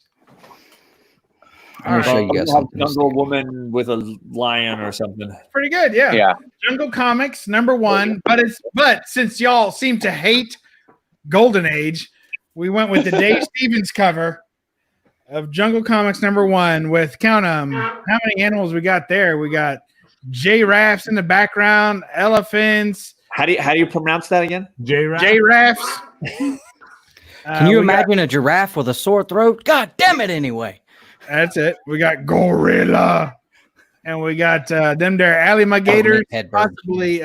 I'm going to show you guys something. Jungle Woman with a lion or something. Pretty good, yeah. Yeah. Jungle Comics #1, but since y'all seem to hate Golden Age, we went with the Dave Stevens cover of Jungle Comics #1 with, count them, how many animals we got there? We got giraffes in the background, elephants. How do you pronounce that again? Giraffes. Can you imagine a giraffe with a sore throat? God damn it! Anyway, that's it. We got gorilla, and we got them there alligators, possibly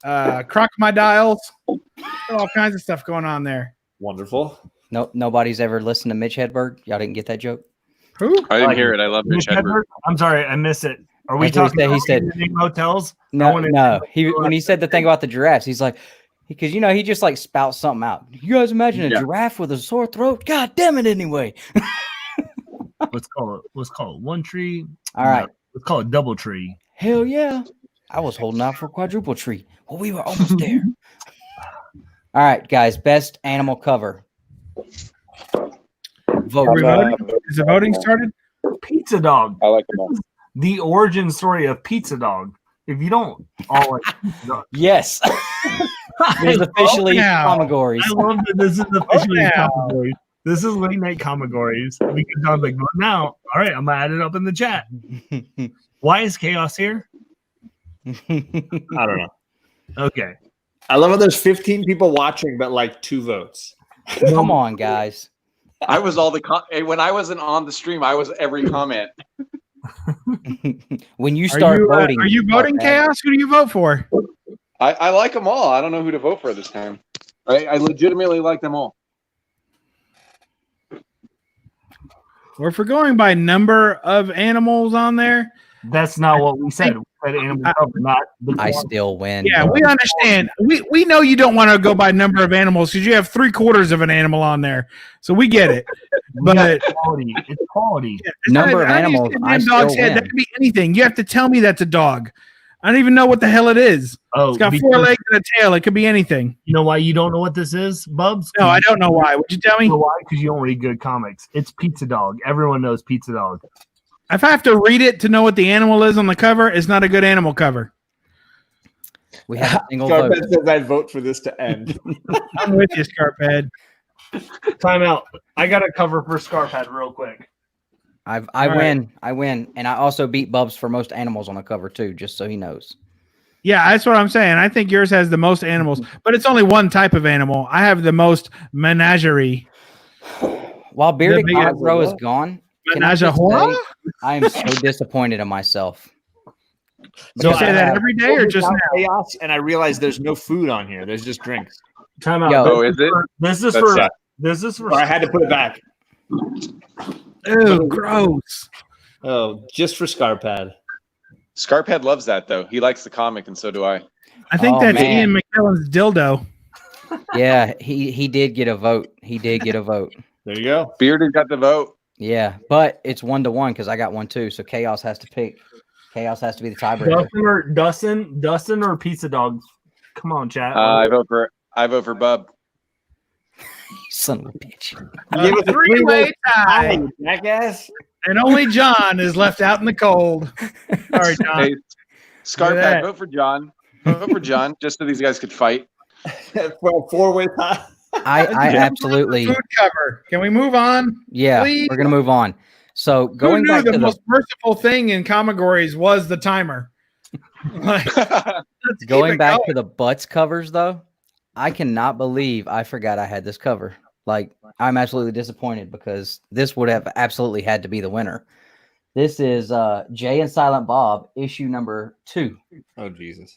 crocodiles. All kinds of stuff going on there. Wonderful. No, nobody's ever listened to Mitch Hedberg. Y'all didn't get that joke? Who? I didn't hear it. I love Mitch Hedberg. I'm sorry, I missed it. Are we talking about hotels? No. When he said the thing about the giraffes, he's like, because he just like spouts something out. You guys imagine a giraffe with a sore throat? God damn it! Anyway, let's call it one tree. All right, let's call it double tree. Hell yeah! I was holding out for quadruple tree. Well, we were almost there. All right, guys, best animal cover. Vote. Is the voting started? Pizza Dog. I like them all. The origin story of Pizza Dog. If you don't all like Pizza Dog. Yes. This is officially Comigories. I love that this is officially Comigories. This is late night Comigories. Because I'm like, now, all right, I'm going to add it up in the chat. Why is Chaos here? I don't know. Okay. I love how there's 15 people watching, but like 2 votes. Come on, guys. I was all when I wasn't on the stream, I was every comment. When you start voting, are you voting, Chaos? Who do you vote for? I like them all. I don't know who to vote for this time. I legitimately like them all. Or if we're going by number of animals on there, that's not what we said. We said animal cover, not the I still win. Yeah, we understand. We know you don't want to go by number of animals because you have 3/4 of an animal on there, so we get it. But quality. It's quality. Yeah, number of animals. Dog's head. That could be anything. You have to tell me that's a dog. I don't even know what the hell it is. Oh, it's got 4 legs and a tail. It could be anything. You know why you don't know what this is, Bubs? No, I don't know why. Would you tell me? You know why? Because you don't read good comics. It's Pizza Dog. Everyone knows Pizza Dog. If I have to read it to know what the animal is on the cover, it's not a good animal cover. We have a single Scarphead vote. says I'd vote for this to end. I'm with you, Scarphead. Time out. I got a cover for Scarphead real quick. I win, and I also beat Bubs for most animals on the cover too, just so he knows. Yeah, that's what I'm saying. I think yours has the most animals, but it's only one type of animal. I have the most menagerie. While Bearded Comic Bro is gone, I am so disappointed in myself. So you say that every day or just now? Chaos, and I realized there's no food on here. There's just drinks. Time out. Yo, is it? This is for. I had to put it back. Ew, gross. Oh, just for Scarpad. Scarphead loves that though. He likes the comic, and so do I. I think that's Ian McKellen's dildo. Yeah, he did get a vote. He did get a vote. There you go. Bearded got the vote. Yeah, but it's 1-1 because I got one too. So Chaos has to pick. Chaos has to be the tiebreaker. Dustin or Pizza Dog. Come on, chat. I vote for Bub. Son of a bitch. Give a 3-way tie, jackass. And only John is left out in the cold. Sorry, John. Hey, Scarphead, vote for John. Vote for John, just so these guys could fight. Well, 4-way tie. I absolutely. Food cover. Can we move on? Yeah, please? We're gonna move on. So going back the to most merciful thing in Comigories was the timer. Going back to the butts covers, though, I cannot believe I forgot I had this cover. Like, I'm absolutely disappointed because this would have absolutely had to be the winner. This is Jay and Silent Bob, issue number 2. Oh, Jesus.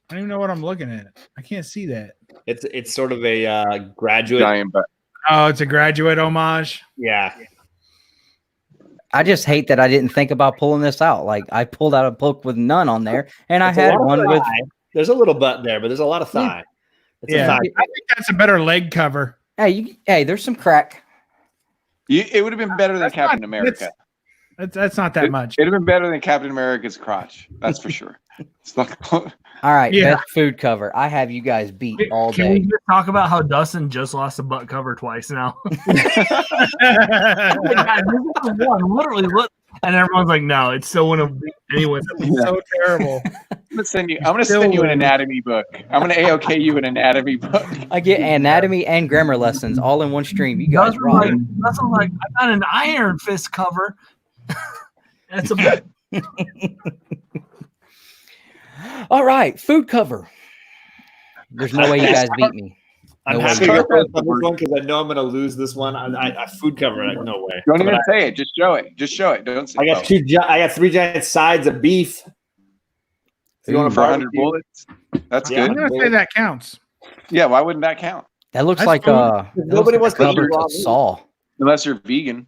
don't even know what I'm looking at. I can't see that. It's sort of a graduate. Giant butt. Oh, it's a graduate homage. Yeah. I just hate that I didn't think about pulling this out. Like I pulled out a book with none on there, and I had one with. There's a little butt there, but there's a lot of thigh. Yeah, I think that's a better leg cover. Hey, there's some crack. It would have been better than Captain America. That's not that much. It'd have been better than Captain America's crotch. That's for sure. It's not. All right, best food cover. I have you guys beat all day. Can we just talk about how Dustin just lost a butt cover twice now? Literally, look, and everyone's like, "No, it's still one of anyone." It's so terrible. I'm gonna send you an anatomy book. I'm gonna AOK you an anatomy book. I get anatomy and grammar lessons all in one stream. You guys rock. That's like I got an Iron Fist cover. That's a. All right, food cover. There's no way you guys beat me. I'm happy to go for this one because I know I'm going to lose this one. I food cover. No way. Don't even say it. Just show it. Just show it. Don't say I got I got 3 giant sides of beef. You want for 100 bullets? That's good. I'm going to say that counts. Yeah, why wouldn't that count? That looks like nobody wants to eat raw Saw. Unless you're vegan.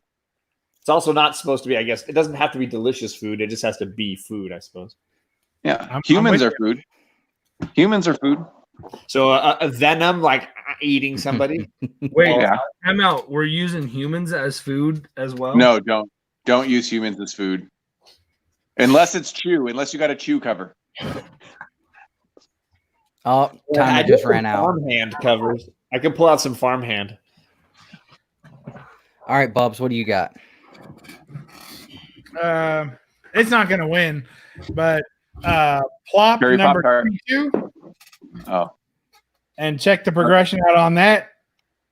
It's also not supposed to be. I guess it doesn't have to be delicious food. It just has to be food. I suppose. Yeah, humans are food. Humans are food. So a venom, like eating somebody. Wait, I'm out. We're using humans as food as well. No, don't use humans as food, unless it's chew. Unless you got a chew cover. Oh, time just ran out. Farmhand covers. I can pull out some farmhand. All right, Bubs, what do you got? It's not going to win, but plop Cherry number Pop-Tart. 22. Oh. And check the progression out on that.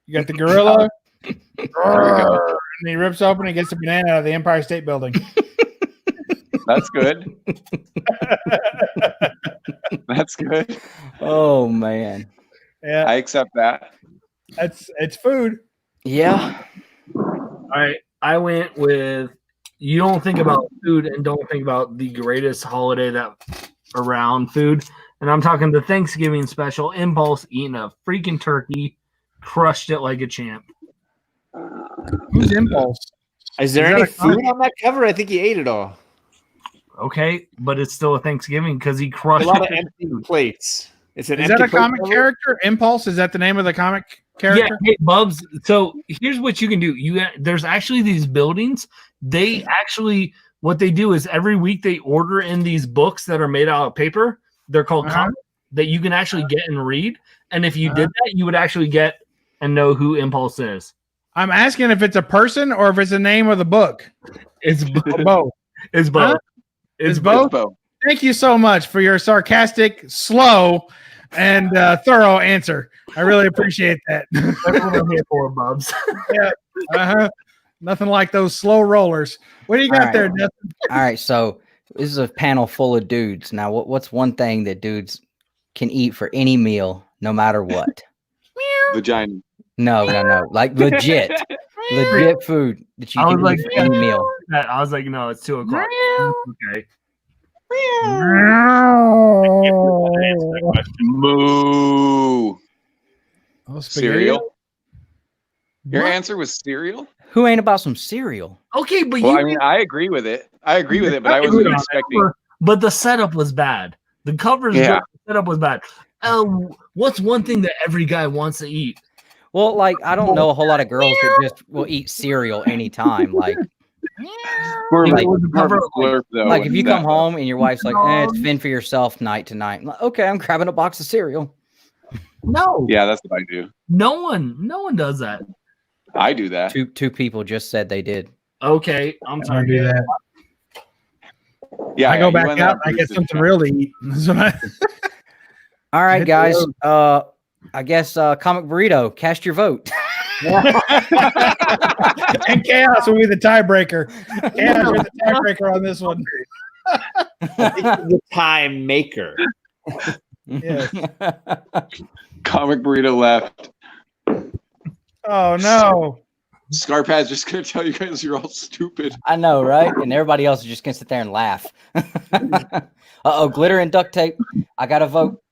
You got the gorilla. And he rips open and gets a banana out of the Empire State Building. That's good. That's good. Oh man. Yeah. I accept that. It's food. Yeah. All right. I went with you don't think about food and don't think about the greatest holiday that around food. And I'm talking the Thanksgiving special. Impulse eating a freaking turkey, crushed it like a champ. Who's Impulse? Is there any food on that cover? I think he ate it all. Okay, but it's still a Thanksgiving because he crushed a lot of it. empty plates. Is that a comic character? Impulse? Is that the name of the comic character? Yeah, hey, Bubs. So here's what you can do. There's actually these buildings. They actually what they do is every week they order in these books that are made out of paper. They're called comics that you can actually get and read. And if you did that, you would actually get and know who Impulse is. I'm asking if it's a person or if it's the name of the book. It's both. It's both. Huh? It's both. Thank you so much for your sarcastic, slow, and thorough answer. I really appreciate that. That's what I'm here for, Bubs. Yeah. Nothing like those slow rollers. What do you got there, Justin? All right, so this is a panel full of dudes. Now, what's one thing that dudes can eat for any meal, no matter what? Vagina. No. Like legit food that you can eat for any meal. I was like, no, it's 2:00. Okay. Moo. Oh, cereal. Your answer was cereal? Who ain't about some cereal? Okay, but I mean, I agree with it. But I wasn't expecting. But the setup was bad. The covers, the setup was bad. What's one thing that every guy wants to eat? Well, like I don't know a whole lot of girls that just will eat cereal anytime. Like if you come home and your wife's like, it's fend for yourself night to night. Like, okay, I'm grabbing a box of cereal. No. Yeah, that's what I do. No one does that. I do that. Two people just said they did. Okay, I'm sorry. I do that. Yeah, I go back out. I get something real to eat. All right, guys. I guess Comic Burrito, cast your vote. And Chaos will be the tiebreaker. Chaos will be the tiebreaker on this one. The time maker. Yes. Comic Burrito left. Oh no. Scarpad's just gonna tell you guys you're all stupid. I know, right? And everybody else is just gonna sit there and laugh. Uh-oh, glitter and duct tape. I gotta vote.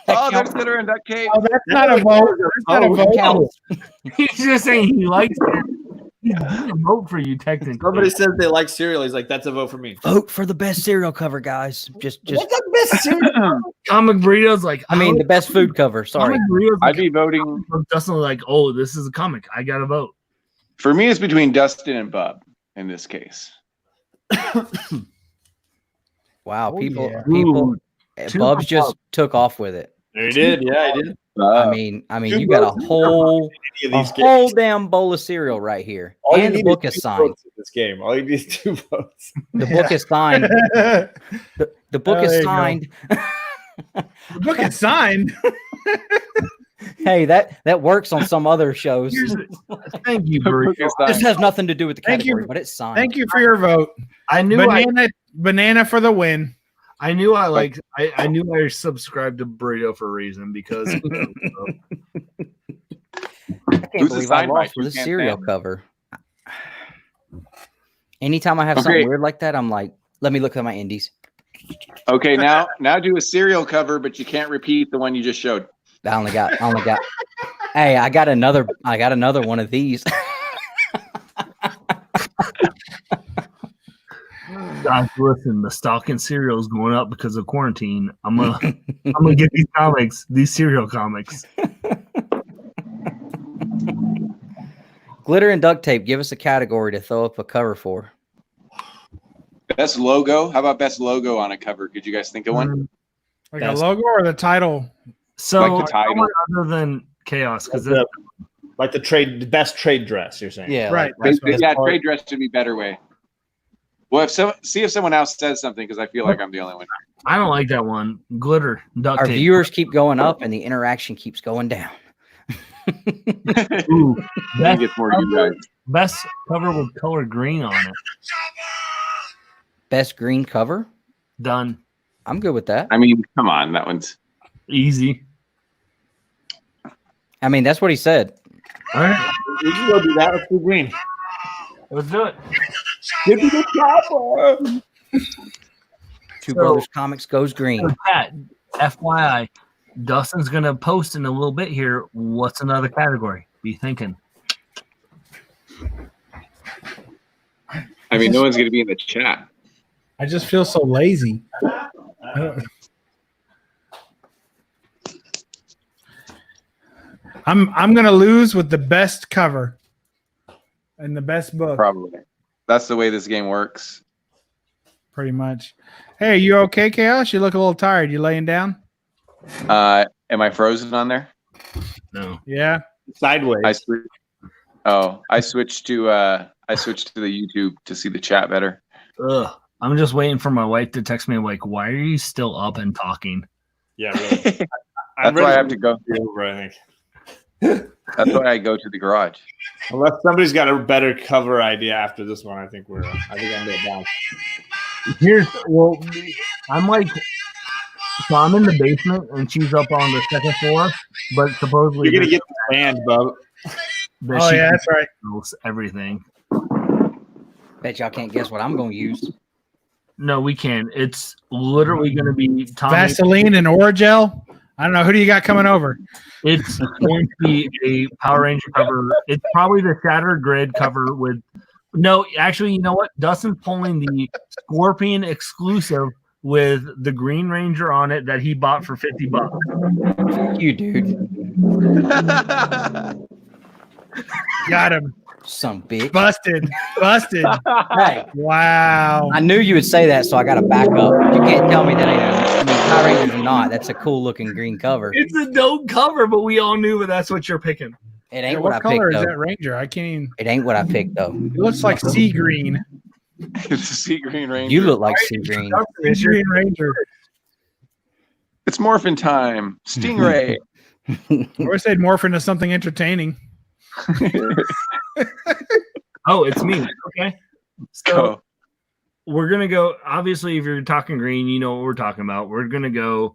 Oh, there's glitter and duct tape. Oh, that's not a vote. That's not a vote. He's just saying he likes it. He's gonna vote for you, technically. Somebody says they like cereal. He's like, that's a vote for me. Vote for the best cereal cover, guys. Just What's the best cereal? Comic burritos, like I mean, the best food cover. Sorry, I'd be voting. Dustin like, oh, this is a comic. I gotta vote. For me, it's between Dustin and Bub in this case. Wow, people, Ooh, Bubs just took off with it. He did, yeah, he did. I mean, you got a whole damn bowl of cereal right here, All you and the need book is is 2 signed. votes in this game. All you need is 2 votes. The book is signed. The book Oh, there is you go. signed. The book is signed. Hey, that works on some other shows. Thank you, Birch. This has nothing to do with the Thank you. category, but it's signed. Thank you for your vote. I knew Banana for the win. I knew I knew I subscribed to Burrito for a reason because I can't Who's believe I assigned by lost with a Toucan cereal Fan? cover. Anytime I have something weird like that, I'm like, let me look at my indies. Okay, now do a serial cover, but you can't repeat the one you just showed. I only got. Hey, I got another one of these. Guys, listen, the stock in cereal is going up because of quarantine. I'm gonna get these comics, these cereal comics. Glitter and duct tape. Give us a category to throw up a cover for. Best logo. How about best logo on a cover? Could you guys think of one? Like a logo or the title? So Like the title. other than chaos, because Like the best trade dress, you're saying? Yeah, Right. Trade dress should be better way. Well, see if someone else says something because I feel like I'm the only one. I don't like that one. Glitter, duct Our tape. viewers keep going up and the interaction keeps going down. Ooh, I think it's more to you guys. best cover with color green on it. Best green cover. Done. I'm good with that. I mean, come on, that one's Easy. I mean, that's what he said. All right, We can go do that. Let's do green. let's do it. Give me the chopper. Two Brothers Comics goes green. So, Pat, FYI, Dustin's gonna post in a little bit here. What's another category? Be thinking. I mean, no one's going to be in the chat. I just feel so lazy. I'm gonna lose with the best cover and the best book, Probably. That's the way this game works. pretty much. Hey, you okay, Chaos? You look a little tired. You laying down? Am I frozen on there? No. Yeah. Sideways. I switched to the YouTube to see the chat better. Ugh. I'm just waiting for my wife to text me like, "Why are you still up and talking?" Yeah, really. That's why I have to go. Over, I think. That's why I go to the garage. Unless somebody's got a better cover idea after this one, I think I'm going down. I'm like, so I'm in the basement and she's up on the second floor, but supposedly You're gonna get the band, Bub. Oh yeah, that's right. Everything. Bet y'all can't guess what I'm going to use. No, we can. It's literally going to be Tommy. Vaseline and Oragel. I don't know. Who do you got coming over? It's going to be a Power Ranger cover. It's probably the Shattered Grid cover with. No, actually, you know what? Dustin's pulling the Scorpion exclusive with the Green Ranger on it that he bought for $50. Fuck you, dude. Got him. Some bitch. Busted. Hey, Wow. I knew you would say that, so I got to back up. You can't tell me that ain't I mean, Power Rangers or not. That's a cool looking green cover. It's a dope cover, but we all knew that's what you're picking. It ain't Yeah, what I what color picked is though. that Ranger? I can't even. It ain't what I picked though. It looks like sea green. It's a sea green ranger. You look like sea green. Sea green Ranger. It's morphin' time. Stingray. Or said morph into something entertaining. Oh, it's me. Okay. So Go. we're going to go. Obviously, if you're talking green, you know what we're talking about. We're going to go.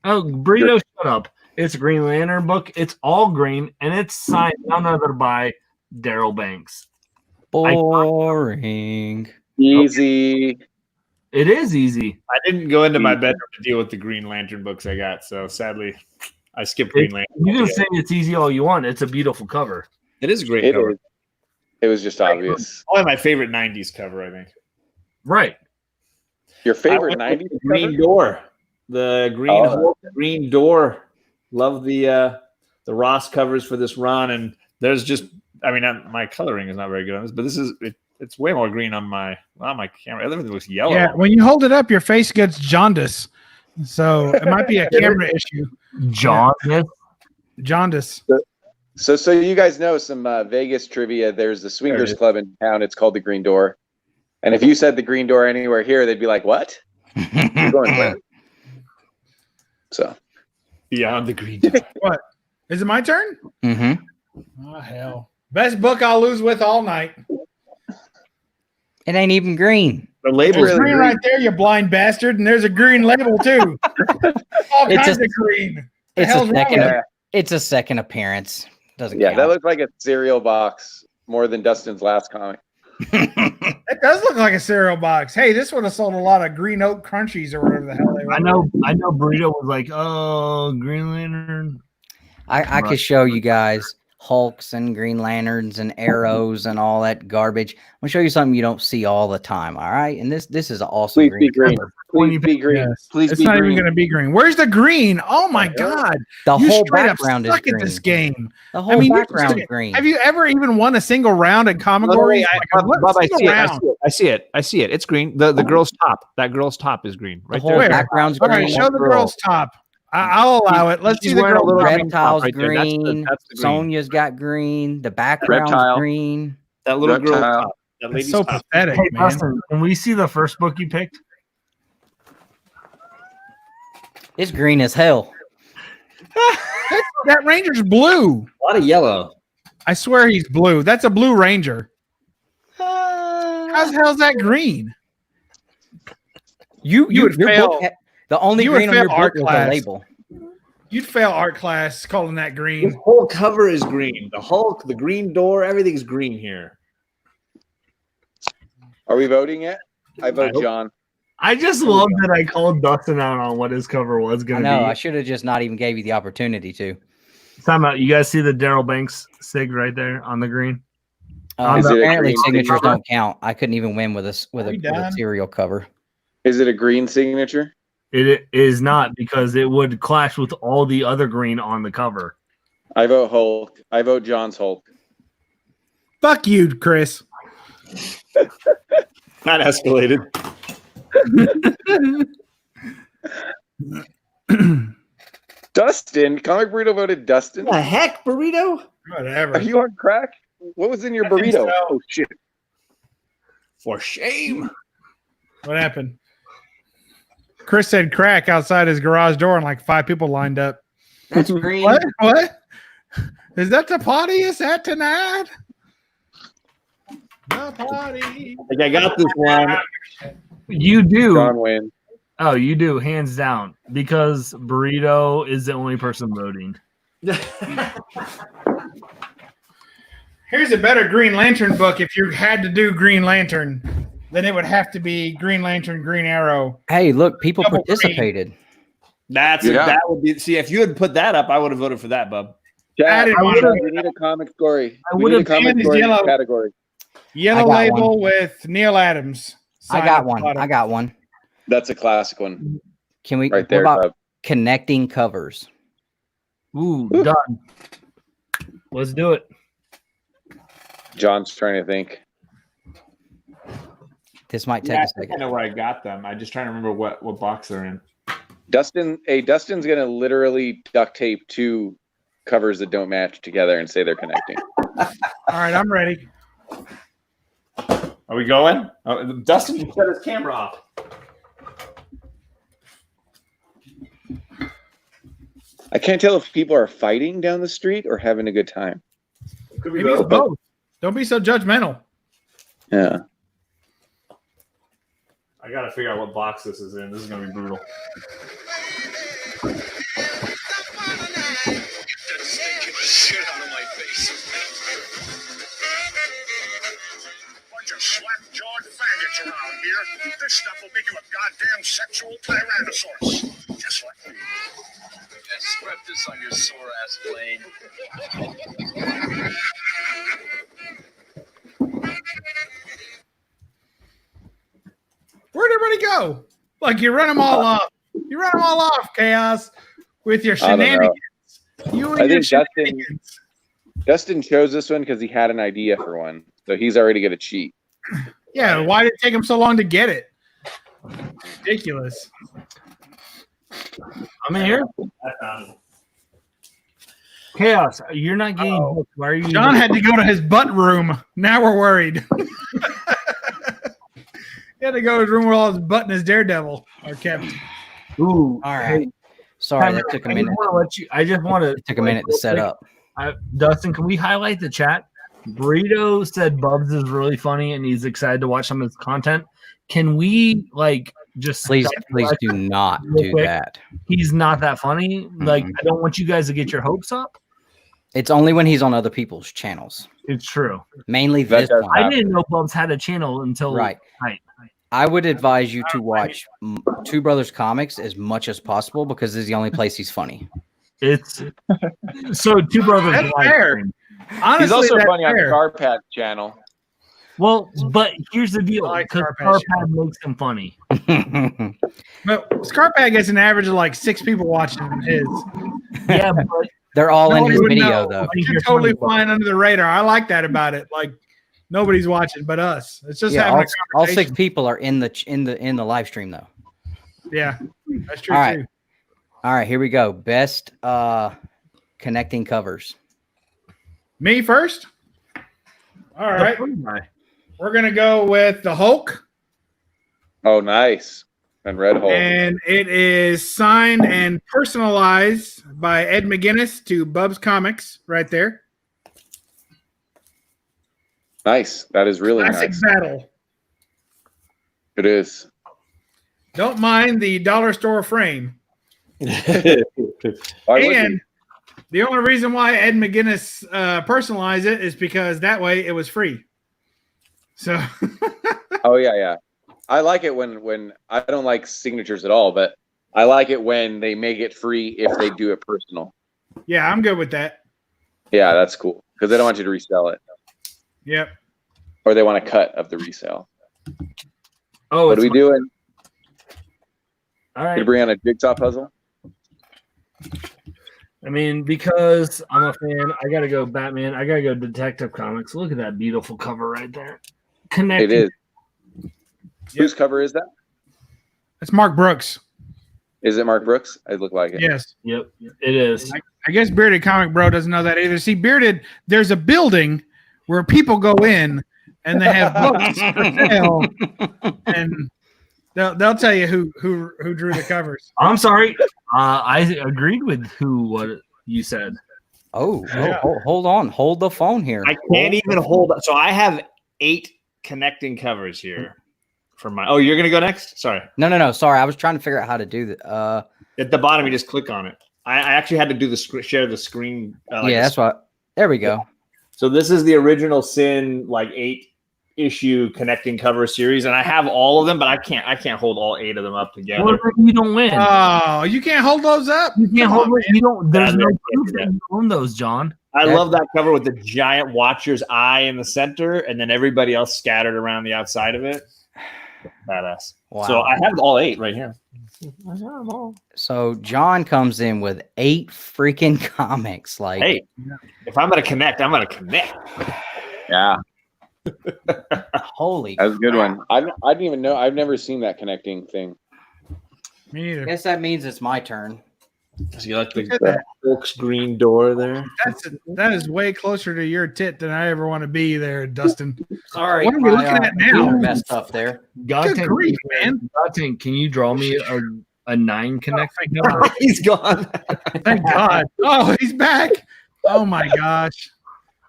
Oh, Burrito, shut up. It's a Green Lantern book. It's all green, and it's signed none other by Daryl Banks. Boring. Easy. It is easy. I didn't go into my bedroom to deal with the Green Lantern books I got, so sadly, I skipped Green Lantern. You can say it's easy all you want. It's a beautiful cover. It is a great cover. It was just obvious. Probably my favorite '90s cover, I think. Right. Your favorite '90s Green cover? Door, the Green Hulk, Green Door. Love the Ross covers for this run, and there's just, I mean, my coloring is not very good on this, but this is it's way more green on my camera. Everything looks yellow. Yeah, when you hold it up, your face gets jaundice, so it might be a camera issue. Jaundice. So you guys know some Vegas trivia. There's the Swingers Club in town. It's called the Green Door. And if you said the Green Door anywhere here, they'd be like, "What? You're going where?" So beyond the Green Door. What? Is it my turn? Mm-hmm. Oh hell! Best book I'll lose with all night. It ain't even green. The label is green right there, you blind bastard, and there's a green label too. All kinds of green. It's a second appearance. Doesn't yeah, count. that looks like a cereal box more than Dustin's last comic. It does look like a cereal box. Hey, this would have sold a lot of Green Oak Crunchies or whatever the hell they were. I know. Burrito was like, "Oh, Green Lantern." I could show you guys Hulks and Green Lanterns and arrows and all that garbage. I'm gonna show you something you don't see all the time. All right, and this is an awesome. Please be green. Please be green. Yes. Please it's be not green. even going to be green. Where's the green? Oh my god! The you whole straight up background is suck green. at this game. The whole background is green. Have you ever even won a single round at Comic Book? Bob, I see it. It's green. The girl's top. That girl's top is green. Right the whole there. background's All green. right, show the girl's top. I'll allow it. Let's see the girl. Reptile's right there. green. That's the green. Sonia's got green. The background's green. That little girl. Top. That lady's so top. pathetic, Hey, man. Dustin, can we see the first book you picked? It's green as hell. That Ranger's blue. A lot of yellow. I swear he's blue. That's a blue Ranger. How the hell's that green? You would your fail. book the only you green would on your fail book art is the class. label. You'd fail art class calling that green. The whole cover is green. The Hulk, the Green Door, everything's green here. Are we voting yet? I vote John. I just love that I called Dustin out on what his cover was going to be. No, I should have just not even gave you the opportunity to. Time out. You guys see the Daryl Banks sig right there on the green? Apparently, signatures don't count. I couldn't even win with a serial cover. Is it a green signature? It is not, because it would clash with all the other green on the cover. I vote Hulk. I vote John's Hulk. Fuck you, Chris. That escalated. Dustin, Comic Burrito voted Dustin. What the heck, Burrito? Whatever. Are you on crack? What was in your burrito? So. Oh shit! For shame. What happened? Chris said crack outside his garage door, and like 5 people lined up. That's green. What? Is that the party? Is that tonight? The party. Like, I got this one. You do. John wins. Oh, you do, hands down, because Burrito is the only person voting. Here's a better Green Lantern book. If you had to do Green Lantern, then it would have to be Green Lantern, Green Arrow. Hey, look, people participated. That would be. See, if you had put that up, I would have voted for that, bub. Yeah, I we need a comic story. We need a comic story category. Yellow label with Neil Adams. I got one. That's a classic one. Can we? Right there, what about connecting covers? Ooh, done. Let's do it. John's trying to think. This might take a second. I know where I got them. I'm just trying to remember what box they're in. Dustin's gonna literally duct tape 2 covers that don't match together and say they're connecting. All right, I'm ready. Are we going? Oh, Dustin just shut his camera off. I can't tell if people are fighting down the street or having a good time. Could be Maybe it's both. Don't be so judgmental. Yeah. I gotta figure out what box this is in. This is gonna be brutal. Shit out of my face. Bunch of slap-jawed faggots around here. This stuff will make you a goddamn sexual tyrannosaurus. Just like me. And spread this on your sore ass plane. Where'd everybody go? Like you run them all off. You run them all off, Chaos, with your shenanigans. You and I your think shenanigans. Justin chose this one because he had an idea for one, so he's already going to cheat. Yeah, why did it take him so long to get it? Ridiculous. I'm here. Chaos, you're not getting hooked. Why are you? John had to go to his butt room. Now we're worried. He had to go to his room where all his butt and his daredevil are kept. Ooh, all right. Sorry, that took a minute. I just want to. It took a minute to set up. Dustin, can we highlight the chat? Burrito said Bubs is really funny and he's excited to watch some of his content. Can we just please do not do that? He's not that funny. Like, I don't want you guys to get your hopes up. It's only when he's on other people's channels. It's true. Mainly this one. I didn't know Bubs had a channel until right. I would advise you to watch Two Brothers Comics as much as possible because this is the only place he's funny. It's so Two Brothers. That's fair. Honestly, he's also funny fair. on the Carpad channel. Well, but here's the deal: because Carpad makes him funny. But Scarpad gets an average of like 6 people watching his. Yeah, but they're all in his video though. You're totally flying under the radar. I like that about it. Like nobody's watching but us. It's just having a conversation. All 6 people are in the live stream though. Yeah, that's true all too. All right, here we go. Best connecting covers. Me first? All right. We're going to go with the Hulk. Oh, nice. And Red Hulk. And it is signed and personalized by Ed McGuinness to Bub's Comics right there. Nice. That is really Classic nice. Battle. It is. Don't mind the dollar store frame. Why would you? And the only reason why Ed McGuinness personalized it is because that way it was free. So. Oh yeah. I like it when I don't like signatures at all, but I like it when they make it free if they do it personal. Yeah, I'm good with that. Yeah, that's cool because they don't want you to resell it. Yep. Or they want a cut of the resale. Oh, what are we doing? All right. Did you bring on a jigsaw puzzle? I mean, because I'm a fan, I gotta go Batman. I gotta go Detective Comics. Look at that beautiful cover right there. It is. Whose cover is that? It's Mark Brooks. Is it Mark Brooks? It looked like it. Yes. Yep. It is. I guess Bearded Comic Bro doesn't know that either. See, Bearded, there's a building where people go in and they have books for sale, and they'll tell you who drew the covers. I'm sorry. I agreed with what you said. Hold on. Hold the phone here. I can't even hold it. So I have 8 connecting covers here for my. Oh, you're gonna go next? Sorry. No. Sorry, I was trying to figure out how to do that. At the bottom, you just click on it. I actually had to do share the screen. That's what. There we go. So this is the original Sin 8-issue connecting cover series, and I have all of them, but I can't hold all 8 of them up together. Well, you don't win. Oh, you can't hold those up. You can't hold it. You don't. There's no proof that you own those, John. I love that cover with the giant Watcher's eye in the center, and then everybody else scattered around the outside of it. Badass. Wow. So I have all 8 right here. So John comes in with 8 freaking comics. Hey, if I'm gonna connect, I'm gonna connect. Yeah. Holy. That was a good one. I didn't even know. I've never seen that connecting thing. Me neither. I guess that means it's my turn. So you like the Folks green door there? That is way closer to your tit than I ever want to be there, Dustin. Sorry. What are we looking at now? Messed up there. Good grief, man. Godtank, can you draw me a 9 connecting? He's gone. Thank God. Oh, he's back. Oh my gosh.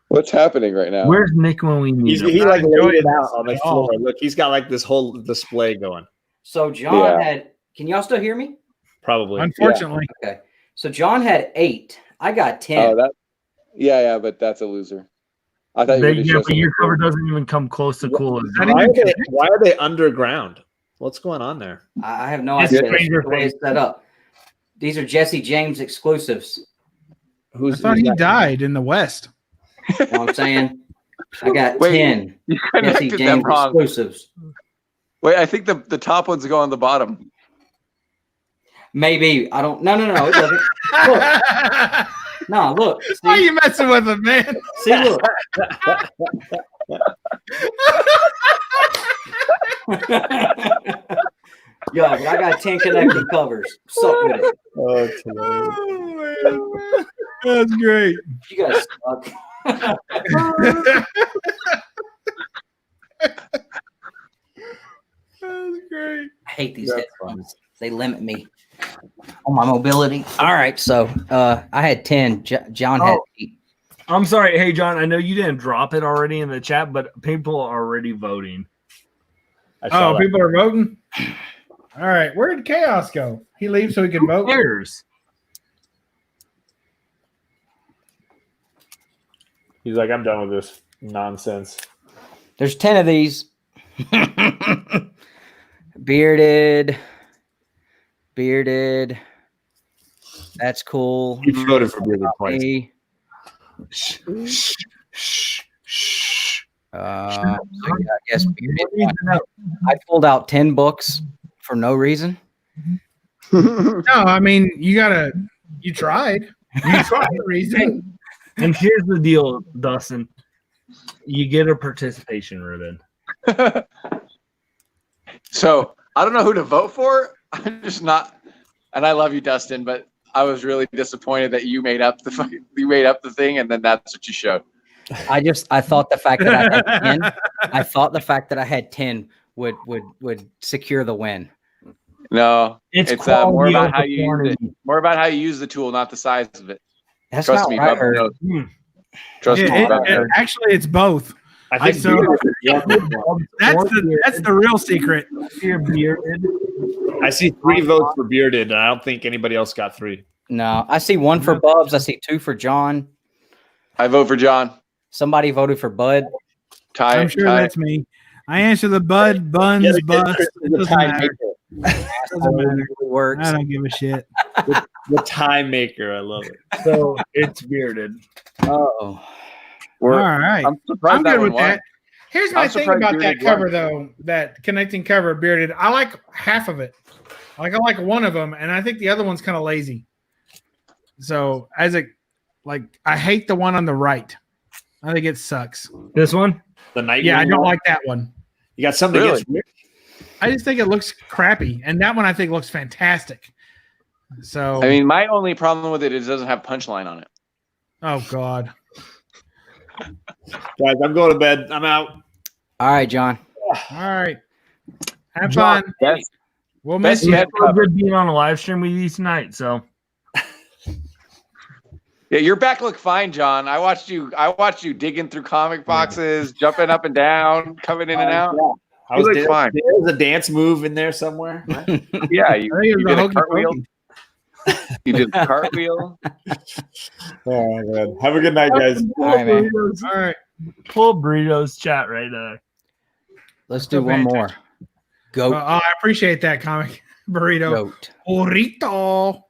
What's happening right now? Where's Nick when we need him? He laid it out on the floor. Look, he's got this whole display going. So John had. Can y'all still hear me? Probably. Unfortunately. Yeah. Okay. So John had 8. I got 10. Oh, yeah, but that's a loser. I thought you were going to show but your cover doesn't even come close to cool. Why are they underground? What's going on there? I have no idea. That's the way it's set up. These are Jesse James exclusives. I thought he died in the West. You know what I'm saying? I got 10 You Jesse connected them James wrong. exclusives. Wait, I think the top ones go on the bottom. Maybe. I don't. No. It doesn't. Look. No, look. See? Why are you messing with him, man? See, look. Yo, but I got 10 connected covers. Suck with it. Oh, it's hilarious. Oh, man. That's great. You guys suck. That's great. I hate these headphones. They limit me on my mobility. All right, so I had 10. John had 8. I'm sorry. Hey, John, I know you didn't drop it already in the chat, but people are already voting. Oh, people are voting? All right. Where did Chaos go? He leaves so he can vote? Who cares? He's like, I'm done with this nonsense. There's 10 of these. Bearded. That's cool. He voted for Bearded twice. I guess Bearded. I pulled out 10 books for no reason. No, I mean, you tried. You tried the reason. And here's the deal, Dustin. You get a participation ribbon. So I don't know who to vote for. I'm just not, and I love you, Dustin, but I was really disappointed that you made up the thing, and then that's what you showed. I thought the fact that I had 10, I thought the fact that I had 10 would secure the win. No, it's more about how you use it. quantity. More about how you use the tool, not the size of it. That's Trust not me, what I Bubba heard. knows. Trust me, Bubba knows. Actually, it's both. I think That's the real secret. I see 3 votes for Bearded, and I don't think anybody else got 3. No, I see 1 for Bubs. I see 2 for John. I vote for John. Somebody voted for Bud. Ty, I'm sure that's me. I answer the Bud, Buns, Bust. It doesn't matter. Doesn't matter. Works. I don't give a shit. The time maker, I love it. So it's Bearded. Oh. All right. I'm good with that. Here's my I'm thing surprised about that Bearded cover, won. though, that connecting cover, Bearded. I like half of it. I like one of them, and I think the other one's kind of lazy. So I hate the one on the right. I think it sucks. This one? The night. Yeah, I don't like that one. You got something against Rick? I just think it looks crappy, and that one I think looks fantastic. So I mean, my only problem with it is it doesn't have punchline on it. Oh God. Guys, I'm going to bed. I'm out. All right, John. All right. Have fun. We'll miss you. It's so good being on a live stream with you tonight. So yeah, your back looked fine, John. I watched you digging through comic boxes, jumping up and down, coming in and out. I was fine. There was a dance move in there somewhere. Right? Yeah, you did a cartwheel. You did the cartwheel. Oh my God. Have a good night, guys. All right, man. All right. Pull Burritos chat right there. Let's do one more. Goat. I appreciate that comic burrito. Goat. Burrito.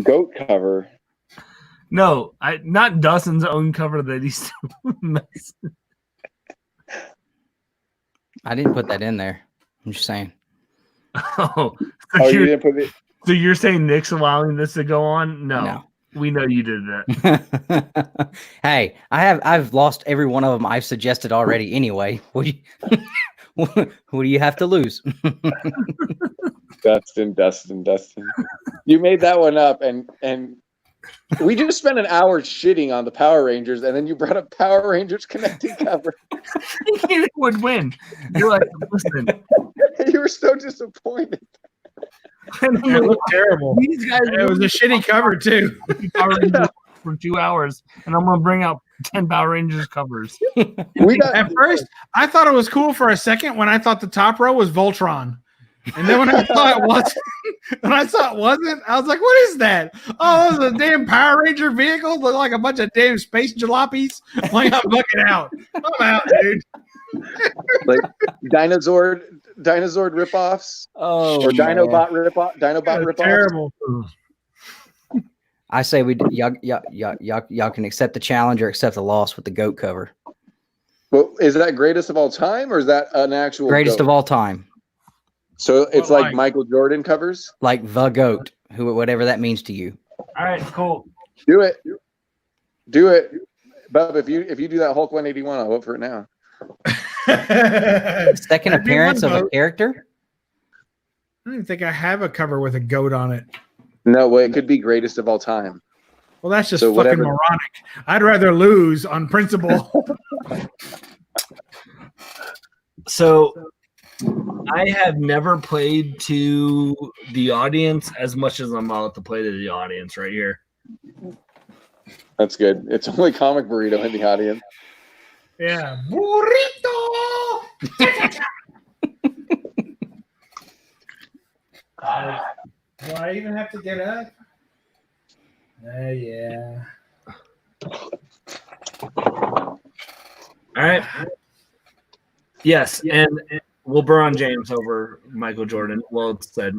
Goat cover. No, not Dustin's own cover that he's I didn't put that in there. I'm just saying. Oh, You didn't put it. So you're saying Nick's allowing this to go on? No. We know you did that. Hey, I've lost every one of them I've suggested already anyway. What do you have to lose? Dustin. You made that one up, and we just spent an hour shitting on the Power Rangers, and then you brought up Power Rangers connecting cover. He would win. You're like, listen. You were so disappointed. It looked terrible. These guys, it was a shitty cover too. For 2 hours, and I'm gonna bring out 10 Power Rangers covers. At first, I thought it was cool for a second when I thought the top row was Voltron, and then when I thought it wasn't, And I saw it wasn't. I was like, what is that? Oh, it was a damn Power Ranger vehicle. Look like a bunch of damn space jalopies. Like, I'm fucking out. I'm out, dude. Like Dinozord ripoffs. Oh, or Dinobot ripoff. Terrible. I say y'all can accept the challenge or accept the loss with the goat cover. Well, is that greatest of all time, or is that an actual Greatest goat? of all time? So it's like Michael Jordan covers, like the goat, whatever that means to you. All right, cool. Do it, Bub. If you do that Hulk 181, I'll vote for it now. Second appearance of a character. I don't even think I have a cover with a goat on it. No, well, it could be greatest of all time. Well, that's just So fucking whatever- moronic. I'd rather lose on principle. So I have never played to the audience as much as I'm about to play to the audience right here. That's good. It's only Comic Burrito in the audience. Yeah. Burrito! Do I even have to get up? Yeah. All right. Yes, and LeBron James over Michael Jordan. Well, it said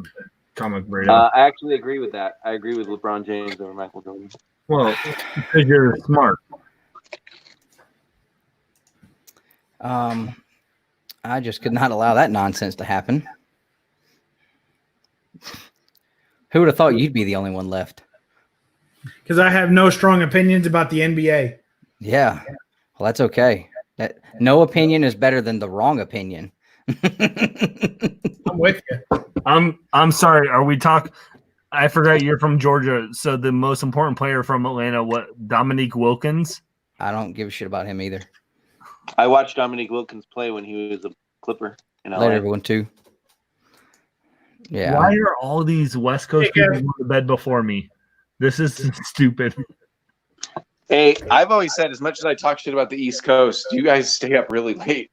Comic Burrito. I actually agree with that. I agree with LeBron James over Michael Jordan. Well, because you're smart. I just could not allow that nonsense to happen. Who would have thought you'd be the only one left? Because I have no strong opinions about the NBA. Yeah. Well, that's okay. That no opinion is better than the wrong opinion. I'm with you. I'm sorry. Are we talk? I forgot you're from Georgia. So the most important player from Atlanta, what? Dominique Wilkins? I don't give a shit about him either. I watched Dominique Wilkins play when he was a Clipper in LA. Later, everyone too. Yeah. Why are all these West Coast people going to bed before me? This is stupid. Hey, I've always said, as much as I talk shit about the East Coast, you guys stay up really late.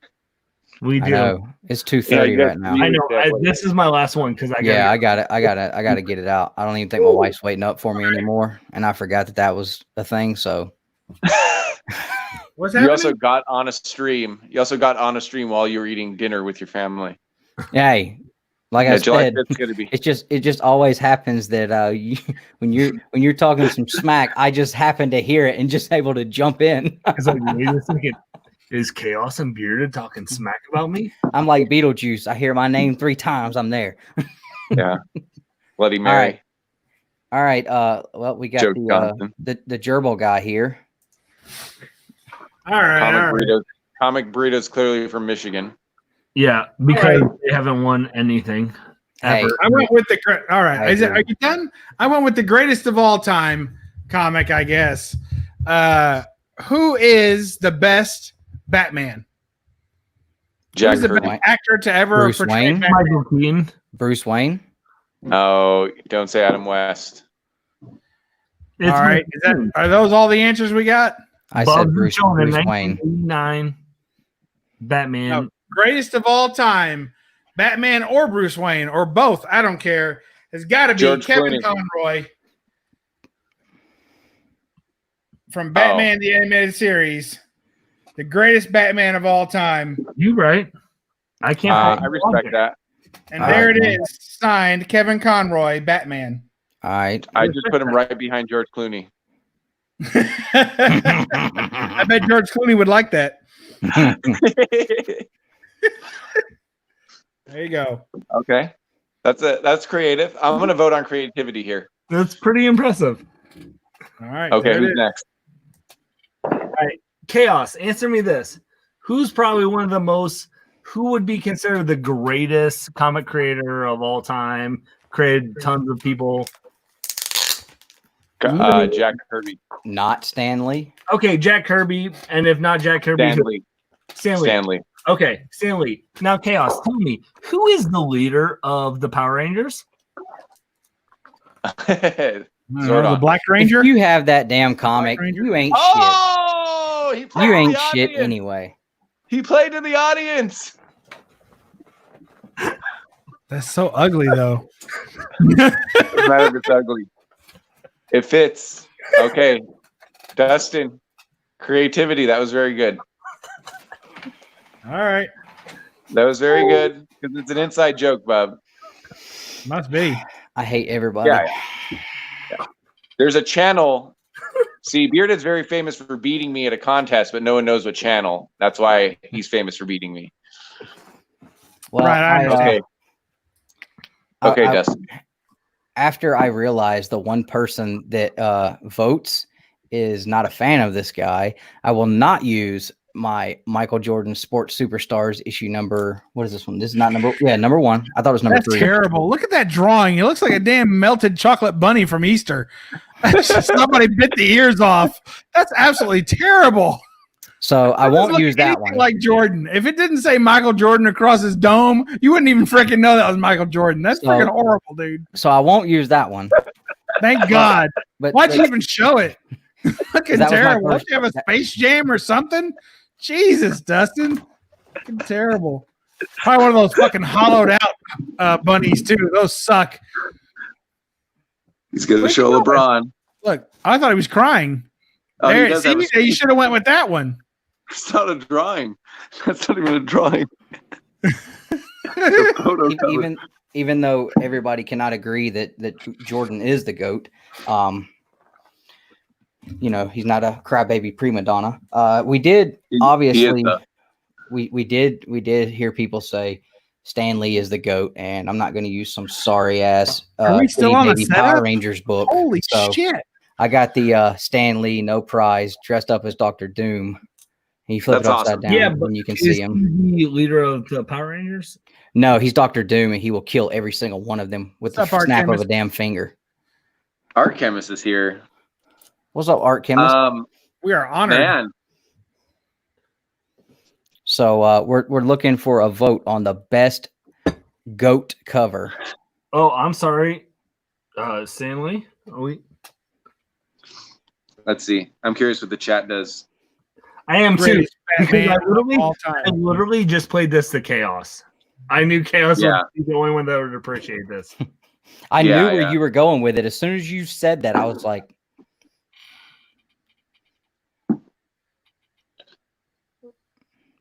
We do. I know. It's 2:30 right now. I know. This is my last one because I got I got to get it out. I don't even think my wife's waiting up for me anymore, and I forgot that was a thing. So, what's happening? You also got on a stream. While you were eating dinner with your family. Hey, like I said, gonna be. it just always happens that when you're talking some smack, I just happen to hear it and just able to jump in. It's like, wait a second. Is Chaos and Bearded talking smack about me? I'm like Beetlejuice. I hear my name 3 times. I'm there. Yeah. Bloody Mary. All right. Well, we got the gerbil guy here. All right. Comic Burrito's clearly from Michigan. Yeah, because they haven't won anything ever. I went with the all right. Are you done? I went with the greatest of all time comic, I guess. Who is the best Batman? Jack Who's the best actor to ever Bruce portray Wayne? Batman? Michael Keaton. Bruce Wayne? Oh, don't say Adam West. All right. Are those all the answers we got? I said Bruce Wayne. 1989 Batman. No, greatest of all time, Batman or Bruce Wayne or both. I don't care. It's got to be George Kevin Clooney. Conroy from Batman the Animated Series, the greatest Batman of all time. You right? I can't. I respect that. And there it is, signed Kevin Conroy, Batman. All right. I just put him right behind George Clooney. I bet George Clooney would like that. There you go. Okay. That's creative. I'm going to vote on creativity here. That's pretty impressive. All right. Okay, who's next? All right. Chaos, answer me this. Who's probably one of the most, who would be considered the greatest comic creator of all time? Created tons of people. Jack Kirby. Not Stanley. Okay, Jack Kirby. And if not Jack Kirby, Stanley. Okay, Stanley. Now, Chaos, tell me, who is the leader of the Power Rangers? The Black Ranger? If you have that damn comic, you ain't shit. You ain't shit anyway. He played in the audience. That's so ugly, though. Doesn't matter if it's ugly. It fits. Okay. Dustin, creativity. That was very good. All right. That was very good because it's an inside joke, Bob. Must be. I hate everybody. Yeah. There's a channel. See, Bearded's very famous for beating me at a contest, but no one knows what channel. That's why he's famous for beating me. Well, right. Okay, Dustin. After I realized the one person that votes is not a fan of this guy, I will not use my Michael Jordan Sports Superstars issue number. What is this one? This is not number 1. I thought it was number 3. Terrible. Look at that drawing. It looks like a damn melted chocolate bunny from Easter. Somebody bit the ears off. That's absolutely terrible. So I won't use that one. Like Jordan. If it didn't say Michael Jordan across his dome, you wouldn't even freaking know that was Michael Jordan. That's freaking horrible, dude. So I won't use that one. Thank God. But why'd you even show it? Fucking terrible. Don't you have a Space Jam or something? Jesus, Dustin. Fucking terrible. Probably one of those fucking hollowed out bunnies, too. Those suck. He's going to show LeBron. Look, I thought he was crying. Oh, there, you should have went with that one. It's not a drawing. That's not even a drawing. even though everybody cannot agree that Jordan is the GOAT, you know, he's not a crybaby prima donna. We did obviously we did hear people say Stan Lee is the GOAT, and I'm not going to use some sorry ass Are we still on a Power Rangers book. Holy shit. I got the Stan Lee no prize dressed up as Dr. Doom. He flipped it upside down when you can see him. Is he leader of the Power Rangers? No, he's Dr. Doom, and he will kill every single one of them with the snap of a damn finger. Art Chemist is here. What's up, Art Chemist? We are honored. Man. So we're looking for a vote on the best GOAT cover. Oh, I'm sorry. Stanley? Are we? Let's see. I'm curious what the chat does. I am too. Batman I literally just played this to Chaos. I knew Chaos would be the only one that would appreciate this. I knew where you were going with it. As soon as you said that, I was like,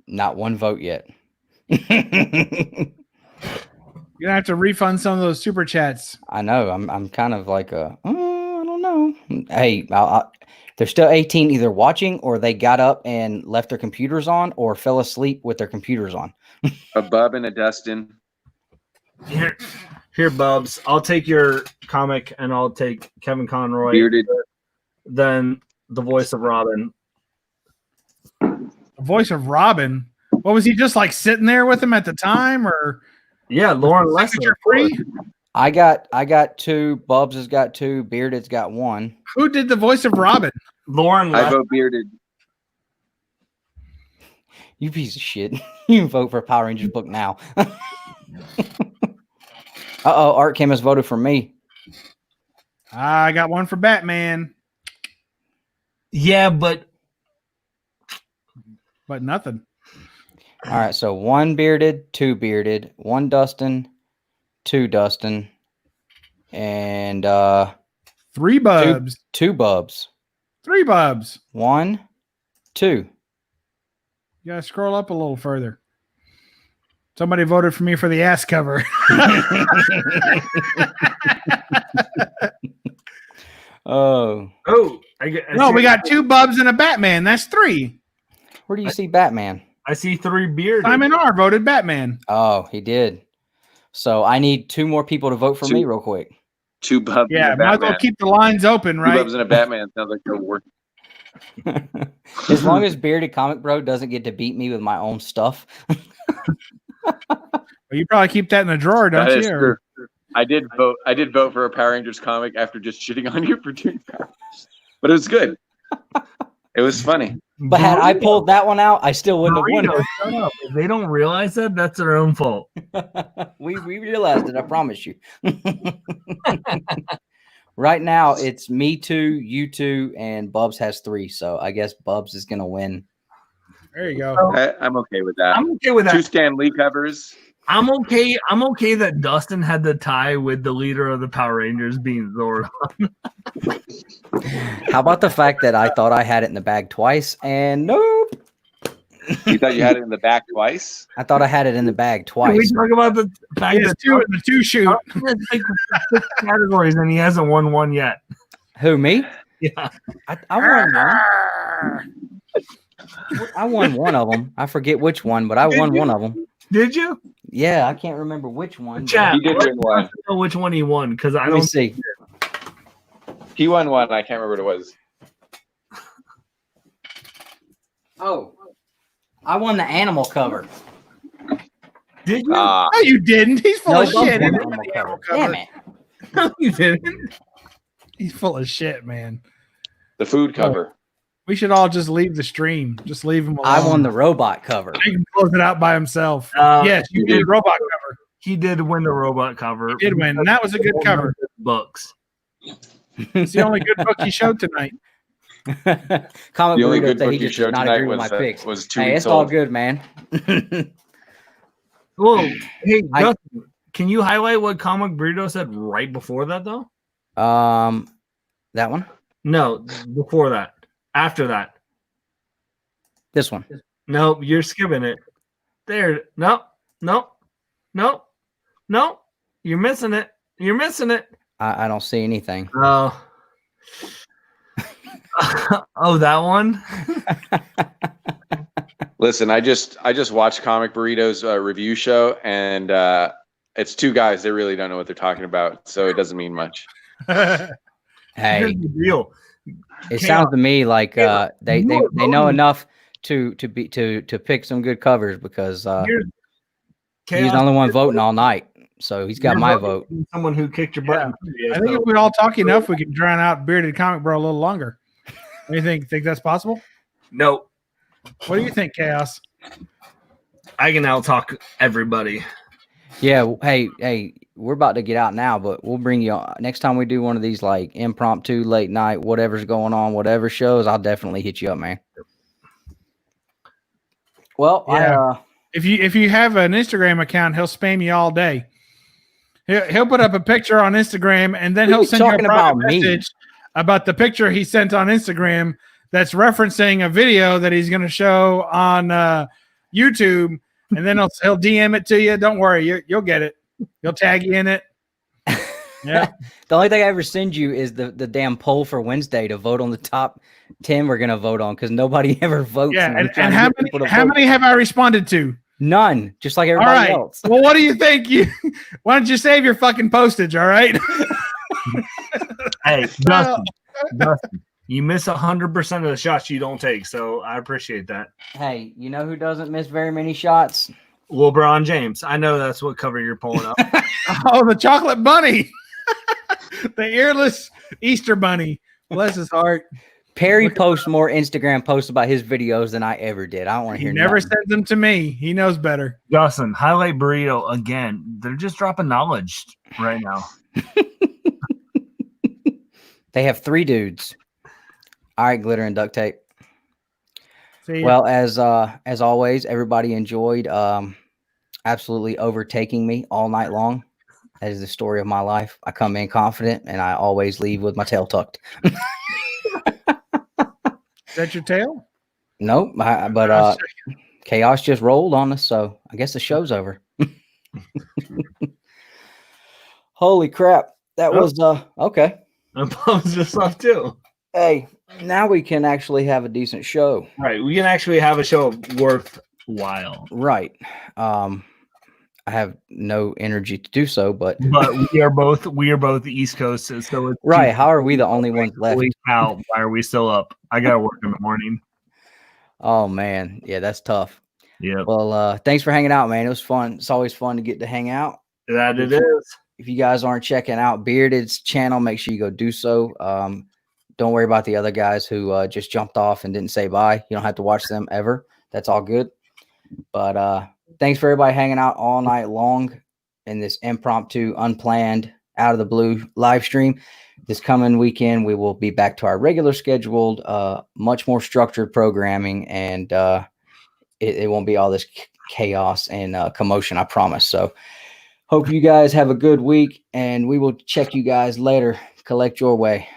not one vote yet. You're gonna have to refund some of those super chats. I know. I'm kind of like I don't know. Hey, they're still 18, either watching or they got up and left their computers on or fell asleep with their computers on. A Bub and a Dustin. Here, Bubs. I'll take your comic and I'll take Kevin Conroy. Bearded. Then the voice of Robin. The voice of Robin? What was he just like sitting there with him at the time, or? Yeah, Lauren Lester. Free? I got 2. Bubs has got 2. Bearded's got 1. Who did the voice of Robin? Lauren Lester. I vote Bearded. You piece of shit. You can vote for a Power Rangers book now. Uh-oh, Art Chemist voted for me. I got 1 for Batman. Yeah, but nothing. All right, so 1 Bearded, 2 Bearded, 1 Dustin, 2 Dustin, and 3 Bubs. 2 Bubs. 3 Bubs. 1, 2. You gotta scroll up a little further. Somebody voted for me for the ass cover. We got 2 Bubs and a Batman. That's 3. Where do you see Batman? I see 3 Bearded. Simon R voted Batman. Oh, he did. So I need 2 more people to vote for me real quick. 2 Bubs. Yeah, might as well keep the lines open, right? 2 Bubs and a Batman sounds like a work. As long as Bearded Comic Bro doesn't get to beat me with my own stuff. Well, you probably keep that in the drawer, don't you? True. I did vote for a Power Rangers comic after just shitting on you for doing Power Rangers. But it was good. It was funny. But had I pulled that one out, I still wouldn't have won it. Shut up. If they don't realize that, that's their own fault. we realized it, I promise you. Right now, it's me 2, you 2, and Bubs has 3. So I guess Bubs is going to win. There you go. I'm okay with that. I'm okay with that. 2 Stan Lee covers. I'm okay. I'm okay that Dustin had the tie with the leader of the Power Rangers being Zordon. How about the fact that I thought I had it in the bag twice and nope. You thought you had it in the back twice? I thought I had it in the bag twice. Can we talk about the fact that the two shoot categories and he hasn't won one yet? Who, me? Yeah. I won one. I won one of them. I forget which one, but I won one of them. Did you? Yeah, I can't remember which one. Chat, He did win one. know which one he won because I Let me don't see. He won one. I can't remember what it was. Oh, I won the animal cover. Did you? No, you didn't. He's full of shit. I He won the didn't animal win the cover. animal cover. Damn it. No, you didn't. He's full of shit, man. The food cover. We should all just leave the stream. Just leave him alone. I won the robot cover. He can close it out by himself. Yes, you did robot cover. He did win the robot cover. He did win. And that was a good cover. Books. It's the only good book he showed tonight. Comic The only Burrito good said book he you just showed does not tonight agree with my was picks. was 2 Hey, weeks it's all old. good, man. Whoa, hey, Dustin, can you highlight what Comic Burrito said right before that, though? That one? No, before that. After that. This one. No, you're skipping it. There. No. You're missing it. You're missing it. I don't see anything. Oh. Oh, that one? Listen, I just watched Comic Burrito's review show, and it's two guys. They really don't know what they're talking about, so it doesn't mean much. Hey, Here's the deal. it sounds to me like they know enough to pick some good covers because he's the only one voting all night, so he's got my vote. Someone who kicked your butt. I think if we all talk enough, we can drown out Bearded Comic Bro a little longer. What do you think? Think that's possible? No. What do you think, Chaos? I can out-talk everybody. Yeah, hey, we're about to get out now, but we'll bring you on next time we do one of these like impromptu late night, whatever's going on, whatever shows. I'll definitely hit you up, man. Well, yeah. If you have an Instagram account, he'll spam you all day. He'll put up a picture on Instagram, and then he'll send you a private message about the picture he sent on Instagram that's referencing a video that he's going to show on YouTube, and then he'll DM it to you. Don't worry, you'll get it. He'll tag you in it. Yeah. The only thing I ever send you is the damn poll for Wednesday to vote on the top 10 we're going to vote on because nobody ever votes. Yeah, and how many have I responded to? None, just like everybody else. Well, what do you think? Why don't you save your fucking postage, all right? Hey, Dustin, you miss 100% of the shots you don't take, so I appreciate that. Hey, you know who doesn't miss very many shots? LeBron James. I know that's what cover you're pulling up. Oh, the chocolate bunny. The earless Easter bunny. Bless his heart. Perry posts more Instagram posts about his videos than I ever did. I don't want to hear. He never sends them to me. He knows better. Dustin, highlight Burrito again. They're just dropping knowledge right now. They have 3 dudes. All right, glitter and duct tape. See, well, as always, everybody enjoyed absolutely overtaking me all night long. That is the story of my life. I come in confident, and I always leave with my tail tucked. Is that your tail? Nope, but chaos just rolled on us, so I guess the show's over. Holy crap. That was okay. I'm pumped this stuff too. Hey, now we can actually have a decent show. Right. We can actually have a show worthwhile. Right. I have no energy to do so, but we are both the East Coast, so it's right. How are we the only ones left? Why are we still up? I gotta work in the morning. Oh man, yeah, that's tough. Yeah. Well, thanks for hanging out, man. It was fun. It's always fun to get to hang out. That it is. If you guys aren't checking out Bearded's channel, make sure you go do so. Don't worry about the other guys who just jumped off and didn't say bye. You don't have to watch them ever. That's all good. But thanks for everybody hanging out all night long in this impromptu, unplanned, out of the blue live stream. This coming weekend, we will be back to our regular scheduled, much more structured programming, and it won't be all this chaos and commotion, I promise. So hope you guys have a good week, and we will check you guys later. Collect your way.